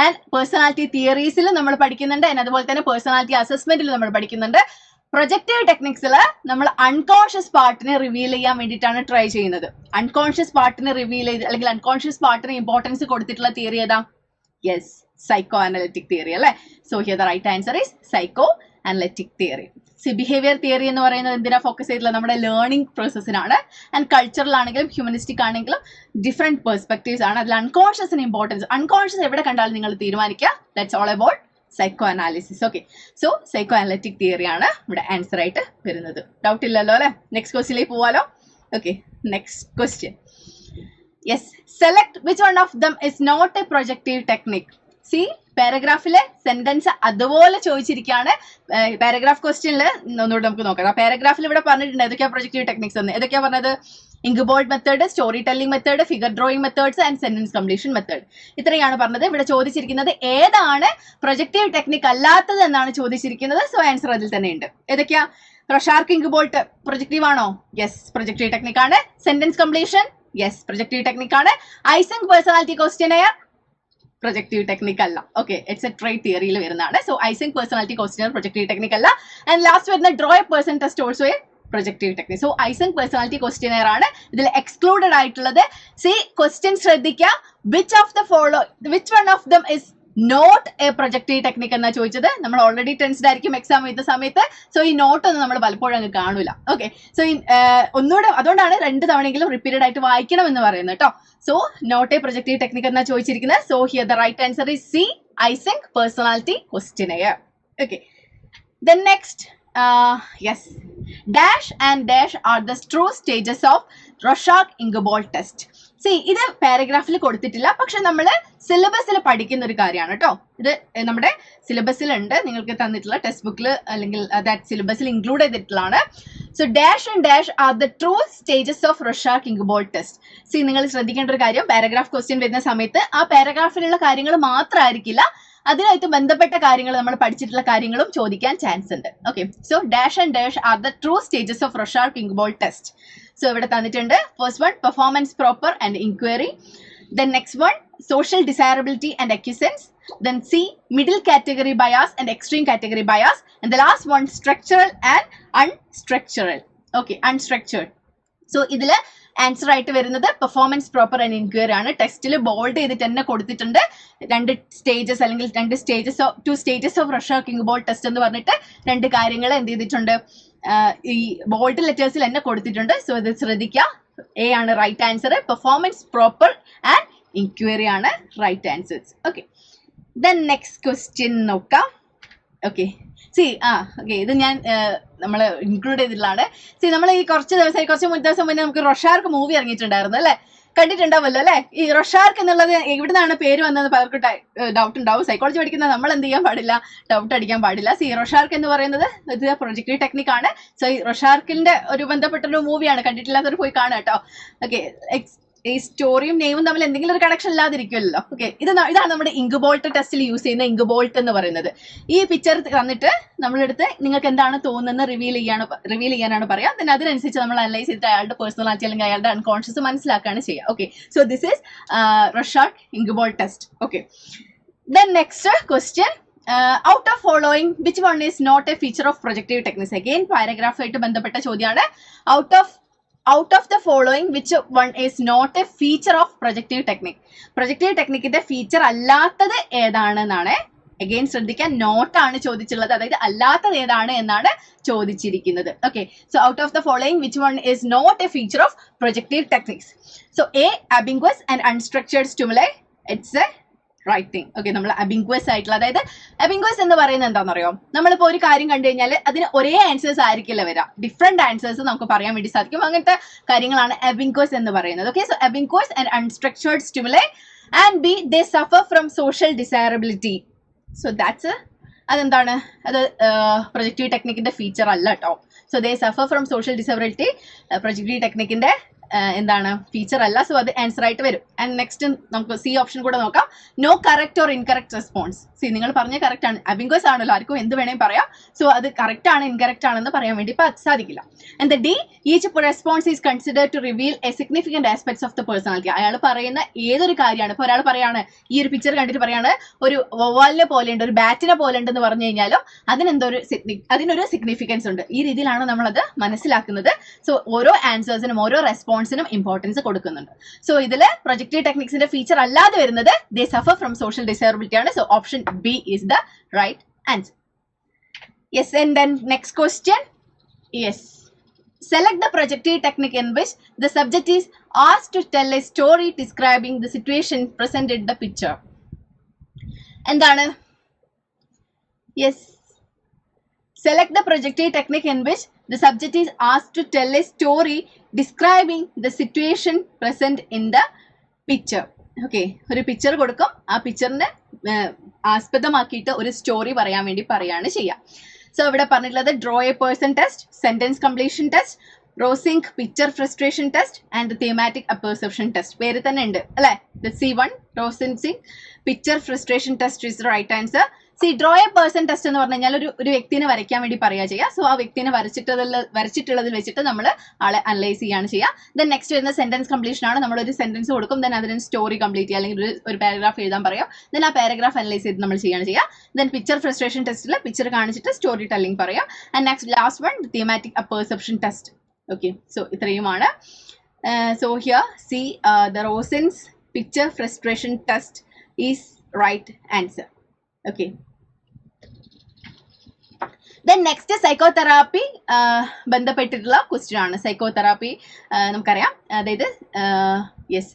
ആൻഡ് പേഴ്സണാലിറ്റി തിയറീസിൽ നമ്മൾ പഠിക്കുന്നുണ്ട്, അതുപോലെ തന്നെ പേഴ്സണാലിറ്റി അസസ്മെന്റിൽ നമ്മൾ പഠിക്കുന്നുണ്ട്. പ്രൊജക്റ്റീവ് ടെക്നിക്സിൽ നമ്മൾ അൺകോൺഷ്യസ് പാർട്ടിനെ റിവീൽ ചെയ്യാൻ വേണ്ടിയിട്ടാണ് ട്രൈ ചെയ്യുന്നത്. അൺകോൺഷ്യസ് പാർട്ടിനെ റിവീൽ ചെയ്ത് അല്ലെങ്കിൽ അൺകോൺഷ്യസ് പാർട്ടിന് ഇമ്പോർട്ടൻസ് കൊടുത്തിട്ടുള്ള തിയറി ഏതാ? യെസ്, സൈക്കോ അനലിറ്റിക് തിയറി അല്ലേ. So here the right answer is psychoanalytic theory. Behaviour theory എന്ന് പറയുന്നത് എന്തിനാ ഫോക്കസ് ചെയ്തിട്ടുള്ളത്? നമ്മുടെ ലേണിംഗ് പ്രോസസ്സിനാണ്. ആൻഡ് കൾച്ചറൽ ആണെങ്കിലും ഹ്യൂമനിസ്റ്റിക് ആണെങ്കിലും ഡിഫറെന്റ് പെർസ്പെക്ടീവ്സ് ആണ്. അതിൽ അൺകോൺഷ്യസിന് ഇമ്പോർട്ടൻസ്, അൺകോൺഷ്യസ് എവിടെ കണ്ടാലും നിങ്ങൾ തീരുമാനിക്കുക. That's all about psychoanalysis. Okay, so psychoanalytic theory ആണ് ഇവിടെ ആൻസർ ആയിട്ട് വരുന്നത്. ഡൗട്ട് ഇല്ലല്ലോ അല്ലെ? നെക്സ്റ്റ് ക്വസ്റ്റ്യനിലേക്ക് പോവാലോ. Okay, next question. Yes, select which one of them is not a projective technique. See പാരഗ്രാഫിലെ സെന്റൻസ് അതുപോലെ ചോദിച്ചിരിക്കുകയാണ്. പാരഗ്രാഫ് ക്വസ്റ്റ്യനിൽ ഒന്നുകൂടെ നമുക്ക് നോക്കാം. ആ പാരഗ്രാഫിൽ ഇവിടെ പറഞ്ഞിട്ടുണ്ട് ഏതൊക്കെയാ പ്രൊജക്റ്റീവ് ടെക്നിക്സ് എന്ന്. ഏതൊക്കെയാ പറഞ്ഞത്? Incubate method, story telling method, figure drawing methods and sentence completion method. ഇത്രയാണ് പറഞ്ഞത്. ഇവിടെ ചോദിച്ചിരിക്കുന്നത് ഏതാണ് പ്രൊജക്റ്റീവ് ടെക്നിക് അല്ലാത്തത് എന്നാണ് ചോദിച്ചിരിക്കുന്നത്. സോ ആൻസർ അതിൽ തന്നെ ഉണ്ട്. ഏതൊക്കെയാ? റൊഷാർക്ക് ഇൻക്യുബേറ്റ് പ്രൊജക്റ്റീവ് ആണോ? യെസ്, പ്രൊജക്റ്റീവ് ടെക്നിക് ആണ്. Sentence completion, yes, projective technique ആണ്. Eysenck personality questionnaire projective technique അല്ല. ഓക്കെ, ഇറ്റ്സ് എ ട്രേറ്റ് തിയറിയിൽ വരുന്നതാണ്. So Eysenck personality question projective technique അല്ല. ആൻഡ് ലാസ്റ്റ് വരുന്ന draw a person test also a projective technique. So Eysenck personality questionnaire ആണ് ഇതിൽ excluded ആയിട്ടുള്ളത്. See question ശ്രദ്ധിക്കുക. Which one of them is not a projective technique എന്നാ ചോദിച്ചത്. നമ്മൾ already tensed ആയിരിക്കും എക്സാം എഴുതുന്ന സമയത്ത്. സോ ഈ നോട്ട് ഒന്നും നമ്മൾ പലപ്പോഴും അങ്ങ് കാണൂല. ഓക്കെ, സോ ഒന്നുകൂടെ അതുകൊണ്ടാണ് 2 തവണയെങ്കിലും റിപ്പീറ്റഡ് ആയിട്ട് വായിക്കണം എന്ന് പറയുന്നത് കേട്ടോ. So not a projective technique എന്നാ ചോദിച്ചിരിക്കുന്നത്. So here the right answer is C, Eysenck personality questionnaire. Okay, then next, yes, dash and dash are the true stages of Rorschach-Ingobolt test. C ഇത് പാരഗ്രാഫിൽ കൊടുത്തിട്ടില്ല, പക്ഷെ നമ്മൾ സിലബസിൽ പഠിക്കുന്ന ഒരു കാര്യമാണ് കേട്ടോ. ഇത് നമ്മുടെ സിലബസിലുണ്ട്, നിങ്ങൾക്ക് തന്നിട്ടുള്ള ടെക്സ്റ്റ് ബുക്കിൽ അല്ലെങ്കിൽ ദാറ്റ് സിലബസിൽ ഇൻക്ലൂഡ് ചെയ്തിട്ടുള്ളതാണ്. So dash and dash are the true stages of Rorschach-Ingobolt test. C നിങ്ങൾ ശ്രദ്ധിക്കേണ്ട ഒരു കാര്യം, പാരഗ്രാഫ് ക്വസ്റ്റ്യൻ വരുന്ന സമയത്ത് ആ പാരഗ്രാഫിലുള്ള കാര്യങ്ങൾ മാത്രമായിരിക്കില്ല, അതിനായിട്ട് ബന്ധപ്പെട്ട കാര്യങ്ങൾ നമ്മൾ പഠിച്ചിട്ടുള്ള കാര്യങ്ങളും ചോദിക്കാൻ ചാൻസ് ഉണ്ട്. Okay, so dash and dash are the true stages of Rorschach-Ingobolt test. So ഇവിടെ തന്നിട്ടുണ്ട്. First one performance proper and inquiry. Then next one social desirability and acquiescence. Then C, middle category bias and extreme category bias. And the last one, structural and unstructural. Okay, unstructured. So ഇതില് answer ആയിട്ട് വരുന്നത് performance proper and inquiry ആണ്. ടെക്സ്റ്റിൽ bold ചെയ്തിട്ട് തന്നെ കൊടുത്തിട്ടുണ്ട് 2 stages അല്ലെങ്കിൽ 2 stages of Rorschach-Ingobolt test എന്ന് പറഞ്ഞിട്ട് 2 കാര്യങ്ങൾ എന്ത് ചെയ്തിട്ടുണ്ട്, ഈ ബോൾഡ് ലെറ്റേഴ്സിൽ തന്നെ കൊടുത്തിട്ടുണ്ട്. സോ ഇത് ശ്രദ്ധിക്കുക. എ ആണ് right answer. Performance proper and inquiry ആണ് right answers. Okay, then next question നോക്കാം. ഓക്കെ, ഓക്കെ, ഇത് ഞാൻ നമ്മൾ ഇൻക്ലൂഡ് ചെയ്തിട്ടുള്ളതാണ്. നമ്മൾ ഈ കുറച്ച് ദിവസം മുന്നേ നമുക്ക് റൊഷാർക്ക് മൂവി ഇറങ്ങിയിട്ടുണ്ടായിരുന്നു അല്ലേ, കണ്ടിട്ടുണ്ടാവുമല്ലോ അല്ലെ. ഈ റൊഷാർക്ക് എന്നുള്ളത് എവിടുന്നാണ് പേര് വന്നത് പലർക്കും ഡൗട്ട് ഉണ്ടാവും. സൈക്കോളജി പഠിക്കുന്ന നമ്മൾ എന്ത് ചെയ്യാൻ പാടില്ല, ഡൗട്ട് അടിക്കാൻ പാടില്ല. റൊഷാർക്ക് എന്ന് പറയുന്നത് ഇത് പ്രൊജക്റ്റീവ് ടെക്നിക് ആണ്. സോ ഈ റൊഷാർക്കിന്റെ ഒരു ബന്ധപ്പെട്ടൊരു മൂവിയാണ്, കണ്ടിട്ടില്ലാത്തവർ പോയി കാണാം കേട്ടോ. ഓക്കെ, ഈ സ്റ്റോറിയും നെയിമും തമ്മിൽ എന്തെങ്കിലും ഒരു കണക്ഷൻ ഇല്ലാതിരിക്കുമല്ലോ. ഓക്കെ, ഇതാണ് നമ്മുടെ ഇങ്ക് ബോൾട്ട് ടെസ്റ്റിൽ യൂസ് ചെയ്യുന്ന ഇങ്ക് ബോൾട്ട് എന്ന് പറയുന്നത്. ഈ പിക്ചർ തന്നിട്ട് നമ്മളെടുത്ത് നിങ്ങൾക്ക് എന്താണ് തോന്നുന്നത് റിവീൽ ചെയ്യാനാണ് പറയാ. then അതിനനുസരിച്ച് നമ്മൾ അനലൈസ് ചെയ്തിട്ട് അയാളുടെ പേഴ്സണാലിറ്റി അല്ലെങ്കിൽ അയാളുടെ അൺകോൺഷ്യസ് മനസ്സിലാക്കുകയാണ് ചെയ്യുക. Okay, so this is Rorschach inkblot test. Okay, then next question. Out of following, which one is not a feature of projective techniques? Again, paragraph ആയിട്ട് ബന്ധപ്പെട്ട ചോദ്യമാണ്. Out of the following, which one is not a feature of projective technique? Projective technique feature അല്ലാത്തത് ഏതാണെന്നാണ്. Again ശ്രദ്ധിക്കാൻ, not ആണ് ചോദിച്ചിട്ടുള്ളത്, അതായത് അല്ലാത്തത് ഏതാണ് എന്നാണ് ചോദിച്ചിരിക്കുന്നത്. Okay, so out of the following which one is not a feature of projective techniques? So A, ambiguous and unstructured stimuli. It's a right thing. Okay, നമ്മൾ അബിംഗ്വസ് ആയിട്ടുള്ള, അതായത് അബിംഗ്വസ് എന്ന് പറയുന്നത് എന്താണെന്നറിയോ, നമ്മളിപ്പോൾ ഒരു കാര്യം കണ്ടു കഴിഞ്ഞാൽ അതിന് ഒരേ ആൻസേഴ്സ് ആയിരിക്കില്ല വരിക, ഡിഫറെന്റ് ആൻസേഴ്സ് നമുക്ക് പറയാൻ വേണ്ടി സാധിക്കും. അങ്ങനത്തെ കാര്യങ്ങളാണ് അബിംഗ്വസ് എന്ന് പറയുന്നത്. Okay, so ambiguous and unstructured stimuli. And B, they suffer from social desirability. So that's അതെന്താണ്, അത് പ്രൊജക്റ്റീവ് ടെക്നിക്കിന്റെ ഫീച്ചർ അല്ല കേട്ടോ. So they suffer from social desirability projective ടെക്നിക്കിന്റെ എന്താണ്, ഫീച്ചർ അല്ല. സോ അത് ആൻസർ ആയിട്ട് വരും. ആൻഡ് നെക്സ്റ്റ് നമുക്ക് സി ഓപ്ഷൻ കൂടെ നോക്കാം. No correct or incorrect response. നിങ്ങൾ പറഞ്ഞ കറക്റ്റ് ആണ്, അബിംഗ്വസ് ആണല്ലോ, ആർക്കും എന്ത് വേണേലും പറയാം. സോ അത് കറക്റ്റ് ആണ് ഇൻകറക്റ്റ് ആണെന്ന് പറയാൻ വേണ്ടി സാധിക്കില്ല. And D, each response is consider to reveal a significant aspects of the personality. അയാൾ പറയുന്ന ഏതൊരു കാര്യമാണ്, ഇപ്പോൾ ഒരാൾ പറയാണ്, ഈ ഒരു പിക്ചർ കണ്ടിട്ട് പറയാണ് ഒരു വവ്വാലിനെ പോലെ ഉണ്ട്, ഒരു ബാറ്റിനെ പോലെ ഉണ്ടെന്ന് പറഞ്ഞു കഴിഞ്ഞാലും അതിനൊരു സിഗ്നിഫിക്കൻസ് ഉണ്ട്. ഈ രീതിയിലാണ് നമ്മളത് മനസ്സിലാക്കുന്നത്. സോ ഓരോ ആൻസേഴ്സിനും ഓരോ റെസ്പോൺസിനും ഇമ്പോർട്ടൻസ് കൊടുക്കുന്നുണ്ട്. സോ ഇതില് പ്രൊജക്റ്റീവ് ടെക്നിക്സിന്റെ ഫീച്ചർ അല്ലാതെ വരുന്നത് they suffer from social desirability ആണ്. So option B is the right answer. Yes, and then next question. Yes, select the projective technique in which the subject is asked to tell a story describing the situation present in the picture. എന്താണ്? Yes, select the projective technique in which the subject is asked to tell a story describing the situation present in the picture. Okay, ഒരു picture കൊടുക്കും, ആ പിക്ചറിനെ ആസ്പദമാക്കിയിട്ട് ഒരു story പറയാൻ വേണ്ടി പറയാണ് ചെയ്യുക. So ഇവിടെ പറഞ്ഞിട്ടുള്ളത് draw a person test, sentence completion test, Rosenzweig picture frustration test and thematic apperception test. പേര് തന്നെ ഉണ്ട് അല്ലെ. C1 Rosenzweig picture frustration test is right answer. Draw a person test എന്ന് പറഞ്ഞു കഴിഞ്ഞാൽ ഒരു വ്യക്തിനെ വരയ്ക്കാൻ വേണ്ടി പറയുക ചെയ്യുക. സോ ആ വ്യക്തിനെ വരച്ചിട്ടുള്ളതിൽ വെച്ചിട്ട് നമ്മൾ ആളെ അനലൈസ് ചെയ്യാണ് ചെയ്യുക. ദെൻ നെക്സ്റ്റ് വരുന്ന സെന്റൻസ് കംപ്ലീഷൻ ആണ്. നമ്മളൊരു സെന്റൻസ് കൊടുക്കും, ദെൻ അതിന് സ്റ്റോറി കംപ്ലീറ്റ് ചെയ്യുക, അല്ലെങ്കിൽ ഒരു പാരഗ്രാഫ് എഴുതാൻ പറയാം. ദെൻ ആ പാരഗ്രാഫ് അനലൈസ് ചെയ്ത് നമ്മൾ ചെയ്യാണ് ചെയ്യുക. ദെൻ പിക്ചർ ഫ്രസ്ട്രേഷൻ ടെസ്റ്റിൽ പിക്ചർ കാണിച്ചിട്ട് സ്റ്റോറി ടെല്ലിംഗ് പറയാം. And next last one thematic apperception test. Okay, so ഇത്രയുമാണ്. So here C the Rosenzweig picture frustration test is right answer. Okay, then next psychotherapy ബന്ധപ്പെട്ടിട്ടുള്ള question ആണ്. Psychotherapy നമുക്കറിയാം, അതായത് yes,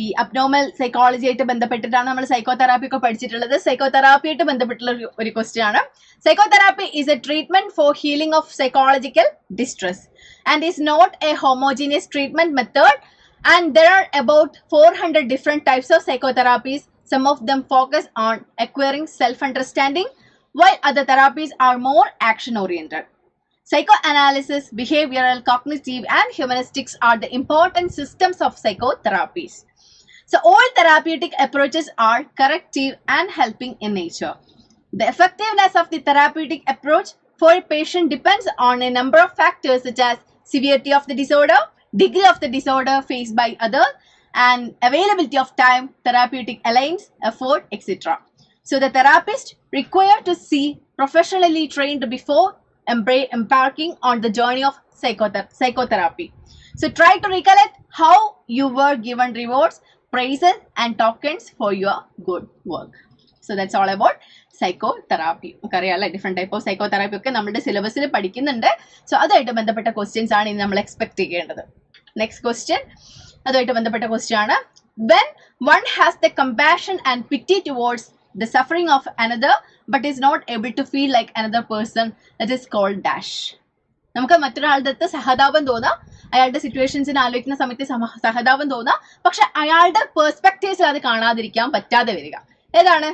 ഈ abnormal psychology ആയിട്ട് ബന്ധപ്പെട്ടിട്ടാണ് നമ്മൾ psychotherapy ഒക്കെ പഠിച്ചിട്ടുള്ളത്. സൈക്കോതെറാപ്പി ആയിട്ട് ബന്ധപ്പെട്ടുള്ള ഒരു ക്വസ്റ്റ്യൻ ആണ്. Psychotherapy is a treatment for healing of psychological distress and is not a homogeneous treatment method. And there are about 400 different types of psychotherapies. Some of them focus on acquiring self-understanding, while other therapies are more action-oriented. Psychoanalysis, behavioral, cognitive, and humanistics are the important systems of psychotherapies. So all therapeutic approaches are corrective and helping in nature. The effectiveness of the therapeutic approach for a patient depends on a number of factors such as severity of the disorder, degree of the disorder faced by others, and availability of time, therapeutic alliance, effort, etc. So the therapist required to see professionally trained before embarking on the journey of psychotherapy. So try to recollect how you were given rewards, praises, and tokens for your good work. So that's all about psychotherapy. നമുക്കറിയാമല്ലേ different type of psychotherapy ഒക്കെ നമ്മുടെ സിലബസിൽ പഠിക്കുന്നുണ്ട്. So അതുമായിട്ട് ബന്ധപ്പെട്ട questions ആണ് ഇനി നമ്മൾ എക്സ്പെക്ട് ചെയ്യേണ്ടത്. നെക്സ്റ്റ് ക്വസ്റ്റ്യൻ അതുമായിട്ട് ബന്ധപ്പെട്ട ക്വസ്റ്റ്യൻ ആണ്. When one has the compassion and pity towards the suffering of another but is not able to feel like another person, that is called dash. നമുക്ക് മറ്റൊരാളുടെ അടുത്ത് സഹതാപം തോന്നാം, അയാളുടെ സിറ്റുവേഷൻസിനെ ആലോചിക്കുന്ന സമയത്ത് സഹതാപം തോന്നാം, പക്ഷെ അയാളുടെ പെർസ്പെക്റ്റീവ്സിൽ അത് കാണാതിരിക്കാൻ പറ്റാതെ വരിക. ഏതാണ്?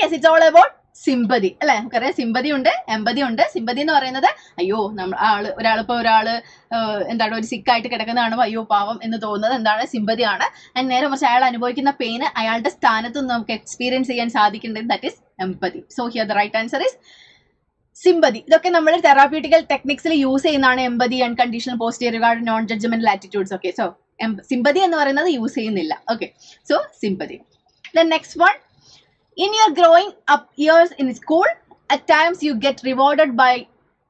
Yes, it's all about sympathy അല്ലെ. നമുക്കറിയാം സിമ്പതി ഉണ്ട്, എമ്പതി ഉണ്ട്. സിമ്പതി എന്ന് പറയുന്നത് അയ്യോ ഒരാളിപ്പോ എന്താണ് ഒരു സിക്കായിട്ട് കിടക്കുന്നതാണ്, അയ്യോ പാവം എന്ന് തോന്നുന്നത് എന്താണ്? സിമ്പതിയാണ്. ആൻഡ് നേരെ മറിച്ച് അയാൾ അനുഭവിക്കുന്ന പെയിന് അയാളുടെ സ്ഥാനത്ത് നിന്ന് നമുക്ക് എക്സ്പീരിയൻസ് ചെയ്യാൻ സാധിക്കേണ്ടത് that is empathy. So here the right answer is sympathy. ഇതൊക്കെ നമ്മൾ തെറാപ്യൂട്ടിക്കൽ ടെക്നിക്സിൽ യൂസ് ചെയ്യുന്നതാണ്. Empathy, unconditional positive regard, non judgmental attitudes. Okay, so sympathy എന്ന് പറയുന്നത് യൂസ് ചെയ്യുന്നില്ല. Okay, so sympathy. Then next one, in your growing up years in school, at times you get rewarded by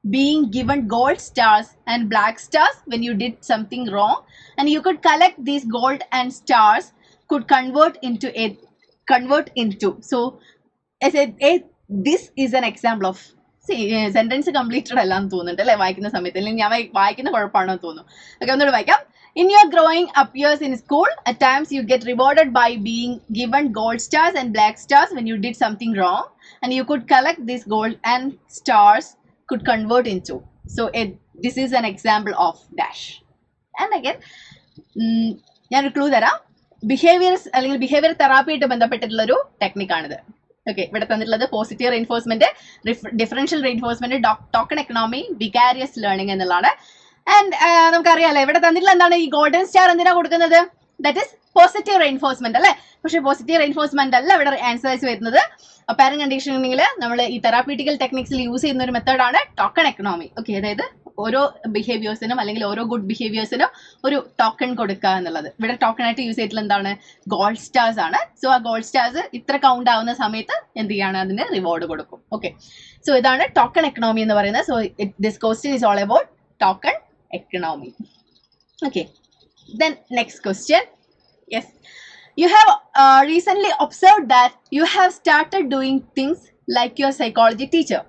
being given gold stars and black stars when you did something wrong, and you could collect these gold and stars could convert into. So as this is an example of sentence completed അല്ലാന്ന് തോന്നുന്നുണ്ട് അല്ലെ വായിക്കുന്ന സമയത്ത്, അല്ലെങ്കിൽ ഞാൻ വായിക്കുന്ന കുഴപ്പമാണോ തോന്നുന്നു. Okay, ഒന്നുകൂടെ വായിക്കാം. In your growing up years in school, at times you get rewarded by being given gold stars and black stars when you did something wrong, and you could collect these gold and stars could convert into. So this is an example of dash. And again, ഞാനൊരു clue തരാം. ബിഹേവിയർസ് അല്ലെങ്കിൽ behaviour തെറാപ്പിയായിട്ട് ബന്ധപ്പെട്ടിട്ടുള്ള ഒരു ടെക്നിക്കാണിത്. Okay, ഇവിടെ തന്നിട്ടുള്ളത് positive reinforcement, differential reinforcement, token economy, vicarious learning എന്നുള്ളതാണ്. And നമുക്കറിയാലോ ഇവിടെ തന്നിട്ടുള്ള എന്താണ് ഈ ഗോൾഡൻ സ്റ്റാർ എന്തിനാ കൊടുക്കുന്നത്? ദാറ്റ് ഇസ് പോസിറ്റീവ് റെയിൻഫോഴ്സ്മെന്റ് അല്ലെ. പക്ഷെ പോസിറ്റീവ് റെയിൻഫോഴ്സ്മെന്റ് അല്ല ഇവിടെ ആൻസേഴ്സ് വരുന്നത്. പാരന്റ് കണ്ടീഷനിങ്ങിൽ നമ്മൾ ഈ തെറാപ്യൂട്ടിക്കൽ ടെക്നിക്സിൽ യൂസ് ചെയ്യുന്ന ഒരു മെത്തേഡാണ് ടോക്കൺ എക്കണോമി. ഓക്കെ, അതായത് ഓരോ ബിഹേവിയേഴ്സിനും അല്ലെങ്കിൽ ഓരോ ഗുഡ് ബിഹേവിയേഴ്സിനും ഒരു ടോക്കൺ കൊടുക്കുക എന്നുള്ളത്. ഇവിടെ ടോക്കൺ ആയിട്ട് യൂസ് ചെയ്തിട്ടുള്ള എന്താണ്? ഗോൾഡ് സ്റ്റാർസ് ആണ്. സോ ആ ഗോൾഡ് സ്റ്റാർസ് ഇത്ര കൗണ്ട് ആവുന്ന സമയത്ത് എന്ത് ചെയ്യാണ്? അതിന് റിവാർഡ് കൊടുക്കും. ഓക്കെ, സോ ഇതാണ് ടോക്കൺ എക്കണോമി എന്ന് പറയുന്നത്. So this question is all about token economy. Okay, then next question. Yes, you have recently observed that you have started doing things like your psychology teacher,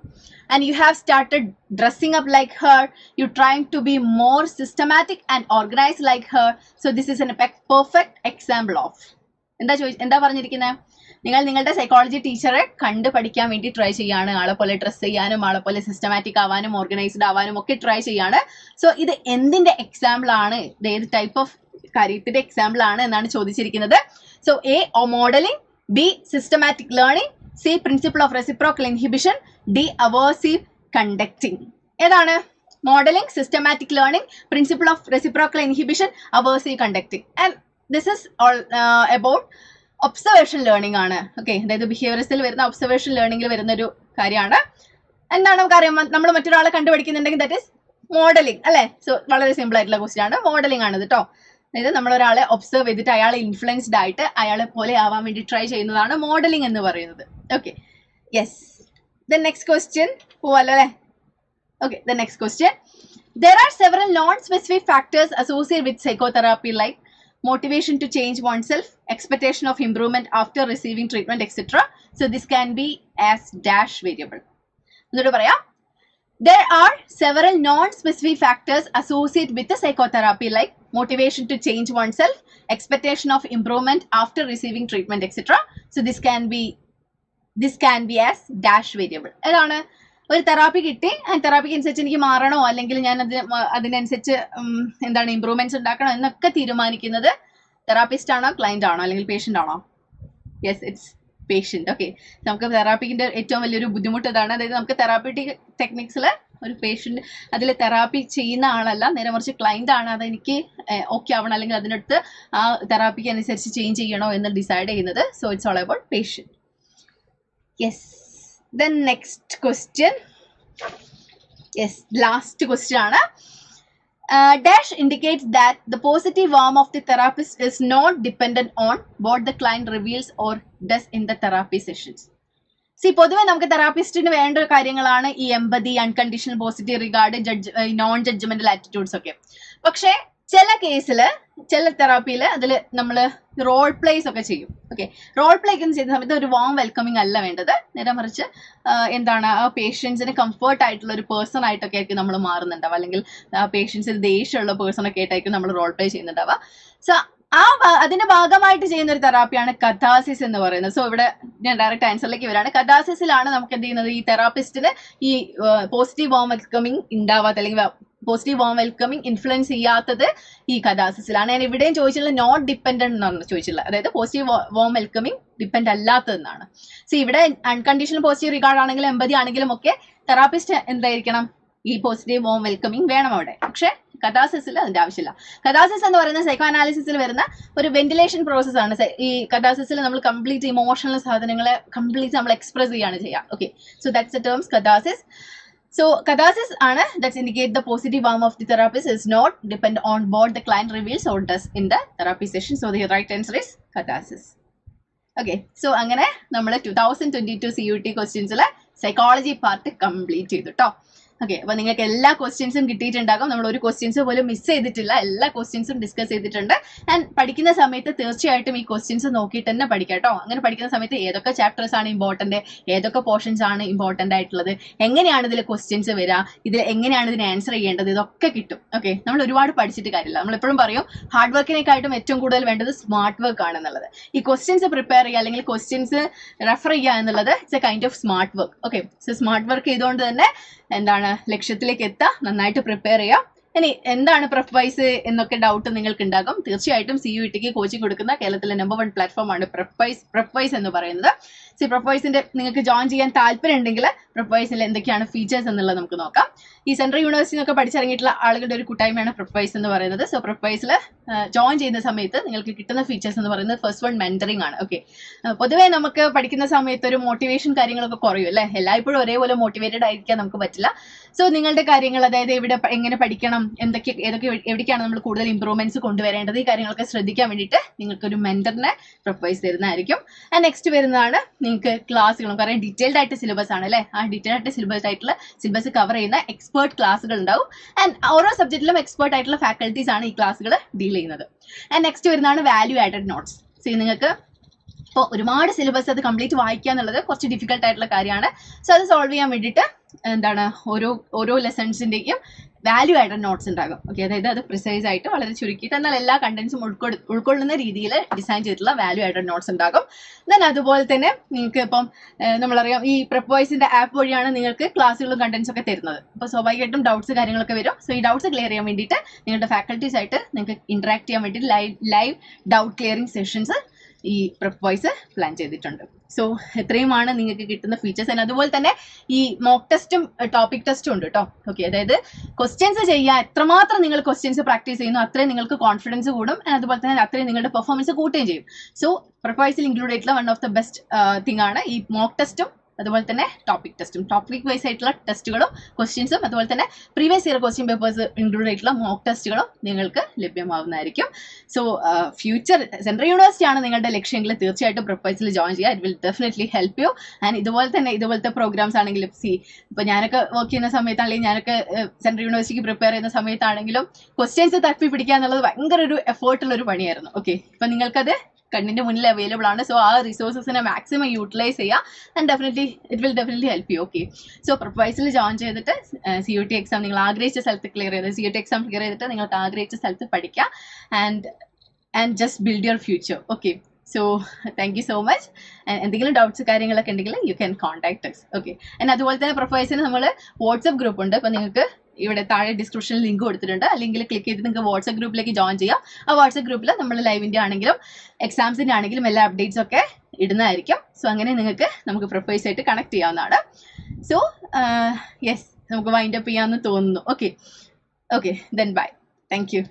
and you have started dressing up like her. You're trying to be more systematic and organized like her. So this is a perfect example of. എന്താ പറഞ്ഞിരിക്കുന്നത്? നിങ്ങൾ നിങ്ങളുടെ psychology ടീച്ചറെ കണ്ട് പഠിക്കാൻ വേണ്ടി try ചെയ്യാണ്. ആളെ പോലെ ഡ്രസ് ചെയ്യാനും ആളെ പോലെ സിസ്റ്റമാറ്റിക് ആവാനും ഓർഗനൈസ്ഡ് ആവാനും ഒക്കെ ട്രൈ ചെയ്യാണ്. സോ ഇത് എന്തിന്റെ എക്സാമ്പിൾ ആണ്? ഇത് ഏത് ടൈപ്പ് ഓഫ് കാര്യത്തിന്റെ എക്സാമ്പിൾ ആണ് എന്നാണ് ചോദിച്ചിരിക്കുന്നത്. So A modelling, B systematic learning, C principle of reciprocal inhibition, D aversive conducting. ഏതാണ്? Modelling, systematic learning, principle of reciprocal inhibition, aversive conducting. And this is all about observation learning ആണ്. Okay, അതായത് ബിഹേവിയറിസ്റ്റിൽ വരുന്ന observation ലേണിംഗിൽ വരുന്ന ഒരു കാര്യമാണ്. എന്താണ് നമുക്കറിയാം? നമ്മൾ മറ്റൊരാളെ കണ്ടുപിടിക്കുന്നുണ്ടെങ്കിൽ ദാറ്റ് ഇസ് മോഡലിംഗ് അല്ലെ. സോ വളരെ സിമ്പിൾ ആയിട്ടുള്ള ക്വസ്റ്റ്യൻ ആണ്. മോഡലിംഗ് ആണ് കേട്ടോ. അതായത് നമ്മൾ ഒരാളെ ഒബ്സർവ് ചെയ്തിട്ട് അയാളെ ഇൻഫ്ലുവൻസ്ഡ് ആയിട്ട് അയാളെ പോലെ ആവാൻ വേണ്ടി ട്രൈ ചെയ്യുന്നതാണ് മോഡലിംഗ് എന്ന് പറയുന്നത്. Okay, yes. Then next question പോവാലോ അല്ലെ. Okay, then next question. There are several non-specific factors associated with psychotherapy like motivation to change oneself, expectation of improvement after receiving treatment, etc. So this can be as dash variable. Another paraya. There are several non-specific factors associated with the psychotherapy like motivation to change oneself, expectation of improvement after receiving treatment, etc. So this can be as dash variable. ഏതാണ്? ഒരു therapy കിട്ടി, ആ തെറാപ്പിക്ക് അനുസരിച്ച് എനിക്ക് മാറണോ അല്ലെങ്കിൽ ഞാൻ അതിനനുസരിച്ച് എന്താണ് ഇമ്പ്രൂവ്മെന്റ്സ് ഉണ്ടാക്കണോ എന്നൊക്കെ തീരുമാനിക്കുന്നത് തെറാപ്പിസ്റ്റ് ആണോ ക്ലയന്റ് ആണോ അല്ലെങ്കിൽ പേഷ്യന്റ് ആണോ? Yes, it's patient. ഓക്കെ, നമുക്ക് തെറാപ്പിക്കിന്റെ ഏറ്റവും വലിയൊരു ബുദ്ധിമുട്ട് ഇതാണ്. അതായത് നമുക്ക് തെറാപ്പിറ്റിക് ടെക്നിക്സിൽ ഒരു പേഷ്യന്റ് അതിൽ തെറാപ്പി ചെയ്യുന്ന ആളല്ല, നേരെ മറിച്ച് ക്ലയന്റ് ആണ്. അതെനിക്ക് ഓക്കെ ആവണം അല്ലെങ്കിൽ അതിനടുത്ത് ആ തെറാപ്പിക്ക് അനുസരിച്ച് ചേഞ്ച് ചെയ്യണോ എന്ന് ഡിസൈഡ് ചെയ്യുന്നത്. So it's all about patient. Yes. Then next question. Yes, last question ആണ്. Dash indicates that the positive arm of the therapist is not dependent on what the client reveals or does in the therapy sessions. See, പൊതുവെ നമുക്ക് തെറാപ്പിസ്റ്റിന് വേണ്ട കാര്യങ്ങളാണ് ഈ empathy, unconditional positive regard, non judgmental attitudes ഒക്കെ. പക്ഷേ ചില കേസിൽ ചില തെറാപ്പിയിൽ അതിൽ നമ്മൾ റോൾ പ്ലേസ് ഒക്കെ ചെയ്യും. ഓക്കെ, റോൾ പ്ലേ ഒക്കെ ചെയ്യുന്ന സമയത്ത് ഒരു വാം വെൽക്കമിങ് അല്ല വേണ്ടത്. നേരെ മറിച്ച് എന്താണ് ആ പേഷ്യൻസിന് കംഫർട്ട് ആയിട്ടുള്ള ഒരു പേഴ്സൺ ആയിട്ടൊക്കെ ആയിരിക്കും നമ്മൾ മാറുന്നുണ്ടാവുക, അല്ലെങ്കിൽ ആ പേഷ്യൻസിന് ദേഷ്യമുള്ള പേഴ്സൺ ഒക്കെ ആയിട്ടായിരിക്കും നമ്മൾ റോൾ പ്ലേ ചെയ്യുന്നുണ്ടാവുക. സോ അതിന്റെ ഭാഗമായിട്ട് ചെയ്യുന്ന ഒരു തെറാപ്പിയാണ് കഥാസിസ് എന്ന് പറയുന്നത്. സോ ഇവിടെ ഞാൻ ഡയറക്റ്റ് ആൻസറിലേക്ക് വരാണ്. കഥാസിസിലാണ് നമുക്ക് എന്ത് ചെയ്യുന്നത്, ഈ തെറാപ്പിസ്റ്റിന് ഈ പോസിറ്റീവ് വാം വെൽക്കമിങ് ഉണ്ടാവാത്ത, അല്ലെങ്കിൽ പോസിറ്റീവ് വാം വെൽക്കമിങ് ഇൻഫ്ലുവൻസ് ചെയ്യാത്തത് ഈ കഥാസിസിലാണ്. ഞാൻ ഇവിടെയും ചോദിച്ചിട്ടുള്ള നോട്ട് ഡിപ്പെൻഡന്റ് എന്നാണ് ചോദിച്ചിട്ടുള്ളത്, അതായത് പോസിറ്റീവ് വാം വെൽക്കമിങ് ഡിപ്പെൻഡ് അല്ലാത്തതെന്നാണ്. സോ ഇവിടെ അൺകണ്ടീഷണൽ പോസിറ്റീവ് റിഗാർഡ് ആണെങ്കിലും എമ്പതി ആണെങ്കിലും ഒക്കെ തെറാപ്പിസ്റ്റ് എന്തായിരിക്കണം, ഈ പോസിറ്റീവ് വാം വെൽക്കമിങ് വേണം അവിടെ. പക്ഷെ കഥാസിസിൽ അതിന്റെ ആവശ്യമില്ല. കഥാസിസ് എന്ന് പറയുന്ന സൈക്കോ അനാലിസിസിൽ വരുന്ന ഒരു വെന്റിലേഷൻ പ്രോസസ് ആണ്. ഈ കഥാസിസിൽ നമ്മൾ കംപ്ലീറ്റ് ഇമോഷണൽ സാധനങ്ങളെ കംപ്ലീറ്റ് നമ്മൾ എക്സ്പ്രസ് ചെയ്യാണ് ചെയ്യുക. Okay, so that's the terms catharsis. So catharsis ആണ് that indicate the positive arm of the therapist is not depend on what the client reveals or does in the therapy session. So the right answer is catharsis. Okay, so അങ്ങനെ നമ്മൾ 2022 CUET ക്വസ്റ്റ്യൻസിലെ psychology part complete ചെയ്തു കേട്ടോ. Okay, അപ്പൊ നിങ്ങൾക്ക് എല്ലാ ക്വസ്റ്റ്യൻസും കിട്ടിയിട്ടുണ്ടാകും. നമ്മൾ ഒരു ക്വസ്റ്റ്യൻസ് പോലും മിസ് ചെയ്തിട്ടില്ല, എല്ലാ ക്വസ്റ്റ്യൻസും ഡിസ്കസ് ചെയ്തിട്ടുണ്ട്. ആൻഡ് പഠിക്കുന്ന സമയത്ത് തീർച്ചയായിട്ടും ഈ ക്വസ്റ്റ്യൻസ് നോക്കിയിട്ട് തന്നെ പഠിക്കാം കേട്ടോ. അങ്ങനെ പഠിക്കുന്ന സമയത്ത് ഏതൊക്കെ ചാപ്റ്റേഴ്സ് ആണ് ഇമ്പോർട്ടന്റ്, ഏതൊക്കെ പോർഷൻസ് ആണ് ഇമ്പോർട്ടന്റ് ആയിട്ടുള്ളത്, എങ്ങനെയാണ് ഇതിൽ ക്വസ്റ്റ്യൻസ് വരിക, ഇതിൽ എങ്ങനെയാണ് ഇതിന് ആൻസർ ചെയ്യേണ്ടത്, ഇതൊക്കെ കിട്ടും. ഓക്കെ, നമ്മൾ ഒരുപാട് പഠിച്ചിട്ട് കാര്യമില്ല. നമ്മൾ എപ്പോഴും പറയും ഹാർഡ് വർക്കിനെക്കാട്ടും ഏറ്റവും കൂടുതൽ വേണ്ടത് സ്മാർട്ട് വർക്ക് ആണെന്നുള്ളത്. ഈ ക്വസ്റ്റ്യൻസ് പ്രിപ്പയർ ചെയ്യുക അല്ലെങ്കിൽ ക്വസ്റ്റ്യൻസ് റെഫർ ചെയ്യുക എന്നുള്ളത് it's A kind of smart work. Okay, so smart work ചെയ്തുകൊണ്ട് തന്നെ എന്താണ് ലക്ഷ്യത്തിലേക്ക് എത്താം, നന്നായിട്ട് പ്രിപ്പയർ ചെയ്യാം. ഇനി എന്താണ് പ്രെപ്വൈസ് എന്നൊക്കെ ഡൗട്ട് നിങ്ങൾക്ക് ഉണ്ടാകും. തീർച്ചയായിട്ടും CUETക്ക് കോച്ചിങ് കൊടുക്കുന്ന കേരളത്തിലെ നമ്പർ 1 പ്ലാറ്റ്ഫോമാണ് പ്രെപ്വൈസ് എന്ന് പറയുന്നത്. പ്രെപ്വൈസിന്റെ നിങ്ങൾക്ക് ജോയിൻ ചെയ്യാൻ താല്പര്യം ഉണ്ടെങ്കിൽ പ്രെപ്വൈസിൽ എന്തൊക്കെയാണ് ഫീച്ചേഴ്സ് എന്നുള്ളത് നമുക്ക് നോക്കാം. ഈ സെൻട്രൽ യൂണിവേഴ്സിറ്റിന്നൊക്കെ പഠിച്ചിറങ്ങിയിട്ടുള്ള ആളുകളുടെ ഒരു കൂട്ടായ്മയാണ് പ്രെപ്വൈസ് എന്ന് പറയുന്നത്. സോ പ്രെപ്വൈസിൽ ജോയിൻ ചെയ്യുന്ന സമയത്ത് നിങ്ങൾക്ക് കിട്ടുന്ന ഫീച്ചേഴ്സ് എന്ന് പറയുന്നത് ഫസ്റ്റ് വൺ മെന്ററിംഗ് ആണ്. ഓക്കെ, പൊതുവേ നമുക്ക് പഠിക്കുന്ന സമയത്ത് ഒരു മോട്ടിവേഷൻ കാര്യങ്ങളൊക്കെ കുറയും അല്ലേ, എല്ലായ്പ്പോഴും ഒരേപോലെ മോട്ടിവേറ്റഡ് ആയിരിക്കാൻ നമുക്ക് പറ്റില്ല. സോ നിങ്ങളുടെ കാര്യങ്ങൾ, അതായത് എങ്ങനെ പഠിക്കണം, എവിടേക്കാണ് നമ്മൾ കൂടുതൽ ഇംപ്രൂവ്മെന്റ്സ് കൊണ്ടുവരേണ്ടത്, ഈ കാര്യങ്ങളൊക്കെ ശ്രദ്ധിക്കാൻ വേണ്ടിയിട്ട് നിങ്ങൾക്ക് ഒരു മെന്ററിനെ പ്രൊവൈസ് തരുന്നതായിരിക്കും. ആൻഡ് നെക്സ്റ്റ് വരുന്നതാണ് നിങ്ങൾക്ക് ക്ലാസ്സുകളും, കാരണം ഡീറ്റെയിൽഡ് ആയിട്ട് സിലബസ് ആണ് അല്ലേ, ആ ഡീറ്റെയിൽഡ് ആയിട്ട് സിലബസ് കവർ ചെയ്യുന്ന എക്സ്പേർട്ട് ക്ലാസ്സുകൾ ഉണ്ടാവും. ആൻഡ് ഓരോ സബ്ജക്റ്റിലും എക്സ്പേർട്ട് ആയിട്ടുള്ള ഫാക്കൽറ്റീസ് ആണ് ഈ ക്ലാസ്സുകൾ ഡീൽ ചെയ്യുന്നത്. ആൻഡ് നെക്സ്റ്റ് വരുന്നതാണ് വാല്യൂ ആഡഡ് നോട്ട്സ്. സോ നിങ്ങൾക്ക് ഇപ്പോൾ ഒരുപാട് സിലബസ് അത് കംപ്ലീറ്റ് വായിക്കുക എന്നുള്ളത് കുറച്ച് ഡിഫിക്കൽട്ട് ആയിട്ടുള്ള കാര്യമാണ്. സോ അത് സോൾവ് ചെയ്യാൻ വേണ്ടിയിട്ട് എന്താണ് ഓരോ ലെസൺസിന്റെയും വാല്യൂ ആഡഡ് നോട്ട്സ് ഉണ്ടാകും. ഓക്കെ, അതായത് അത് പ്രിസൈസ് ആയിട്ട് വളരെ ചുരുക്കിയിട്ട് എന്നാൽ എല്ലാ കണ്ടന്റ്സും ഉൾക്കൊള്ളുന്ന രീതിയിൽ ഡിസൈൻ ചെയ്തിട്ടുള്ള വാല്യൂ ആഡഡ് നോട്ട്സ് ഉണ്ടാകും. ദെൻ അതുപോലെ തന്നെ നിങ്ങൾക്ക് ഇപ്പം നമ്മളറിയാം ഈ പ്രെപ്വൈസിന്റെ ആപ്പ് വഴിയാണ് നിങ്ങൾക്ക് ക്ലാസ്സുകളും കണ്ടന്റ്സ് ഒക്കെ തരുന്നത്. അപ്പോൾ സ്വാഭാവികമായിട്ടും ഡൗട്ട്സ് കാര്യങ്ങളൊക്കെ വരും. സോ ഈ ഡൗട്ട്സ് ക്ലിയർ ചെയ്യാൻ വേണ്ടിയിട്ട് നിങ്ങളുടെ ഫാക്കൽറ്റീസ് ആയിട്ട് നിങ്ങൾക്ക് ഇന്ററാക്ട് ചെയ്യാൻ വേണ്ടിയിട്ട് ലൈവ് ഡൗട്ട് ക്ലിയറിംഗ് സെഷൻസ് ഈ പ്രെപ്വൈസ് പ്ലാൻ ചെയ്തിട്ടുണ്ട്. സോ ഇത്രയുമാണ് നിങ്ങൾക്ക് കിട്ടുന്ന ഫീച്ചേഴ്സ്. അതുപോലെ തന്നെ ഈ മോക്ക് ടെസ്റ്റും ടോപ്പിക് ടെസ്റ്റും ഉണ്ട് കേട്ടോ. ഓക്കെ, അതായത് ക്വസ്റ്റ്യൻസ് ചെയ്യുക, എത്രമാത്രം നിങ്ങൾ ക്വസ്റ്റ്യൻസ് പ്രാക്ടീസ് ചെയ്യുന്നു അത്രയും നിങ്ങൾക്ക് കോൺഫിഡൻസ് കൂടും. അതുപോലെ തന്നെ അത്രയും നിങ്ങളുടെ പെർഫോമൻസ് കൂട്ടുകയും ചെയ്യും. സോ പ്രെപ്വൈസിൽ ഇൻക്ലൂഡ് ആയിട്ടുള്ള one of the best thing ആണ് ഈ മോക്ക് ടെസ്റ്റും അതുപോലെ തന്നെ ടോപ്പിക് ടെസ്റ്റും. ടോപ്പിക് വൈസ് ആയിട്ടുള്ള ടെസ്റ്റുകളും ക്വസ്റ്റ്യൻസും അതുപോലെ തന്നെ previous year question papers include ആയിട്ടുള്ള മോക്ക് ടെസ്റ്റുകളും നിങ്ങൾക്ക് ലഭ്യമാവുന്നതായിരിക്കും. സോ ഫ്യൂച്ചർ സെൻട്രൽ യൂണിവേഴ്സിറ്റി ആണ് നിങ്ങളുടെ ലക്ഷ്യമെങ്കിൽ തീർച്ചയായിട്ടും പ്രെപ്വൈസിൽ ജോയിൻ ചെയ്യുക. It will definitely help U. And ഇതുപോലത്തെ പ്രോഗ്രാംസ് ആണെങ്കിലും ഇപ്പോൾ ഞാനൊക്കെ വർക്ക് ചെയ്യുന്ന സമയത്താണെങ്കിൽ ഞാനൊക്കെ സെൻട്രൽ യൂണിവേഴ്സിറ്റിക്ക് പ്രിപ്പയർ ചെയ്യുന്ന സമയത്താണെങ്കിലും ക്വസ്റ്റ്യൻസ് തപ്പി പിടിക്കുക എന്നുള്ളത് ഭയങ്കര ഒരു എഫേർട്ടുള്ള ഒരു പണിയായിരുന്നു. ഓക്കെ, ഇപ്പം നിങ്ങൾക്കത് കണ്ണിന്റെ മുന്നിൽ അവൈലബിൾ ആണ്. സോ ആ റിസോഴ്സസിനെ മാക്സിമം യൂട്ടിലൈസ് ചെയ്യുക. And it will definitely help you. Okay, so പ്രെപ്വൈസിൽ ജോയിൻ ചെയ്തിട്ട് CUET എക്സാം നിങ്ങൾ ആഗ്രഹിച്ച സ്ഥലത്ത് ക്ലിയർ ചെയ്ത് CUET എക്സാം ക്ലിയർ ചെയ്തിട്ട് നിങ്ങൾക്ക് ആഗ്രഹിച്ച സ്ഥലത്ത് പഠിക്കുക. And just build your future. Okay, so thank you so much. എന്തെങ്കിലും ഡൗട്ട്സ് കാര്യങ്ങളൊക്കെ ഉണ്ടെങ്കിൽ you can contact us. Okay, and അതുപോലെ തന്നെ പ്രെപ്വൈസിന് നമ്മൾ വാട്സ്ആപ്പ് ഗ്രൂപ്പ് ഉണ്ട്. അപ്പോൾ നിങ്ങൾക്ക് ഇവിടെ താഴെ ഡിസ്ക്രിപ്ഷനിൽ ലിങ്ക് കൊടുത്തിട്ടുണ്ട്. ആ ലിങ്കിൽ ക്ലിക്ക് ചെയ്ത് നിങ്ങൾക്ക് വാട്സ്ആപ്പ് ഗ്രൂപ്പിലേക്ക് ജോയിൻ ചെയ്യാം. ആ വാട്സ്ആപ്പ് ഗ്രൂപ്പിൽ നമ്മൾ ലൈവിൻ്റെ ആണെങ്കിലും എക്സാംസിൻ്റെ ആണെങ്കിലും എല്ലാ അപ്ഡേറ്റ്സ് ഒക്കെ ഇടുന്നതായിരിക്കും. സോ അങ്ങനെ നമുക്ക് പ്രെപ്വൈസ് ആയിട്ട് കണക്ട് ചെയ്യാവുന്നതാണ്. സോ യെസ്, നമുക്ക് വൈൻഡ് അപ്പ് ചെയ്യാമെന്ന് തോന്നുന്നു. Okay, then bye. Thank you.